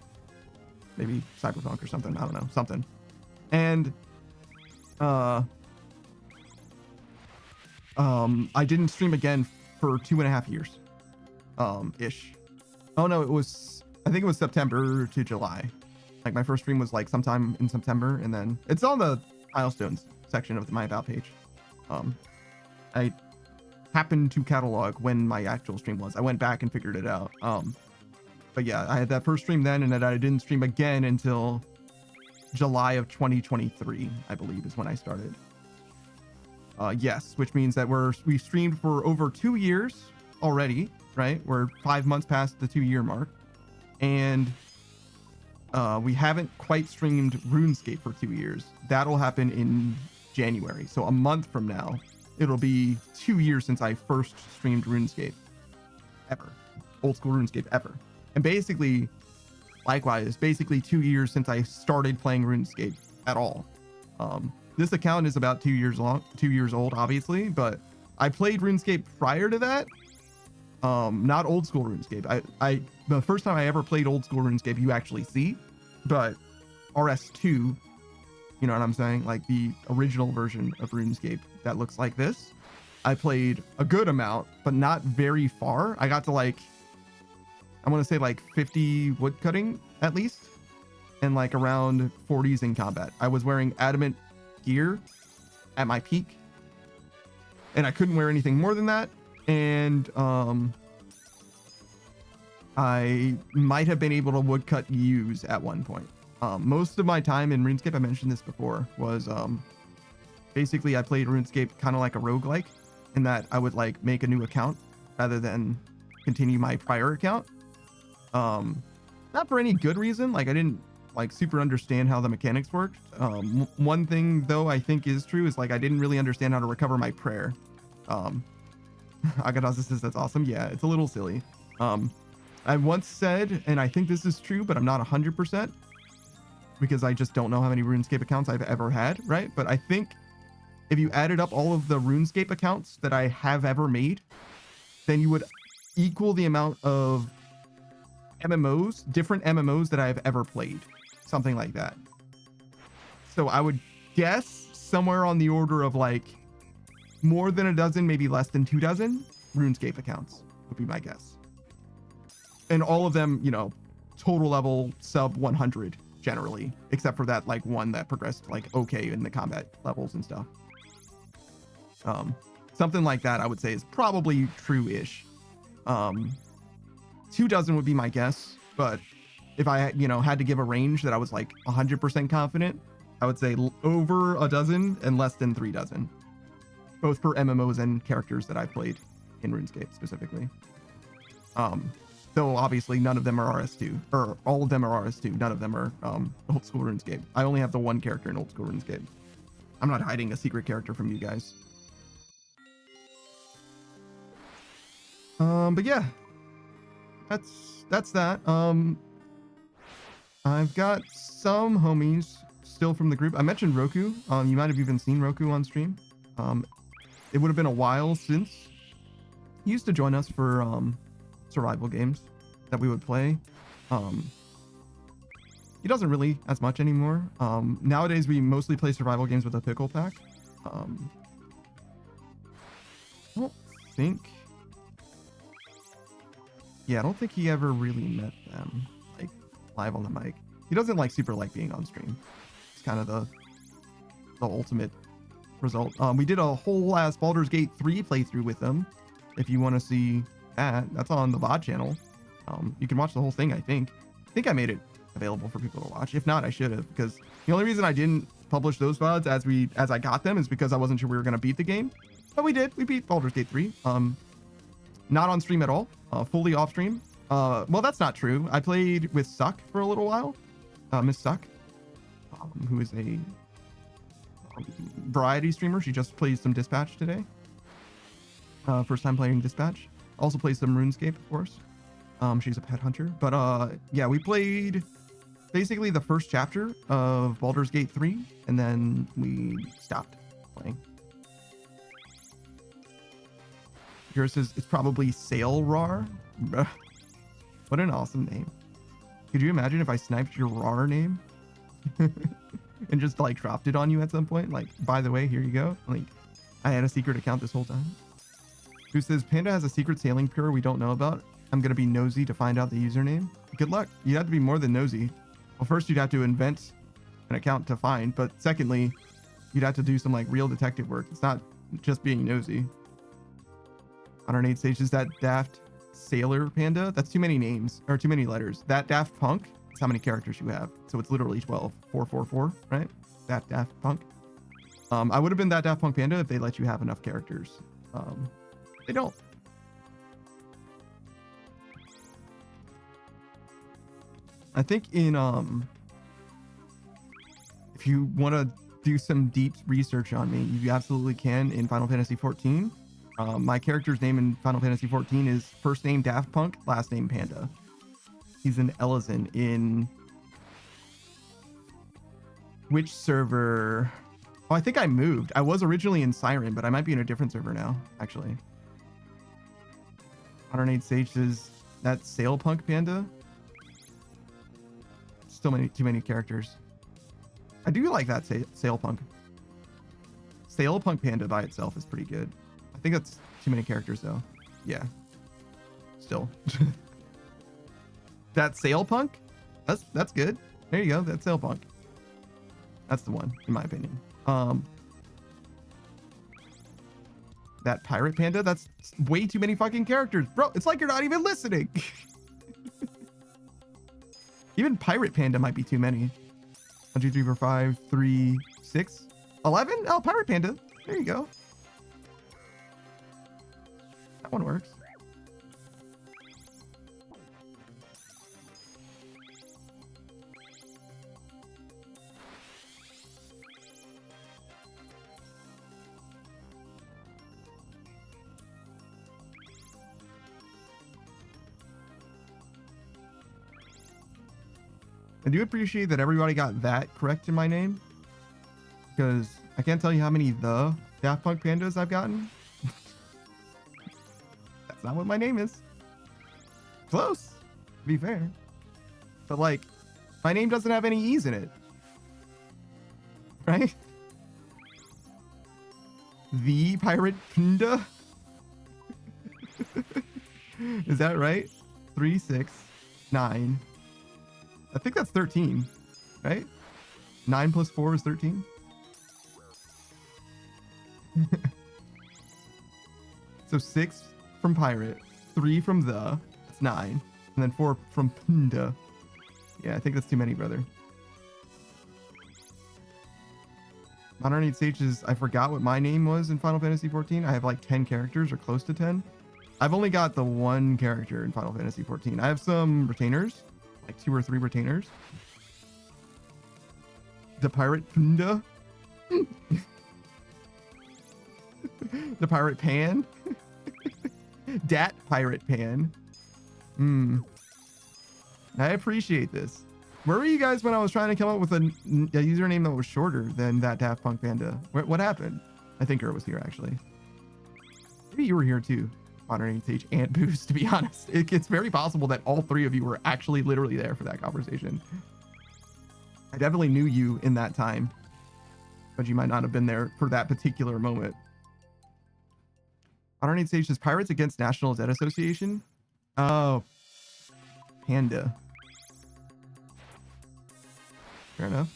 Maybe Cyberpunk or something. I don't know. Something. And I didn't stream again for 2.5 years. Ish. Oh no, I think it was September to July. Like my first stream was like sometime in September, and then it's on the milestones section of my about page. I happened to catalog when my actual stream was. I went back and figured it out. But yeah, I had that first stream then, and then I didn't stream again until July of 2023, I believe, is when I started. Yes, which means that we've streamed for over 2 years already, right? We're 5 months past the 2-year mark, and we haven't quite streamed RuneScape for 2 years. That'll happen in January. So a month from now, it'll be 2 years since I first streamed RuneScape ever. Old school RuneScape ever. And basically, likewise, basically 2 years since I started playing RuneScape at all. This account is about 2 years old, obviously, but I played RuneScape prior to that. Not old school RuneScape. The first time I ever played old school RuneScape, you actually see, but RS2, you know what I'm saying? Like the original version of RuneScape that looks like this. I played a good amount, but not very far. I got to like, I want to say like 50 woodcutting at least, and like around 40s in combat. I was wearing adamant gear at my peak, and I couldn't wear anything more than that. And I might have been able to woodcut use at one point. Most of my time in RuneScape, I mentioned this before, was basically I played RuneScape kind of like a roguelike, in that I would like make a new account rather than continue my prior account. Not for any good reason. Like I didn't like super understand how the mechanics worked. One thing though I think is true is like I didn't really understand how to recover my prayer. Agadoza says that's awesome. Yeah, it's a little silly. I once said, and I think this is true, but I'm not 100% because I just don't know how many RuneScape accounts I've ever had, right? But I think if you added up all of the RuneScape accounts that I have ever made, then you would equal the amount of MMOs, different MMOs that I've ever played. Something like that. So I would guess somewhere on the order of like more than a dozen, maybe less than 2 dozen RuneScape accounts would be my guess. And all of them, you know, total level sub 100 generally, except for that like one that progressed like okay in the combat levels and stuff. Something like that I would say is probably true-ish. 2 dozen would be my guess, but if I, you know, had to give a range that I was like 100% confident, I would say over a dozen and less than 3 dozen. Both for MMOs and characters that I played in RuneScape specifically. Though obviously none of them are RS2, or all of them are RS2. None of them are old school RuneScape. I only have the one character in old school RuneScape. I'm not hiding a secret character from you guys. But yeah, that's that. I've got some homies still from the group. I mentioned Roku. You might have even seen Roku on stream. It would have been a while since he used to join us for survival games that we would play. He doesn't really as much anymore. Nowadays we mostly play survival games with a pickle pack. I don't think he ever really met them like live on the mic. He doesn't like super like being on stream. It's kind of the ultimate result. We did a whole ass Baldur's Gate 3 playthrough with them. If you want to see that, that's on the VOD channel. You can watch the whole thing. I think I made it available for people to watch. If not, I should have, because the only reason I didn't publish those VODs as I got them is because I wasn't sure we were going to beat the game. But we did. We beat Baldur's Gate 3. Not on stream at all. Fully off stream. Well, that's not true. I played with Suck for a little while. Miss Suck, who is a variety streamer. She just plays some Dispatch today. First time playing Dispatch. Also plays some RuneScape, of course. She's a pet hunter. But yeah, we played basically the first chapter of Baldur's Gate 3, and then we stopped playing. Yours says it's probably Sail Rar. What an awesome name. Could you imagine if I sniped your Rar name and just like dropped it on you at some point? Like, by the way, here you go. Like, I had a secret account this whole time. Who says Panda has a secret sailing pier we don't know about? I'm gonna be nosy to find out the username. Good luck. You'd have to be more than nosy. Well, first you'd have to invent an account to find, but secondly, you'd have to do some like real detective work. It's not just being nosy. 108 stages. That Daft Sailor Panda? That's too many names, or too many letters. That Daft Punk is how many characters you have. So it's literally 12. 444, right? That Daft Punk. I would have been that Daft Punk Panda if they let you have enough characters. They don't. I think in if you want to do some deep research on me, you absolutely can in Final Fantasy 14. My character's name in Final Fantasy 14 is first name Daft Punk, last name Panda. He's an Ellison in which server? Oh, I think I moved. I was originally in Siren, but I might be in a different server now, actually. Modern Age Sage says that's Sail Punk Panda. Still too many characters. I do like that Sail Punk. Sail Punk Panda by itself is pretty good. I think that's too many characters though. Yeah. Still. That Sail Punk? That's good. There you go. That's Sail Punk. That's the one, in my opinion. That Pirate Panda, that's way too many fucking characters. Bro, it's like you're not even listening. Even Pirate Panda might be too many. 1, 2, 3, 4, 5, 3, 6, 11? Oh, Pirate Panda. There you go. That one works. I do appreciate that everybody got that correct in my name, because I can't tell you how many the Daft Punk Pandas I've gotten. That's not what my name is. Close, to be fair. But like, my name doesn't have any E's in it. Right? The Pirate Panda? Is that right? 3, 6, 9. I think that's 13, right? 9 plus 4 is 13. So 6 from Pirate, 3 from the, that's 9, and then 4 from Punda. Yeah, I think that's too many, brother. Modern Age Sages, I forgot what my name was in Final Fantasy 14. I have like 10 characters or close to 10. I've only got the one character in Final Fantasy 14. I have some retainers. Like 2 or 3 retainers. The Pirate Panda. The Pirate Pan. Dat Pirate Pan. I appreciate this. Where were you guys when I was trying to come up with a username that was shorter than that Daft Punk Panda? What happened? I think Ur was here actually. Maybe you were here too. Modern Age Sage and Boost, to be honest. It's very possible that all 3 of you were actually literally there for that conversation. I definitely knew you in that time, but you might not have been there for that particular moment. Modern Age Sage says Pirates Against National Debt Association. Oh, Panda. Fair enough.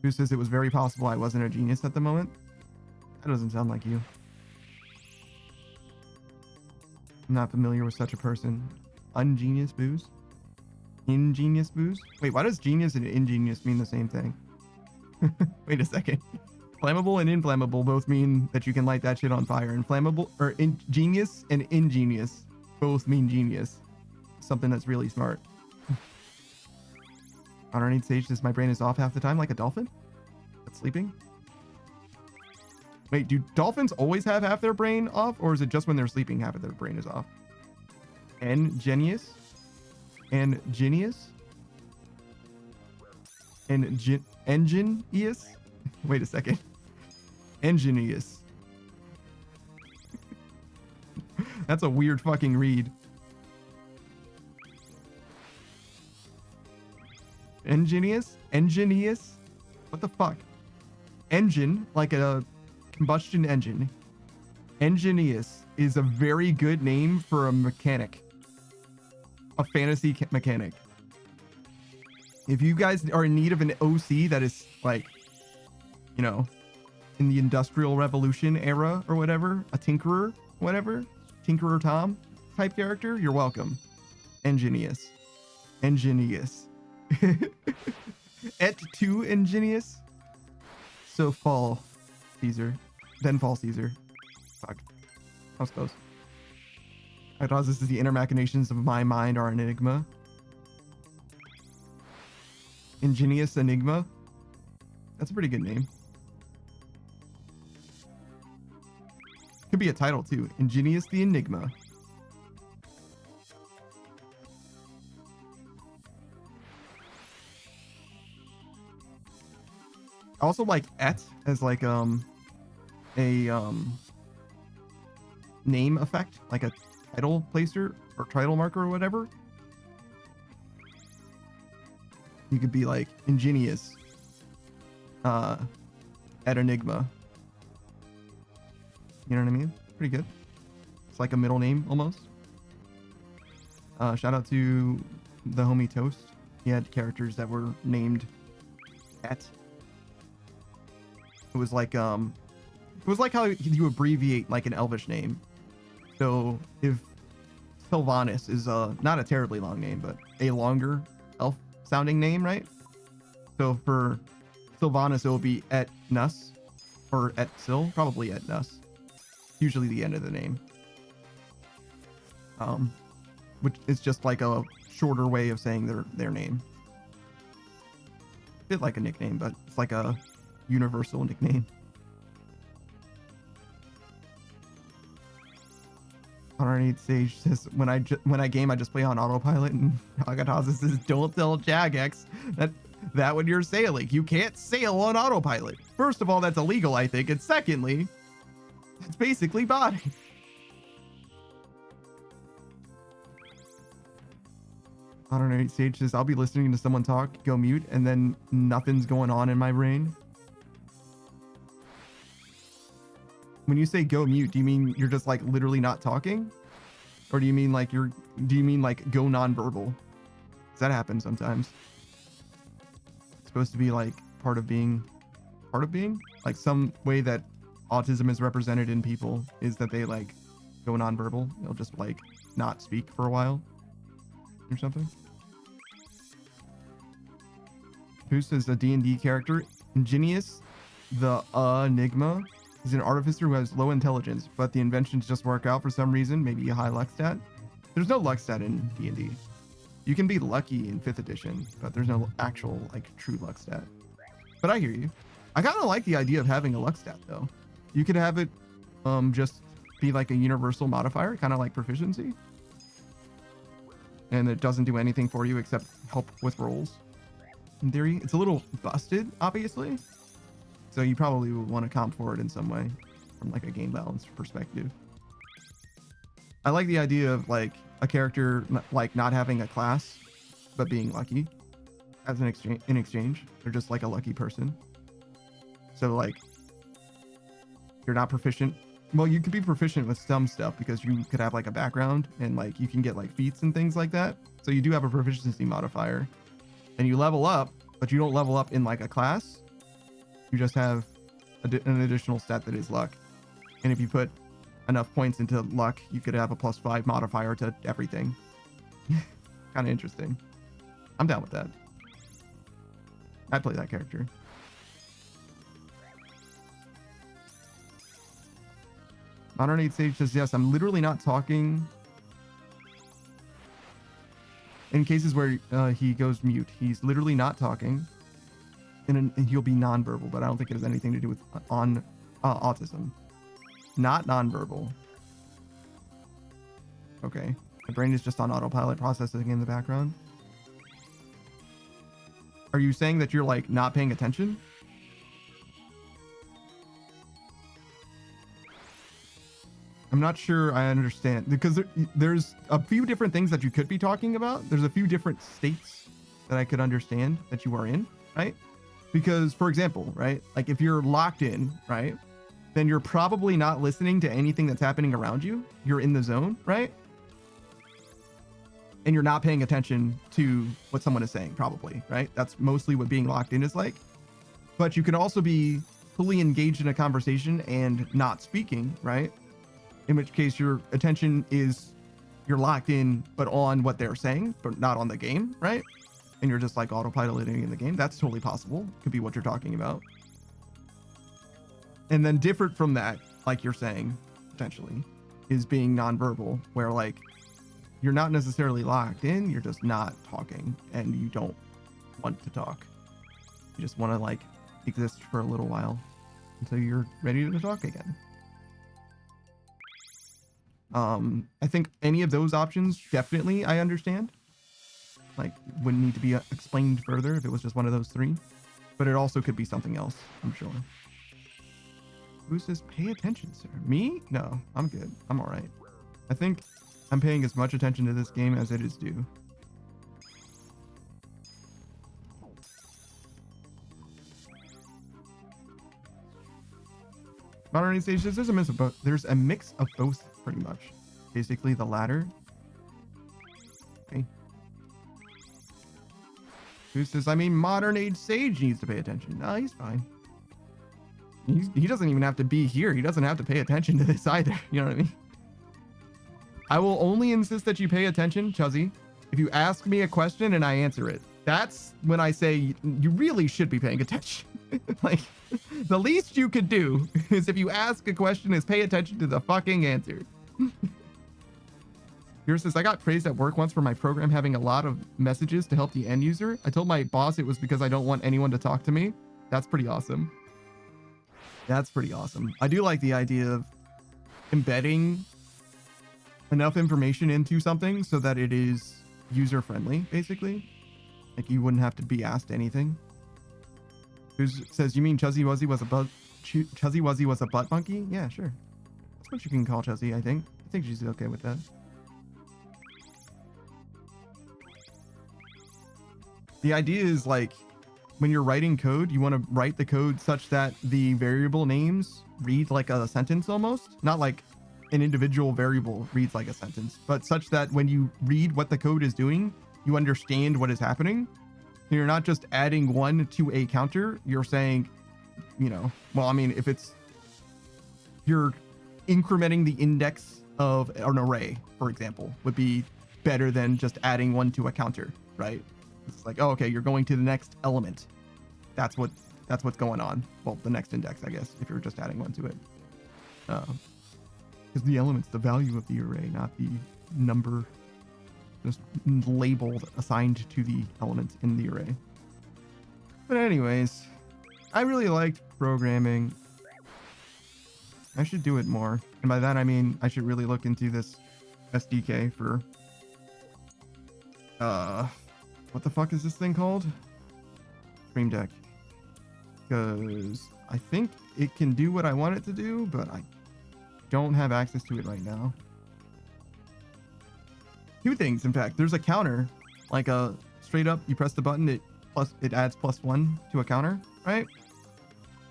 Boost says it was very possible I wasn't a genius at the moment. That doesn't sound like you. I'm not familiar with such a person. Ungenius Booze? Ingenious Booze? Wait, why does genius and ingenious mean the same thing? Wait a second. Flammable and inflammable both mean that you can light that shit on fire. And flammable, or genius and ingenious both mean genius. Something that's really smart. Modern Age Sage says my brain is off half the time like a dolphin? That's sleeping? Wait, do dolphins always have half their brain off, or is it just when they're sleeping half of their brain is off? Ingenious? And genius? And ingenious? Wait a second. Ingenious. That's a weird fucking read. Ingenious? Ingenious? What the fuck? Engine, like a combustion engine. Ingenious is a very good name for a mechanic. A fantasy mechanic. If you guys are in need of an OC that is like, you know, in the Industrial Revolution era or whatever, a tinkerer, whatever, Tinkerer Tom type character, you're welcome. Ingenious. Ingenious. Et tu ingenious? So fall. Caesar. Then Fall Caesar. Fuck. That was close. Hypothesis is the inner machinations of my mind are an enigma. Ingenious Enigma. That's a pretty good name. Could be a title too. Ingenious the Enigma. I also like et as like a name effect, like a title placer or title marker or whatever. You could be like ingenious at enigma. You know what I mean? Pretty good. It's like a middle name almost. Shout out to the homie Toast. He had characters that were named et. It was like how you abbreviate like an Elvish name. So if Sylvanas is not a terribly long name, but a longer elf sounding name, right? So for Sylvanas, it will be et nus or et sil, probably et nus. Usually the end of the name. Which is just like a shorter way of saying their name. A bit like a nickname, but it's like a universal nickname. Honorate Sage says when I game I just play on autopilot, and Agataza says don't tell Jagex that when you're sailing you can't sail on autopilot. First of all, that's illegal, I think, and secondly, it's basically body. Honorate Sage says I'll be listening to someone talk, go mute, and then nothing's going on in my brain. When you say go mute, do you mean you're just like literally not talking? Or do you mean like go nonverbal? Does that happen sometimes? It's supposed to be like part of being? Like some way that autism is represented in people is that they like go nonverbal. They'll just like not speak for a while or something. Who says a D&D character? Ingenious the Enigma. He's an artificer who has low intelligence, but the inventions just work out for some reason, maybe a high luck stat. There's no luck stat in D&D. You can be lucky in 5th edition, but there's no actual like true luck stat. But I hear you. I kind of like the idea of having a luck stat though. You could have it just be like a universal modifier, kind of like proficiency. And it doesn't do anything for you except help with rolls. In theory, it's a little busted, obviously. So you probably would want to comp for it in some way from like a game balance perspective. I like the idea of like a character like not having a class, but being lucky as an exchange. They're just like a lucky person. So like you're not proficient. Well, you could be proficient with some stuff because you could have like a background and like you can get like feats and things like that. So you do have a proficiency modifier and you level up, but you don't level up in like a class. You just have an additional stat that is luck. And if you put enough points into luck, you could have a +5 modifier to everything. Kind of interesting. I'm down with that. I'd play that character. Modern Sage says, yes, I'm literally not talking. In cases where he goes mute, he's literally not talking. And he'll be nonverbal, but I don't think it has anything to do with autism. Not nonverbal. Okay. My brain is just on autopilot processing in the background. Are you saying that you're like not paying attention? I'm not sure I understand because there's a few different things that you could be talking about. There's a few different states that I could understand that you are in, right? Because, for example, right, like if you're locked in, right, then you're probably not listening to anything that's happening around you. You're in the zone, right? And you're not paying attention to what someone is saying, probably, right? That's mostly what being locked in is like. But you can also be fully engaged in a conversation and not speaking, right? In which case your attention is, you're locked in, but on what they're saying, but not on the game, right? And you're just like autopiloting in the game. That's totally possible. Could be what you're talking about. And then different from that, like you're saying, potentially, is being nonverbal, where like you're not necessarily locked in, you're just not talking and you don't want to talk. You just want to like exist for a little while until you're ready to talk again. I think any of those options, definitely I understand. Like, wouldn't need to be explained further if it was just one of those three. But it also could be something else, I'm sure. Who says pay attention, sir? Me? No, I'm good. I'm all right. I think I'm paying as much attention to this game as it is due. Modern stages, there's a mix of both. There's a mix of both, pretty much. Basically, the latter. Okay. Who says, I mean, modern age sage needs to pay attention. No, he's fine. He doesn't even have to be here. He doesn't have to pay attention to this either. You know what I mean? I will only insist that you pay attention, Chuzzy, if you ask me a question and I answer it. That's when I say you really should be paying attention. Like, the least you could do is if you ask a question is pay attention to the fucking answer. Here says, I got praised at work once for my program having a lot of messages to help the end user. I told my boss it was because I don't want anyone to talk to me. That's pretty awesome. That's pretty awesome. I do like the idea of embedding enough information into something so that it is user friendly, basically. Like you wouldn't have to be asked anything. Who says, you mean Chuzzy Wuzzy was a Chuzzy Wuzzy was a butt monkey? Yeah, sure. That's what you can call Chuzzy, I think. I think she's okay with that. The idea is like when you're writing code, you want to write the code such that the variable names read like a sentence almost. Not like an individual variable reads like a sentence, but such that when you read what the code is doing, you understand what is happening. You're not just adding one to a counter. You're saying, you know, well, I mean, if it's, you're incrementing the index of an array, for example, would be better than just adding one to a counter, right? It's like, oh, okay, you're going to the next element. That's what's going on. Well, the next index, I guess, if you're just adding one to it. Because the element's the value of the array, not the number just labeled, assigned to the element in the array. But anyways, I really liked programming. I should do it more. And by that, I mean, I should really look into this SDK for, what the fuck is this thing called? Stream Deck. Because I think it can do what I want it to do, but I don't have access to it right now. Two things, in fact. There's a counter, like a straight up, you press the button, it adds +1 to a counter, right?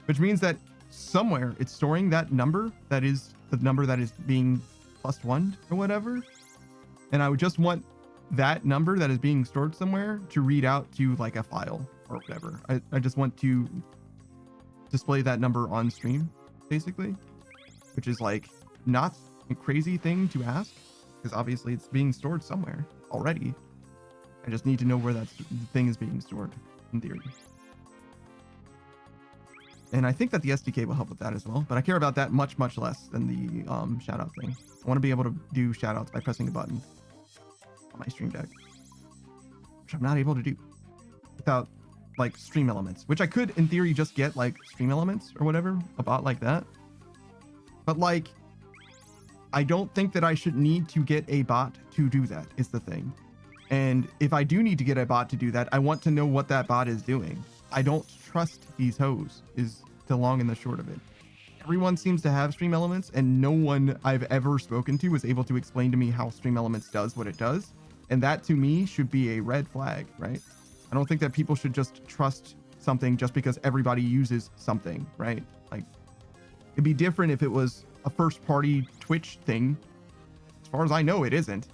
Which means that somewhere it's storing that number that is the number that is being +1 or whatever. And I would just want that number that is being stored somewhere to read out to like a file or whatever. I just want to display that number on stream, basically, which is like not a crazy thing to ask because obviously it's being stored somewhere already. I just need to know where that thing is being stored in theory. And I think that the SDK will help with that as well, but I care about that much, much less than the shoutout thing. I want to be able to do shoutouts by pressing a button on my Stream Deck, which I'm not able to do without like stream elements, which I could in theory just get like stream elements or whatever, a bot like that. But like, I don't think that I should need to get a bot to do that is the thing. And if I do need to get a bot to do that, I want to know what that bot is doing. I don't trust these hoes is the long and the short of it. Everyone seems to have stream elements and no one I've ever spoken to is able to explain to me how stream elements does what it does. And that to me should be a red flag, right? I don't think that people should just trust something just because everybody uses something, right? Like, it'd be different if it was a first party Twitch thing. As far as I know, it isn't.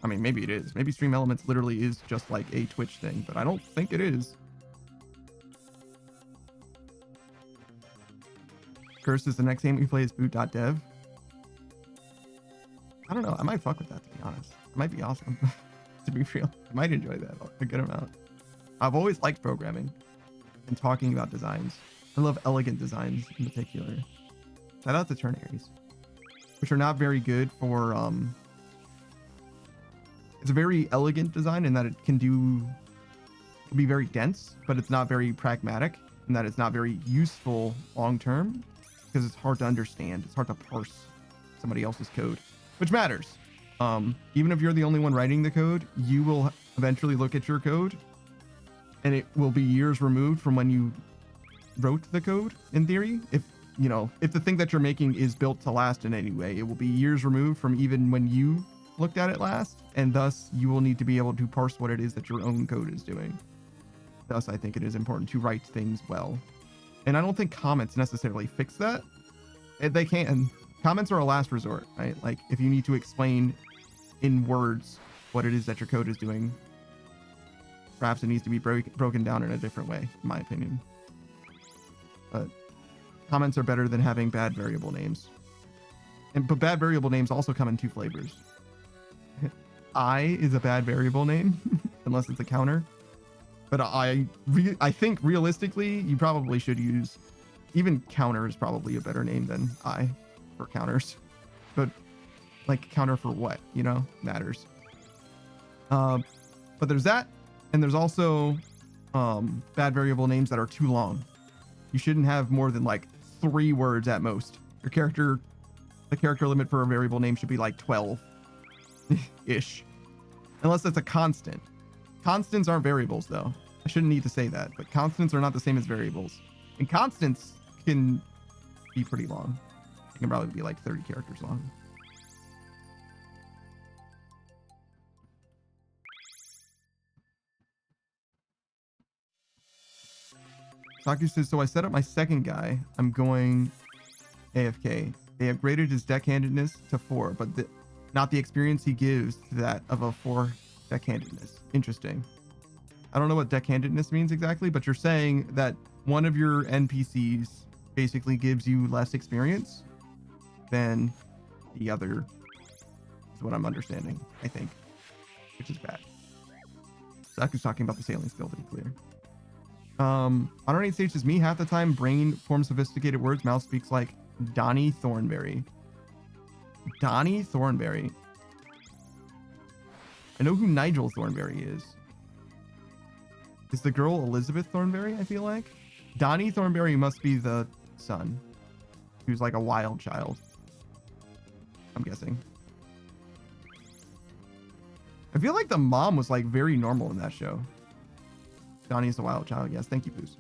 I mean, maybe it is. Maybe stream elements literally is just like a Twitch thing, but I don't think it is. Curse is the next game we play is boot.dev. I don't know. I might fuck with that, to be honest. It might be awesome. To be real, I might enjoy that a good amount. I've always liked programming and talking about designs. I love elegant designs in particular. Shout out to ternaries, which are not very good for it's a very elegant design in that it can be very dense, but it's not very pragmatic, and that it's not very useful long term because it's hard to understand. It's hard to parse somebody else's code, which matters. Even if you're the only one writing the code, you will eventually look at your code and it will be years removed from when you wrote the code, in theory. If the thing that you're making is built to last in any way, it will be years removed from even when you looked at it last, and thus you will need to be able to parse what it is that your own code is doing. Thus, I think it is important to write things well. And I don't think comments necessarily fix that. They can. Comments are a last resort, right? Like, if you need to explain in words what it is that your code is doing, perhaps it needs to be broken down in a different way, in my opinion. But comments are better than having bad variable names. But bad variable names also come in two flavors. I is a bad variable name, unless it's a counter. But I think realistically, you probably should use, even counter is probably a better name than I for counters. But like, counter for what, matters. But there's that, and there's also bad variable names that are too long. You shouldn't have more than like 3 words at most. The character limit for a variable name should be like 12 ish, unless it's a constant. Constants aren't variables, though. I shouldn't need to say that, but constants are not the same as variables, and constants can be pretty long. It can probably be like 30 characters long. Saki says, so I set up my second guy. I'm going AFK. They have graded his deckhandedness to 4, but not the experience he gives to that of a 4 deckhandedness. Interesting. I don't know what deckhandedness means exactly, but you're saying that one of your NPCs basically gives you less experience than the other, is what I'm understanding, I think, which is bad. Saku's talking about the sailing skill, to be clear. Honorary Sage says, me half the time brain forms sophisticated words, mouth speaks like Donnie Thornberry. Donnie Thornberry. I know who Nigel Thornberry is. Is the girl Elizabeth Thornberry, I feel like? Donnie Thornberry must be the son, who's like a wild child, I'm guessing. I feel like the mom was like very normal in that show. Donnie's the wild child, yes. Thank you, Boost.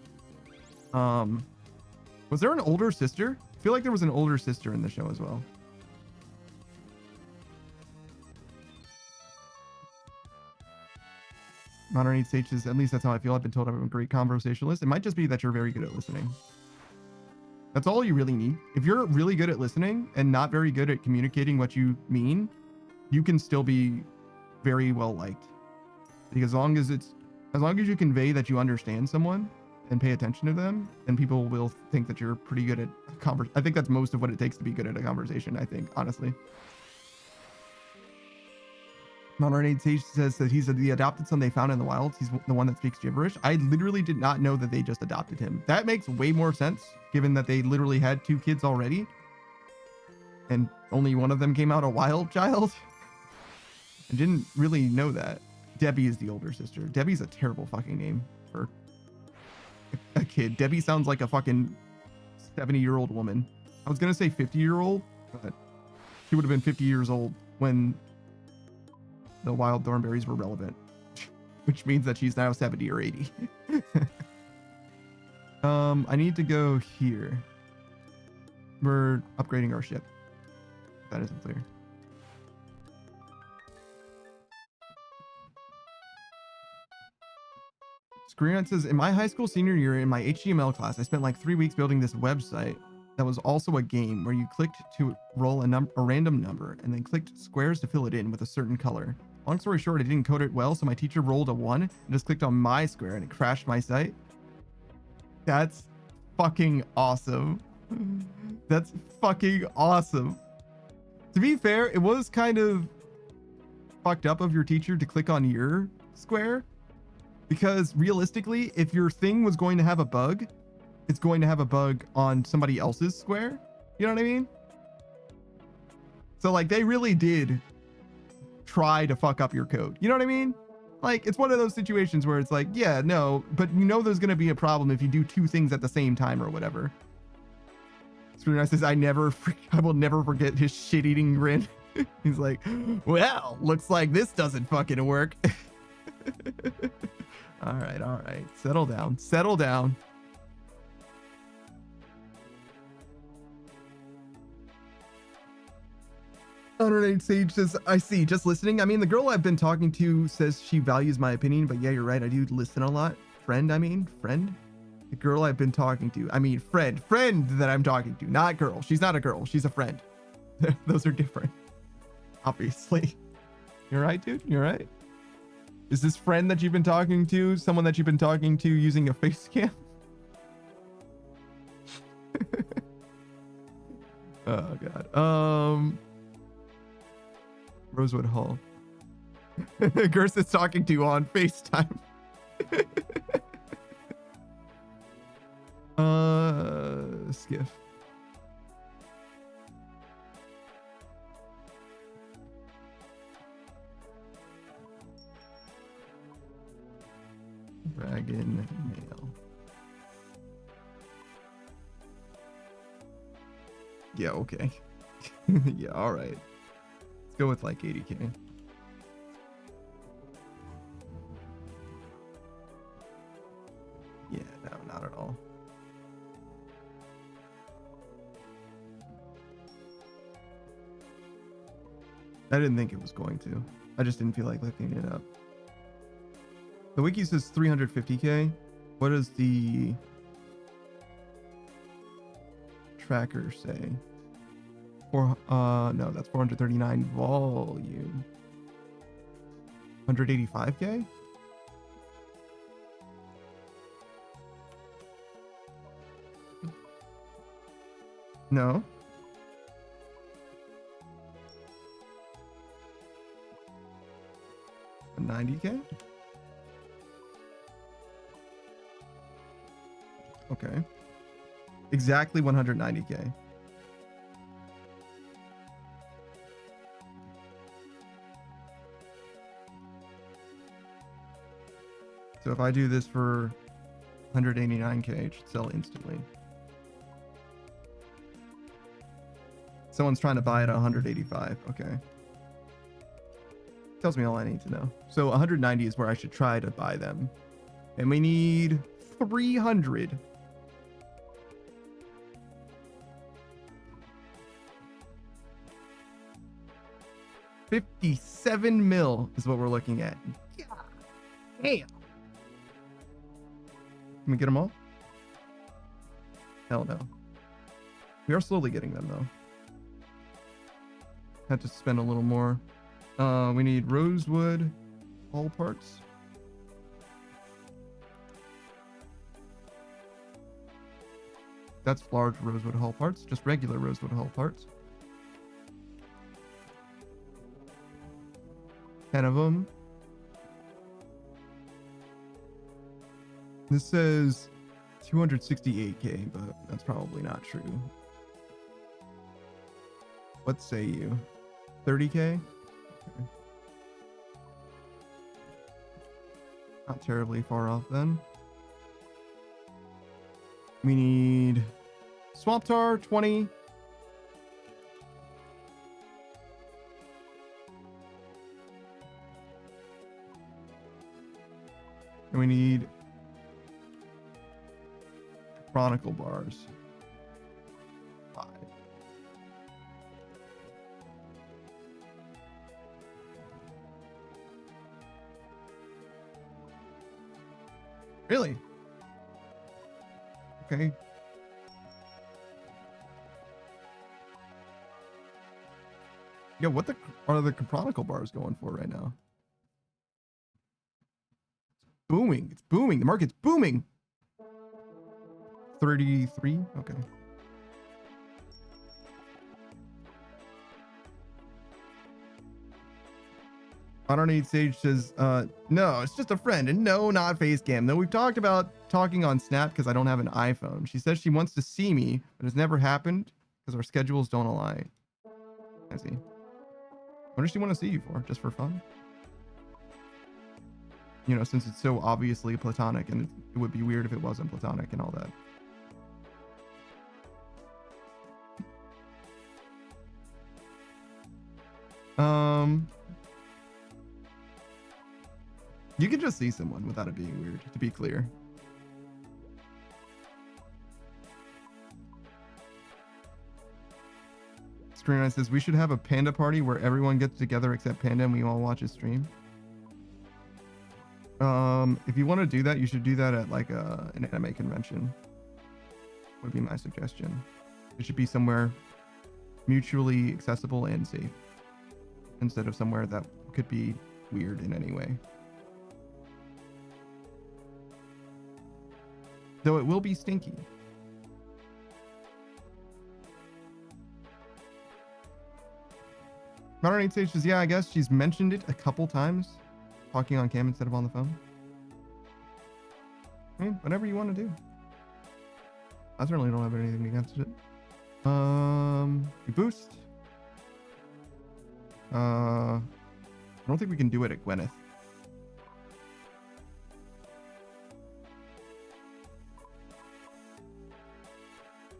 Was there an older sister? I feel like there was an older sister in the show as well. Modern Age Sages, at least that's how I feel. I've been told I'm a great conversationalist. It might just be that you're very good at listening. That's all you really need. If you're really good at listening and not very good at communicating what you mean, you can still be very well liked. Because as long as you convey that you understand someone and pay attention to them, then people will think that you're pretty good at I think that's most of what it takes to be good at a conversation, I think, honestly. Modern Age Sage says that he's the adopted son they found in the wilds. He's the one that speaks gibberish. I literally did not know that they just adopted him. That makes way more sense, given that they literally had 2 kids already. And only one of them came out a wild child. I didn't really know that. Debbie is the older sister. Debbie's a terrible fucking name for a kid. Debbie sounds like a fucking 70-year-old woman. I was going to say 50-year-old, but she would have been 50 years old when the wild thornberries were relevant, which means that she's now 70 or 80. I need to go here. We're upgrading our ship. That isn't clear. Screenshot says, in my high school senior year in my HTML class, I spent like 3 weeks building this website that was also a game where you clicked to roll a random number and then clicked squares to fill it in with a certain color. Long story short, I didn't code it well, so my teacher rolled a 1 and just clicked on my square and it crashed my site. That's fucking awesome. That's fucking awesome. To be fair, it was kind of fucked up of your teacher to click on your square, because realistically, if your thing was going to have a bug, it's going to have a bug on somebody else's square. You know what I mean? So like they really did try to fuck up your code. You know what I mean? Like it's one of those situations where it's like, yeah, no, but you know there's gonna be a problem if you do two things at the same time or whatever. Screenwriter says, I will never forget his shit-eating grin. He's like, well, looks like this doesn't fucking work. All right. Settle down. 108 Sage says, I see, just listening. I mean, the girl I've been talking to says she values my opinion, but yeah, you're right. I do listen a lot. Friend. The girl I've been talking to. I mean, friend that I'm talking to, not girl. She's not a girl. She's a friend. Those are different. Obviously. You're right, dude. You're right. Is this friend that you've been talking to someone that you've been talking to using a face cam? Oh, God. Rosewood Hall. Gerst is talking to you on FaceTime. Skiff. Dragon Mail. Yeah, okay. Yeah, all right. Let's go with like 80K. Yeah, no, not at all. I didn't think it was going to. I just didn't feel like looking it up. The wiki says 350K. What does the tracker say? No, that's 439 volume. 185K? No. $90K? Okay. Exactly 190K. So if I do this for 189K, it should sell instantly. Someone's trying to buy it at 185. Okay. Tells me all I need to know. So 190 is where I should try to buy them. And we need 300. $57 mil is what we're looking at. Yeah. Damn. Can we get them all? Hell no. We are slowly getting them though. Had to spend a little more. We need rosewood, all parts. That's large rosewood hull parts, just regular rosewood hull parts. 10 of them. This says 268K, but that's probably not true. What say you? 30K? Okay. Not terribly far off then. We need swamp tar, 20. And we need chronicle bars. 5. Really? Okay. Yo, what are the chronicle bars going for right now? Booming. It's booming. The market's booming. 33. Okay. Need Sage says, no, it's just a friend, and no, not face cam. Though we've talked about talking on Snap because I don't have an iPhone. She says she wants to see me, but it's never happened because our schedules don't align. I see. What does she want to see you for? Just for fun? You know, since it's so obviously platonic, and it would be weird if it wasn't platonic and all that. You can just see someone without it being weird, to be clear. Screenline says we should have a panda party where everyone gets together except Panda and we all watch his stream. If you want to do that, you should do that at like an anime convention. Would be my suggestion. It should be somewhere mutually accessible and safe, instead of somewhere that could be weird in any way. Though it will be stinky. Modern Sage says, yeah, I guess she's mentioned it a couple times, talking on cam instead of on the phone. I mean, whatever you want to do. I certainly don't have anything against it. You boost. I don't think we can do it at Gwyneth.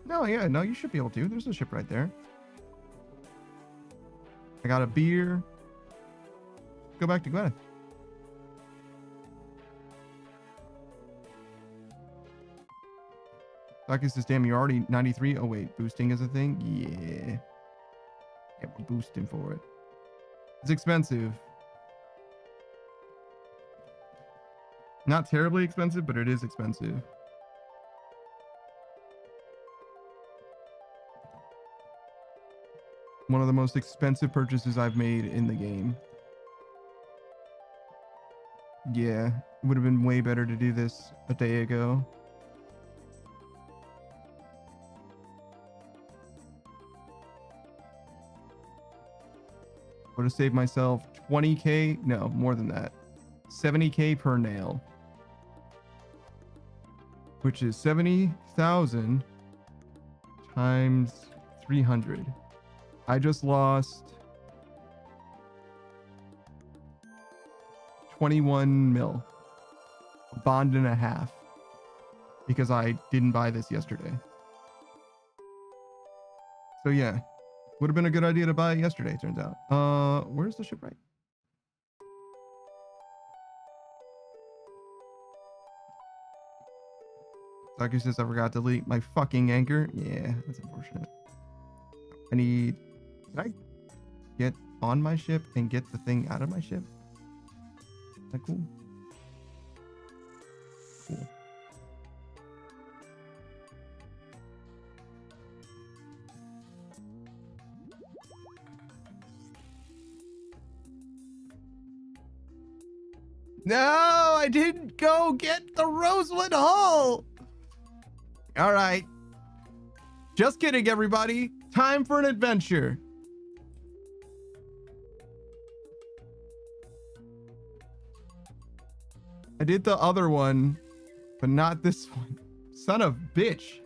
No, yeah, no, you should be able to. There's a ship right there. I got a beer. Go back to Gwyneth. Saki says, damn, you're already 93. Oh, wait, boosting is a thing? Yeah. Yeah, we're boosting for it. It's expensive. Not terribly expensive, but it is expensive. One of the most expensive purchases I've made in the game. Yeah, it would have been way better to do this a day ago. Would have saved myself 20k, no, more than that. 70k per nail. Which is 70,000 times 300. I just lost 21 mil. A bond and a half. Because I didn't buy this yesterday. So yeah. Would have been a good idea to buy it yesterday, turns out. Where's the shipwright? Saki says I forgot to delete my fucking anchor. Yeah, that's unfortunate. Can I get on my ship and get the thing out of my ship? Is that cool? Cool. No, I didn't go get the Rosewood Hull. All right. Just kidding, everybody. Time for an adventure. I did the other one, but not this one. Son of bitch.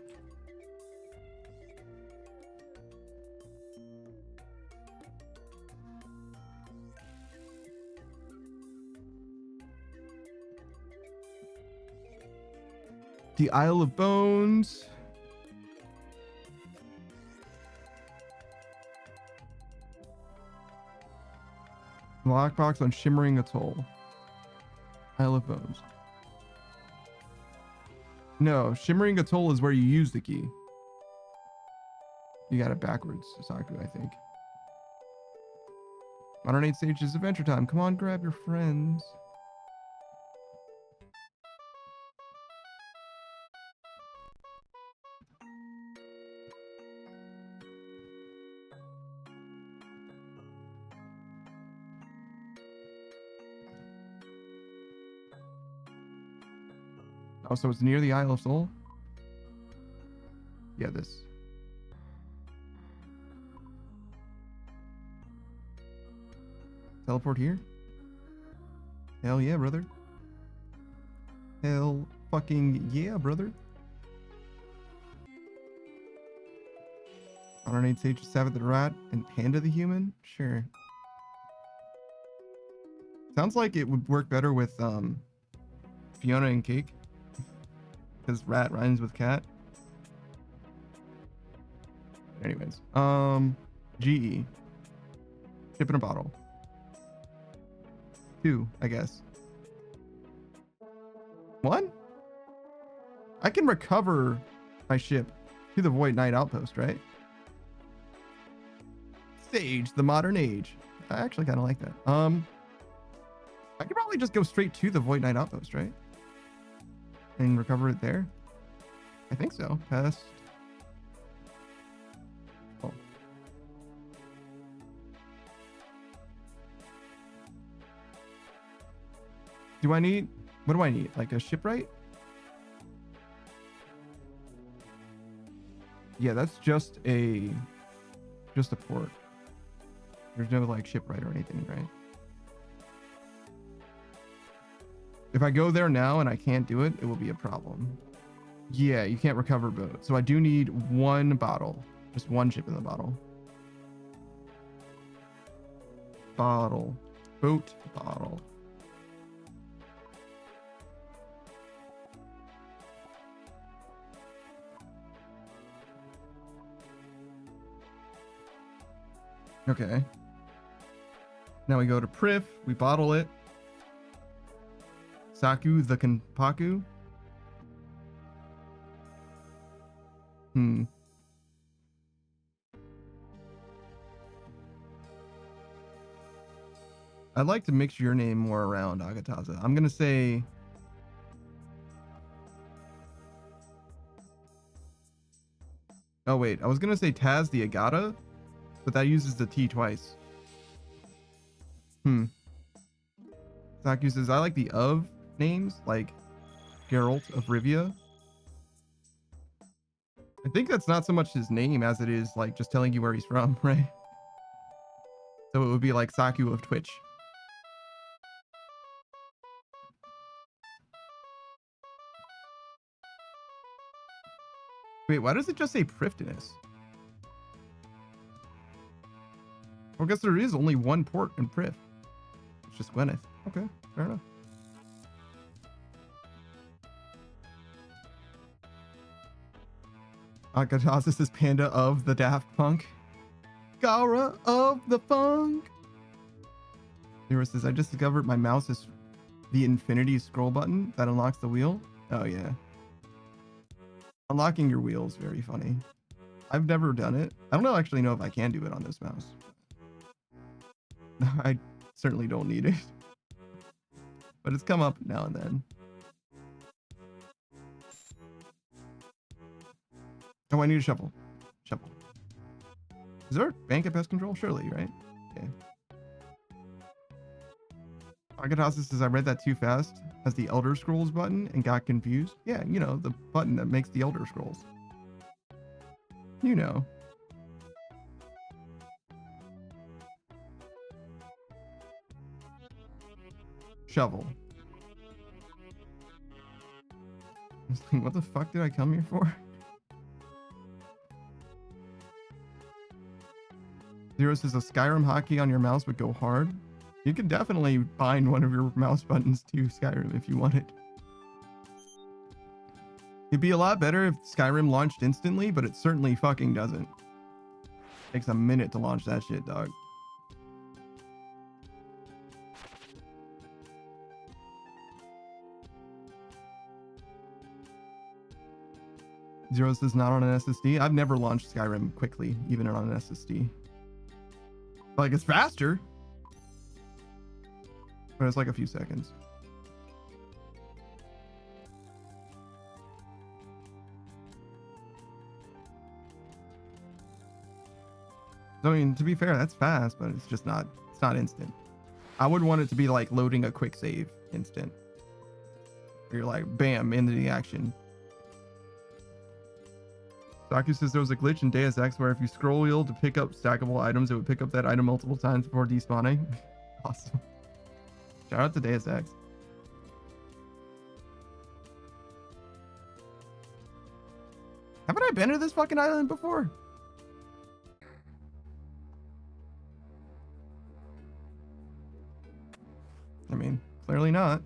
The Isle of Bones. Lockbox on Shimmering Atoll. Isle of Bones. No, Shimmering Atoll is where you use the key. You got it backwards, Saku, I think. Modern 8 stages Adventure Time. Come on, grab your friends. Oh, so it's near the Isle of Soul? Yeah, this. Teleport here? Hell yeah, brother. Hell fucking yeah, brother. 108 Sage Savage the Rat and Panda the Human? Sure. Sounds like it would work better with Fiona and Cake. Because rat rhymes with cat. Anyways. GE. Ship in a bottle. 2, I guess. 1? I can recover my ship to the Void Knight Outpost, right? Sage, the modern age. I actually kind of like that. I could probably just go straight to the Void Knight Outpost, right? And recover it there. I think so. Pest. Oh. Do I need... What do I need? Like a shipwright? Yeah, that's just a port. There's no like shipwright or anything, right? If I go there now and I can't do it, it will be a problem. Yeah, you can't recover boat. So I do need 1 bottle. Just 1 ship in the bottle. Bottle. Boat bottle. Okay. Now we go to Prif. We bottle it. Saku the Kanpaku. I'd like to mix your name more around, Agataza. I'm gonna say... Oh wait, I was gonna say Taz the Agata, but that uses the T twice. Saku says, I like the of names, like Geralt of Rivia. I think that's not so much his name as it is like just telling you where he's from, right? So it would be like Saku of Twitch. Wait, why does it just say Prifdinus? Well, I guess there is only 1 port in Prif. It's just Gwyneth. Okay, fair enough. Akatazis is Panda of the Daft Punk. Gara of the Funk. Zero says, I just discovered my mouse is the infinity scroll button that unlocks the wheel. Oh, yeah. Unlocking your wheel is very funny. I've never done it. I don't actually know if I can do it on this mouse. I certainly don't need it. But it's come up now and then. Oh, I need a shovel. Shovel. Is there a bank at pest control? Surely, right? Okay. Agatasis says, I read that too fast as the Elder Scrolls button and got confused. Yeah, you know, the button that makes the Elder Scrolls. You know. Shovel. What the fuck did I come here for? Zero says a Skyrim hotkey on your mouse would go hard. You can definitely bind one of your mouse buttons to Skyrim if you wanted. It'd be a lot better if Skyrim launched instantly, but it certainly fucking doesn't. Takes a minute to launch that shit, dog. Zero says not on an SSD. I've never launched Skyrim quickly, even on an SSD. Like, it's faster, but it's like a few seconds. I mean, to be fair, that's fast, but it's just not, it's not instant. I would want it to be like loading a quick save instant. Where you're like, bam, into the action. Saku says there was a glitch in Deus Ex where if you scroll wheel to pick up stackable items, it would pick up that item multiple times before despawning. Awesome. Shout out to Deus Ex. Haven't I been to this fucking island before? I mean, clearly not.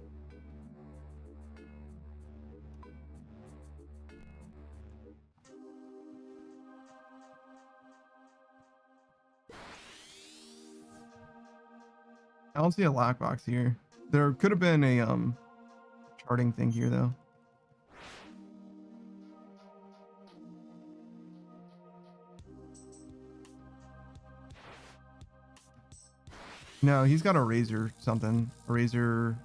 I don't see a lockbox here. There could have been a charting thing here though. No, he's got a Razor something. A Razor.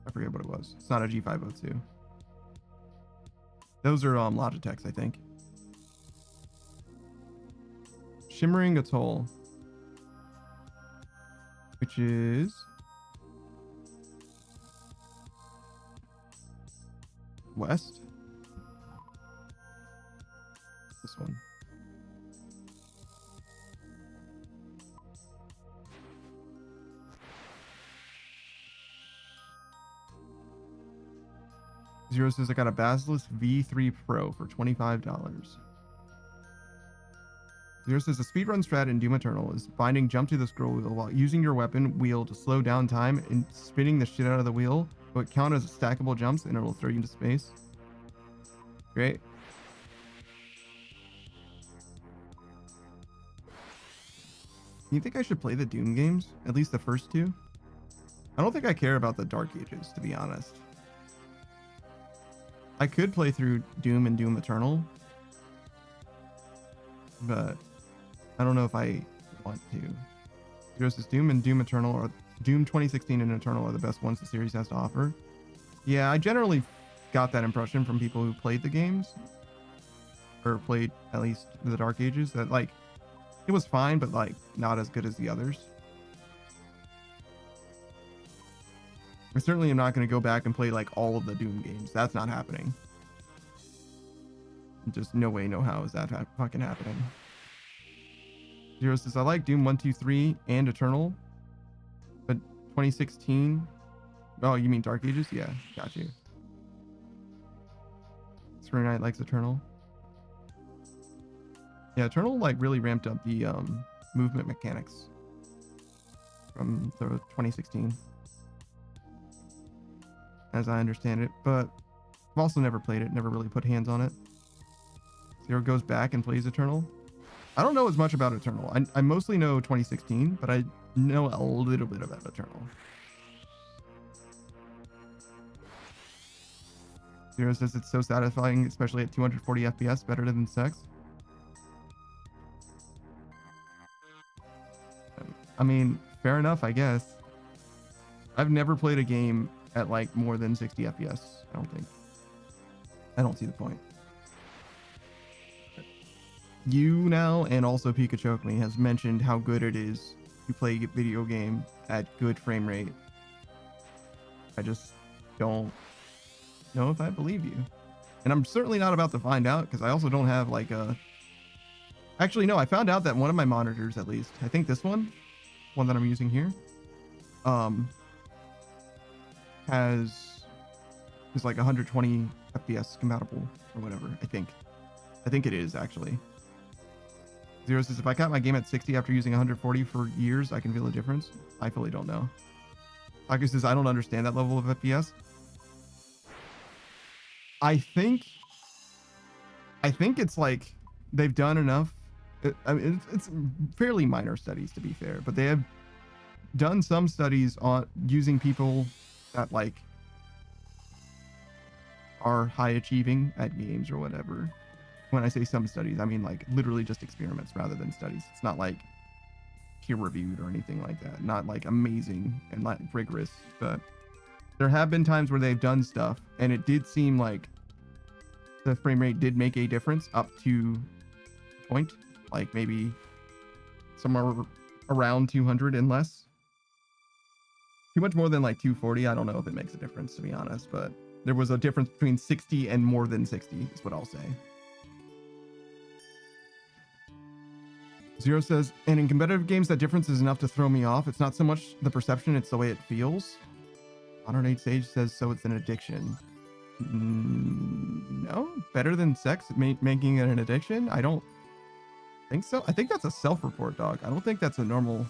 I forget what it was. It's not a G502. Those are Logitechs, I think. Shimmering Atoll, which is west. This one. Zero says I got a Basilisk V3 Pro for $25. Zero says the speedrun strat in Doom Eternal is binding jump to the scroll wheel while using your weapon wheel to slow down time and spinning the shit out of the wheel. It will count as stackable jumps and it'll throw you into space. Great. You think I should play the Doom games? At least the first two? I don't think I care about the Dark Ages, to be honest. I could play through Doom and Doom Eternal, but I don't know if I want to. Zero says Doom and Doom Eternal, or Doom 2016 and Eternal, are the best ones the series has to offer. Yeah, I generally got that impression from people who played the games, or played at least the Dark Ages, that like it was fine, but like not as good as the others. I certainly am not going to go back and play like all of the Doom games. That's not happening. Just no way, no how is that fucking happening. Zero says, I like Doom 1, 2, 3 and Eternal, but 2016. Oh, you mean Dark Ages? Yeah, got you. Spring Knight likes Eternal. Yeah, Eternal like really ramped up the movement mechanics from the 2016. As I understand it, but I've also never played it, never really put hands on it. Zero goes back and plays Eternal. I don't know as much about Eternal. I mostly know 2016, but I know a little bit about Eternal. Zero says it's so satisfying, especially at 240 FPS, better than sex. I mean, fair enough, I guess. I've never played a game at like more than 60 FPS. I don't think. I don't see the point. You now, and also Pikachu has mentioned how good it is to play a video game at good frame rate. I just don't know if I believe you. And I'm certainly not about to find out, because I also don't have like a... Actually, no, I found out that one of my monitors, at least, I think this one that I'm using here, is like 120 FPS compatible or whatever. I think it is actually. Zero says if I got my game at 60 after using 140 for years, I can feel a difference. I fully don't know. Taka says I don't understand that level of FPS. I think it's like they've done enough. I mean, it's fairly minor studies, to be fair, but they have done some studies on using people that like are high achieving at games or whatever. When I say some studies, I mean like literally just experiments rather than studies. It's not like peer reviewed or anything like that. Not like amazing and like rigorous, but there have been times where they've done stuff and it did seem like the frame rate did make a difference up to a point, like maybe somewhere around 200 and less. Too much more than like 240, I don't know if it makes a difference, to be honest, but there was a difference between 60 and more than 60 is what I'll say. Zero says, and in competitive games, that difference is enough to throw me off. It's not so much the perception, it's the way it feels. Modern Age Sage says, so it's an addiction. No? Better than sex making it an addiction? I don't think so. I think that's a self-report, dog. I don't think that's a normal...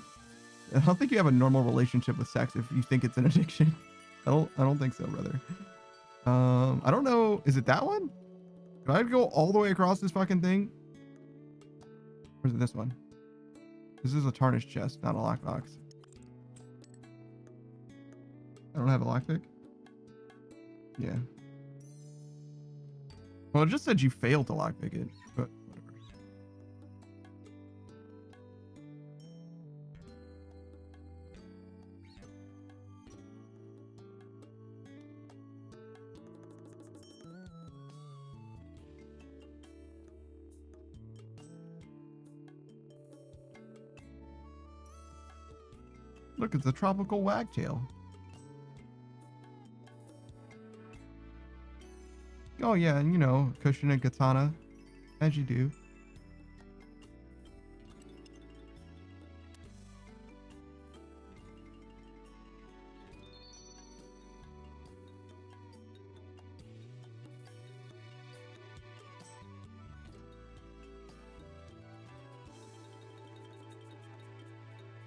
I don't think you have a normal relationship with sex if you think it's an addiction. I don't think so, brother. I don't know. Is it that one? Do I have to go all the way across this fucking thing? Or is it this one? This is a tarnished chest, not a lockbox. I don't have a lockpick? Yeah. Well, it just said you failed to lockpick it, but whatever. Look, it's a tropical wagtail. Oh yeah, and you know, cushion and katana, as you do.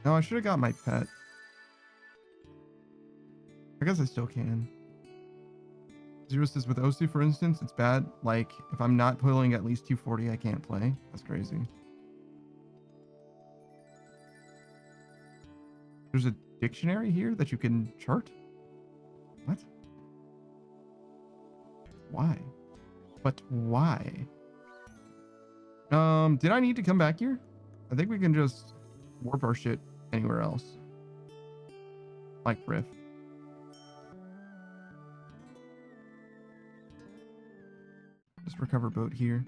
No, I should have got my pet. I guess I still can. Zero says with OSU, for instance, it's bad. Like, if I'm not pulling at least 240, I can't play. That's crazy. There's a dictionary here that you can chart? What? Why? But why? Did I need to come back here? I think we can just warp our shit anywhere else. Like Riff. Just recover boat here.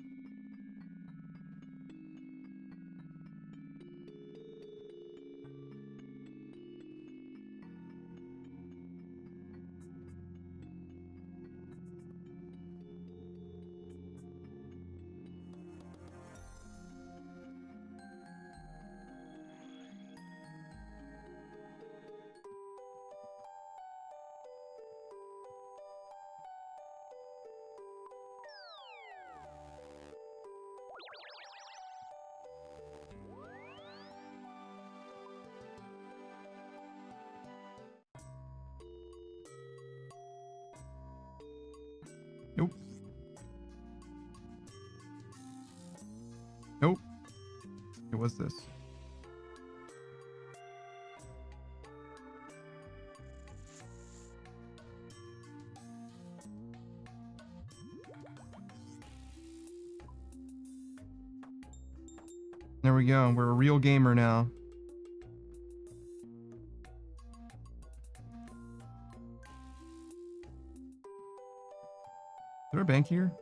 Nope. Nope. It was this. There we go. We're a real gamer now. Is there a bank here?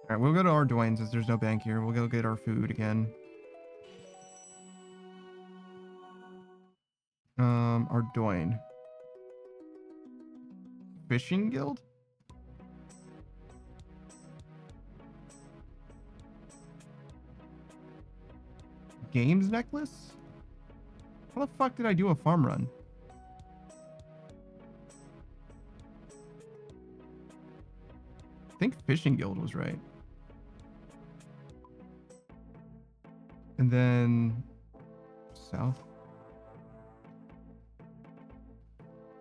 Alright, we'll go to Ardoin since there's no bank here. We'll go get our food again. Ardoin. Fishing Guild? Games necklace? How the fuck did I do a farm run? I think Fishing Guild was right. And then south.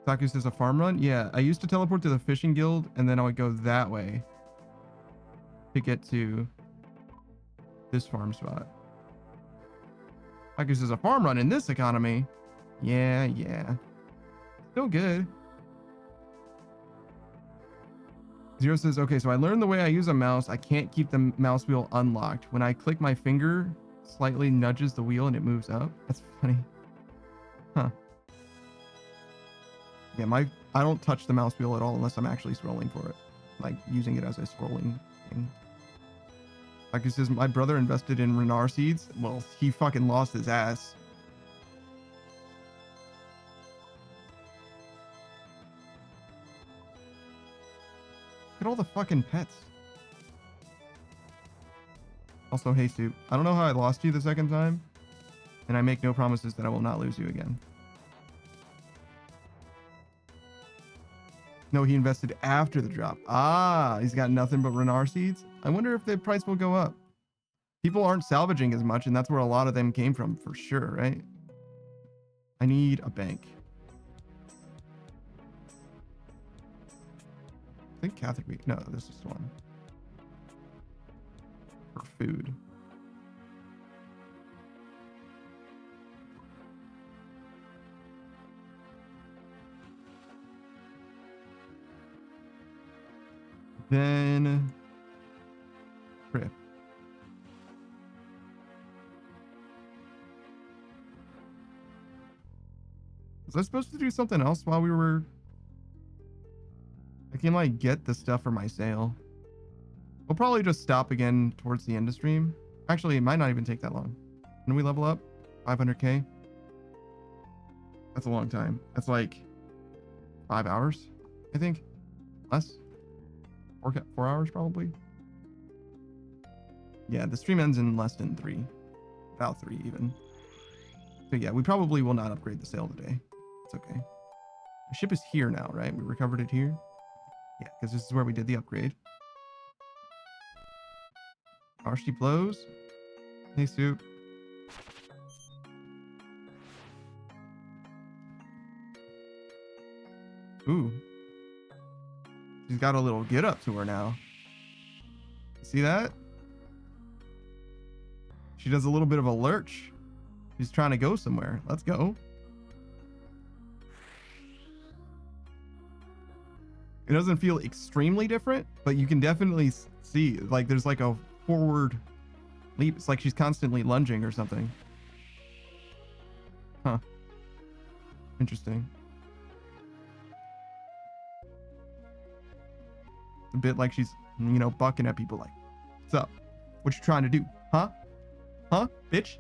Taku says a farm run? Yeah, I used to teleport to the Fishing Guild and then I would go that way to get to this farm spot. Taku says a farm run in this economy? Yeah. Still good. Zero says, okay, so I learned the way I use a mouse. I can't keep the mouse wheel unlocked. When I click my finger, slightly nudges the wheel and it moves up. That's funny. Huh. Yeah, I don't touch the mouse wheel at all unless I'm actually scrolling for it. Like using it as a scrolling thing. Like it says, my brother invested in Renar seeds. Well, he fucking lost his ass. Look at all the fucking pets. Also, hey, Soup. I don't know how I lost you the second time, and I make no promises that I will not lose you again. No, he invested after the drop. Ah, he's got nothing but Renar seeds. I wonder if the price will go up. People aren't salvaging as much, and that's where a lot of them came from, for sure, right? I need a bank. I think Catholic week. No, this is one. For food. Then Rip. Was I supposed to do something else while we were... I can like get the stuff for my sale. We'll probably just stop again towards the end of stream. Actually, it might not even take that long. When we level up? 500k? That's a long time. That's like 5 hours, I think. Less? 4 hours probably. Yeah, the stream ends in less than 3. About 3 even. So yeah, we probably will not upgrade the sail today. It's okay. The ship is here now, right? We recovered it here. Yeah, because this is where we did the upgrade. Our sheep blows. Hey, Soup. Ooh. She's got a little get up to her now. See that? She does a little bit of a lurch. She's trying to go somewhere. Let's go. It doesn't feel extremely different, but you can definitely see like there's like a forward leap. It's like she's constantly lunging or something. Huh. Interesting. A bit like she's, you know, bucking at people like, what's up? What you trying to do? Huh? Huh? Bitch?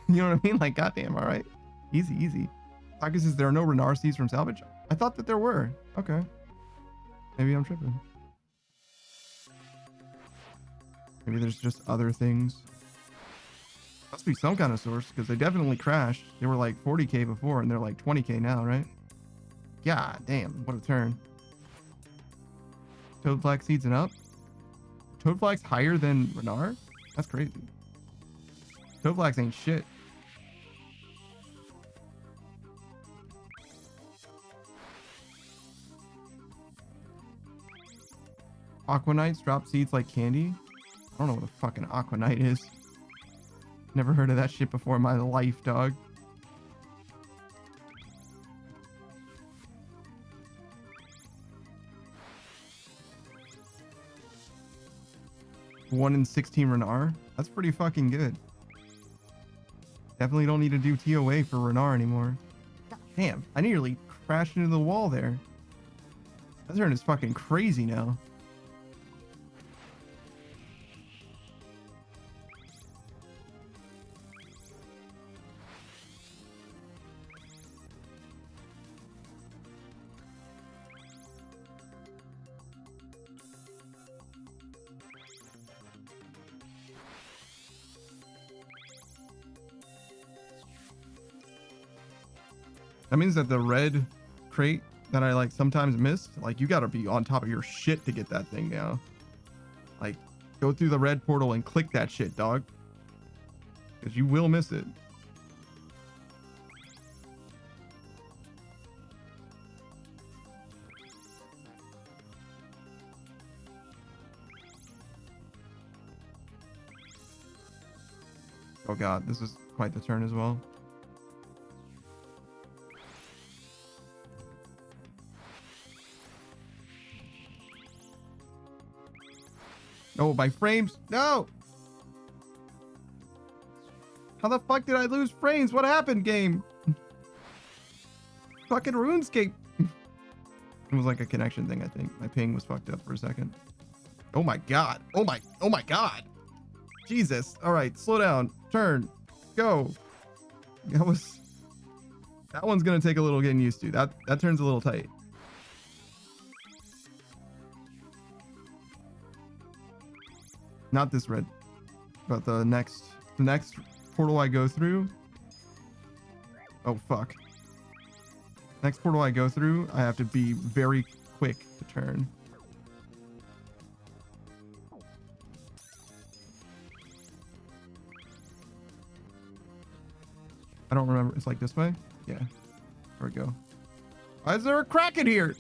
You know what I mean? Like, goddamn, all right. Easy, easy. Taka says there are no Renar seeds from salvage. I thought that there were. Okay. Maybe I'm tripping. Maybe there's just other things. Must be some kind of source, because they definitely crashed. They were like 40k before, and they're like 20k now, right? God damn, what a turn. Toad flax seeds and up? Toad flax higher than Renar? That's crazy. Toad flax ain't shit. Aquanites drop seeds like candy? I don't know what a fucking Aquanite is. Never heard of that shit before in my life, dog. One in 16 Renar? That's pretty fucking good. Definitely don't need to do TOA for Renar anymore. God damn, I nearly crashed into the wall there. That turn is fucking crazy now. That means that the red crate that I like sometimes missed, like you gotta be on top of your shit to get that thing now. Like, go through the red portal and click that shit, dog. Because you will miss it. Oh god, this is quite the turn as well. Oh, my frames. No. How the fuck did I lose frames? What happened, game? Fucking Runescape. It was like a connection thing, I think. My ping was fucked up for a second. Oh my god. Oh my god. Jesus. All right, slow down. Turn. Go. That one's gonna take a little getting used to. That turn's a little tight. Not this red. But the next portal I go through. Oh fuck. Next portal I go through, I have to be very quick to turn. I don't remember. It's like this way? Yeah. There we go. Why is there a crack in here?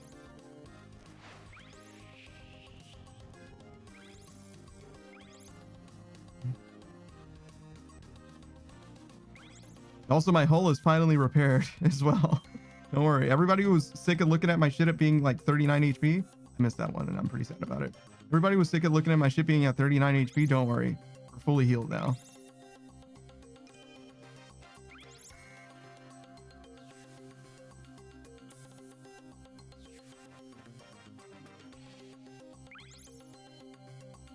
Also, my hull is finally repaired as well. Don't worry. Everybody who was sick of looking at my shit at being like 39 HP. I missed that one and I'm pretty sad about it. Everybody was sick of looking at my shit being at 39 HP. Don't worry. We're fully healed now.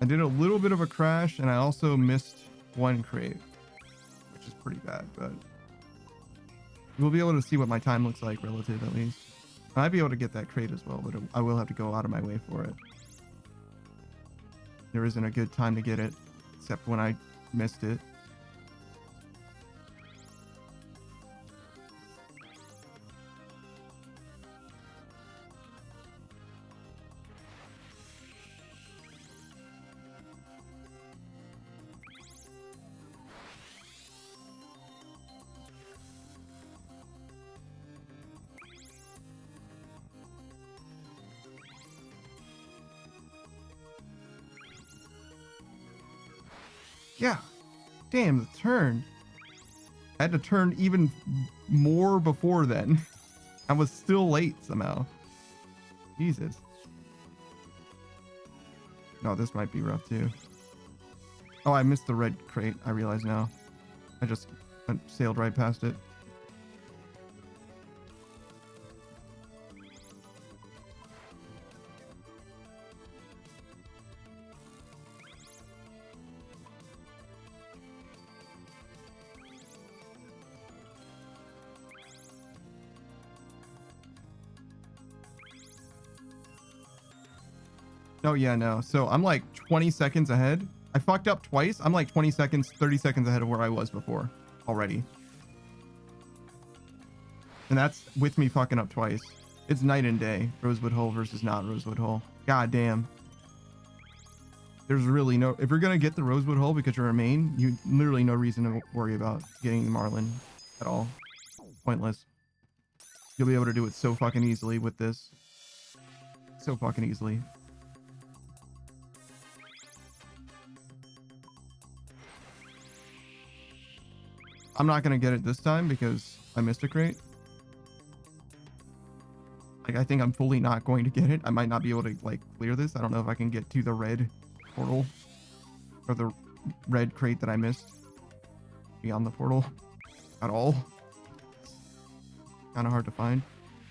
I did a little bit of a crash and I also missed one crate, which is pretty bad, but we'll be able to see what my time looks like relative at least. I might be able to get that crate as well, but I will have to go out of my way for it. There isn't a good time to get it, except when I missed it. Yeah. Damn, the turn. I had to turn even more before then. I was still late somehow. Jesus. No, this might be rough too. Oh, I missed the red crate. I realize now. I just sailed right past it. Oh yeah, no. So I'm like 20 seconds ahead. I fucked up twice. I'm like 20 seconds, 30 seconds ahead of where I was before already. And that's with me fucking up twice. It's night and day. Rosewood Hole versus not Rosewood Hole. God damn. There's really no... If you're going to get the Rosewood Hole because you're a main, you literally no reason to worry about getting the Marlin at all. Pointless. You'll be able to do it so fucking easily with this. So fucking easily. I'm not going to get it this time because I missed a crate. Like, I think I'm fully not going to get it. I might not be able to, like, clear this. I don't know if I can get to the red portal or the red crate that I missed beyond the portal at all. Kind of hard to find.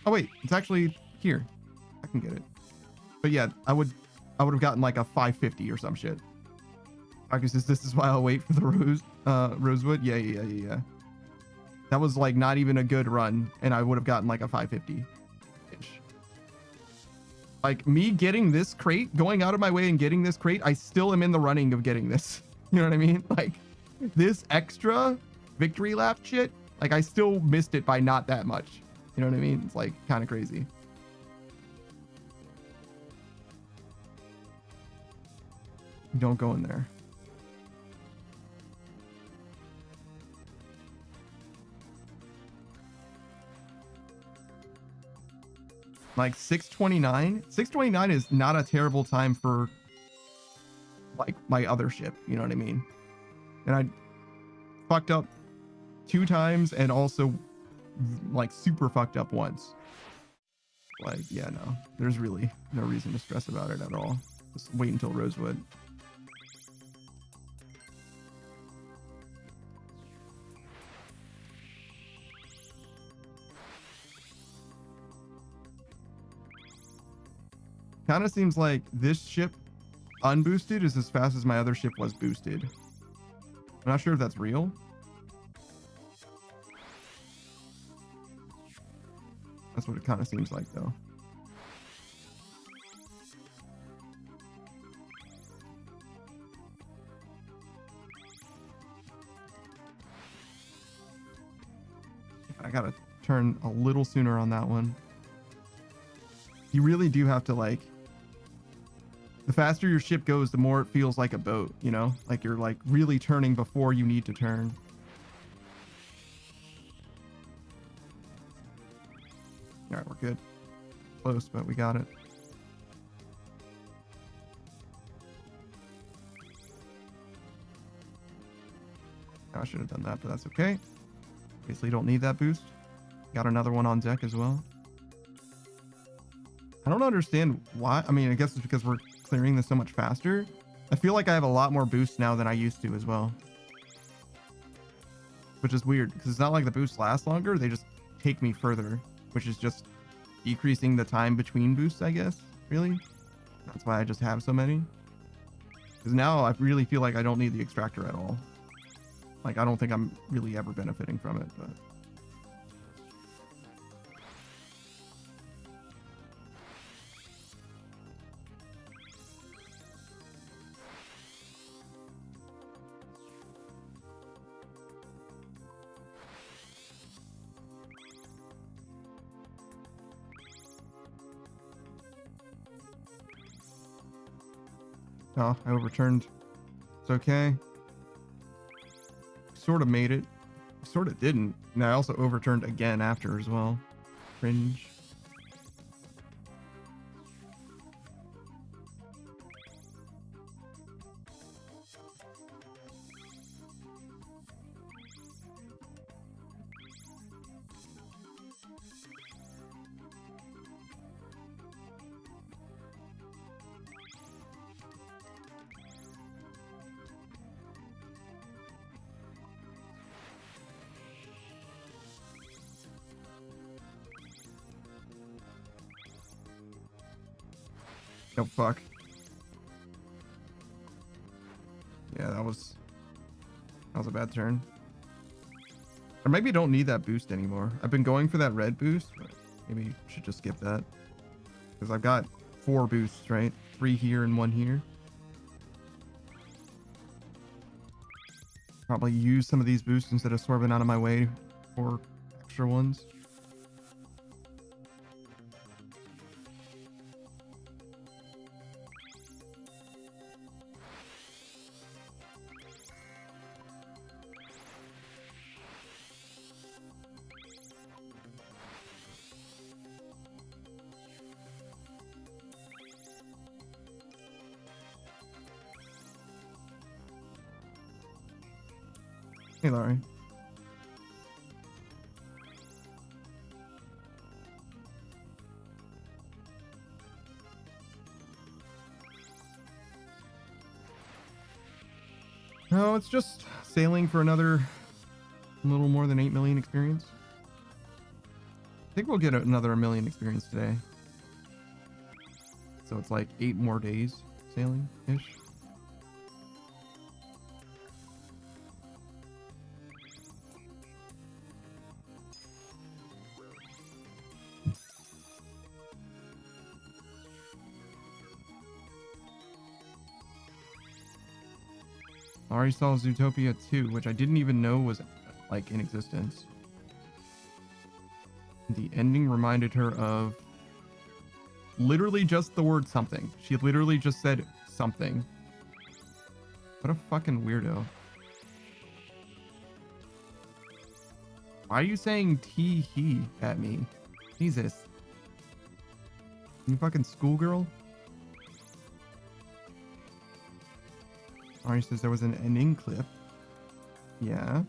Oh, wait. It's actually here. I can get it. But yeah, I would have gotten, like, a 550 or some shit. Marcus says, this is why I'll wait for the Rosewood. Yeah. That was like not even a good run, and I would have gotten like a 550-ish. Like me getting this crate, going out of my way and getting this crate, I still am in the running of getting this. You know what I mean? Like this extra victory lap shit, like I still missed it by not that much. You know what I mean? It's like kind of crazy. Don't go in there. Like 629. 629 is not a terrible time for like my other ship. You know what I mean? And I fucked up 2 times and also like super fucked up once. Like, yeah, no, there's really no reason to stress about it at all. Just wait until Rosewood. Kind of seems like this ship unboosted is as fast as my other ship was boosted. I'm not sure if that's real. That's what it kind of seems like, though. I gotta turn a little sooner on that one. You really do have to like, the faster your ship goes, the more it feels like a boat, you know? Like you're like really turning before you need to turn. All right, we're good. Close, but we got it. I should have done that, but that's okay. Obviously, don't need that boost. Got another one on deck as well. I don't understand why. I mean, I guess it's because we're clearing this so much faster. I feel like I have a lot more boosts now than I used to as well. Which is weird, because it's not like the boosts last longer. They just take me further, which is just decreasing the time between boosts, I guess. Really? That's why I just have so many. Because now I really feel like I don't need the extractor at all. Like, I don't think I'm really ever benefiting from it, but... Oh, I overturned. It's okay. Sort of made it. Sort of didn't. And I also overturned again after as well. Cringe. Oh, fuck. Yeah, that was a bad turn. Or maybe I don't need that boost anymore. I've been going for that red boost, but maybe you should just skip that. Because I've got 4 boosts, right? 3 here and 1 here. Probably use some of these boosts instead of swerving out of my way for extra ones. Hey, Larry. No, it's just sailing for another little more than 8 million experience. I think we'll get another 1 million experience today. So it's like 8 more days sailing-ish. I already saw Zootopia 2, which I didn't even know was like in existence. The ending reminded her of literally just the word something. She literally just said something. What a fucking weirdo. Why are you saying he at me? Jesus. You fucking schoolgirl? Ari says there was an ending clip. Yeah.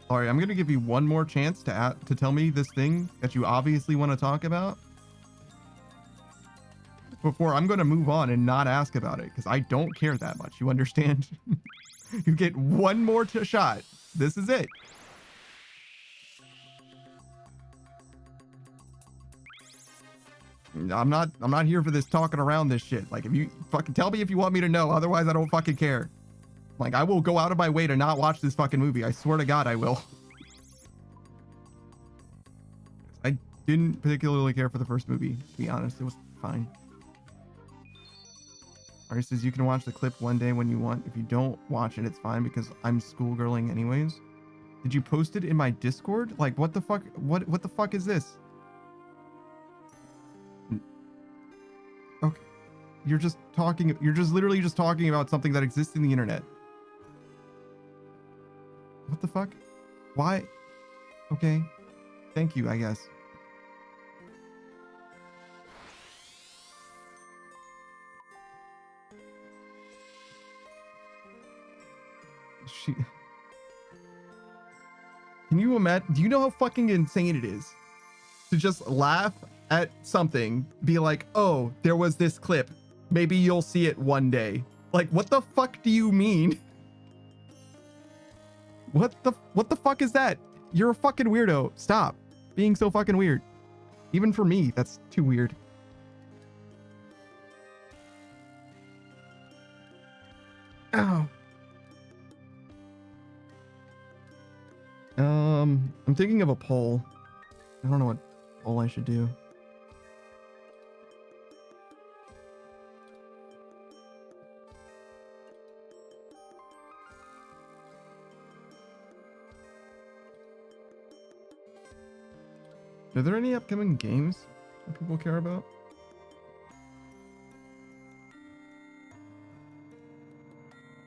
Sorry, I'm gonna give you one more chance to tell me this thing that you obviously want to talk about before I'm gonna move on and not ask about it, because I don't care that much. You understand? You get one more shot. This is it. I'm not here for this talking around this shit. Like, if you fucking tell me if you want me to know, otherwise I don't fucking care. Like, I will go out of my way to not watch this fucking movie. I swear to God, I will. Didn't particularly care for the first movie, to be honest. It was fine. Ari says you can watch the clip one day when you want. If you don't watch it, it's fine because I'm schoolgirling anyways. Did you post it in my Discord? Like, what the fuck? What the fuck is this? Okay. You're just literally just talking about something that exists in the internet. What the fuck? Why? Okay. Thank you, I guess. Can you imagine? Do you know how fucking insane it is to just laugh at something, be like, oh, there was this clip. Maybe you'll see it one day. Like, what the fuck do you mean? What the fuck is that? You're a fucking weirdo. Stop being so fucking weird. Even for me, that's too weird. Ow. I'm thinking of a poll. I don't know what poll I should do. Are there any upcoming games that people care about?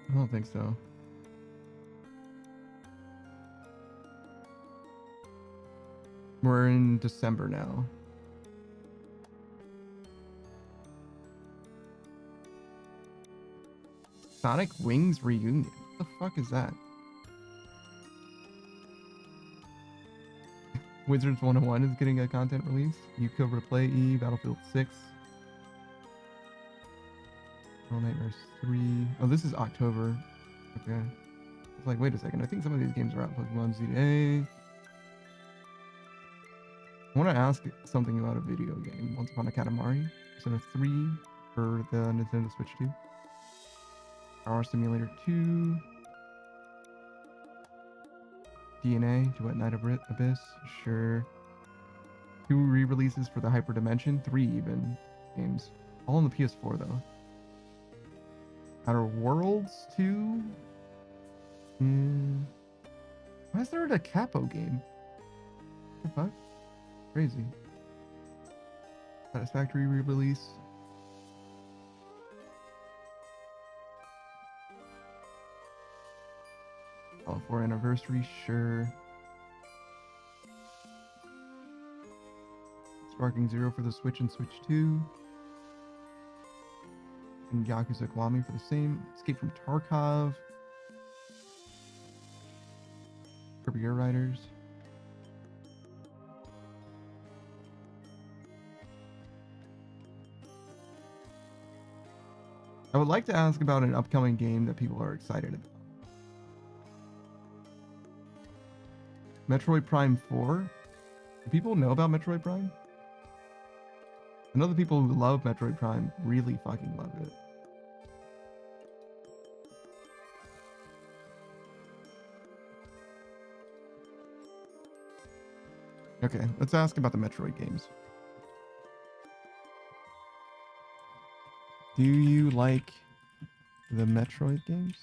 I don't think so. We're in December now. Sonic Wings Reunion. What the fuck is that? Wizards 101 is getting a content release. Yuko Replay E, Battlefield 6. Little Nightmares 3. Oh, this is October. Okay. It's like, wait a second. I think some of these games are out. Pokemon ZA. I want to ask something about a video game. Once Upon a Katamari. Persona 3 for the Nintendo Switch 2. Power Simulator 2. DNA, Duet Night Abyss, sure. 2 re-releases for the Hyperdimension, 3 even games. All on the PS4 though. Outer Worlds 2? Why is there a Capo game? What the fuck? Crazy. Satisfactory re-release. Oh, for anniversary, sure. Sparking Zero for the Switch and Switch 2. And Yakuza Kiwami for the same. Escape from Tarkov. Kirby Air Riders. I would like to ask about an upcoming game that people are excited about. Metroid Prime 4? Do people know about Metroid Prime? I know the people who love Metroid Prime really fucking love it. Okay, let's ask about the Metroid games. Do you like the Metroid games?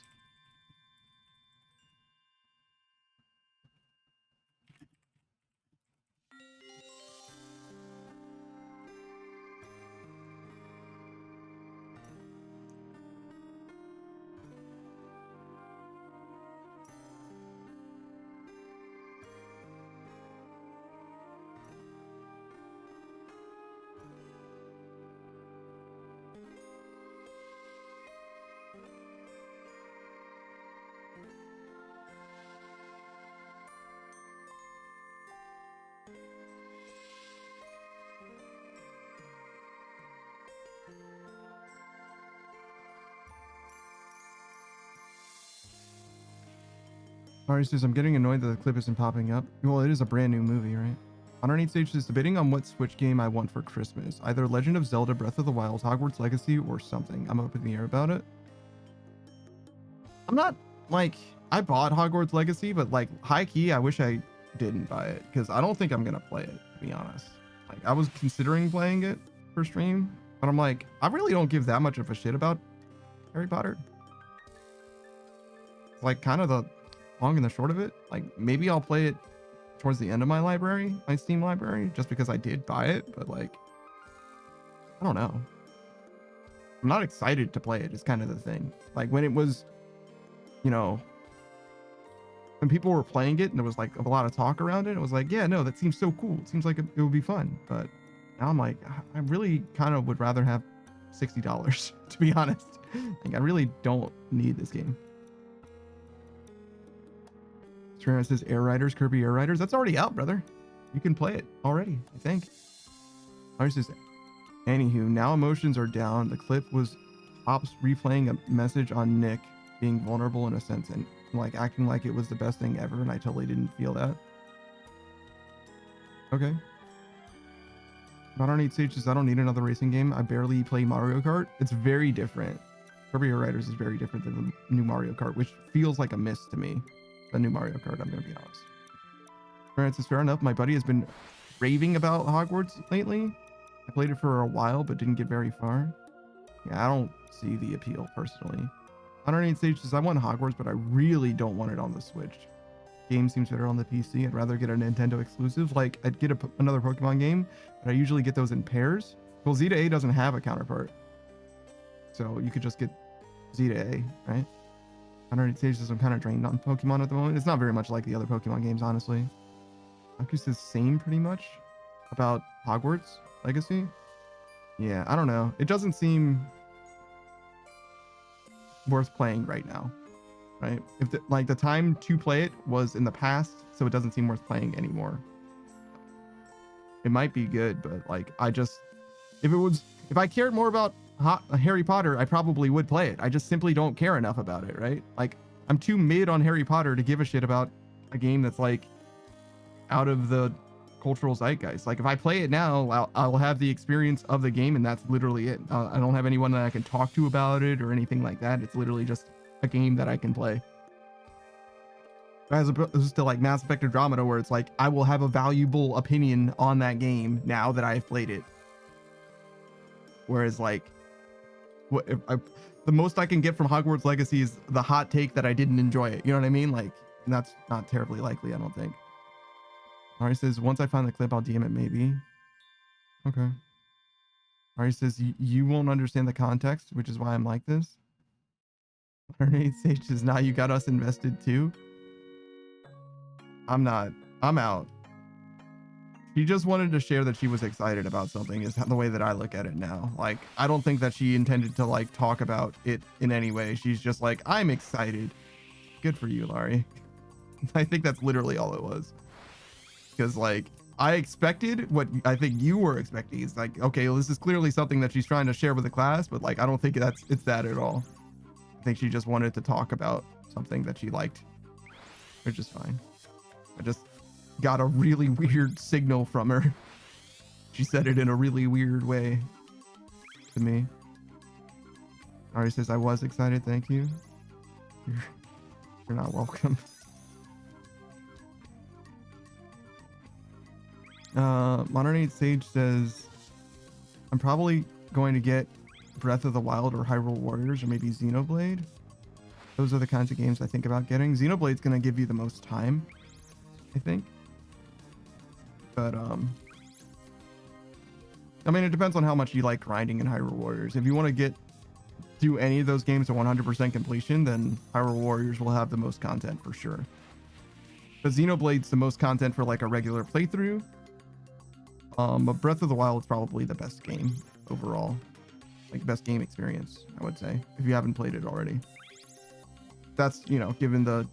Ari says, I'm getting annoyed that the clip isn't popping up. Well, it is a brand new movie, right? 108 Stage is debating on what Switch game I want for Christmas. Either Legend of Zelda Breath of the Wild, Hogwarts Legacy, or something. I'm up in the air about it. I'm not, like, I bought Hogwarts Legacy, but, like, high key, I wish I didn't buy it. Because I don't think I'm going to play it, to be honest. Like, I was considering playing it for stream, but I'm like, I really don't give that much of a shit about Harry Potter. It's like kind of the long and the short of it. Like, maybe I'll play it towards the end of my Steam library, just because I did buy it, but like, I don't know. I'm not excited to play it, is kind of the thing. Like, when it was, you know, when people were playing it and there was like a lot of talk around it, it was like, yeah, no, that seems so cool. It seems like it would be fun. But now I'm like, I really kind of would rather have $60, to be honest. Like, I really don't need this game. Trina says Air Riders, Kirby Air Riders. That's already out, brother. You can play it already, I think. I was just, anywho, now emotions are down. The clip was Pops replaying a message on Nick being vulnerable in a sense and like acting like it was the best thing ever, and I totally didn't feel that. Okay. Modern 8 stages. I don't need another racing game. I barely play Mario Kart. It's very different. Kirby Air Riders is very different than the new Mario Kart, which feels like a miss to me. The new Mario Kart, I'm gonna be honest. Francis, fair enough. My buddy has been raving about Hogwarts lately. I played it for a while, but didn't get very far. Yeah, I don't see the appeal personally. 108 stages. I want Hogwarts, but I really don't want it on the Switch. Game seems better on the PC. I'd rather get a Nintendo exclusive. Like, I'd get another Pokemon game, but I usually get those in pairs. Well, Z to A doesn't have a counterpart, so you could just get Z to A, right? 108 stages. I'm kind of drained on Pokemon at the moment. It's not very much like the other Pokemon games, honestly. Aku says same pretty much about Hogwarts Legacy. Yeah, I don't know. It doesn't seem worth playing right now, right? If the time to play it was in the past, so it doesn't seem worth playing anymore. It might be good, but like, if I cared more about Harry Potter, I probably would play it. I just simply don't care enough about it, right? Like, I'm too mid on Harry Potter to give a shit about a game that's like out of the cultural zeitgeist. Like, if I play it now, I'll have the experience of the game, and that's literally it. I don't have anyone that I can talk to about it or anything like that. It's literally just a game that I can play. As opposed to like Mass Effect Andromeda, where it's like I will have a valuable opinion on that game now that I've played it. Whereas like, the most I can get from Hogwarts Legacy is the hot take that I didn't enjoy it. You know what I mean? Like, and that's not terribly likely, I don't think. Ari says, once I find the clip, I'll DM it maybe. Okay. Ari says, you won't understand the context, which is why I'm like this. 108 stages, now you got us invested too. I'm not. I'm out. She just wanted to share that she was excited about something, is the way that I look at it now. Like, I don't think that she intended to like talk about it in any way. She's just like, I'm excited. Good for you, Laurie. I think that's literally all it was. Because like, I expected what I think you were expecting. It's like, okay, well, this is clearly something that she's trying to share with the class, but like, I don't think it's that at all. I think she just wanted to talk about something that she liked, which is fine. I just got a really weird signal from her. She said it in a really weird way to me. Ari says, I was excited. Thank you. You're not welcome. Modern 8 Sage says, I'm probably going to get Breath of the Wild or Hyrule Warriors or maybe Xenoblade. Those are the kinds of games I think about getting. Xenoblade's going to give you the most time, I think. But, I mean, it depends on how much you like grinding in Hyrule Warriors. If you want to do any of those games to 100% completion, then Hyrule Warriors will have the most content for sure. But Xenoblade's the most content for like a regular playthrough. But Breath of the Wild is probably the best game overall. Like, best game experience, I would say, if you haven't played it already. That's, you know, given the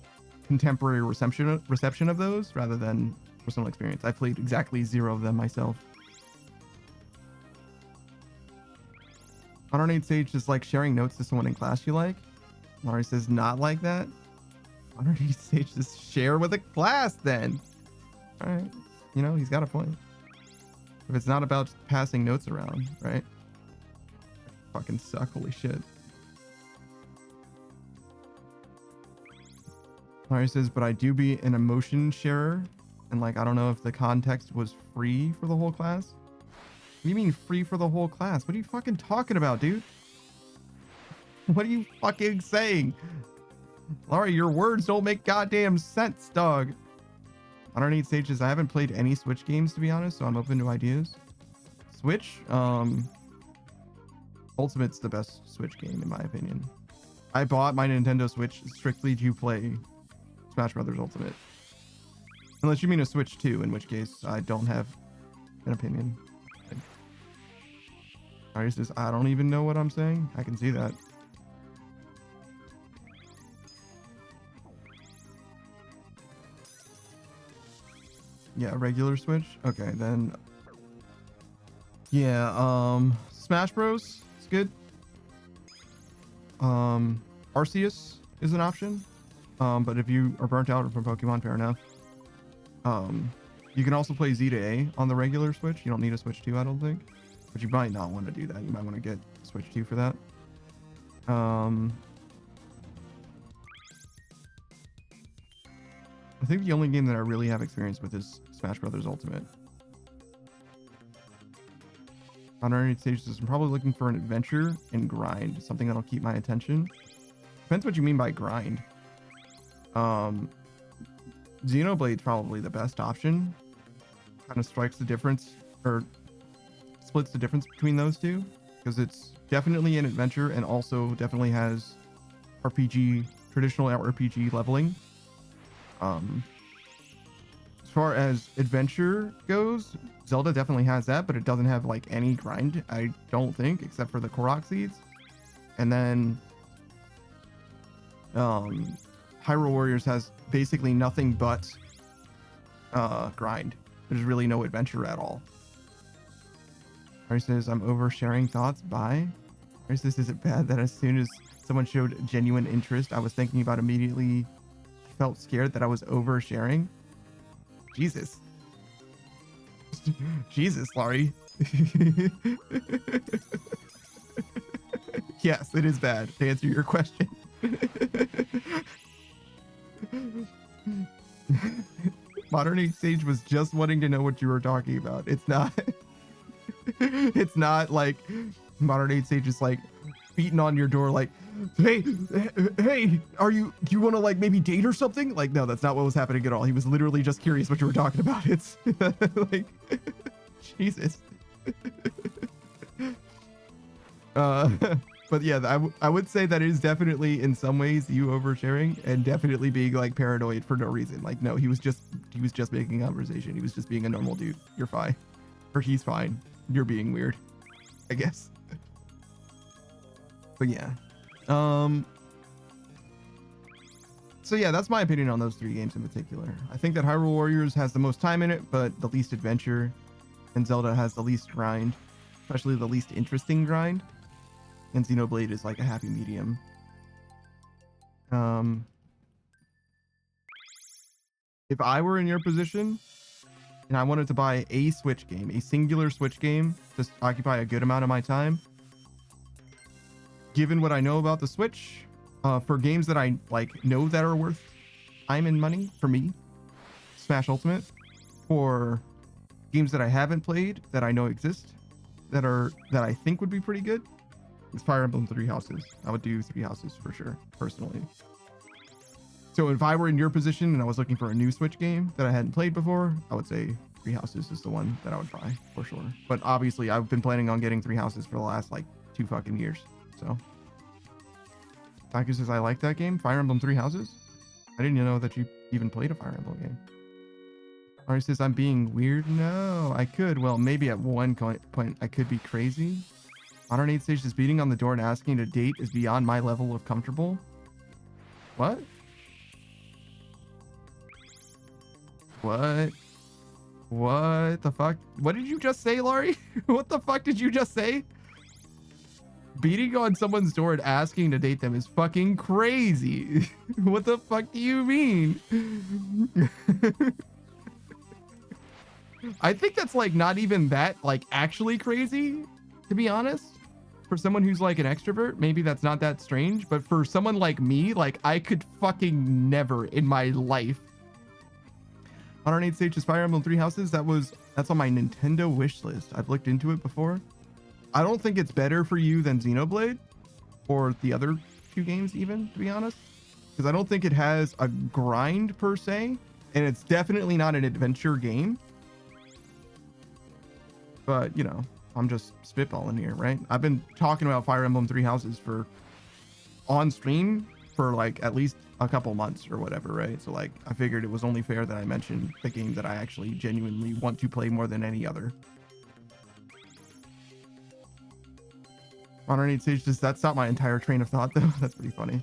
contemporary reception of those rather than personal experience. I played exactly 0 of them myself. Modern 8 Sage is like sharing notes to someone in class you like. Mari says not like that. Modern 8 Sage just share with a class then. All right. You know, he's got a point. If it's not about passing notes around, right? Fucking suck, holy shit. Mari says, but I do be an emotion sharer. And like, I don't know if the context was free for the whole class. do you mean free for the whole class? What are you fucking talking about, dude? What are you fucking saying? Laurie, your words don't make goddamn sense, dog. Modern 8 Stages. I haven't played any Switch games, to be honest, so I'm open to ideas. Switch? Ultimate's the best Switch game, in my opinion. I bought my Nintendo Switch strictly to play Smash Brothers Ultimate. Unless you mean a Switch 2, in which case I don't have an opinion. I don't even know what I'm saying. I can see that. Yeah, regular Switch. Okay, then. Yeah, Smash Bros. Is good. Arceus is an option. But if you are burnt out from Pokemon, fair enough. You can also play Z to A on the regular Switch. You don't need a Switch 2, I don't think. But you might not want to do that. You might want to get Switch 2 for that. I think the only game that I really have experience with is Smash Brothers Ultimate. On our stages, I'm probably looking for an adventure and grind, something that'll keep my attention. Depends what you mean by grind. Xenoblade's probably the best option. Kind of strikes the difference, or splits the difference between those two, because it's definitely an adventure and also definitely has RPG, traditional RPG leveling. As far as adventure goes, Zelda definitely has that, but it doesn't have like any grind, I don't think, except for the Korok seeds. And then Hyrule Warriors has basically nothing but grind. There's really no adventure at all. Ari says, I'm oversharing thoughts. Bye. Ari says, is it bad that as soon as someone showed genuine interest, I was thinking about immediately felt scared that I was oversharing? Jesus. Jesus, Laurie. Yes, it is bad, to answer your question. Modern 8 Stage was just wanting to know what you were talking about. It's not it's not like Modern 8 Stage is like beating on your door like, hey, do you want to like maybe date or something? Like, no, that's not what was happening at all. He was literally just curious what you were talking about. It's like, Jesus. But yeah, I would say that it is definitely in some ways you oversharing and definitely being like paranoid for no reason. Like, no, he was just making conversation. He was just being a normal dude. You're fine. Or he's fine. You're being weird, I guess. But yeah. So yeah, that's my opinion on those three games in particular. I think that Hyrule Warriors has the most time in it, but the least adventure, and Zelda has the least grind, especially the least interesting grind. And Xenoblade is like a happy medium. If I were in your position and I wanted to buy a Switch game, a singular Switch game to occupy a good amount of my time, given what I know about the Switch, for games that I like know that are worth time and money for me, Smash Ultimate. For games that I haven't played that I know exist, that I think would be pretty good, it's Fire Emblem Three Houses. I would do Three Houses for sure, personally. So if I were in your position and I was looking for a new Switch game that I hadn't played before, I would say Three Houses is the one that I would buy for sure. But obviously, I've been planning on getting Three Houses for the last like 2 fucking years. So Taku says, I like that game, Fire Emblem Three Houses. I didn't know that you even played a Fire Emblem game. Ari says, I'm being weird. No, I could. Well, maybe at one point I could be crazy. Modern 8 Stage is beating on the door and asking to date is beyond my level of comfortable. What? What the fuck? What did you just say, Laurie? What the fuck did you just say? Beating on someone's door and asking to date them is fucking crazy. What the fuck do you mean? I think that's like not even that like actually crazy, to be honest. For someone who's like an extrovert, maybe that's not that strange, but for someone like me, like I could fucking never in my life Modern 8 Stages Fire Emblem Three Houses. That's on my Nintendo wish list. I've looked into it before. I don't think it's better for you than Xenoblade or the other two games, even, to be honest, because I don't think it has a grind per se, and it's definitely not an adventure game. But you know, I'm just spitballing here, right? I've been talking about Fire Emblem Three Houses on stream for like at least a couple months or whatever, right? So like I figured it was only fair that I mentioned the game that I actually genuinely want to play more than any other. Modern 8 Sage, that's not my entire train of thought though. That's pretty funny.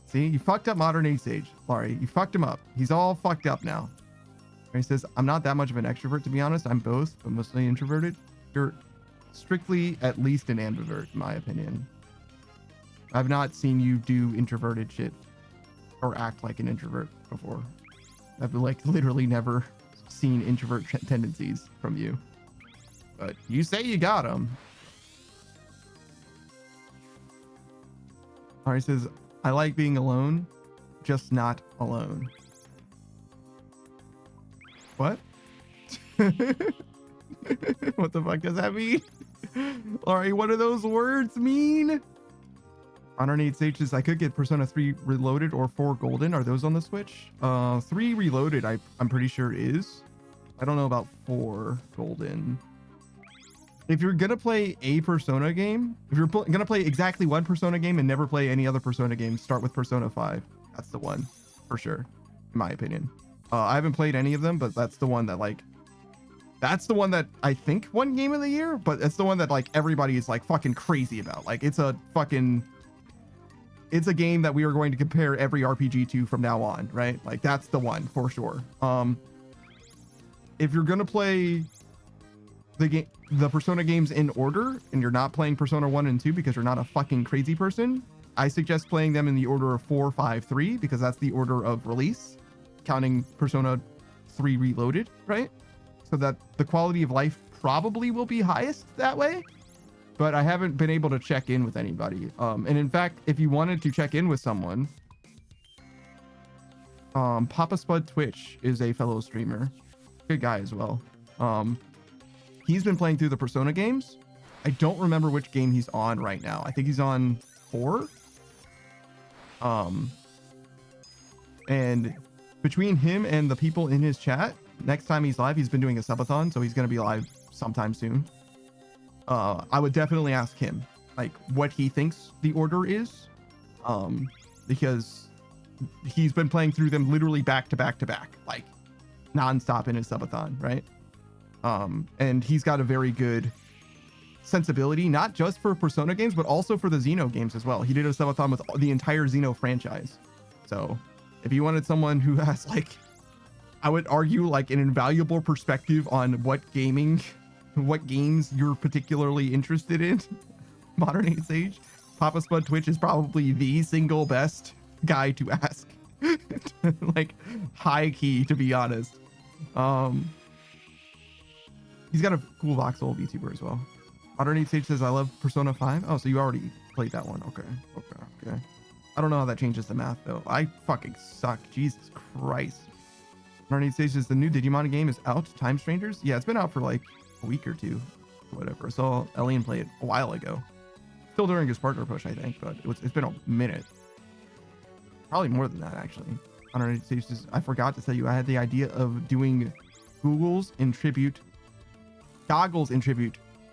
See, you fucked up Modern 8 Sage, Laurie. You fucked him up. He's all fucked up now. He says, I'm not that much of an extrovert, to be honest. I'm both, but mostly introverted. You're strictly at least an ambivert, in my opinion. I've not seen you do introverted shit or act like an introvert before. I've like literally never seen introvert tendencies from you. But you say you got them. All right, says, I like being alone, just not alone. What? What the fuck does that mean? All right, what do those words mean? Honor needs H's. I could get Persona 3 Reloaded or 4 Golden. Are those on the Switch? 3 Reloaded, I'm pretty sure is. I don't know about 4 Golden. If you're gonna play a Persona game, if you're gonna play exactly one Persona game and never play any other Persona games, start with Persona 5. That's the one, for sure, in my opinion. I haven't played any of them, but that's the one that that's the one that I think won Game of the Year, but it's the one that like everybody is like fucking crazy about. Like it's a game that we are going to compare every RPG to from now on, right? Like that's the one for sure. If you're gonna play the Persona games in order and you're not playing Persona 1 and 2 because you're not a fucking crazy person, I suggest playing them in the order of 4, 5, 3 because that's the order of release, counting Persona 3 Reloaded, right? So that the quality of life probably will be highest that way. But I haven't been able to check in with anybody. And in fact, if you wanted to check in with someone, Papa Spud Twitch is a fellow streamer, good guy as well. He's been playing through the Persona games. I don't remember which game he's on right now. I think he's on 4. And between him and the people in his chat, next time he's live, he's been doing a subathon, so he's going to be live sometime soon. I would definitely ask him like what he thinks the order is, because he's been playing through them literally back to back to back, like nonstop in his subathon, right? And he's got a very good sensibility, not just for Persona games, but also for the Xeno games as well. He did a subathon with the entire Xeno franchise. So if you wanted someone who has like, I would argue like an invaluable perspective on what games you're particularly interested in, Modern 8 Sage, Papa Spud Twitch is probably the single best guy to ask. Like high key, to be honest. He's got a cool voxel VTuber as well. Modern 8 Sage says, I love Persona 5. Oh, so you already played that one. Okay. I don't know how that changes the math though. I fucking suck. Jesus Christ. Modern 8 Sage says, the new Digimon game is out. Time Strangers? Yeah, it's been out for like a week or two. Whatever. I saw Elian play it a while ago. Still during his partner push, I think, but it's been a minute. Probably more than that, actually. Modern 8 Sage says, I forgot to tell you, I had the idea of doing goggles in tribute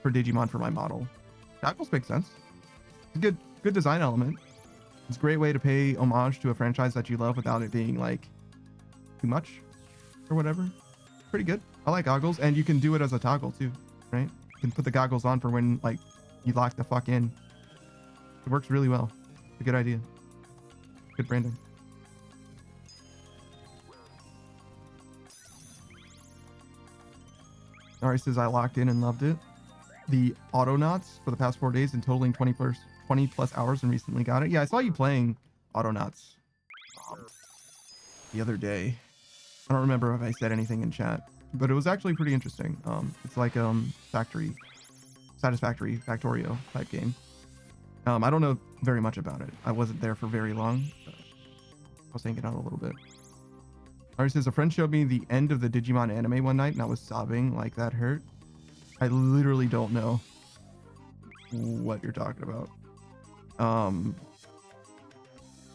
for Digimon for my model. Goggles make sense. It's a good design element. It's a great way to pay homage to a franchise that you love without it being like too much or whatever. Pretty good. I like goggles, and you can do it as a toggle too, right? You can put the goggles on for when like you lock the fuck in. It works really well. It's a good idea. Good branding. Ari says, I locked in and loved it. The Autonauts for the past 4 days and totaling 20 plus hours and recently got it. Yeah, I saw you playing Autonauts the other day. I don't remember if I said anything in chat, but it was actually pretty interesting. It's like Satisfactory Factorio type game. I don't know very much about it. I wasn't there for very long, but I was hanging out a little bit. Ari says, a friend showed me the end of the Digimon anime one night and I was sobbing like that hurt. I literally don't know what you're talking about.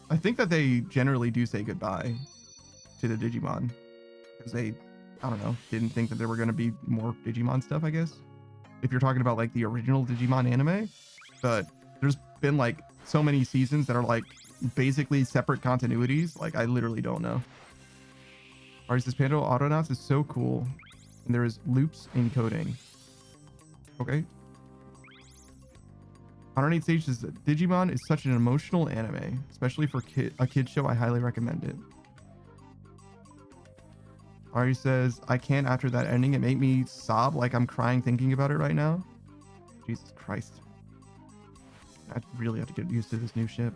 I think that they generally do say goodbye to the Digimon because they, I don't know, didn't think that there were going to be more Digimon stuff, I guess. If you're talking about like the original Digimon anime, but there's been like so many seasons that are like basically separate continuities. Like I literally don't know. Ari says, Pando Autonauts is so cool. And there is loops encoding. Okay. 108 Stage says, Digimon is such an emotional anime, especially for a kid show. I highly recommend it. Ari says, I can't after that ending. It made me sob like I'm crying thinking about it right now. Jesus Christ. I really have to get used to this new ship.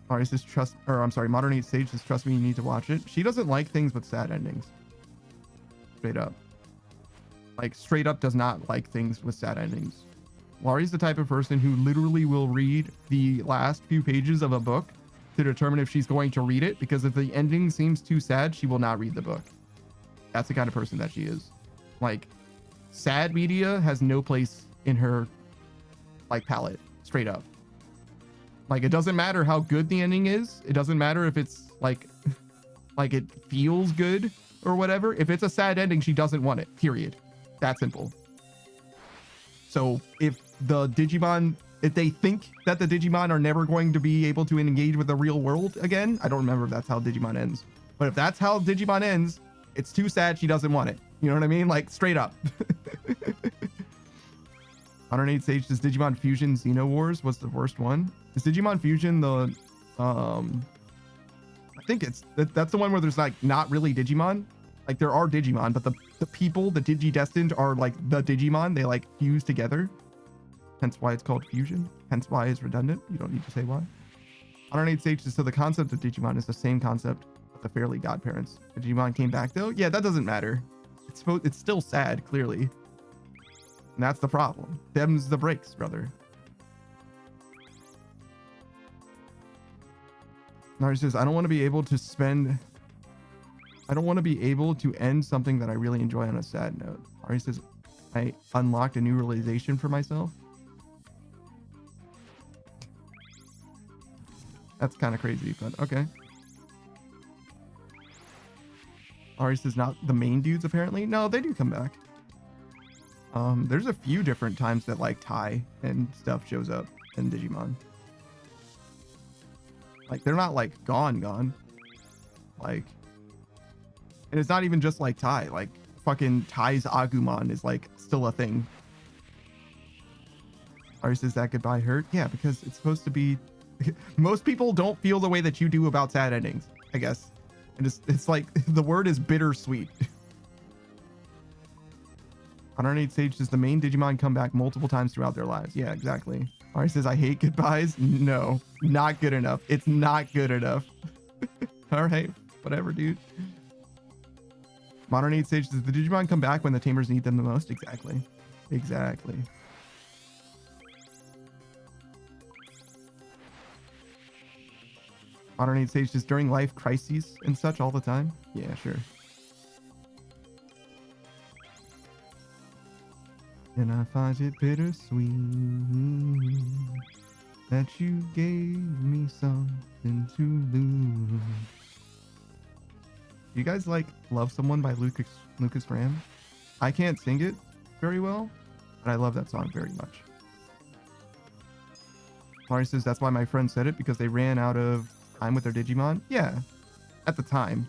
Ari says, Modern 8 Sage says, trust me, you need to watch it. She doesn't like things with sad endings. Straight up. Like, straight up does not like things with sad endings. Laurie's the type of person who literally will read the last few pages of a book to determine if she's going to read it, because if the ending seems too sad, she will not read the book. That's the kind of person that she is. Like, sad media has no place in her, like, palette. Straight up. Like, it doesn't matter how good the ending is. It doesn't matter if it's like it feels good or whatever. If it's a sad ending, she doesn't want it, period. That simple. So if they think that the Digimon are never going to be able to engage with the real world again, I don't remember if that's how Digimon ends, but if that's how Digimon ends, it's too sad, she doesn't want it. You know what I mean? Like, straight up. 108 Sage says, Digimon Fusion Xeno Wars was the worst one. Is Digimon Fusion the I think that's the one where there's like not really Digimon. Like, there are Digimon, but the people, the Digidestined, are like the Digimon. They like fuse together. Hence why it's called Fusion. Hence why it's redundant. You don't need to say why. 108 Sage says, so the concept of Digimon is the same concept with the Fairly Godparents. The Digimon came back though. Yeah, that doesn't matter. It's still sad, clearly. And that's the problem. Them's the breaks, brother. Nari says, I don't want to be able to end something that I really enjoy on a sad note. Ari says, I unlocked a new realization for myself. That's kind of crazy, but okay. Ari says, not the main dudes, apparently. No, they do come back. There's a few different times that like Tai and stuff shows up in Digimon. Like, they're not like gone. Like, and it's not even just like Tai. Like, fucking Tai's Agumon is like still a thing. Ari says, that goodbye hurt? Yeah, because it's supposed to be. Most people don't feel the way that you do about sad endings, I guess. And it's like the word is bittersweet. 108 Sage says, the main Digimon come back multiple times throughout their lives. Yeah, exactly. Ari says, I hate goodbyes. No, not good enough. It's not good enough. All right, whatever, dude. Modern 8 Sage says, the Digimon come back when the tamers need them the most. Exactly. Exactly. Modern 8 Sage says, during life crises and such all the time. Yeah, sure. And I find it bittersweet that you gave me something to lose. You guys like Love Someone by Lucas Graham? I can't sing it very well, but I love that song very much. Mari says, that's why my friend said it, because they ran out of time with their Digimon. Yeah, at the time.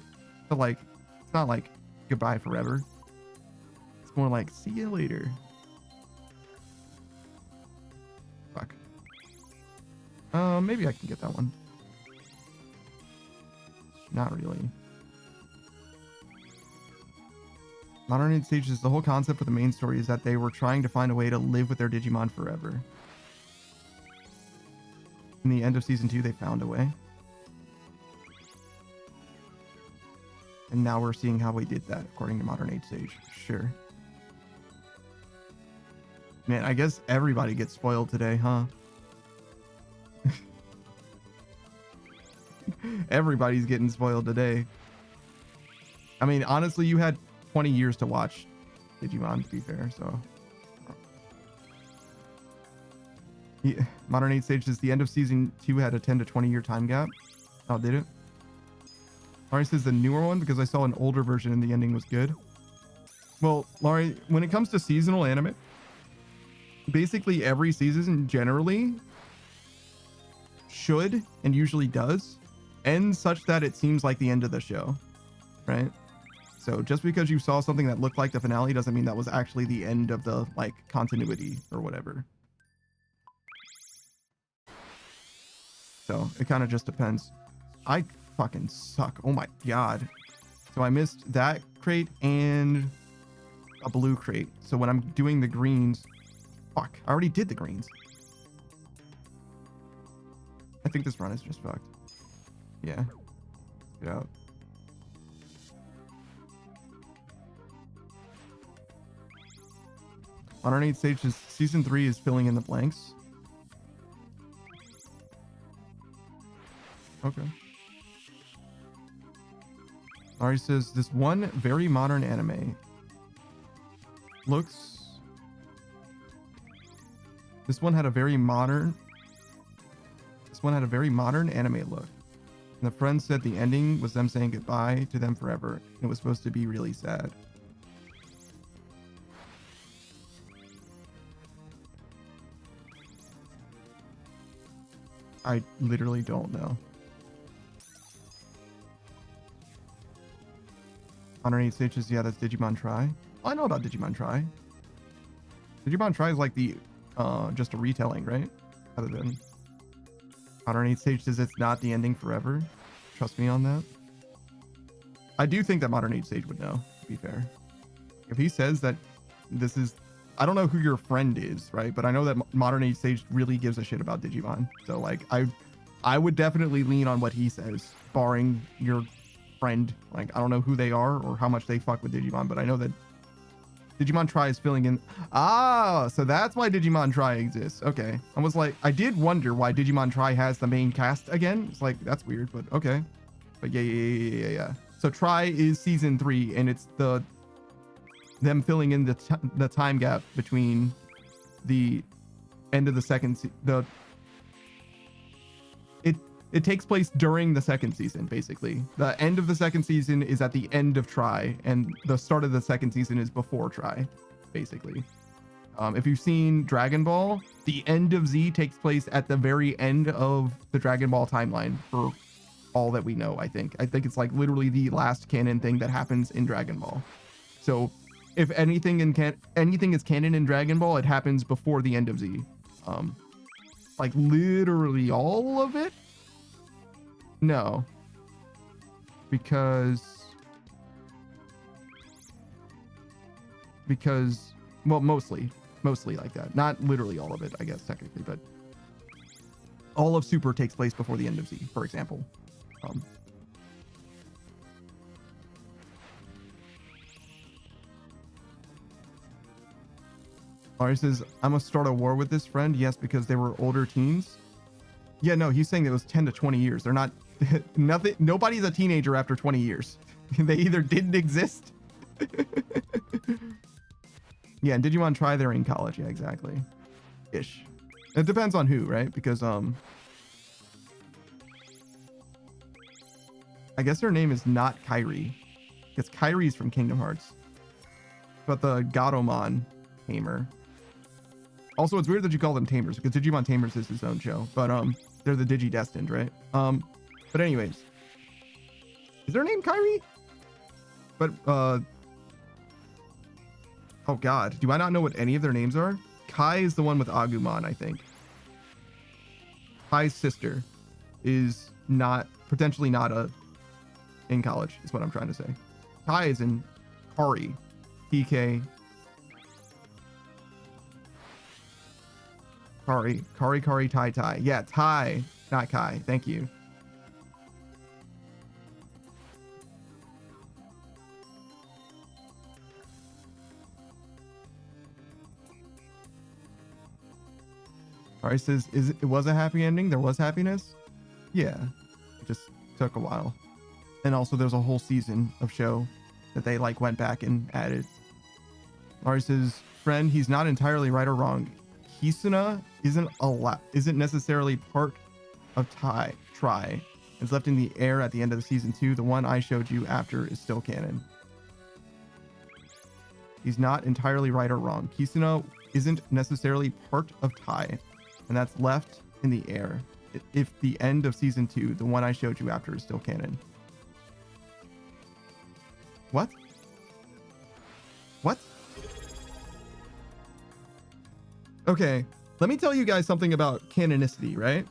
But like, it's not like goodbye forever. It's more like, see you later. Fuck. Maybe I can get that one. Not really. Modern 8 Stages, the whole concept for the main story is that they were trying to find a way to live with their Digimon forever. In the end of season 2, they found a way. And now we're seeing how we did that, according to Modern 8 Stage. Sure. Man, I guess everybody gets spoiled today, huh? Everybody's getting spoiled today. I mean, honestly, you had 20 years to watch Digimon, to be fair, so. Yeah. Modern 8 Stage says the end of season 2 had a 10 to 20 year time gap. Oh, did it? Laurie says the newer one because I saw an older version and the ending was good. Well, Laurie, when it comes to seasonal anime, basically every season generally should and usually does end such that it seems like the end of the show, right? So just because you saw something that looked like the finale doesn't mean that was actually the end of the like continuity or whatever. So it kind of just depends. I fucking suck. Oh my god. So I missed that crate and a blue crate. So when I'm doing the greens, fuck, I already did the greens. I think this run is just fucked. Yeah. Get out. Modern 8 Stages season 3 is filling in the blanks. Okay. Ari says this one very modern anime looks. This one had a very modern anime look. And the friend said the ending was them saying goodbye to them forever. It was supposed to be really sad. I literally don't know. Modern 8 Stages, yeah, that's Digimon Try. Oh, I know about Digimon Try. Digimon Try is like the just a retelling, right? Other than Modern 8 Stages, it's not the ending forever. Trust me on that. I do think that Modern 8 Stage would know, to be fair. If he says that this is, I don't know who your friend is, right? But I know that Modern 8 Stage really gives a shit about Digimon. So like I would definitely lean on what he says, barring your friend. Like I don't know who they are or how much they fuck with Digimon, but I know that Digimon Try is filling in. Ah, so that's why Digimon Try exists. Okay. I was like, I did wonder why Digimon Try has the main cast again. It's like, that's weird, but okay. But yeah. So Try is season 3 and it's them filling in the time gap between the end of the second it takes place during the second season, basically. The end of the second season is at the end of Try, and the start of the second season is before Try, basically. If you've seen Dragon Ball, the end of Z takes place at the very end of the Dragon Ball timeline for all that we know, I think. I think it's like literally the last canon thing that happens in Dragon Ball. So if anything is canon in Dragon Ball, it happens before the end of Z. Like literally all of it? No, because well, mostly like that. Not literally all of it, I guess technically, but all of Super takes place before the end of Z, for example. Ari says, I must start a war with this friend. Yes, because they were older teens. Yeah, no, he's saying it was 10 to 20 years. They're not nothing. Nobody's a teenager after 20 years. They either didn't exist. Yeah, and Digimon Try, they're in college. Yeah, exactly. Ish. It depends on who, right? Because I guess her name is not Kairi. Because Kairi's from Kingdom Hearts. But the Gatomon tamer. Also, it's weird that you call them tamers because Digimon Tamers is his own show. But they're the Digi-Destined, right? But anyways, is their name Kairi? But oh god, do I not know what any of their names are? Kai is the one with Agumon, I think. Kai's sister is potentially not in college, is what I'm trying to say. Kai is in Kari. TK. Kari, Tai. Yeah, Tai, not Kai. Thank you. Ari says, it was a happy ending? There was happiness? Yeah. It just took a while. And also there's a whole season of show that they like went back and added. Ari says, friend, he's not entirely right or wrong. Hisuna isn't necessarily part of Try. It's left in the air at the end of the season 2. The one I showed you after is still canon. He's not entirely right or wrong. Kisuna isn't necessarily part of Tai, and that's left in the air. If the end of season 2, the one I showed you after, is still canon. What? What? Okay, let me tell you guys something about canonicity, right?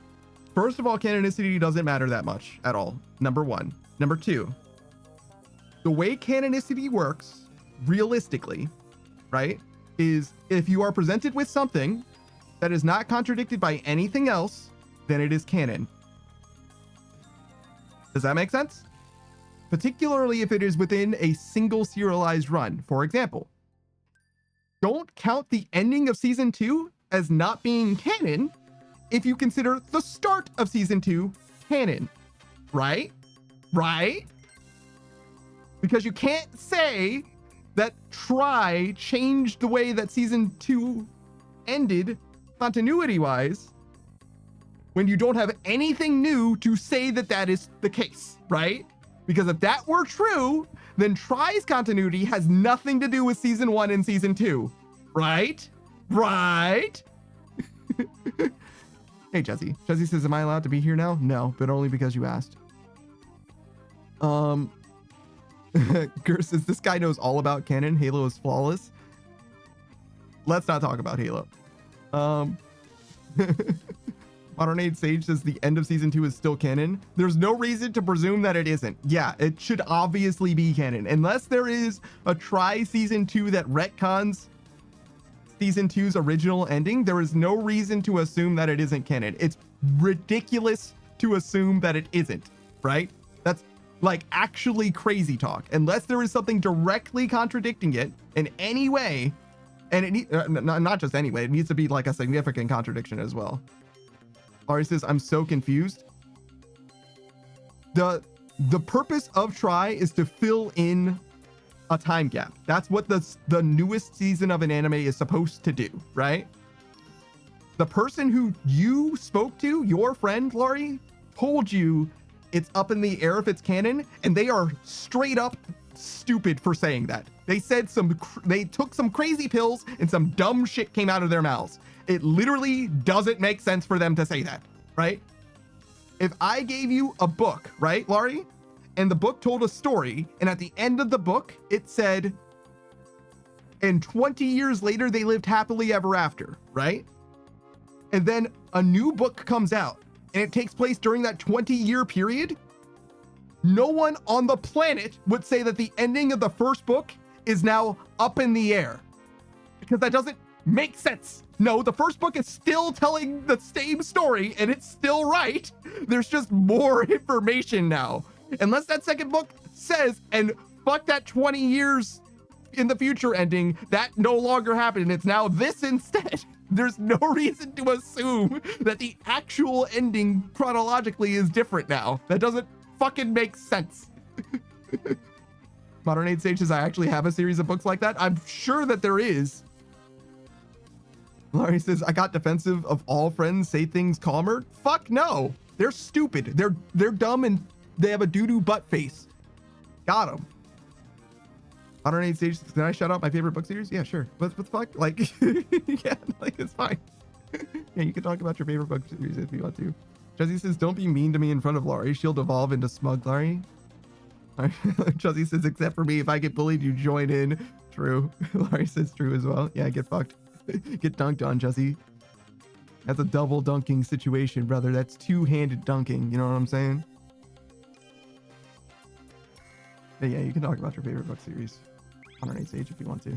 First of all, canonicity doesn't matter that much at all. Number one. Number two, the way canonicity works, realistically, right, is if you are presented with something that is not contradicted by anything else, then it is canon. Does that make sense? Particularly if it is within a single serialized run. For example, don't count the ending of season 2 as not being canon if you consider the start of season 2 canon, right? Right? Because you can't say that Try changed the way that season 2 ended continuity-wise when you don't have anything new to say that that is the case, right? Because if that were true, then Try's continuity has nothing to do with season 1 and season 2, right? Right? Hey, Jesse. Jesse says, am I allowed to be here now? No, but only because you asked. Gur says, this guy knows all about canon. Halo is flawless. Let's not talk about Halo. Modern Age Sage says the end of season 2 is still canon. There's no reason to presume that it isn't. Yeah, it should obviously be canon. Unless there is a Try season 2 that retcons season 2's original ending, there is no reason to assume that it isn't canon. It's ridiculous to assume that it isn't, right? That's like actually crazy talk. Unless there is something directly contradicting it in any way, and it not just any way, it needs to be like a significant contradiction as well. Ari says, I'm so confused. The purpose of Try is to fill in a time gap. That's what the newest season of an anime is supposed to do, right? The person who you spoke to, your friend Laurie, told you it's up in the air if it's canon, and they are straight up stupid for saying that. They said they took some crazy pills and some dumb shit came out of their mouths. It literally doesn't make sense for them to say that, right? If I gave you a book, right, Laurie? And the book told a story, and at the end of the book, it said, and 20 years later, they lived happily ever after, right? And then a new book comes out, and it takes place during that 20-year period. No one on the planet would say that the ending of the first book is now up in the air, because that doesn't make sense. No, the first book is still telling the same story, and it's still right. There's just more information now. Unless that second book says, and fuck that 20 years in the future ending, that no longer happened, and it's now this instead. There's no reason to assume that the actual ending chronologically is different now. That doesn't fucking make sense. Modern Age Sage says, I actually have a series of books like that. I'm sure that there is. Laurie says, I got defensive of all friends say things calmer. Fuck no. They're stupid. They're dumb and they have a doo-doo butt face. Got him. Modern Age Stage, can I shout out my favorite book series? Yeah, sure. What the fuck? Like, yeah, like, it's fine. Yeah, you can talk about your favorite book series if you want to. Jesse says, don't be mean to me in front of Laurie. She'll devolve into smug Laurie. Jesse says, except for me, if I get bullied, you join in. True. Laurie says true as well. Yeah, get fucked. Get dunked on, Jesse. That's a double dunking situation, brother. That's two-handed dunking. You know what I'm saying? But yeah, you can talk about your favorite book series on our Age if you want to.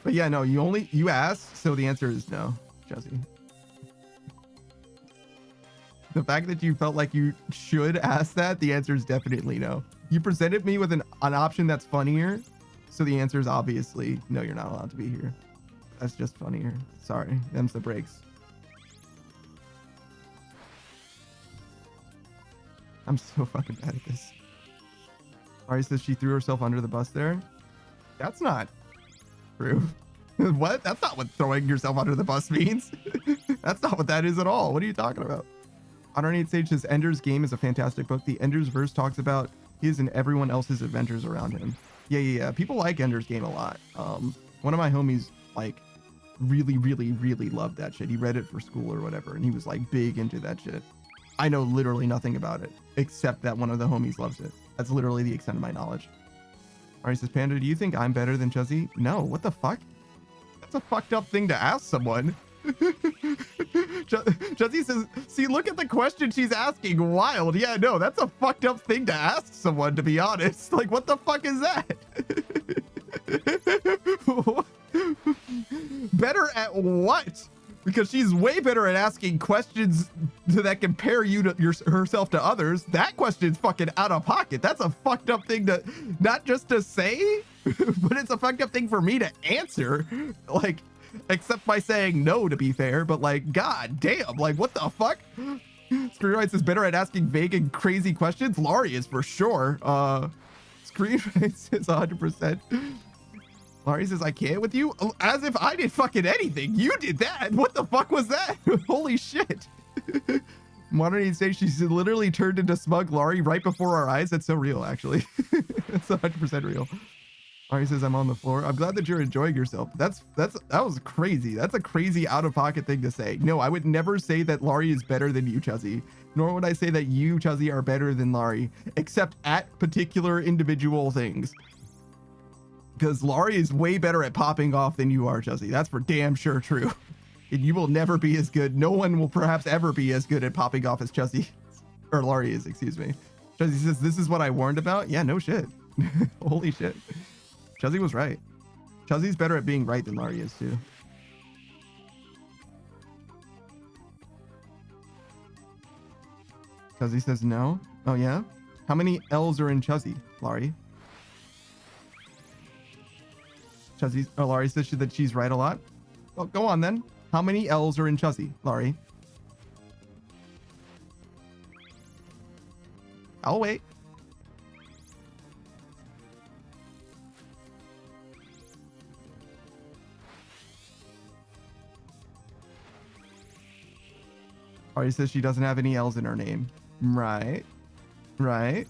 But yeah, no, you asked, so the answer is no, Jesse. The fact that you felt like you should ask that, the answer is definitely no. You presented me with an option that's funnier, so the answer is obviously no, you're not allowed to be here. That's just funnier. Sorry, them's the breaks. I'm so fucking bad at this. Ari says she threw herself under the bus there. That's not true. What? That's not what throwing yourself under the bus means. That's not what that is at all. What are you talking about? Underneath Sage says Ender's Game is a fantastic book. The Ender's verse talks about his and everyone else's adventures around him. Yeah. People like Ender's Game a lot. One of my homies like really loved that shit. He read it for school or whatever, and he was like big into that shit. I know literally nothing about it except that one of the homies loves it. That's literally the extent of my knowledge. Alright, says Panda, do you think I'm better than Chuzzy? No, what the fuck? That's a fucked up thing to ask someone. Chuzzy says, see, look at the question she's asking. Wild. Yeah, no, that's a fucked up thing to ask someone, to be honest. Like, what the fuck is that? Better at what? Because she's way better at asking questions that compare you to herself to others. That question's fucking out of pocket. That's a fucked up thing to, not just to say, but it's a fucked up thing for me to answer. Like, except by saying no, to be fair, but like, god damn, like, what the fuck? Screenwrites is better at asking vague and crazy questions. Laurie is for sure. Screenwrites is 100%. Laurie says, I can't with you? As if I did fucking anything. You did that. What the fuck was that? Holy shit. Modern says she literally turned into smug Laurie right before our eyes. That's so real, actually. That's 100% real. Laurie says, I'm on the floor. I'm glad that you're enjoying yourself. That was crazy. That's a crazy out-of-pocket thing to say. No, I would never say that Laurie is better than you, Chuzzy. Nor would I say that you, Chuzzy, are better than Laurie, except at particular individual things. Because Laurie is way better at popping off than you are, Chuzzy. That's for damn sure true. And you will never be as good. No one will perhaps ever be as good at popping off as Chuzzy. Or Laurie is, excuse me. Chuzzy says, this is what I warned about? Yeah, no shit. Holy shit. Chuzzy was right. Chuzzy's better at being right than Laurie is, too. Chuzzy says no. Oh, yeah? How many L's are in Chuzzy, Laurie? Laurie says that she's right a lot. Well, go on then. How many L's are in Chuzzy, Laurie? I'll wait. Laurie says she doesn't have any L's in her name. Right. Right.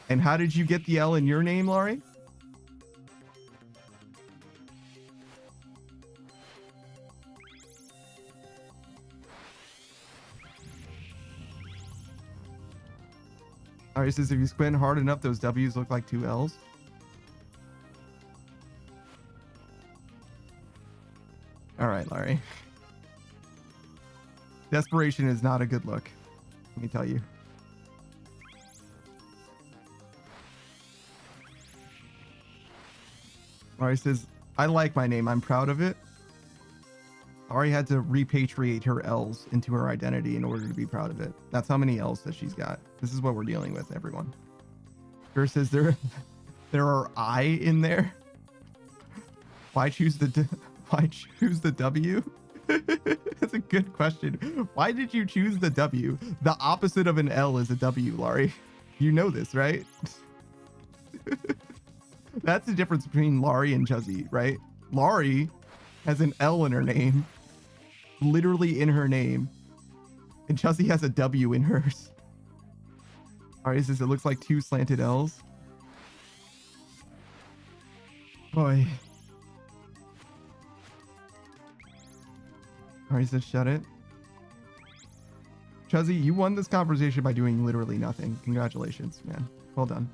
And how did you get the L in your name, Laurie? Laurie says if you squint hard enough, those W's look like two L's. All right, Laurie. Desperation is not a good look. Let me tell you. Laurie says, I like my name. I'm proud of it. Laurie had to repatriate her L's into her identity in order to be proud of it. That's how many L's that she's got. This is what we're dealing with, everyone. Her says there are I in there. Why choose the W? That's a good question. Why did you choose the W? The opposite of an L is a W, Laurie. You know this, right? That's the difference between Laurie and Chuzzy, right? Laurie has an L in her name, literally in her name, and Chuzzy has a W in hers. Laurie says it looks like two slanted L's. Boy. Laurie says shut it. Chuzzy, you won this conversation by doing literally nothing. Congratulations, man. Well done.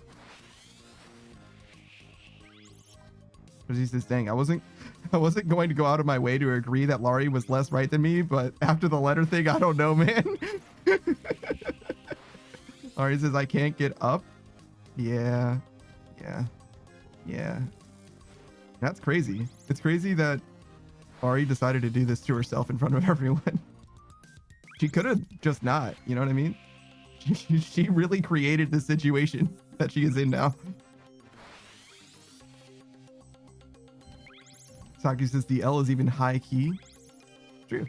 Chuzzy says, dang, I wasn't going to go out of my way to agree that Laurie was less right than me, but after the letter thing, I don't know, man. Laurie says, I can't get up. Yeah. That's crazy. It's crazy that Laurie decided to do this to herself in front of everyone. She could have just not, you know what I mean? She really created the situation that she is in now. Saki says the L is even high key. True.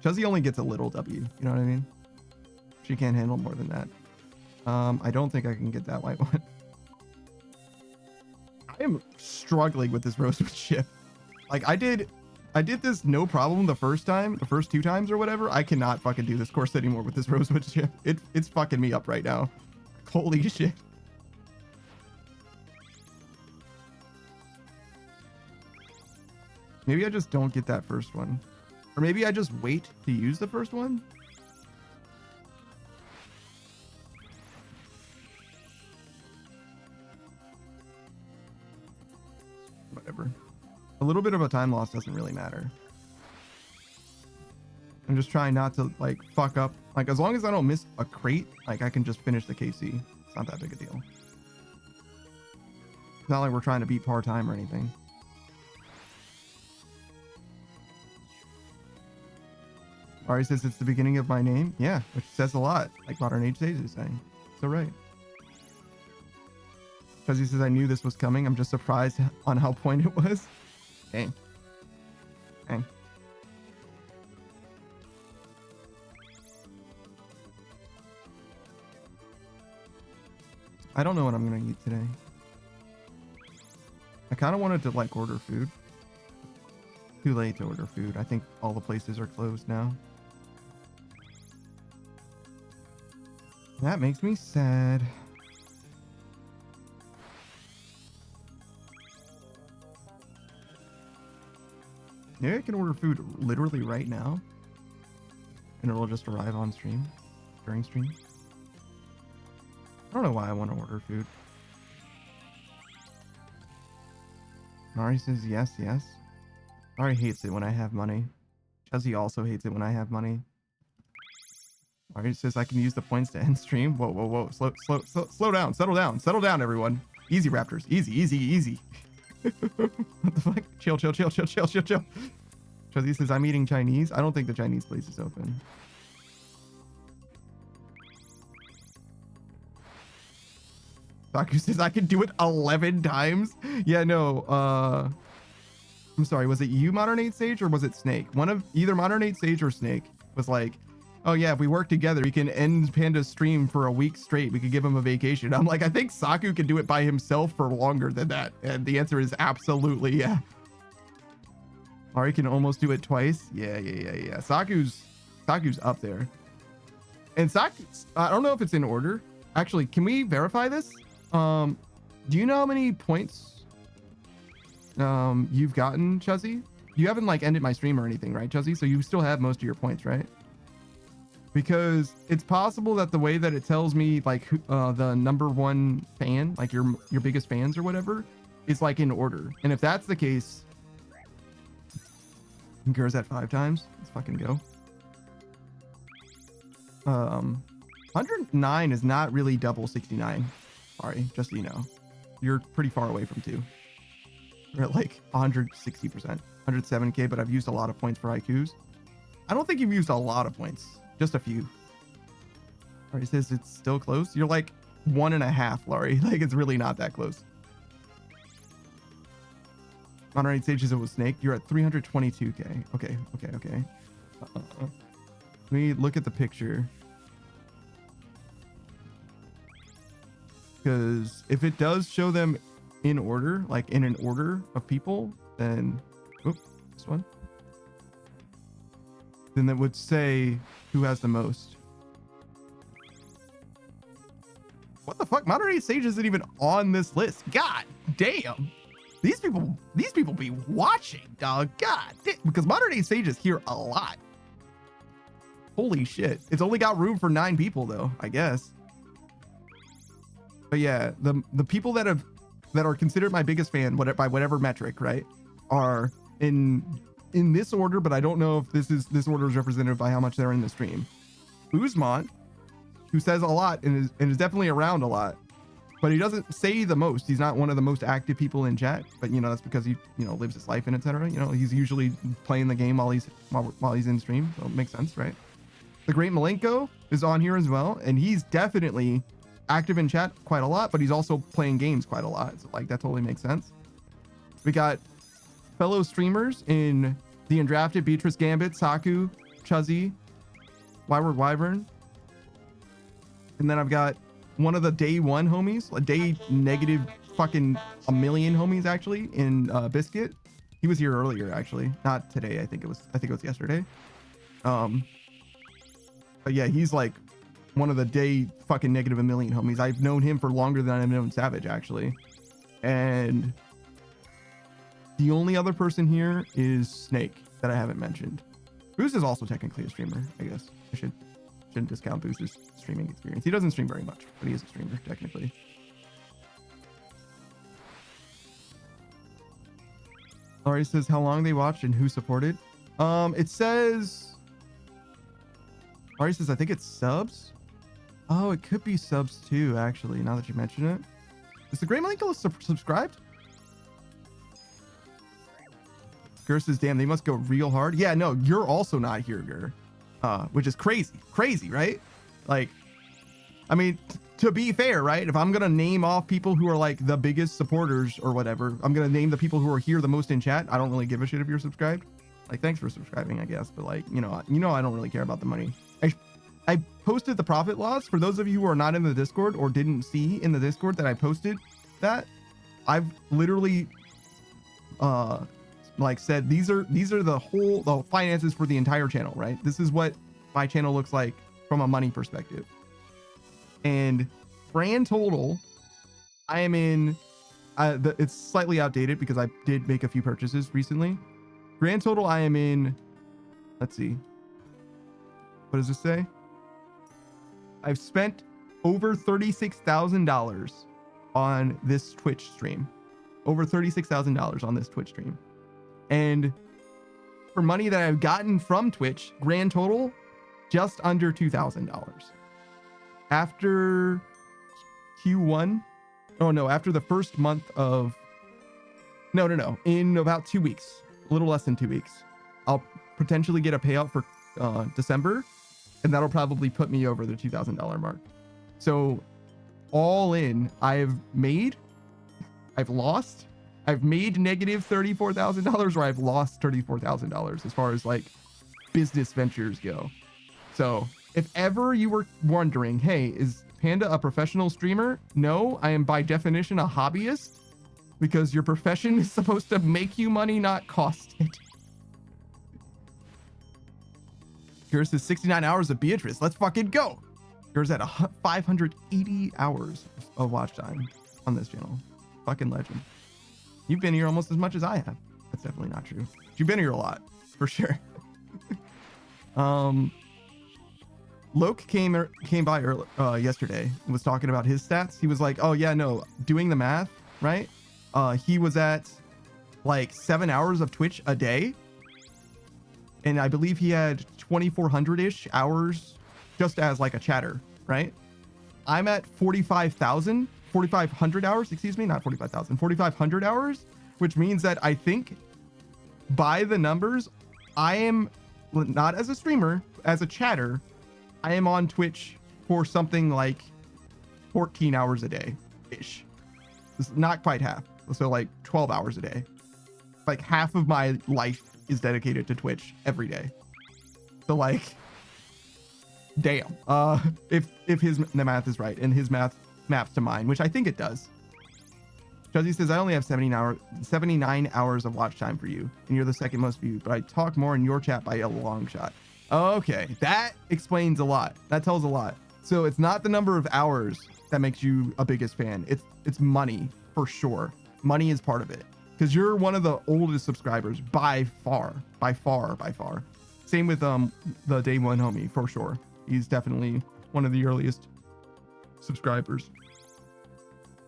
Chuzzy only gets a little W. You know what I mean? She can't handle more than that. I don't think I can get that white one. I am struggling with this rosewood chip. Like I did this no problem the first two times or whatever. I cannot fucking do this course anymore with this rosewood chip. It's fucking me up right now. Holy shit. Maybe I just don't get that first one. Or maybe I just wait to use the first one. Whatever. A little bit of a time loss doesn't really matter. I'm just trying not to like fuck up. Like as long as I don't miss a crate, like I can just finish the KC. It's not that big a deal. It's not like we're trying to beat par time or anything. Ari says it's the beginning of my name. Yeah, which says a lot. Like Modern Age Sage is saying. So right. Because he says I knew this was coming. I'm just surprised on how point it was. Dang. Dang. I don't know what I'm gonna eat today. I kind of wanted to like order food. Too late to order food. I think all the places are closed now. That makes me sad. Maybe I can order food literally right now. And it'll just arrive on stream. During stream. I don't know why I want to order food. Mari says yes, yes. Mari hates it when I have money. Chuzzy also hates it when I have money. Mari says I can use the points to end stream. Whoa, whoa, whoa. Slow down. Settle down. Settle down, everyone. Easy, Raptors. Easy, easy, easy. What the fuck? Chill. Chuzzy says I'm eating Chinese. I don't think the Chinese place is open. Baku says I can do it 11 times. Yeah, no. I'm sorry. Was it you, Modern 8 Sage, or was it Snake? One of either Modern 8 Sage or Snake was like, oh yeah, if we work together, we can end Panda's stream for a week straight. We could give him a vacation. I'm like, I think Saku can do it by himself for longer than that. And the answer is absolutely yeah. Ari can almost do it twice. Yeah. Saku's up there. And Saku, I don't know if it's in order. Actually, can we verify this? Do you know how many points you've gotten, Chuzzy? You haven't like ended my stream or anything, right, Chuzzy? So you still have most of your points, right? Because it's possible that the way that it tells me like the number one fan, like your biggest fans or whatever, is like in order. And if that's the case, Gur's at 5 times. Let's fucking go. 109 is not really double 69. Sorry, just so you know. You're pretty far away from 2. You're at like 160%. 107k, but I've used a lot of points for IQs. I don't think you've used a lot of points. Just a few. Laurie says it's still close. You're like 1.5, Laurie. Like it's really not that close. Modern 8 Sages, it was Snake. You're at 322k. Okay. Let me look at the picture. Because if it does show them in order, like in an order of people, then this one, then that would say who has the most. What the fuck? Modern 8 Sage isn't even on this list. God damn. These people be watching, dog. God damn. Because Modern 8 Sage is here a lot. Holy shit. It's only got room for 9 people though, I guess. But yeah, the people that are considered my biggest fan, by whatever metric, right, are in this order, but I don't know if this order is representative by how much they're in the stream. Uzmont, who says a lot and is definitely around a lot, but he doesn't say the most. He's not one of the most active people in chat, but you know that's because he lives his life and etc. You know, he's usually playing the game while he's in stream, so it makes sense, right? The Great Malenko is on here as well, and he's definitely active in chat quite a lot, but he's also playing games quite a lot. So like that totally makes sense. We got fellow streamers in the Undrafted, Beatrice Gambit, Saku, Chuzzy, Wyward Wyvern. And then I've got one of the day one homies, a day negative fucking a million homies actually in Biscuit. He was here earlier actually, not today. I think it was yesterday. But yeah, he's like one of the day fucking negative a million homies. I've known him for longer than I've known Savage actually. And the only other person here is Snake that I haven't mentioned. Boost is also technically a streamer, I guess. I shouldn't discount Boost's streaming experience. He doesn't stream very much, but he is a streamer technically. Laurie says how long they watched and who supported. It says Laurie says I think it's subs. Oh, it could be subs too, actually, now that you mention it. Is the Great Michael subscribed? Gur says, damn, they must go real hard. Yeah, no, you're also not here, Gur. Which is crazy, right? Like, I mean, to be fair, right? If I'm going to name off people who are like the biggest supporters or whatever, I'm going to name the people who are here the most in chat. I don't really give a shit if you're subscribed. Like, thanks for subscribing, I guess. But like, you know, I don't really care about the money. I posted the profit loss for those of you who are not in the Discord or didn't see in the Discord that I posted that. I've literally, like said, these are the finances for the entire channel, right? This is what my channel looks like from a money perspective. And grand total, I am in, it's slightly outdated because I did make a few purchases recently. Grand total, I am in, let's see. What does this say? I've spent over $36,000 on this Twitch stream. Over $36,000 on this Twitch stream. And for money that I've gotten from Twitch, grand total, just under $2,000. After Q1, oh no, after the first month of, no, in about 2 weeks, a little less than 2 weeks, I'll potentially get a payout for December, and that'll probably put me over the $2,000 mark. So all in, I've lost, I've made negative $34,000, or I've lost $34,000 as far as like business ventures go. So if ever you were wondering, hey, is Panda a professional streamer? No, I am by definition a hobbyist, because your profession is supposed to make you money, not cost it. Yours is 69 hours of Beatrice. Let's fucking go. Yours at 580 hours of watch time on this channel. Fucking legend. You've been here almost as much as I have. That's definitely not true. You've been here a lot, for sure. Loke came by yesterday and was talking about his stats. He was like, oh yeah, no, doing the math, right? He was at like 7 hours of Twitch a day. And I believe he had 2,400-ish hours just as like a chatter, right? I'm at 4,500 hours, excuse me, not 45,000, 4,500 hours, which means that I think by the numbers, I am not as a streamer, as a chatter, I am on Twitch for something like 14 hours a day-ish. It's not quite half. So like 12 hours a day. Like half of my life is dedicated to Twitch every day. So like, damn. If the math is right and his math maps to mine, which I think it does. Juzzy says, I only have 79 hours of watch time for you, and you're the second most viewed, but I talk more in your chat by a long shot. Okay, that explains a lot. That tells a lot. So it's not the number of hours that makes you a biggest fan. It's money, for sure. Money is part of it. Because you're one of the oldest subscribers by far. Same with the day one homie, for sure. He's definitely one of the earliest subscribers.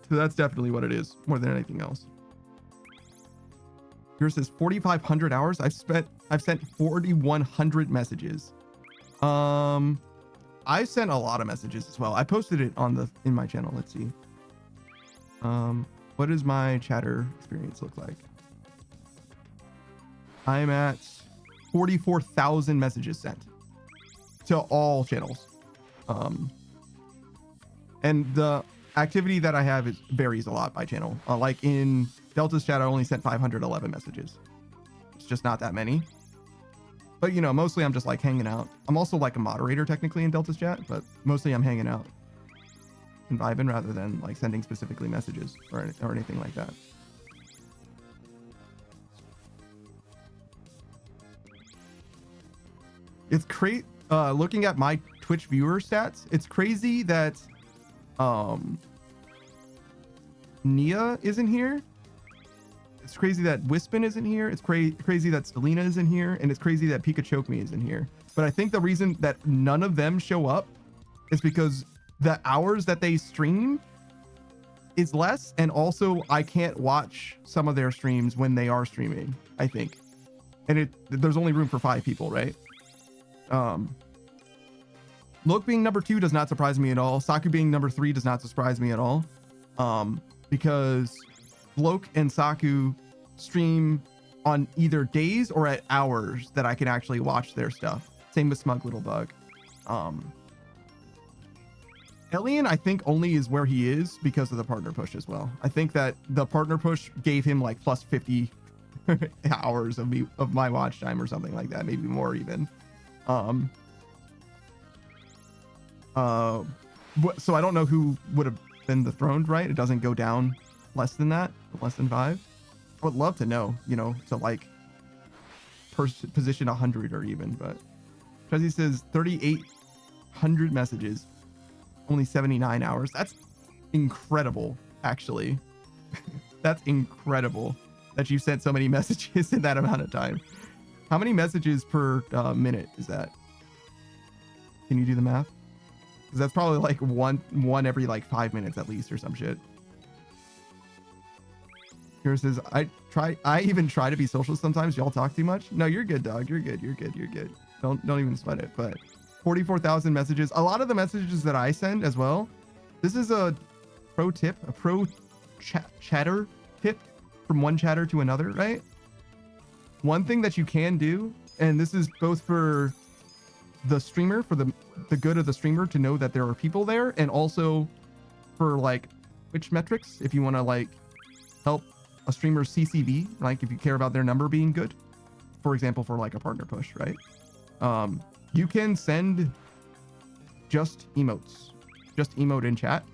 So that's definitely what it is, more than anything else. Yours says 4,500 hours. I've sent 4,100 messages. I sent a lot of messages as well. I posted it in my channel. Let's see. What does my chatter experience look like? I'm at 44,000 messages sent to all channels. And activity that I have varies a lot by channel. Like in Delta's chat, I only sent 511 messages. It's just not that many. But you know, mostly I'm just like hanging out. I'm also like a moderator technically in Delta's chat, but mostly I'm hanging out and vibing rather than like sending specifically messages or anything like that. It's crazy. Looking at my Twitch viewer stats, it's crazy that Nia isn't here. It's crazy that Wispin isn't here. It's crazy that Stelina isn't here, and it's crazy that Pikachu isn't here. But I think the reason that none of them show up is because the hours that they stream is less, and also I can't watch some of their streams when they are streaming, I think. And there's only room for 5 people, right? Loke being number 2 does not surprise me at all. Saku being number 3 does not surprise me at all. Because Loke and Saku stream on either days or at hours that I can actually watch their stuff. Same with Smug Little Bug. Elian, I think, only is where he is because of the partner push as well. I think that the partner push gave him like plus 50 hours of my watch time or something like that, maybe more even. So I don't know who would have been dethroned, right? It doesn't go down less than that, less than 5. I would love to know, you know, to like position 100 or even, but Chuzzy says 3,800 messages, only 79 hours. That's incredible, actually. That's incredible that you sent so many messages in that amount of time. How many messages per minute is that? Can you do the math? Because that's probably like one every like 5 minutes at least or some shit. Here says, I even try to be social sometimes. Y'all talk too much. No, you're good, dog. You're good. You're good. You're good. Don't even sweat it. But 44,000 messages. A lot of the messages that I send as well. This is a pro tip, a pro chatter tip from one chatter to another, right? One thing that you can do, and this is both for the streamer, for the good of the streamer to know that there are people there, and also for like Twitch metrics, if you want to like help a streamer's CCV, like if you care about their number being good, for example, for like a partner push, right? You can send just emotes, just emote in chat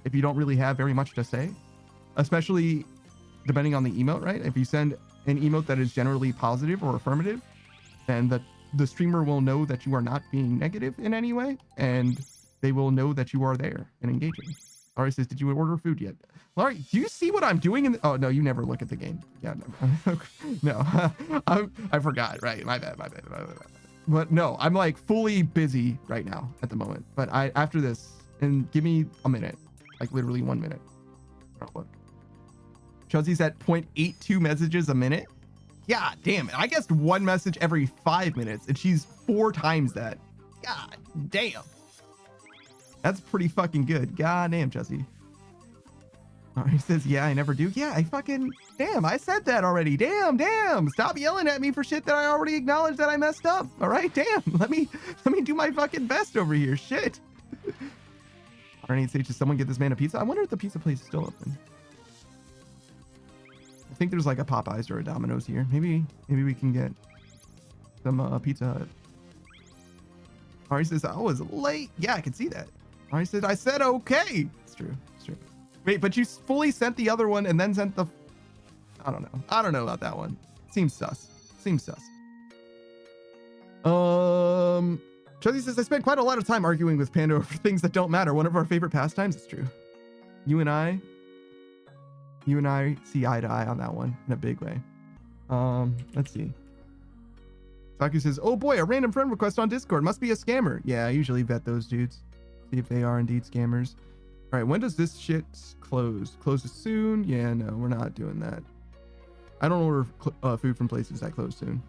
if you don't really have very much to say, especially depending on the emote, right? If you send an emote that is generally positive or affirmative, then the streamer will know that you are not being negative in any way, and they will know that you are there and engaging. Laurie says, did you order food yet? Laurie, do you see what I'm doing oh, no, you never look at the game. Yeah, no. I forgot, right? My bad. But no, I'm like fully busy right now at the moment. But after this, and give me a minute, like literally 1 minute. Oh, look. Chelsea's at 0.82 messages a minute. Yeah, damn it. I guessed 1 message every 5 minutes, and she's 4 times that. God damn. That's pretty fucking good. God damn, Chelsea. Oh, he says, yeah, I never do. Yeah, I fucking, damn, I said that already. Damn. Stop yelling at me for shit that I already acknowledged that I messed up. All right, damn. Let me do my fucking best over here. Shit. Arnie says, someone get this man a pizza? I wonder if the pizza place is still open. I think there's like a Popeyes or a Domino's here. Maybe we can get some Pizza Hut. Ari says, I was late. Yeah, I can see that. Ari said, I said okay. It's true. Wait, but you fully sent the other one and then sent the... I don't know about that one. Seems sus. Chelsea says, I spent quite a lot of time arguing with Panda over things that don't matter. One of our favorite pastimes. It's true. You and I see eye to eye on that one in a big way. Let's see. Saku says, oh boy, a random friend request on Discord. Must be a scammer. Yeah, I usually vet those dudes. See if they are indeed scammers. All right, when does this shit close? Closes soon? Yeah, no, we're not doing that. I don't order food from places that close soon.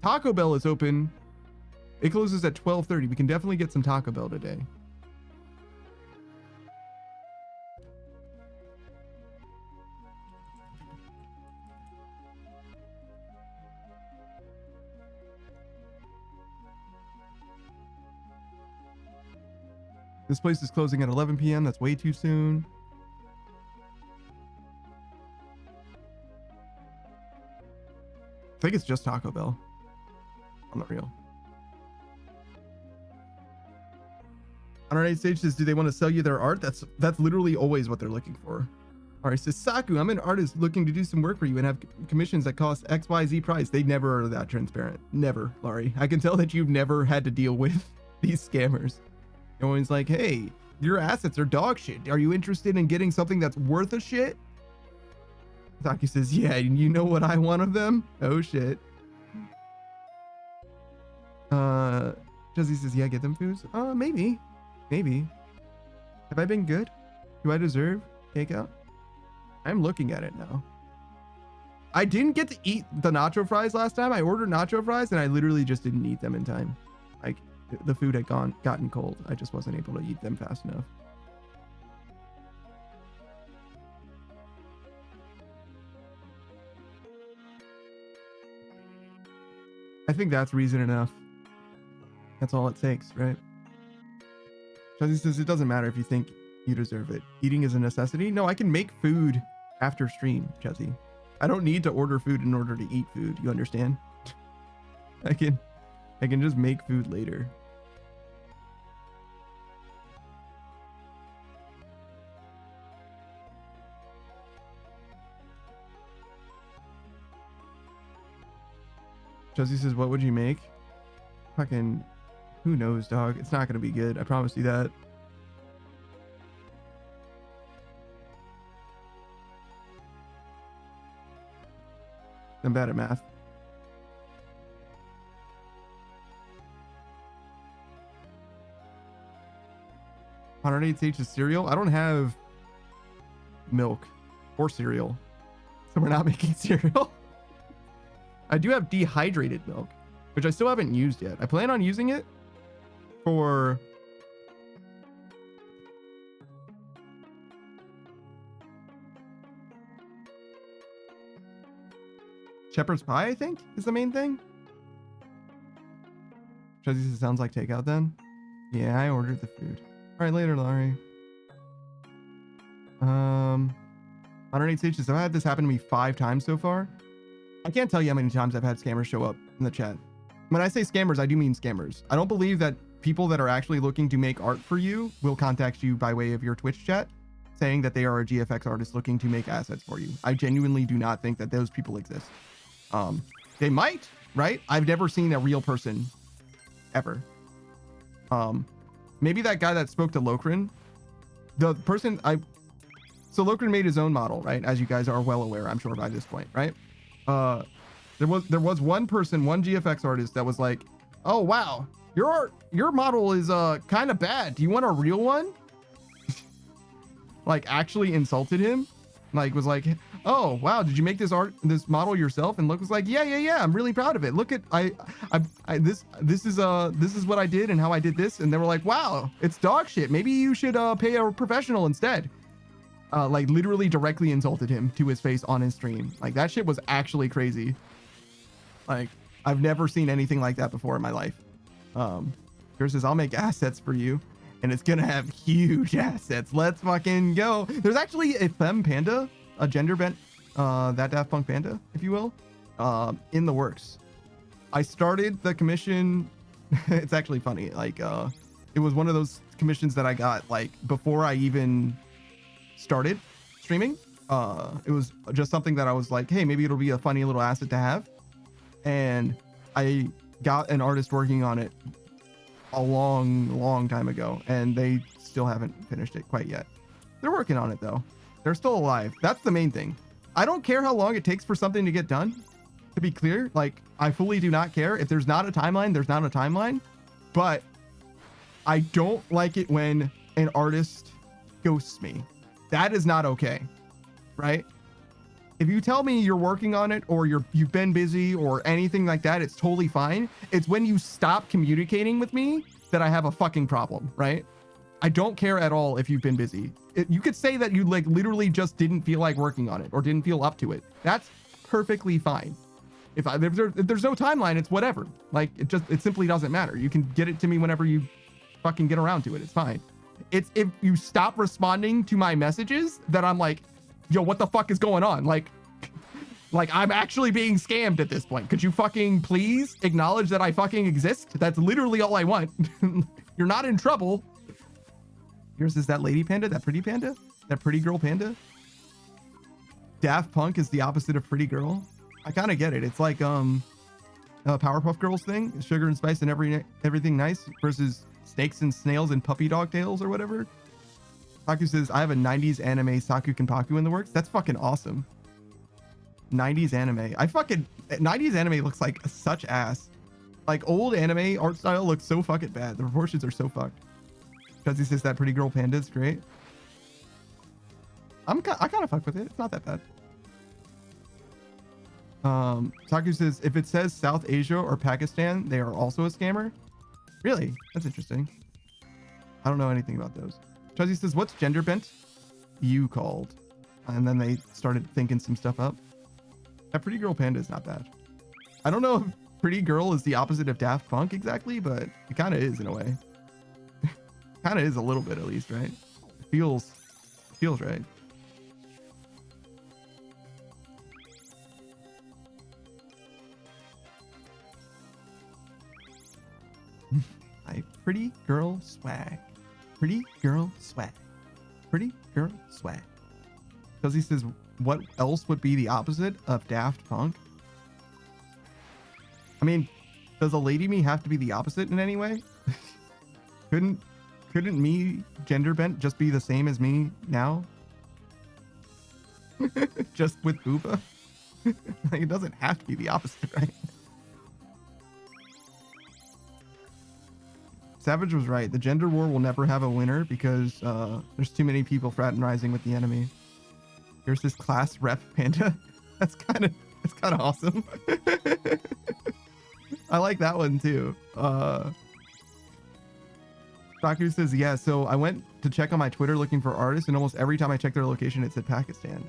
Taco Bell is open. It closes at 12:30. We can definitely get some Taco Bell today. This place is closing at 11 p.m. That's way too soon. I think it's just Taco Bell. On the real. 108 Stage says, do they want to sell you their art? That's literally always what they're looking for. All right, says Saku, I'm an artist looking to do some work for you and have commissions that cost XYZ price. They never are that transparent. Never, Laurie. I can tell that you've never had to deal with these scammers. They're always like, hey, your assets are dog shit. Are you interested in getting something that's worth a shit? Saku says, yeah, you know what I want of them? Oh shit. Jesse says, yeah, get them foods. Maybe. Have I been good? Do I deserve takeout? I'm looking at it now. I didn't get to eat the nacho fries last time. I ordered nacho fries and I literally just didn't eat them in time. Like the food had gotten cold. I just wasn't able to eat them fast enough. I think that's reason enough. That's all it takes, right? Chelsea says it doesn't matter if you think you deserve it. Eating is a necessity. No, I can make food after stream, Chelsea. I don't need to order food in order to eat food. You understand? I can just make food later. Chelsea says, what would you make? Fucking, who knows, dog? It's not gonna be good. I promise you that. I'm bad at math. $108 is cereal. I don't have milk or cereal, so we're not making cereal. I do have dehydrated milk, which I still haven't used yet. I plan on using it for shepherd's pie, I think, is the main thing. Chelsea says, sounds like takeout then. Yeah, I ordered the food. All right, later, Laurie. 108 stages. I've had this happen to me 5 times so far. I can't tell you how many times I've had scammers show up in the chat. When I say scammers, I do mean scammers. I don't believe that people that are actually looking to make art for you will contact you by way of your Twitch chat saying that they are a GFX artist looking to make assets for you. I genuinely do not think that those people exist. They might, right? I've never seen a real person ever. Maybe that guy that spoke to Lokrin, the person so Lokrin made his own model, right? As you guys are well aware, I'm sure by this point, right? There was one person, one GFX artist that was like, oh wow, your model is kind of bad. Do you want a real one? Like actually insulted him. Like was like, oh wow, did you make this model yourself? And Luke was like, yeah, I'm really proud of it. Look at this is what I did and how I did this. And they were like, wow, it's dog shit. Maybe you should pay a professional instead. Like literally directly insulted him to his face on his stream. Like that shit was actually crazy. Like I've never seen anything like that before in my life. Here says, I'll make assets for you. And it's gonna have huge assets. Let's fucking go. There's actually a femme panda, a gender bent, that Daft Punk panda, if you will, in the works. I started the commission. It's actually funny. Like, it was one of those commissions that I got like before I even started streaming. It was just something that I was like, hey, maybe it'll be a funny little asset to have. And I got an artist working on it a long time ago, and they still haven't finished it quite yet. They're working on it though. They're still alive. That's the main thing. I don't care how long it takes for something to get done. To be clear, like I fully do not care. If there's not a timeline, there's not a timeline. But I don't like it when an artist ghosts me. That is not okay, right? If you tell me you're working on it or you've been busy or anything like that, it's totally fine. It's when you stop communicating with me that I have a fucking problem, right? I don't care at all if you've been busy. You could say that you like literally just didn't feel like working on it or didn't feel up to it. That's perfectly fine. If there's no timeline, it's whatever. Like it simply doesn't matter. You can get it to me whenever you fucking get around to it. It's fine. It's if you stop responding to my messages that I'm like, yo, what the fuck is going on? Like I'm actually being scammed at this point. Could you fucking please acknowledge that I fucking exist? That's literally all I want. You're not in trouble. Yours is that lady panda, that pretty panda, that pretty girl panda. Daft Punk is the opposite of pretty girl. I kind of get it. It's like Powerpuff Girls thing, sugar and spice and everything nice versus snakes and snails and puppy dog tails or whatever. Saku says, I have a 90s anime Saku Kenpaku in the works. That's fucking awesome. 90s anime. 90s anime looks like such ass. Like old anime art style looks so fucking bad. The proportions are so fucked. Because he says that pretty girl panda is great. I kind of fuck with it. It's not that bad. Saku says, if it says South Asia or Pakistan, they are also a scammer. Really? That's interesting. I don't know anything about those. Chuzzy says, what's gender bent? You called. And then they started thinking some stuff up. That pretty girl panda is not bad. I don't know if pretty girl is the opposite of Daft Punk exactly, but it kind of is in a way. Kind of is a little bit at least, right? It feels right. Pretty girl swag. Pretty girl swag. Pretty girl swag. Because he says, what else would be the opposite of Daft Punk? I mean, does a lady me have to be the opposite in any way? Couldn't me gender bent just be the same as me now? Just with booba? Like, it doesn't have to be the opposite, right? Savage was right. The gender war will never have a winner because there's too many people fraternizing with the enemy. Here's this class rep panda. That's kind of awesome. I like that one too. Saku says, yeah, so I went to check on my Twitter looking for artists, and almost every time I checked their location, it said Pakistan.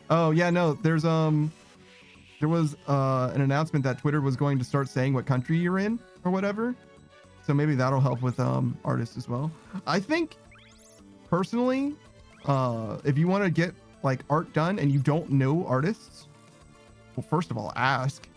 Oh yeah, no, there was an announcement that Twitter was going to start saying what country you're in or whatever. So maybe that'll help with artists as well. I think personally, if you want to get like art done and you don't know artists, well, first of all, ask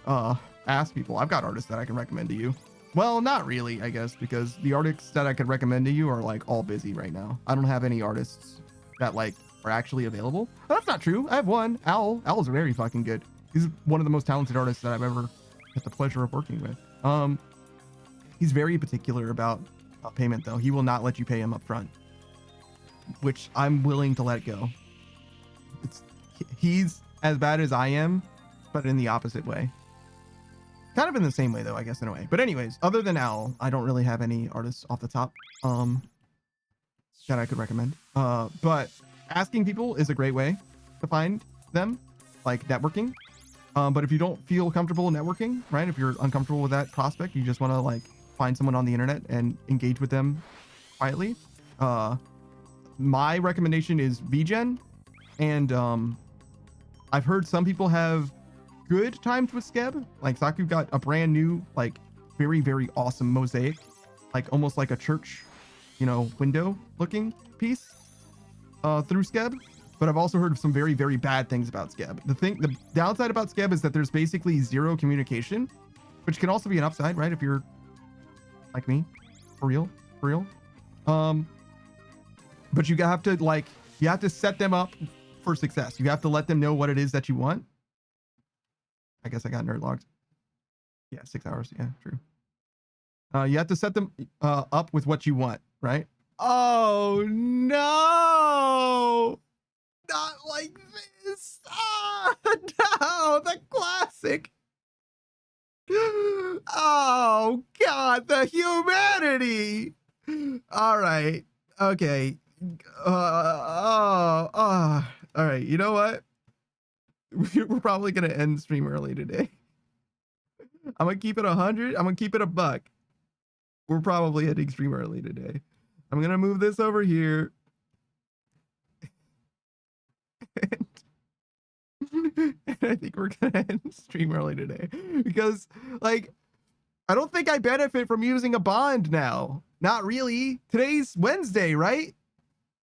people. I've got artists that I can recommend to you. Well, not really, I guess, because the artists that I could recommend to you are like all busy right now. I don't have any artists that like are actually available. But that's not true. I have one. Owl. Owl's very fucking good. He's one of the most talented artists that I've ever had the pleasure of working with. He's very particular about payment, though. He will not let you pay him up front, which I'm willing to let go. He's as bad as I am, but in the opposite way. Kind of in the same way, though, I guess, in a way. But anyways, other than Owl, I don't really have any artists off the top that I could recommend. But asking people is a great way to find them, like networking. But if you don't feel comfortable networking, right? If you're uncomfortable with that prospect, you just want to like find someone on the internet and engage with them quietly. My recommendation is VGen, and I've heard some people have good times with Skeb. Like Saku got a brand new, like very, very awesome mosaic, like almost like a church, window looking piece through Skeb. But I've also heard of some very, very bad things about Skeb. The downside about Skeb is that there's basically zero communication, which can also be an upside, right? If you're like me, for real. But you have to set them up for success. You have to let them know what it is that you want. I guess I got nerd logged. Yeah, 6 hours. Yeah, true. You have to set them up with what you want, right? Oh no! Not like this. No, the classic. Oh God, the humanity. All right. Okay. All right. You know what? We're probably gonna end the stream early today. I'm gonna keep it 100. I'm gonna keep it $1. We're probably ending stream early today. I'm gonna move this over here. And I think we're gonna end stream early today because, like, I don't think I benefit from using a bond now. Not really. Today's Wednesday, right?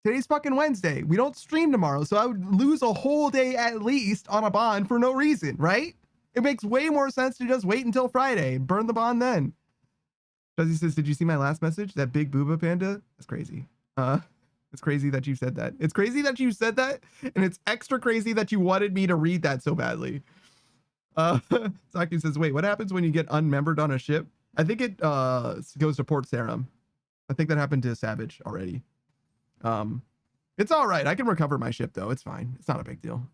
Today's fucking Wednesday. We don't stream tomorrow, so I would lose a whole day at least on a bond for no reason, right? It makes way more sense to just wait until Friday and burn the bond then. Fuzzy says, did you see my last message? That big booba panda? That's crazy. It's crazy that you said that. It's crazy that you said that, and it's extra crazy that you wanted me to read that so badly. Saki says, wait, what happens when you get unmembered on a ship? I think it goes to Port Sarum. I think that happened to Savage already. It's all right. I can recover my ship though. It's fine. It's not a big deal.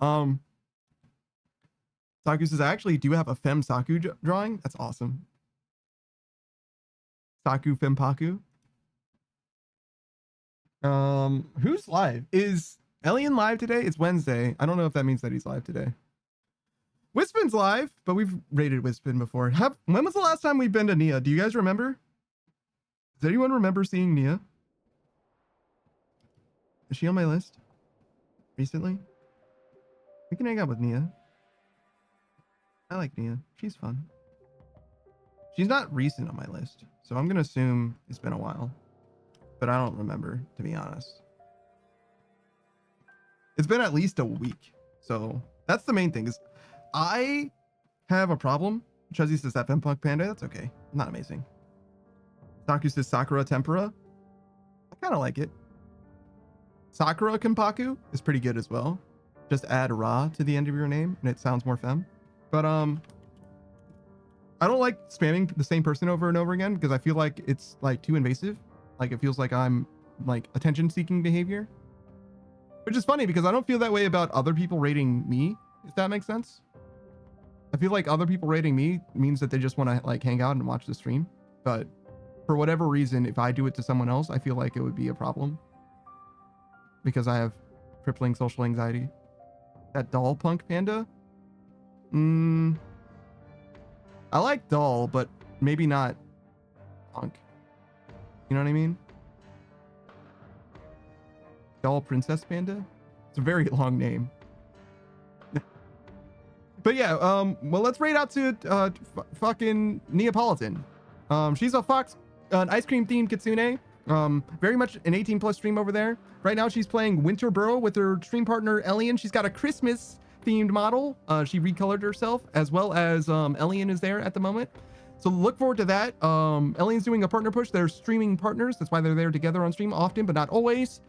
Saku says, I actually do have a Fem Saku drawing. That's awesome. Saku Fempaku. Who's live? Is Elian live today? It's Wednesday. I don't know if that means that he's live today. Wispin's live, but we've rated Wispin before. When was the last time we've been to Nia? Do you guys remember? Does anyone remember seeing Nia? Is she on my list recently? We can hang out with Nia. I like Nia. She's fun. She's not recent on my list, so I'm gonna assume it's been a while, but I don't remember, to be honest. It's been at least a week, so that's the main thing. Is I have a problem. Chuzzy says that Fempunk Panda. That's okay. Not amazing. Saku says Sakura Tempura. I kind of like it. Sakura Kenpaku is pretty good as well. Just add Ra to the end of your name and it sounds more femme. But I don't like spamming the same person over and over again because I feel like it's like too invasive. Like it feels like I'm like attention seeking behavior. Which is funny because I don't feel that way about other people rating me, if that makes sense. I feel like other people rating me means that they just want to like hang out and watch the stream. But for whatever reason, if I do it to someone else, I feel like it would be a problem. Because I have crippling social anxiety. That doll punk panda? I like doll, but maybe not punk. You know what I mean? Doll princess panda? It's a very long name. But yeah, well, let's raid out to fucking Neapolitan. She's a fox, an ice cream themed kitsune. Very much an 18 plus stream over there. Right now she's playing Winter Burrow with her stream partner Elian. She's got a Christmas themed model. She recolored herself, as well as Elian is there at the moment. So look forward to that. Elian's doing a partner push. They're streaming partners. That's why they're there together on stream often, but not always.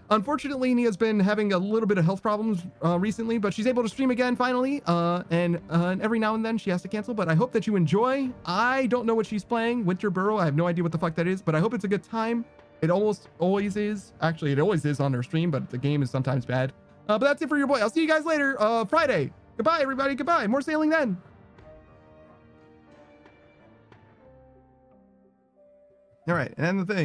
Unfortunately, Nia's been having a little bit of health problems recently, but she's able to stream again finally. And every now and then she has to cancel, but I hope that you enjoy. I don't know what she's playing. Winter Burrow. I have no idea what the fuck that is, but I hope it's a good time. It almost always is. Actually, it always is on her stream, but the game is sometimes bad. But that's it for your boy. I'll see you guys later. Friday. Goodbye, everybody. Goodbye. More sailing then. All right. And the thing.